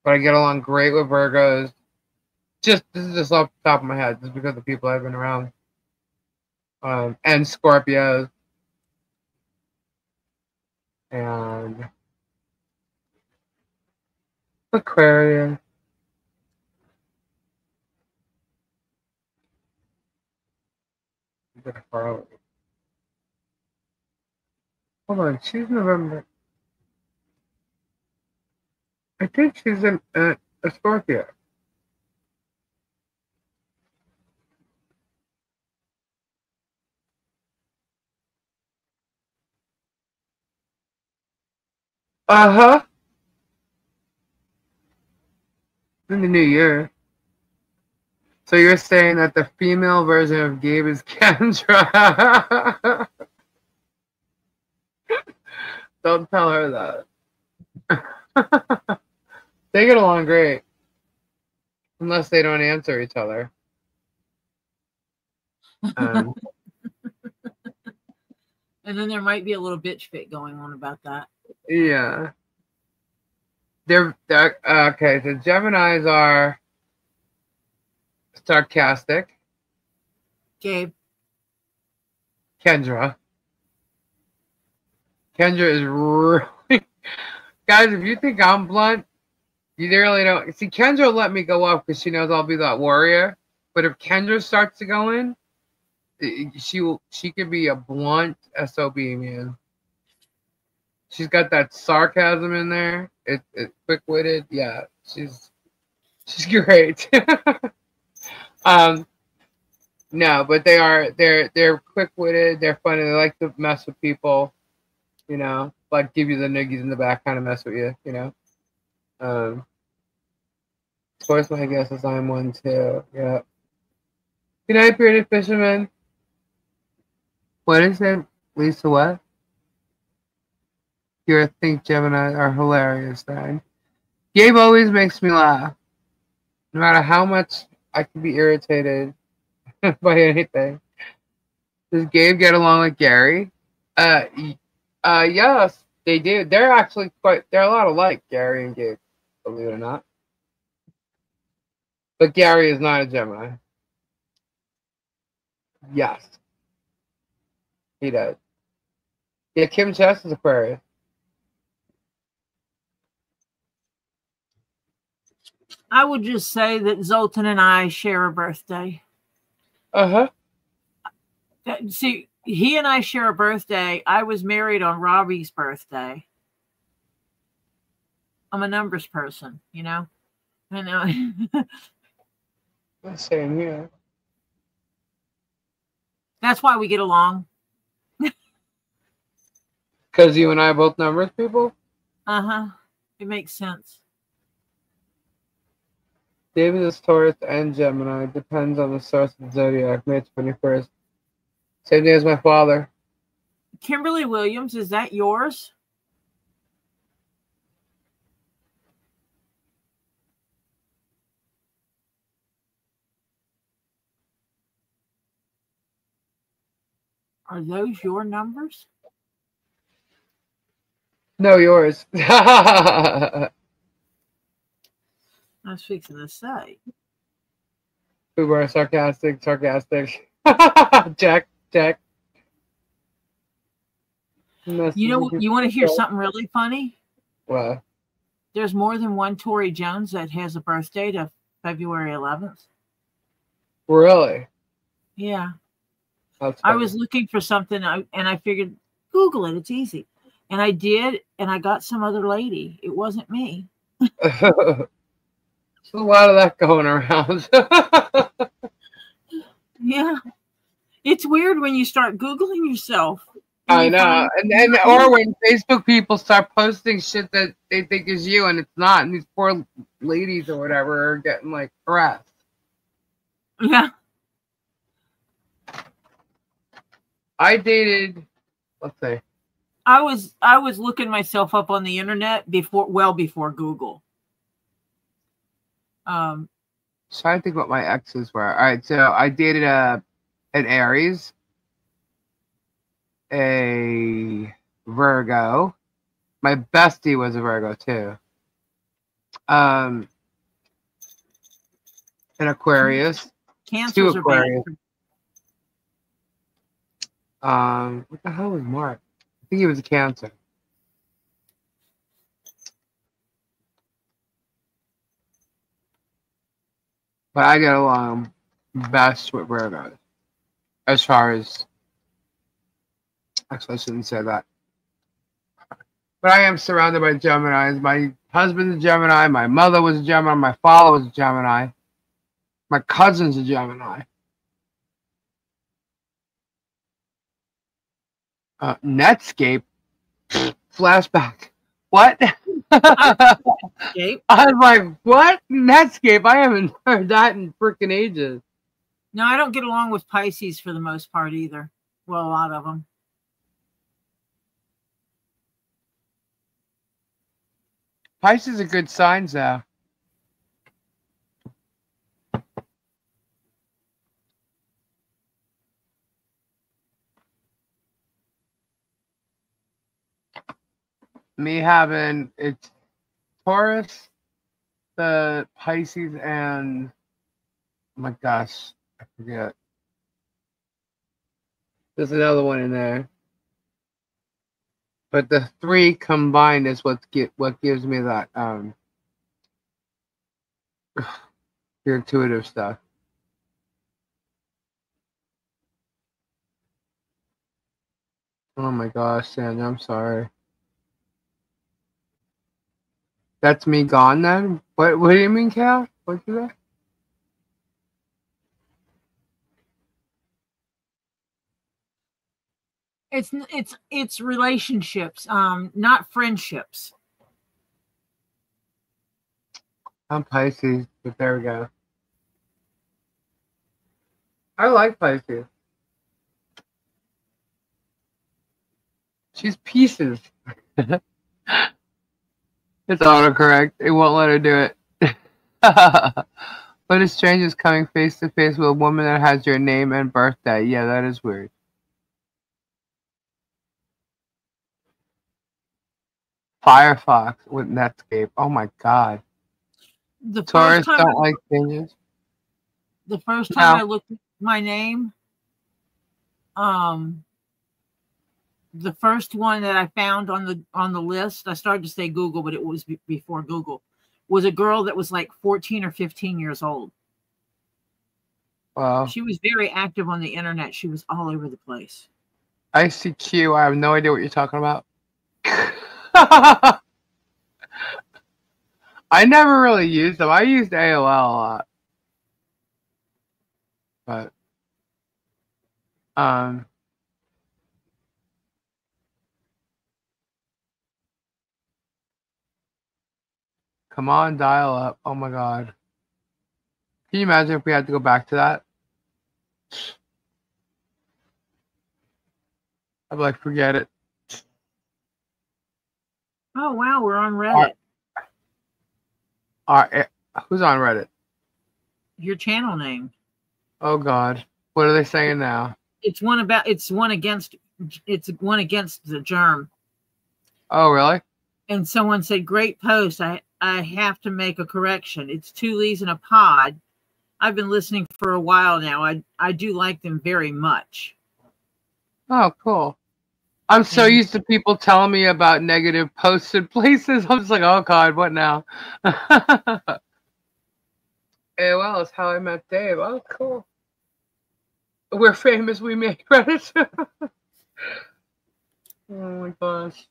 but I get along great with Virgos. This is just off the top of my head, just because of the people I've been around. And Scorpios. And Aquarius. Hold on, she's November. I think she's a Scorpio. Uh-huh. In the new year. So you're saying that the female version of Gabe is Kendra? Don't tell her that. They get along great. Unless they don't answer each other. And then there might be a little bitch fit going on about that. Yeah. They're okay, so Geminis are sarcastic. Gabe. Kendra is really guys, if you think I'm blunt, you really don't see. Kendra will let me go up because she knows I'll be that warrior. But if Kendra starts to go in, she could be a blunt SOB, man. She's got that sarcasm in there. It's quick-witted. Yeah, she's great. No, but they're quick-witted. They're funny. They like to mess with people. You know, like give you the noogies in the back, kind of mess with you. You know. Of course, my guess is I'm one too. Yeah. Good night, bearded fisherman. What is it, Lisa? What? You think Gemini are hilarious, then. Gabe always makes me laugh. No matter how much I can be irritated by anything. Does Gabe get along with Gary? Yes, they do. They're actually they're a lot alike, Gary and Gabe, believe it or not. But Gary is not a Gemini. Yes. He does. Yeah, Kim Chess is Aquarius. I would just say that Zoltan and I share a birthday. Uh-huh. See, he and I share a birthday. I was married on Robbie's birthday. I'm a numbers person, you know? I know. Same here. That's why we get along. Because you and I are both numbers people? Uh-huh. It makes sense. David is Taurus and Gemini. Depends on the source of the zodiac. May 21st. Same day as my father. Kimberly Williams, is that yours? Are those your numbers? No, yours. I was fixing to say. We were sarcastic. Check. You know, you want to hear something really funny? What? There's more than one Tori Jones that has a birthday to February 11th. Really? Yeah. I was looking for something, and I figured, Google it. It's easy. And I did, and I got some other lady. It wasn't me. There's a lot of that going around. Yeah. It's weird when you start Googling yourself. I know. And or when Facebook people start posting shit that they think is you and it's not, and these poor ladies or whatever are getting like harassed. Yeah. I dated, let's see. I was looking myself up on the internet before Google. Just trying to think what my exes were. All right, so I dated an Aries, a Virgo. My bestie was a Virgo too. An Aquarius. Cancers Two are bad. Aquarius. What the hell was Mark? I think he was a Cancer. But I get along best with Virgos. As far as, actually, I shouldn't say that. But I am surrounded by Geminis. My husband's a Gemini. My mother was a Gemini. My father was a Gemini. My cousin's a Gemini. Netscape. Flashback. What? Netscape? I was like, what? Netscape? I haven't heard that in freaking ages. No, I don't get along with Pisces for the most part either. Well, a lot of them. Pisces are good signs, though. Me having it's Taurus, the Pisces, and oh my gosh, I forget. There's another one in there. But the three combined is what gives me that your intuitive stuff. Oh my gosh, Sandra, I'm sorry. That's me gone then? What do you mean, Cal? What's that? It's relationships, not friendships. I'm Pisces, but there we go. I like Pisces. She's pieces. It's autocorrect. It won't let her do it. But it's strange is coming face to face with a woman that has your name and birthday. Yeah, that is weird. Firefox with Netscape. Oh my god. The Taurus first time don't like changes. The first time No. I looked at my name, the first one that I found on the list, I started to say Google, but it was before Google, was a girl that was like 14 or 15 years old. Wow. She was very active on the internet. She was all over the place. ICQ, I have no idea what you're talking about. I never really used them. I used AOL a lot. But come on, dial up. Oh my god. Can you imagine if we had to go back to that? I'd be like, forget it. Oh wow, we're on Reddit. Who's on Reddit? Your channel name. Oh god. What are they saying now? It's one against the Germ. Oh really? And someone said, great post. I have to make a correction. It's two Lees in a pod. I've been listening for a while now. I do like them very much. Oh, cool. I'm so used to people telling me about negative posted places. I'm just like, oh god, what now? AOL is how I met Dave. Oh, cool. We're famous. We make Reddit. Oh my gosh.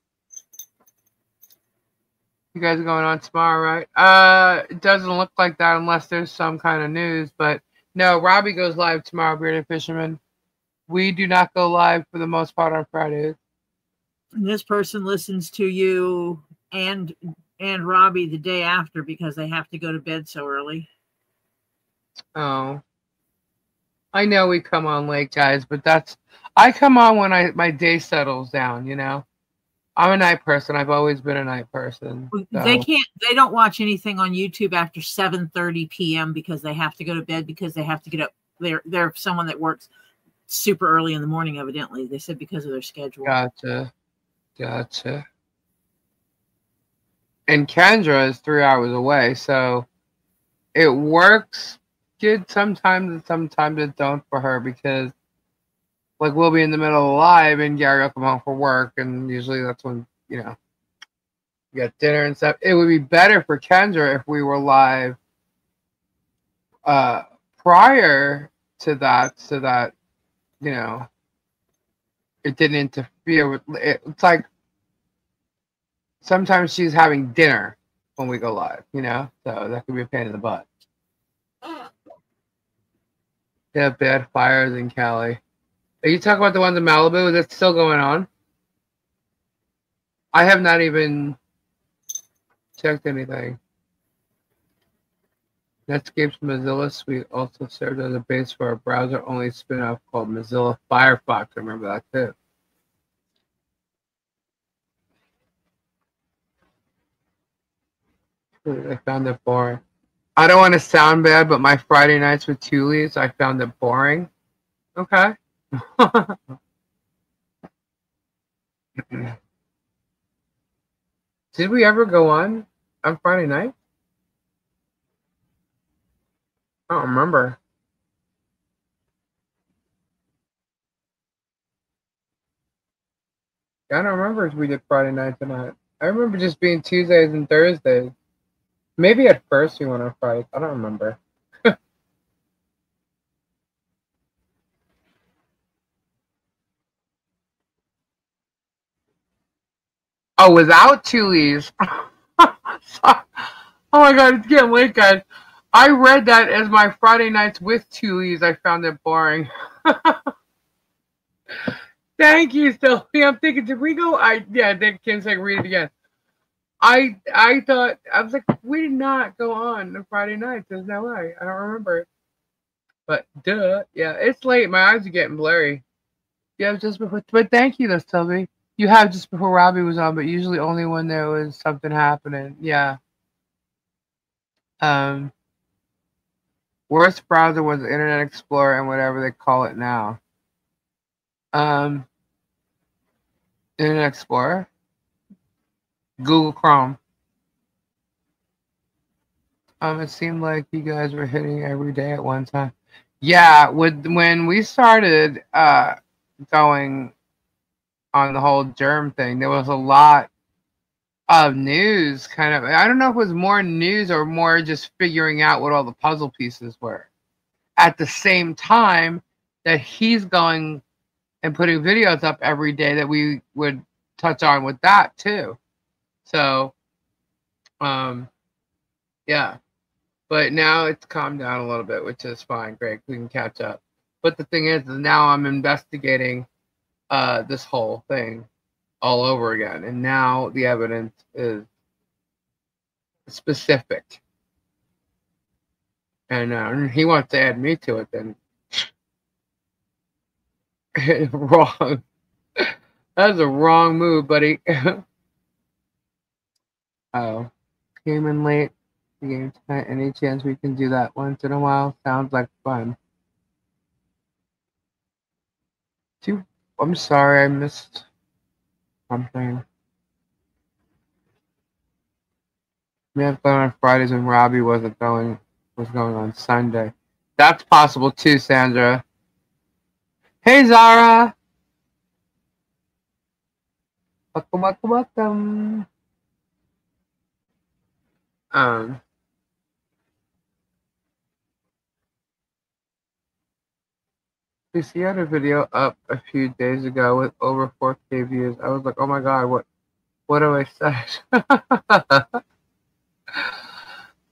You guys are going on tomorrow, right? It doesn't look like that unless there's some kind of news. But no, Robbie goes live tomorrow, Bearded Fisherman. We do not go live for the most part on Fridays. And this person listens to you and Robbie the day after because they have to go to bed so early. Oh. I know we come on late, guys, but I come on when my day settles down, you know? I'm a night person. I've always been a night person. They don't watch anything on YouTube after 7:30 p.m. because they have to go to bed because they have to get up. They're someone that works super early in the morning, evidently. They said because of their schedule. Gotcha. And Kendra is 3 hours away, so it works good sometimes and sometimes it don't for her because like we'll be in the middle of a live and Gary will come home for work and usually that's when, you know, you get dinner and stuff. It would be better for Kendra if we were live prior to that so that, you know, it didn't interfere with it. It's like sometimes she's having dinner when we go live, you know? So that could be a pain in the butt. Yeah, bad fires in Cali. Are you talking about the ones in Malibu? Is that still going on? I have not even checked anything. Netscape's Mozilla Suite also served as a base for a browser-only spin-off called Mozilla Firefox. I remember that too. I found it boring. I don't want to sound bad, but my Friday nights with Tulies, I found it boring. Okay. Did we ever go on Friday night? I don't remember. I don't remember if we did Friday night tonight. I remember just being Tuesdays and Thursdays. Maybe at first we went on Friday. I don't remember. Oh, without Tulies. Oh my god, it's getting late, guys. I read that as my Friday nights with Tulies. I found it boring. Thank you, Sylvia. I'm thinking, did we go? Yeah, Kim's like, read it again. I thought, I was like, we did not go on Friday nights. There's no way. I don't remember. But duh. Yeah, it's late. My eyes are getting blurry. Yeah, just before. But thank you, though, Sylvie. You have just before Robbie was on, but usually only when there was something happening. Yeah. Worst browser was Internet Explorer and whatever they call it now. Internet Explorer. Google Chrome. It seemed like you guys were hitting every day at one time. Yeah, when we started going on the whole Germ thing, there was a lot of news kind of. I don't know if it was more news or more just figuring out what all the puzzle pieces were. At the same time that he's going and putting videos up every day that we would touch on with that too. So, yeah. But now it's calmed down a little bit, which is fine. Great. We can catch up. But the thing is now I'm investigating this whole thing all over again. And now the evidence is specific. And he wants to add me to it, then wrong. That's a wrong move, buddy. Oh, came in late. The game tonight. Any chance we can do that once in a while? Sounds like fun. I'm sorry I missed something. We have gone on Fridays when Robbie was going on Sunday. That's possible too, Sandra. Hey Zara. Welcome. You see, I had a video up a few days ago with over 4K views. I was like, oh my god, what do I say?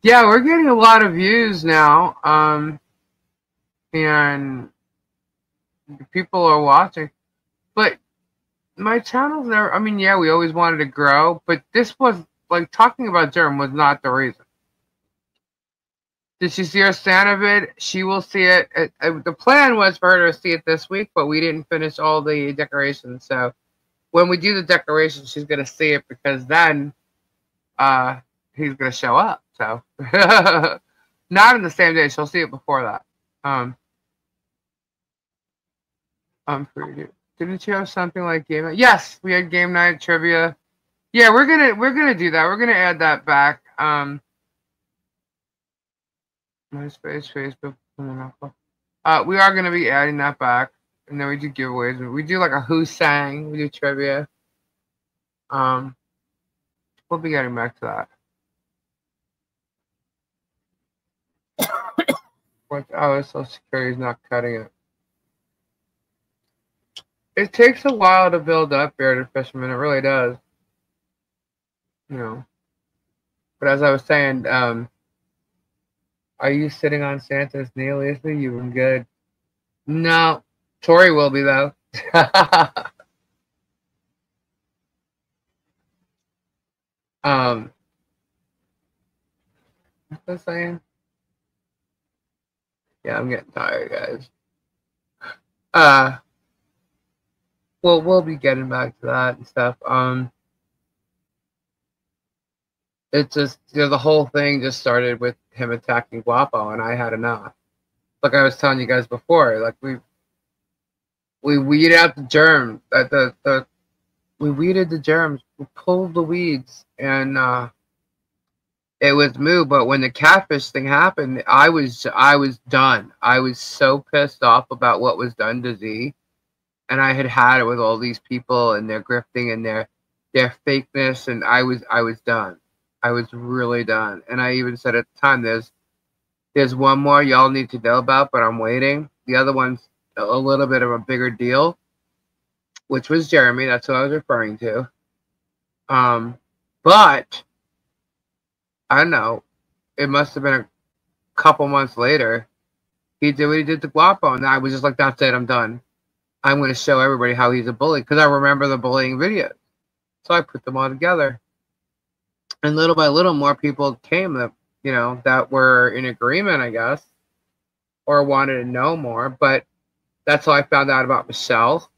Yeah, we're getting a lot of views now. And people are watching. But my channel's never, I mean, yeah, we always wanted to grow, but this was, like, talking about Germ was not the reason. Did she see our Santa vid? She will see it. The plan was for her to see it this week, but we didn't finish all the decorations. So when we do the declaration, she's gonna see it because then he's gonna show up. So not in the same day. She'll see it before that. Didn't you have something like game night? Yes, we had game night trivia. Yeah, we're gonna do that. We're gonna add that back. MySpace, Facebook, we are gonna be adding that back, and then we do giveaways. We do like a who sang. We do trivia. We'll be getting back to that. Oh, Social Security is not cutting it. It takes a while to build up, bearded fisherman. It really does. You know. But as I was saying, are you sitting on Santa's knee, Lisa? You've been good. No. Tori will be, though. What's that saying? Yeah, I'm getting tired, guys. Well, we'll be getting back to that and stuff. It just, the whole thing just started with him attacking Guapo, and I had enough. Like I was telling you guys before, like we weeded out the germ. We weeded the germs. We pulled the weeds, and it was moved. But when the catfish thing happened, I was done. I was so pissed off about what was done to Z. And I had it with all these people and their grifting and their fakeness, and I was done. I was really done. And I even said at the time, there's one more y'all need to know about, but I'm waiting. The other one's a little bit of a bigger deal, which was Jeremy. That's what I was referring to. But I don't know. It must have been a couple months later. He did what he did to Guapo, and I was just like, that's it. I'm done. I'm going to show everybody how he's a bully, because I remember the bullying videos. So I put them all together. And little by little, more people came that, you know, that were in agreement, I guess, or wanted to know more. But that's how I found out about Michelle.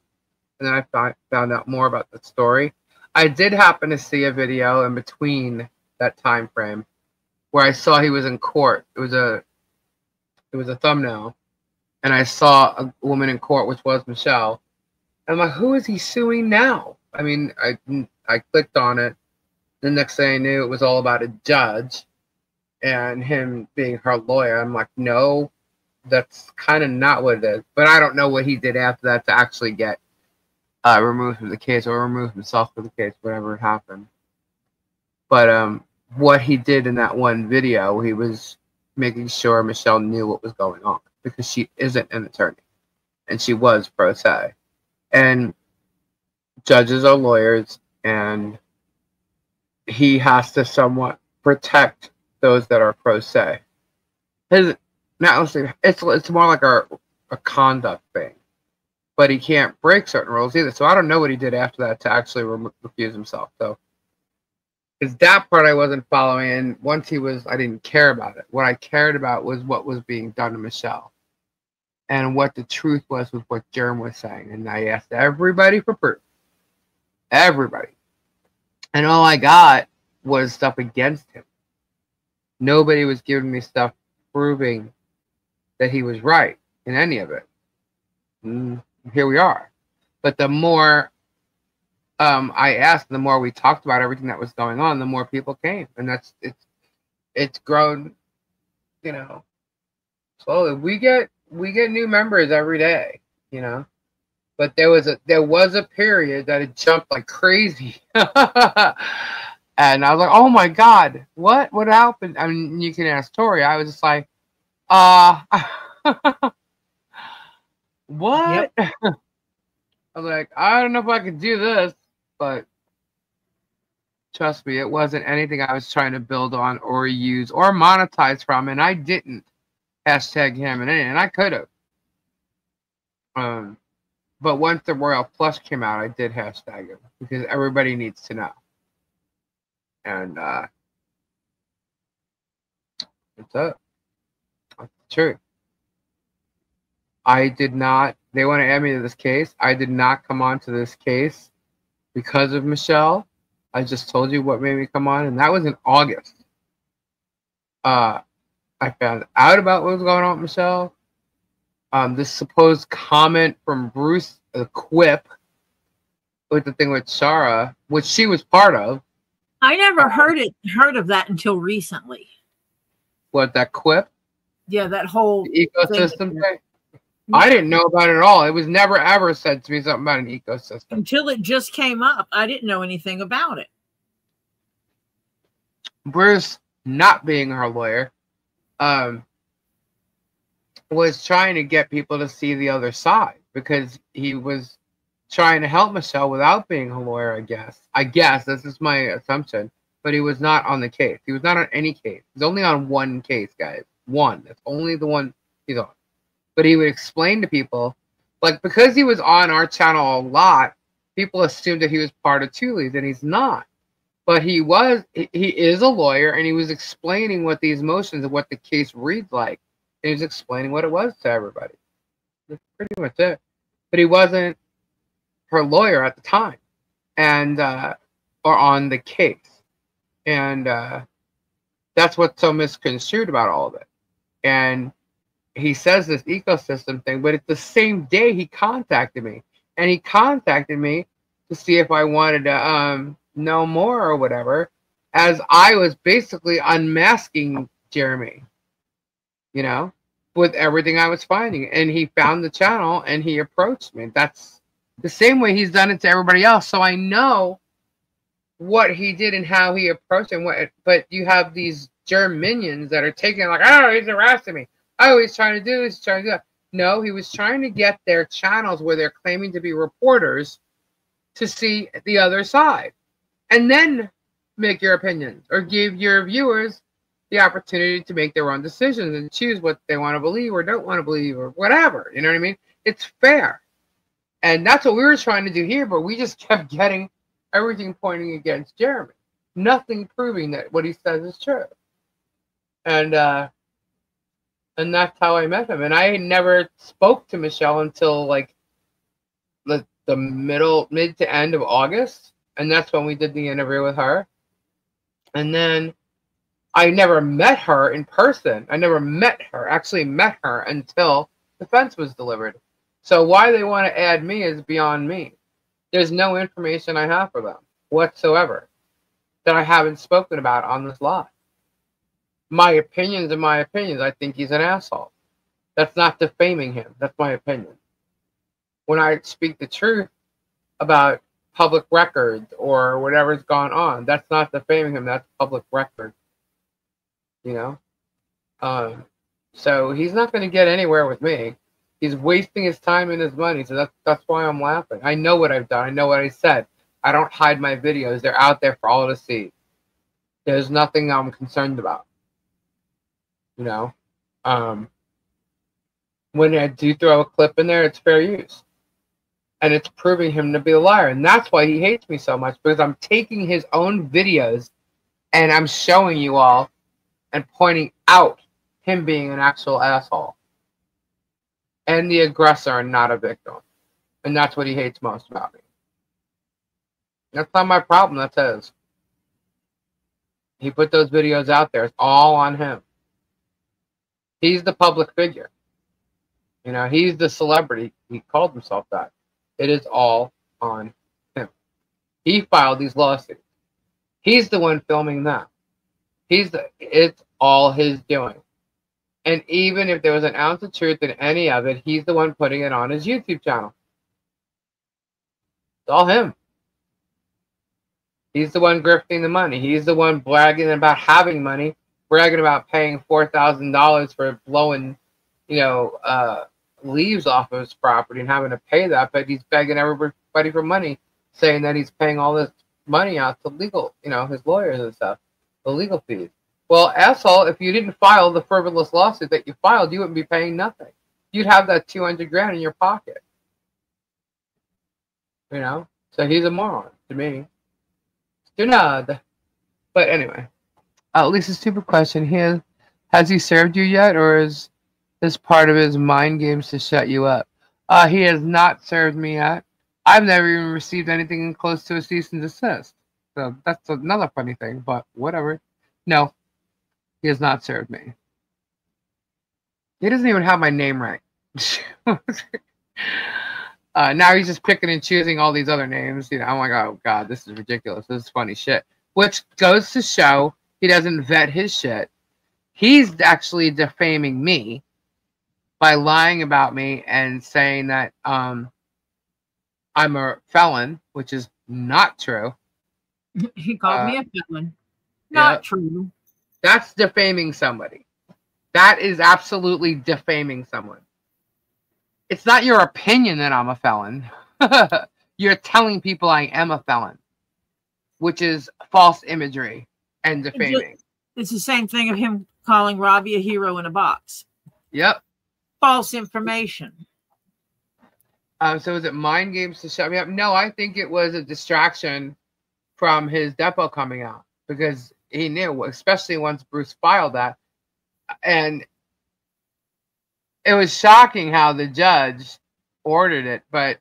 And then I found out more about the story. I did happen to see a video in between that time frame where I saw he was in court. It was a thumbnail. And I saw a woman in court, which was Michelle. And I'm like, who is he suing now? I mean, I clicked on it. The next thing I knew, it was all about a judge and him being her lawyer. I'm like, no, that's kind of not what it is. But I don't know what he did after that to actually get removed from the case or remove himself from the case, whatever happened. But what he did in that one video, he was making sure Michelle knew what was going on, because she isn't an attorney, and she was pro se. And judges are lawyers, and he has to somewhat protect those that are pro se. It's more like a conduct thing, but he can't break certain rules either. So I don't know what he did after that to actually refuse himself. So, because that part I wasn't following, and once he was, I didn't care about it. What I cared about was what was being done to Michelle, and what the truth was with what Germ was saying. And I asked everybody for proof. Everybody. And all I got was stuff against him. Nobody was giving me stuff proving that he was right in any of it. And here we are. But the more I asked, the more we talked about everything that was going on, the more people came. And it's grown, you know, slowly. We get new members every day, you know. But there was a period that it jumped like crazy. And I was like, oh my God, what happened? I mean, you can ask Tori. I was just like, what? Yep. I was like, I don't know if I can do this, but trust me, it wasn't anything I was trying to build on or use or monetize from, and I didn't hashtag him and I could have. But once the Royal Plus came out, I did hashtag him because everybody needs to know. And it's up. That's the truth. I did not. They want to add me to this case. I did not come on to this case because of Michelle. I just told you what made me come on, and that was in August. I found out about what was going on with Michelle. This supposed comment from Bruce, the quip, with the thing with Shara, which she was part of. I never heard of that until recently. What, that quip? Yeah, that whole ecosystem thing. I didn't know about it at all. It was never ever said to me something about an ecosystem. Until it just came up. I didn't know anything about it. Bruce, not being her lawyer, was trying to get people to see the other side because he was trying to help Michelle without being a lawyer, I guess. This is my assumption. But he was not on the case. He was not on any case. He's only on one case, guys. One. That's only the one he's on. But he would explain to people, like, because he was on our channel a lot, people assumed that he was part of Thule's, and he's not. But he is a lawyer, and he was explaining what these motions and what the case reads like. And he was explaining what it was to everybody. That's pretty much it. But he wasn't her lawyer at the time, and or on the case. And that's what's so misconstrued about all of it. And he says this ecosystem thing, but it's the same day he contacted me. And he contacted me to see if I wanted to know more or whatever, as I was basically unmasking Jeremy, you know, with everything I was finding. And he found the channel and he approached me. That's the same way he's done it to everybody else. So I know what he did and how he approached him. But you have these Germ minions that are taking it like, oh, he's harassing me. Oh, he's trying to do this, he's trying to do that. No, he was trying to get their channels where they're claiming to be reporters to see the other side. And then make your opinions or give your viewers the opportunity to make their own decisions and choose what they want to believe or don't want to believe or whatever. You know what I mean? It's fair. And that's what we were trying to do here, but we just kept getting everything pointing against Jeremy. Nothing proving that what he says is true. And that's how I met him. And I never spoke to Michelle until like the mid to end of August. And that's when we did the interview with her. And then I never met her in person. I never actually met her until the fence was delivered. So why they want to add me is beyond me. There's no information I have for them whatsoever that I haven't spoken about on this live. My opinions are my opinions. I think he's an asshole. That's not defaming him. That's my opinion. When I speak the truth about public records or whatever's gone on, that's not defaming him. That's public record. You know? So he's not going to get anywhere with me. He's wasting his time and his money. So that's why I'm laughing. I know what I've done. I know what I said. I don't hide my videos. They're out there for all to see. There's nothing I'm concerned about. You know? When I do throw a clip in there, it's fair use. And it's proving him to be a liar. And that's why he hates me so much, because I'm taking his own videos and I'm showing you all and pointing out him being an actual asshole. And the aggressor and not a victim. And that's what he hates most about me. That's not my problem, that's his. He put those videos out there. It's all on him. He's the public figure. You know, he's the celebrity. He called himself that. It is all on him. He filed these lawsuits. He's the one filming them. It's all his doing. And even if there was an ounce of truth in any of it, he's the one putting it on his YouTube channel. It's all him. He's the one grifting the money. He's the one bragging about having money, bragging about paying $4,000 for blowing, you know, leaves off of his property and having to pay that, but he's begging everybody for money, saying that he's paying all this money out to legal, you know, his lawyers and stuff, the legal fees. Well, asshole, if you didn't file the frivolous lawsuit that you filed, you wouldn't be paying nothing. You'd have that 200 grand in your pocket. You know? So he's a moron to me. Do not. But anyway. Lisa's stupid question. Has he served you yet, or is this part of his mind games to shut you up? He has not served me yet. I've never even received anything close to a cease and desist. So that's another funny thing, but whatever. No, he has not served me. He doesn't even have my name right. Now he's just picking and choosing all these other names. You know, I'm like, oh god, this is ridiculous. This is funny shit. Which goes to show he doesn't vet his shit. He's actually defaming me by lying about me and saying that I'm a felon, which is not true. He called me a felon. Not true. That's defaming somebody. That is absolutely defaming someone. It's not your opinion that I'm a felon. You're telling people I am a felon, which is false imagery and defaming. It's the same thing of him calling Robbie a hero in a box. Yep. False information. So is it mind games to shut me up? No, I think it was a distraction from his depo coming out because he knew, especially once Bruce filed that. And it was shocking how the judge ordered it, but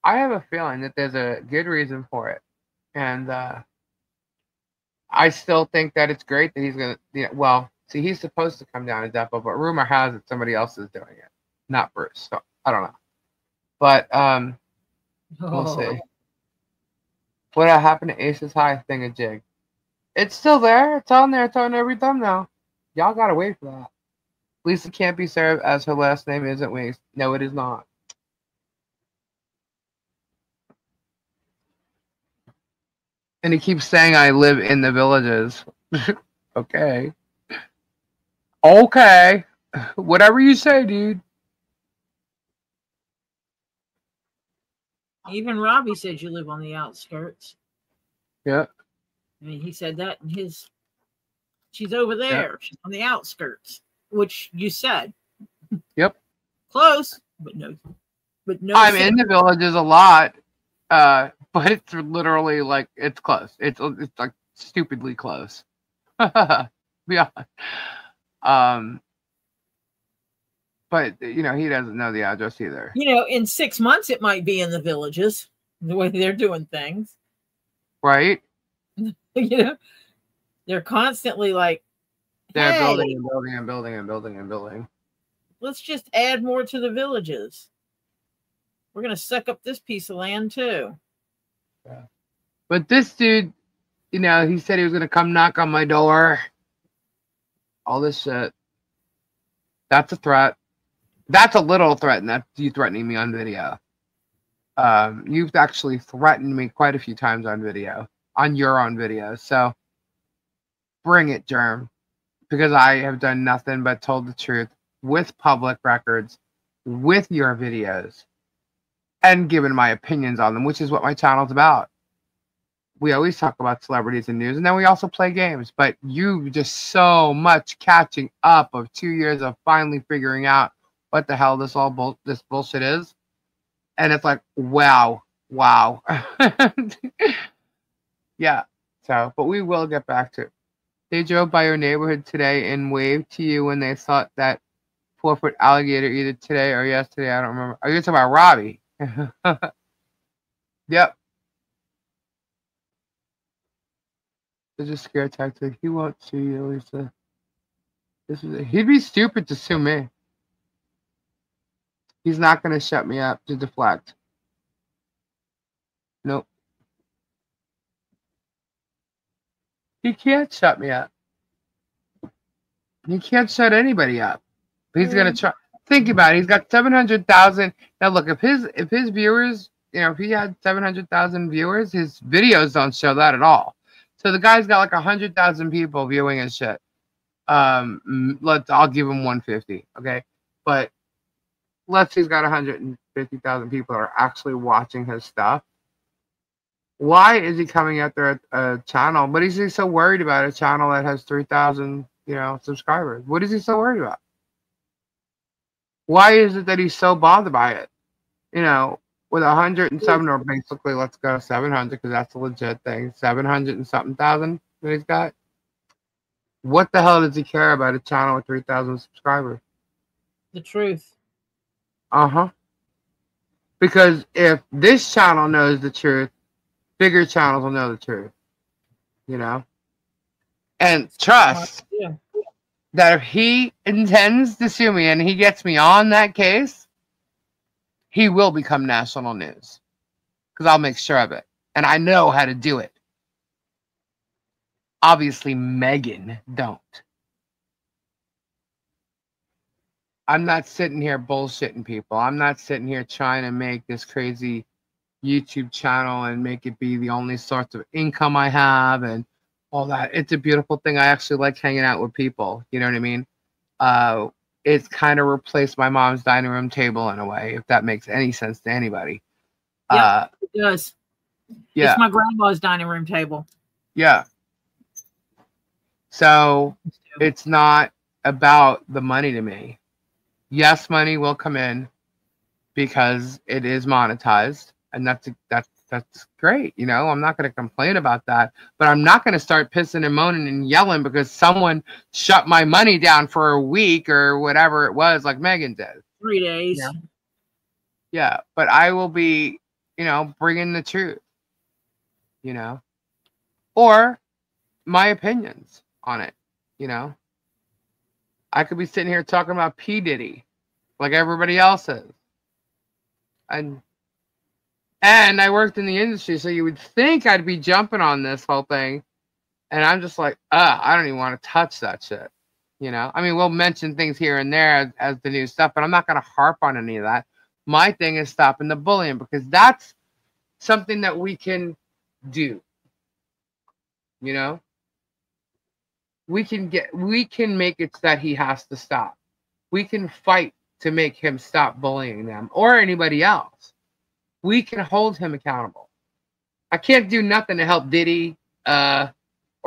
I have a feeling that there's a good reason for it. And I still think that it's great that he's going to, well, see, he's supposed to come down to depo, but rumor has it somebody else is doing it, not Bruce. So I don't know. But we'll see. What happened to Ace's High thingamajig? It's still there. It's on there. It's on every thumbnail. Y'all gotta wait for that. Lisa can't be served as her last name isn't Wings. No, it is not. And he keeps saying I live in the villages. Okay. Okay. Whatever you say, dude. Even Robbie said you live on the outskirts. Yeah. I mean, he said that in his. She's over there. Yep. She's on the outskirts, which you said. Yep. Close, but no. But no. I'm in the villages a lot, but it's literally like it's close. It's like stupidly close. Yeah. But he doesn't know the address either. In 6 months it might be in the villages, the way they're doing things. Right. They're constantly like they're building and building and building and building and building. Let's just add more to the villages. We're gonna suck up this piece of land too. Yeah. But this dude, he said he was gonna come knock on my door. All this shit. That's a threat. That's a little threat, and that's you threatening me on video. You've actually threatened me quite a few times on video, on your own video. So bring it, Germ, because I have done nothing but told the truth with public records, with your videos, and given my opinions on them, which is what my channel's about. We always talk about celebrities and news, and then we also play games. But you just so much catching up of 2 years of finally figuring out what the hell this bullshit is. And it's like, wow. Yeah. So, but we will get back to it. They drove by your neighborhood today and waved to you when they thought that 4-foot alligator either today or yesterday. I don't remember. Are you talking about Robbie? Yep. There's a scare tactic. He won't sue you, Lisa. He'd be stupid to sue me. He's not going to shut me up to deflect. Nope. He can't shut me up. He can't shut anybody up. He's going to try. Think about it. He's got 700,000. Now, look, if his viewers, if he had 700,000 viewers, his videos don't show that at all. So the guy's got like 100,000 people viewing his shit. I'll give him 150, okay? But let's say he's got 150,000 people that are actually watching his stuff. Why is he coming after a channel? But is he so worried about a channel that has 3,000, subscribers? What is he so worried about? Why is it that he's so bothered by it? With 107, or basically, let's go 700, because that's a legit thing. 700 and something thousand that he's got. What the hell does he care about a channel with 3,000 subscribers? The truth. Uh-huh. Because if this channel knows the truth, bigger channels will know the truth. You know? And trust that if he intends to sue me and he gets me on that case, he will become national news. Because I'll make sure of it. And I know how to do it. Obviously, Megan don't. I'm not sitting here bullshitting people. I'm not sitting here trying to make this crazy YouTube channel and make it be the only source of income I have and all that. It's a beautiful thing. I actually like hanging out with people. You know what I mean? It's kind of replaced my mom's dining room table in a way, if that makes any sense to anybody. Yeah, it does. Yeah. It's my grandma's dining room table. Yeah. So it's not about the money to me. Yes, money will come in because it is monetized, and that's great. You know, I'm not going to complain about that, but I'm not going to start pissing and moaning and yelling because someone shut my money down for a week or whatever it was, like Megan did. 3 days. Yeah, but I will be, you know, bringing the truth, you know, or my opinions on it, you know. I could be sitting here talking about P. Diddy like everybody else is. And I worked in the industry, so you would think I'd be jumping on this whole thing. And I'm just like, I don't even want to touch that shit. You know? I mean, we'll mention things here and there as the new stuff, but I'm not going to harp on any of that. My thing is stopping the bullying, because that's something that we can do. You know? We can make it so that he has to stop. We can fight to make him stop bullying them or anybody else. We can hold him accountable. I can't do nothing to help Diddy or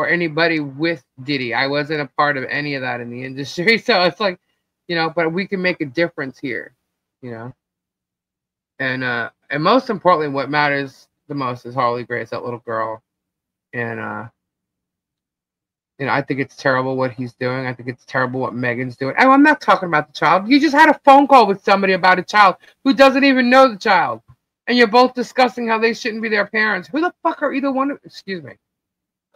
anybody with Diddy. I wasn't a part of any of that in the industry. So it's like, you know, but we can make a difference here, you know. And most importantly, what matters the most is Harley Grace, that little girl. And you know, I think it's terrible what he's doing. I think it's terrible what Megan's doing. Oh, I'm not talking about the child. You just had a phone call with somebody about a child who doesn't even know the child. And you're both discussing how they shouldn't be their parents. Who the fuck are either one of, excuse me.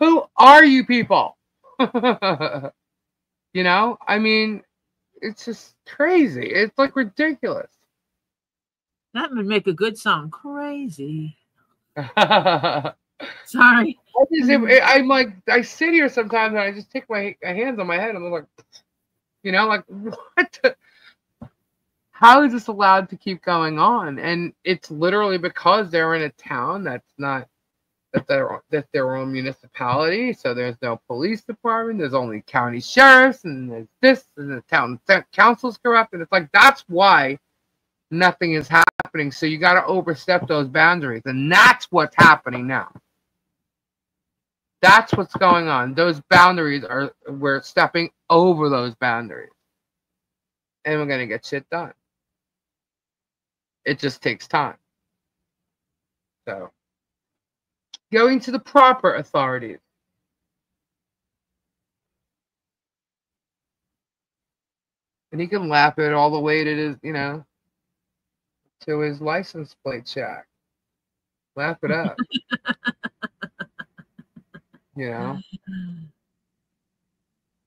Who are you people? You know? I mean, it's just crazy. It's like ridiculous. That would make a good song. Crazy. Sorry. I'm like, I sit here sometimes and I just take my hands on my head and I'm like, you know, like, what? How is this allowed to keep going on? And it's literally because they're in a town that's not, that's their own municipality. So there's no police department. There's only county sheriffs, and there's this, and the town council's corrupt. And it's like, that's why nothing is happening. So you got to overstep those boundaries. And that's what's happening now. That's what's going on. Those boundaries we're stepping over those boundaries. And we're going to get shit done. It just takes time. So, going to the proper authorities. And he can laugh at it all the way to his, you know, to his license plate check. Laugh it up. You know,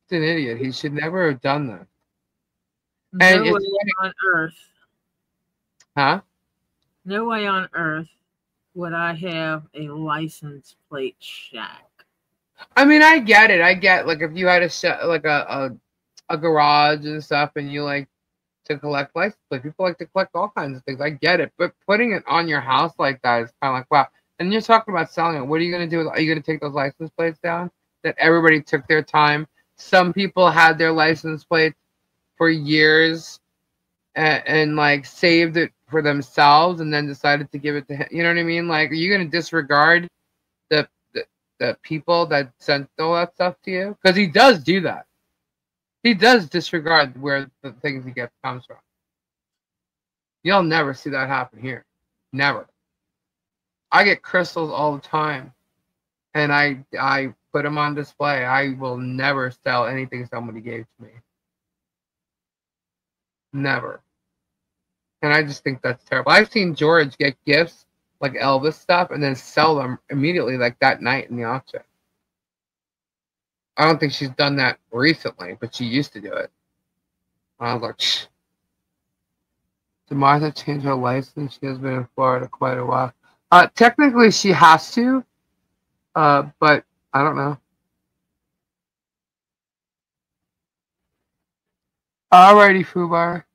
he's an idiot. He should never have done that. No way on earth. Huh? No way on earth would I have a license plate check. I mean, I get it. I get, like, if you had a garage and stuff, and you like to collect license plates. People like to collect all kinds of things. I get it, but putting it on your house like that is kind of like, wow. And you're talking about selling it. What are you going to do? Are you going to take those license plates down? That everybody took their time. Some people had their license plates for years and like saved it for themselves and then decided to give it to him. You know what I mean? Like, are you going to disregard the people that sent all that stuff to you? Because he does do that. He does disregard where the things he gets comes from. You'll never see that happen here. Never. I get crystals all the time, and I put them on display. I will never sell anything somebody gave to me. Never. And I just think that's terrible. I've seen George get gifts like Elvis stuff and then sell them immediately like that night in the auction. I don't think she's done that recently, but she used to do it. And I was like, shh. Did Martha change her license? She has been in Florida quite a while. Technically, she has to, but I don't know. Alrighty, Fubar.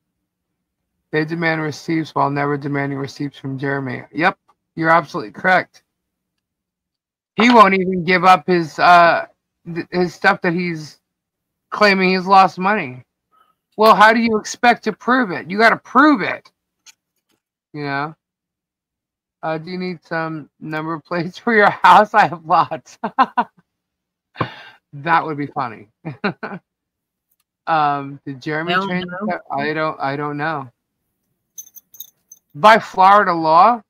They demand receipts while never demanding receipts from Jeremy. Yep, you're absolutely correct. He won't even give up his stuff that he's claiming he's lost money. Well, how do you expect to prove it? You got to prove it. You know? Do you need some number plates for your house? I have lots. That would be funny. Did Jeremy change that? I don't know. By Florida law,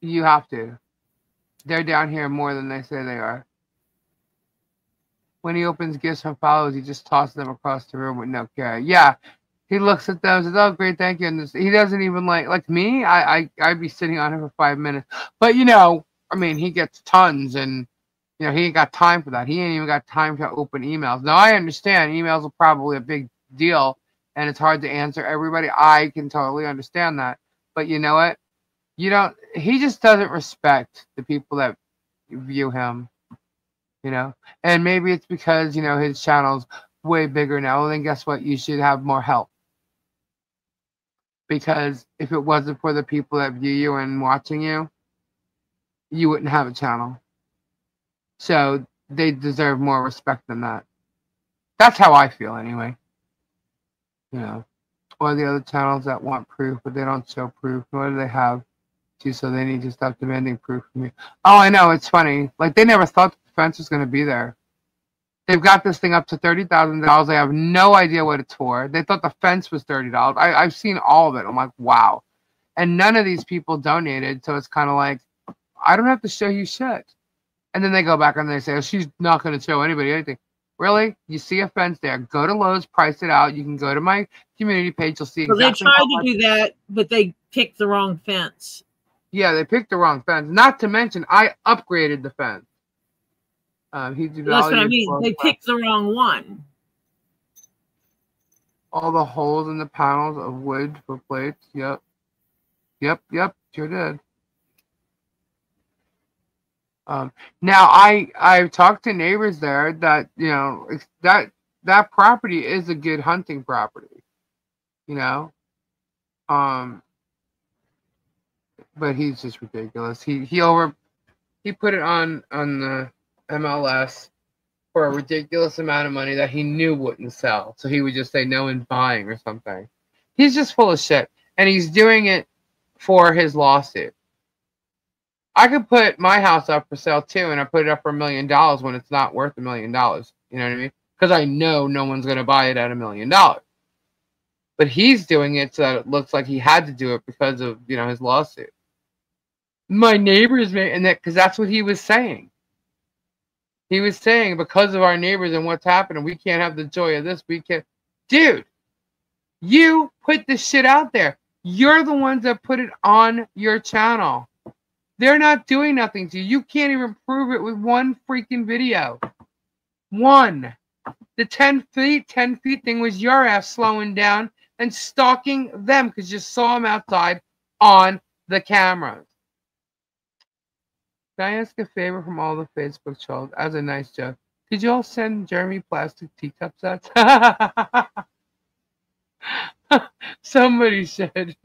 you have to. They're down here more than they say they are. When he opens gifts from followers, he just tosses them across the room with no care. Yeah, he looks at them and says, "Oh, great, thank you." And he doesn't even like me. I'd be sitting on him for 5 minutes. But you know, I mean, he gets tons, and you know, he ain't got time for that. He ain't even got time to open emails. Now I understand emails are probably a big deal, and it's hard to answer everybody. I can totally understand that. But you know what? He just doesn't respect the people that view him, you know? And maybe it's because, you know, his channel's way bigger now. Well, then guess what? You should have more help. Because if it wasn't for the people that view you and watching you, you wouldn't have a channel. So they deserve more respect than that. That's how I feel anyway. You know? Or the other channels that want proof, but they don't show proof. What do they have? So they need to stop demanding proof from you. Oh, I know. It's funny. Like, they never thought the fence was going to be there. They've got this thing up to $30,000. They have no idea what it's for. They thought the fence was $30. I've seen all of it. I'm like, wow. And none of these people donated. So it's kind of like, I don't have to show you shit. And then they go back and they say, oh, she's not going to show anybody anything. Really? You see a fence there. Go to Lowe's, price it out. You can go to my community page. You'll see exactly. Well, they tried to do that, but they picked the wrong fence. Yeah, they picked the wrong fence. Not to mention, I upgraded the fence. That's what I mean. They picked the wrong one. All the holes in the panels of wood for plates. Yep. Sure did. Now I've talked to neighbors there that, you know, that property is a good hunting property, you know. But he's just ridiculous. He put it on the MLS for a ridiculous amount of money that he knew wouldn't sell. So he would just say no one's buying or something. He's just full of shit, and he's doing it for his lawsuit. I could put my house up for sale too, and I put it up for $1 million when it's not worth $1 million. You know what I mean? Because I know no one's going to buy it at $1 million. But he's doing it so that it looks like he had to do it because of, you know, his lawsuit. My neighbors, and that because that's what he was saying. He was saying because of our neighbors and what's happening, we can't have the joy of this. We can't, dude. You put this shit out there. You're the ones that put it on your channel. They're not doing nothing to you. You can't even prove it with one freaking video. One. The 10 feet thing was your ass slowing down and stalking them because you saw them outside on the cameras. Can I ask a favor from all the Facebook trolls? As a nice joke, could you all send Jeremy plastic teacup sets? Somebody said,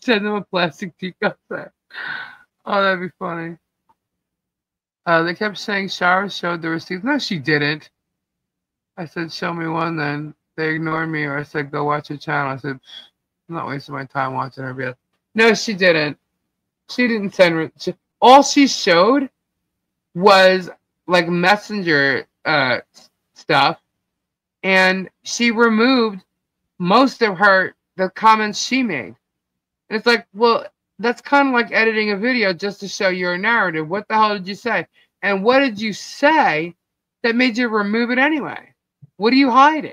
send them a plastic teacup set. Oh, that'd be funny. They kept saying Shara showed the receipts. No, she didn't. I said, show me one then. They ignored me, or I said, go watch your channel. I said, I'm not wasting my time watching her videos. No, she didn't. She didn't send. All she showed was like messenger stuff, and she removed most of the comments she made. And it's like, well, that's kind of like editing a video just to show your narrative. What the hell did you say? And what did you say that made you remove it anyway? What are you hiding?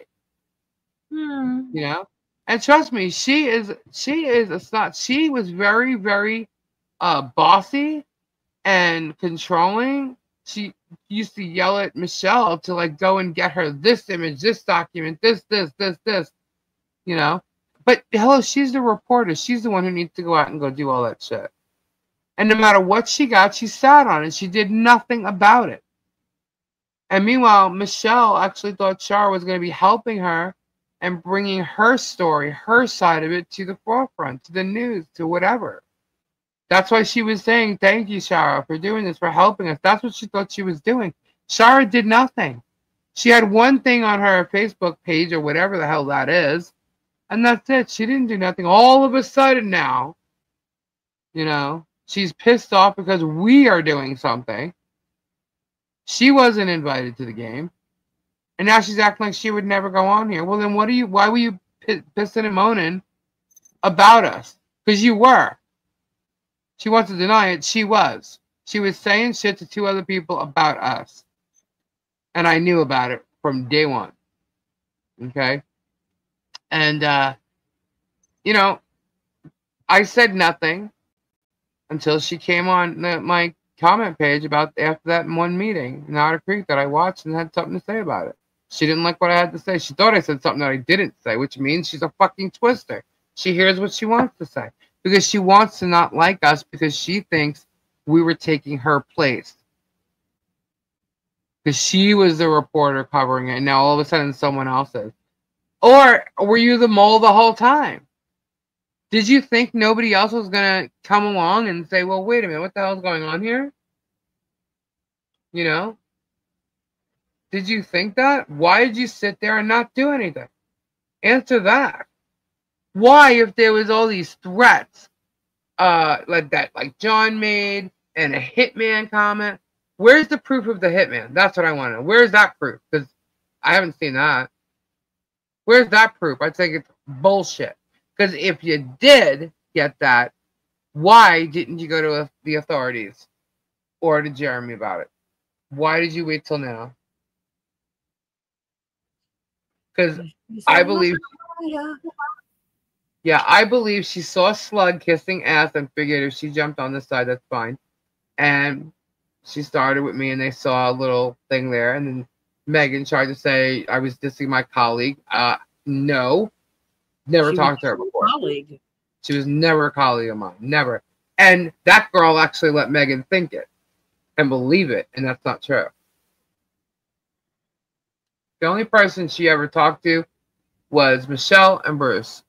You know? And trust me, she is a snot. She was very, very bossy and controlling. She used to yell at Michelle to like go and get her this image, this document, this, you know. But hello, she's the reporter. She's the one who needs to go out and go do all that shit. And no matter what she got, she sat on it. She did nothing about it. And meanwhile, Michelle actually thought Char was going to be helping her and bringing her story, her side of it to the forefront, to the news, to whatever. That's why she was saying, thank you, Shara, for doing this, for helping us. That's what she thought she was doing. Shara did nothing. She had one thing on her Facebook page or whatever the hell that is, and that's it. She didn't do nothing. All of a sudden now, you know, she's pissed off because we are doing something. She wasn't invited to the game. And now she's acting like she would never go on here. Well, then why were you pissing and moaning about us? Because you were. She wants to deny it. She was. She was saying shit to 2 other people about us. And I knew about it from day one. Okay? And, you know, I said nothing until she came on my comment page about after that one meeting in Otter Creek that I watched and had something to say about it. She didn't like what I had to say. She thought I said something that I didn't say, which means she's a fucking twister. She hears what she wants to say. Because she wants to not like us because she thinks we were taking her place. Because she was the reporter covering it, and now all of a sudden someone else is. Or were you the mole the whole time? Did you think nobody else was going to come along and say, well, wait a minute, what the hell is going on here? You know? Did you think that? Why did you sit there and not do anything? Answer that. Why, if there was all these threats like that, like John made, and a hitman comment, where's the proof of the hitman? That's what I want to know. Where's that proof? Because I haven't seen that. Where's that proof? I think it's bullshit. Because if you did get that, why didn't you go to the authorities or to Jeremy about it? Why did you wait till now? Because I believe... Yeah, I believe she saw Slug kissing ass and figured if she jumped on this side, that's fine. And she started with me and they saw a little thing there. And then Megan tried to say I was dissing my colleague. No. Never talked to her before. Colleague. She was never a colleague of mine. Never. And that girl actually let Megan think it and believe it. And that's not true. The only person she ever talked to was Michelle and Bruce.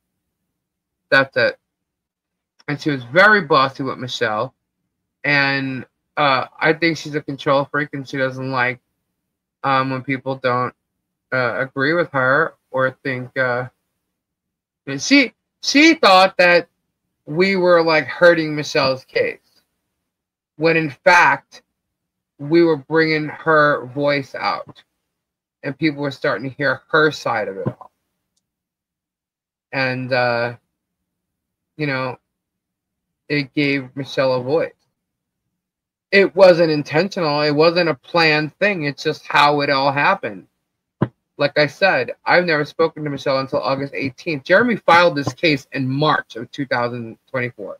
That's it. And she was very bossy with Michelle. And I think she's a control freak and she doesn't like when people don't agree with her or think... and she thought that we were like hurting Michelle's case. When in fact, we were bringing her voice out. And people were starting to hear her side of it all. And... you know, it gave Michelle a voice. It wasn't intentional. It wasn't a planned thing. It's just how it all happened. Like I said, I've never spoken to Michelle until August 18th. Jeremy filed this case in March of 2024.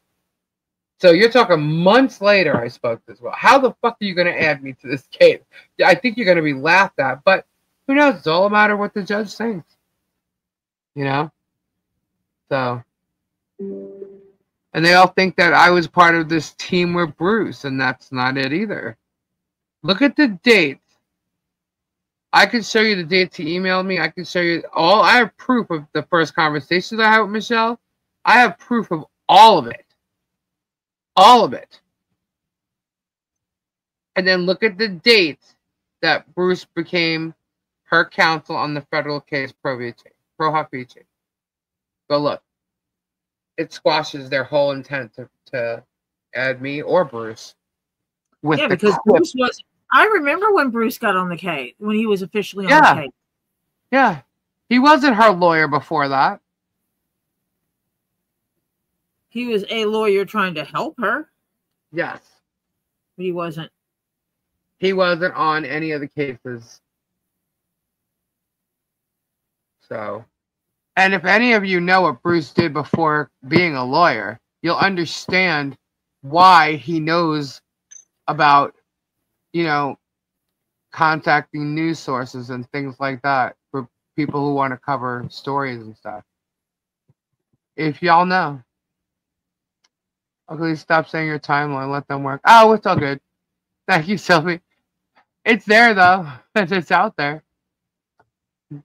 So you're talking months later I spoke to this. Well, how the fuck are you going to add me to this case? I think you're going to be laughed at, but who knows? It's all a matter of what the judge thinks. You know? So... And they all think that I was part of this team with Bruce, and that's not it either. Look at the dates. I can show you the dates he emailed me. I can show you all. I have proof of the first conversations I had with Michelle. I have proof of all of it. All of it. And then look at the dates that Bruce became her counsel on the federal case Pro Hafiche. Go look. It squashes their whole intent to add me or Bruce. Yeah, because Bruce was... I remember when Bruce got on the case, when he was officially on the case. Yeah. He wasn't her lawyer before that. He was a lawyer trying to help her. Yes. But he wasn't. He wasn't on any of the cases. So... And if any of you know what Bruce did before being a lawyer, you'll understand why he knows about, you know, contacting news sources and things like that for people who want to cover stories and stuff. If y'all know. Okay, stop saying your timeline. Let them work. Oh, it's all good. Thank you, Sylvie. It's there, though. It's out there.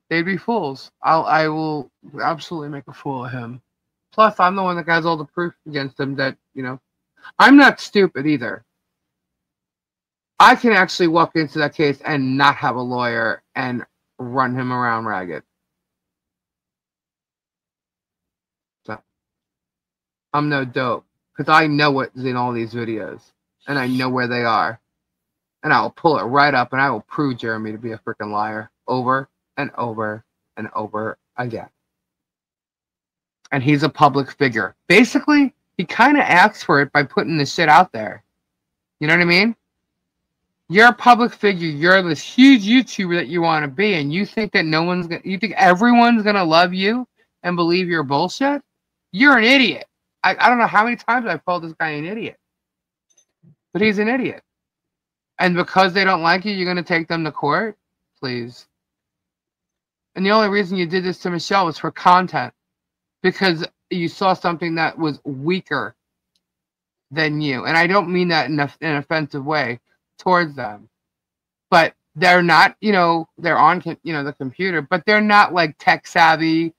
They'd be fools. I will absolutely make a fool of him. Plus, I'm the one that has all the proof against him that, you know, I'm not stupid either. I can actually walk into that case and not have a lawyer and run him around ragged. So, I'm no dope. Because I know what's in all these videos. And I know where they are. And I will pull it right up and I will prove Jeremy to be a freaking liar. Over and over and over again. And he's a public figure. Basically, he kind of asks for it by putting this shit out there. You know what I mean? You're a public figure. You're this huge YouTuber that you want to be, and you think that no one's gonna, you think everyone's gonna love you and believe your bullshit? You're an idiot. I don't know how many times I've called this guy an idiot, but he's an idiot. And because they don't like you, you're gonna take them to court? Please. And the only reason you did this to Michelle was for content, because you saw something that was weaker than you. And I don't mean that in an offensive way towards them. But they're not, you know, they're on, you know, the computer, but they're not like tech savvy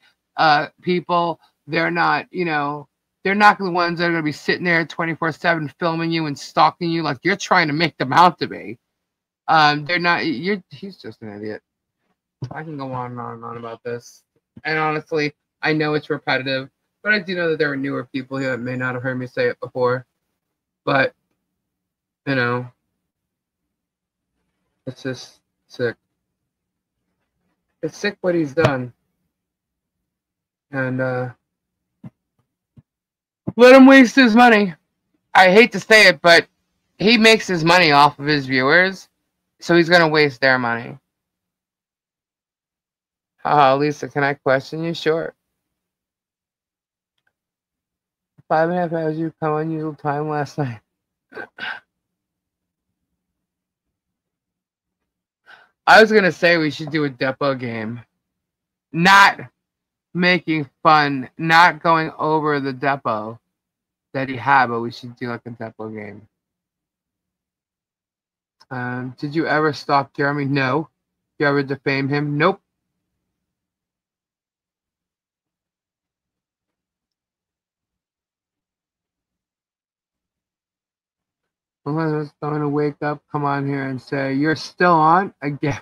people. They're not, you know, they're not the ones that are going to be sitting there 24/7 filming you and stalking you like you're trying to make them out to be. They're not, he's just an idiot. I can go on and on and on about this. And honestly, I know it's repetitive, but I do know that there are newer people here that may not have heard me say it before. But, you know, it's just sick. It's sick what he's done. And let him waste his money. I hate to say it, but he makes his money off of his viewers, so he's going to waste their money. Lisa, can I question you? Sure. 5.5 hours you come unusual time last night. I was going to say we should do a depot game. Not making fun, not going over the depot that he had, but we should do like a depot game. Did you ever stalk Jeremy? No. Did you ever defame him? Nope. Someone's going to wake up, come on here and say, you're still on again.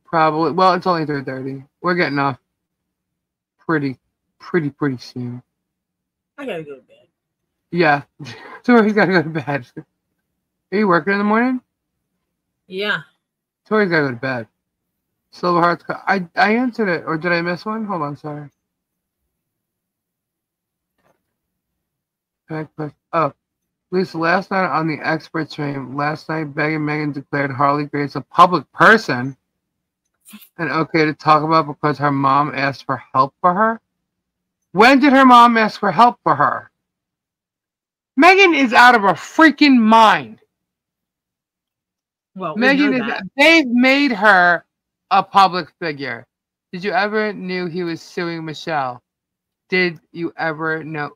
Probably. Well, it's only 3:30. We're getting off pretty soon. I gotta go to bed. Yeah. Tori's got to go to bed. Are you working in the morning? Yeah. Tori's got to go to bed. Silver Hearts. I answered it, or did I miss one? Hold on, sorry. Oh. Lisa, last night on the expert stream, Megan declared Harley Grace a public person and okay to talk about because her mom asked for help for her. When did her mom ask for help for her? Megan is out of her freaking mind. Well, Megan they've made her a public figure. Did you ever knew he was suing Michelle? Did you ever know?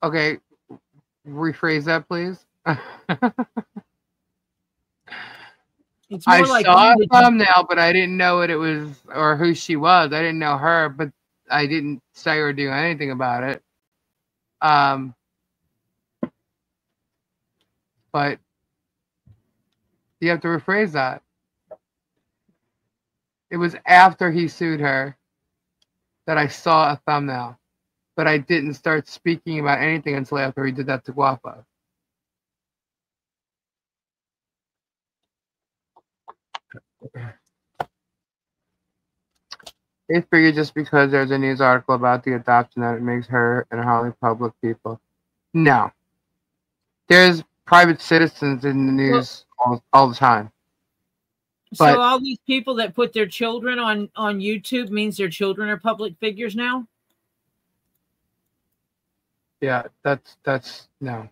Okay, rephrase that, please. It's more I like saw a thumbnail, but I didn't know what it was or who she was. I didn't know her, but I didn't say or do anything about it. But you have to rephrase that. It was after he sued her that I saw a thumbnail. But I didn't start speaking about anything until after he did that to Guapo. They figure just because there's a news article about the adoption that it makes her and Holly public people. No. There's private citizens in the news all the time. But so all these people that put their children on YouTube means their children are public figures now? yeah, that's no.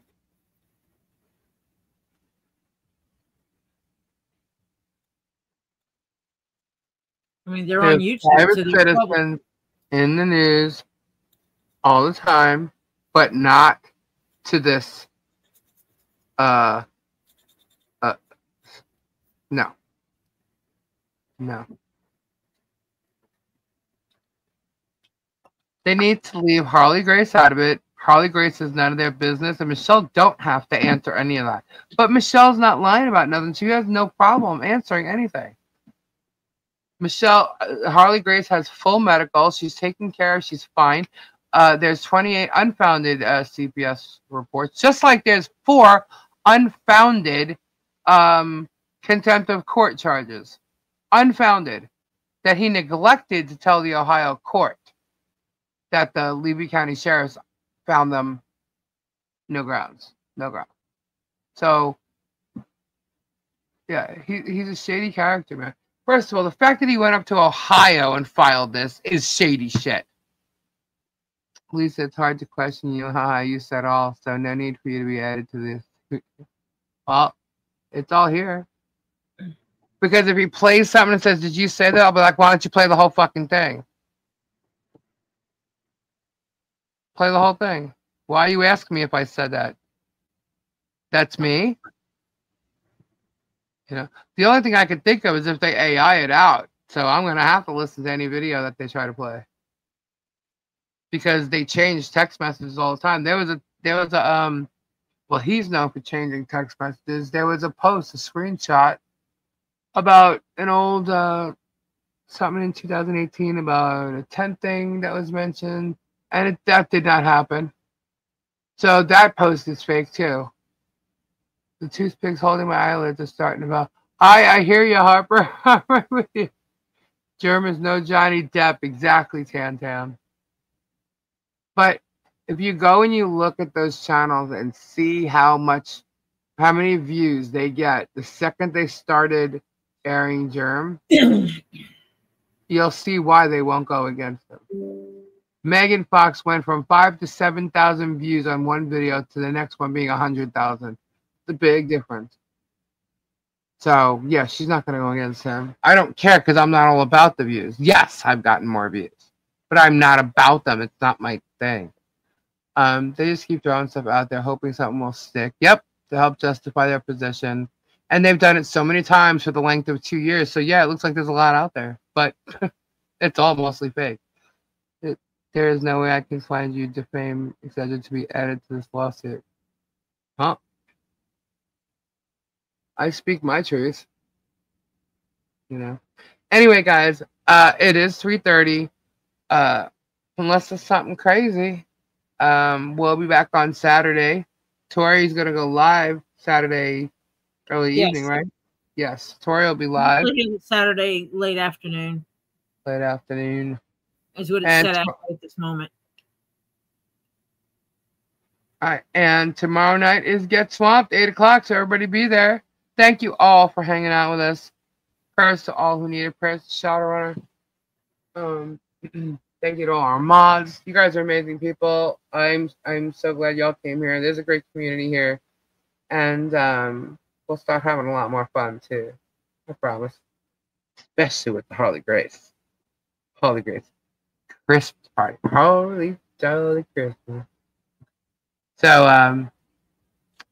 I mean, they're There's on YouTube, private so they're public. citizens in the news all the time, but not to this. No, no. They need to leave Harley Grace out of it. Harley Grace is none of their business, and Michelle don't have to answer any of that. But Michelle's not lying about nothing. She has no problem answering anything. Michelle, Harley Grace has full medical. She's taken care of. She's fine. There's 28 unfounded CPS reports, just like there's 4 unfounded contempt of court charges. Unfounded. That he neglected to tell the Ohio court that the Levy County Sheriffs found them no grounds. No grounds. So, yeah, he's a shady character, man. First of all, the fact that he went up to Ohio and filed this is shady shit. Lisa, it's hard to question you. Haha, you said all, so no need for you to be added to this. Well, it's all here. Because if he plays something and says, did you say that? I'll be like, why don't you play the whole fucking thing? Play the whole thing. Why are you asking me if I said that? That's me? You know, the only thing I could think of is if they AI it out. So I'm going to have to listen to any video that they try to play. Because they change text messages all the time. There was a well, he's known for changing text messages. There was a post, a screenshot about an old something in 2018 about a 10 thing that was mentioned, and that did not happen. So that post is fake too. The toothpicks holding my eyelids are starting to melt. I hear you, Harper. I'm right with you. Germ is no Johnny Depp. Exactly, Tan. But if you go and you look at those channels and see how many views they get the second they started airing Germ, you'll see why they won't go against them. Megan Fox went from 5,000 to 7,000 views on one video to the next one being 100,000. It's a big difference. So, yeah, she's not going to go against him. I don't care because I'm not all about the views. Yes, I've gotten more views, but I'm not about them. It's not my thing. They just keep throwing stuff out there, hoping something will stick. Yep, to help justify their position. And they've done it so many times for the length of 2 years. So, yeah, it looks like there's a lot out there, but it's all mostly fake. There is no way I can find you defame, etc. to be added to this lawsuit. Huh? I speak my truth. You know. Anyway, guys, it is 3:30. Unless there's something crazy, we'll be back on Saturday. Tori's gonna go live Saturday early evening, right? Yes, Tori will be live. Saturday late afternoon. Late afternoon. Is what it's set out at this moment. All right, and tomorrow night is Get Swamped, 8 o'clock, so everybody be there. Thank you all for hanging out with us. Prayers to all who needed prayers to Shadowrunner. Thank you to all our mods. You guys are amazing people. I'm so glad y'all came here. There's a great community here. And we'll start having a lot more fun, too. I promise. Especially with the Harley Grace. Harley Grace. Christmas party. Holy jolly Christmas. So,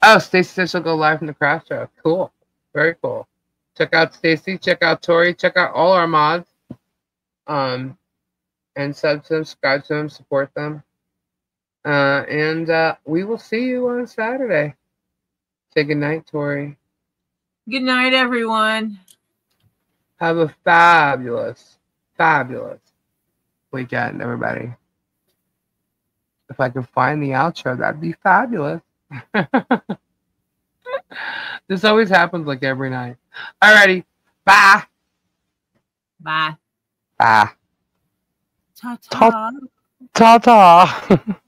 oh, Stacy says she'll go live from the craft show. Cool. Very cool. Check out Stacy. Check out Tori. Check out all our mods. And sub to them, subscribe to them, support them. And we will see you on Saturday. Say good night, Tori. Good night, everyone. Have a fabulous weekend, everybody. If I can find the outro, that'd be fabulous. This always happens like every night. Alrighty. Bye. Bye. Bye. Ta-ta. Ta-ta.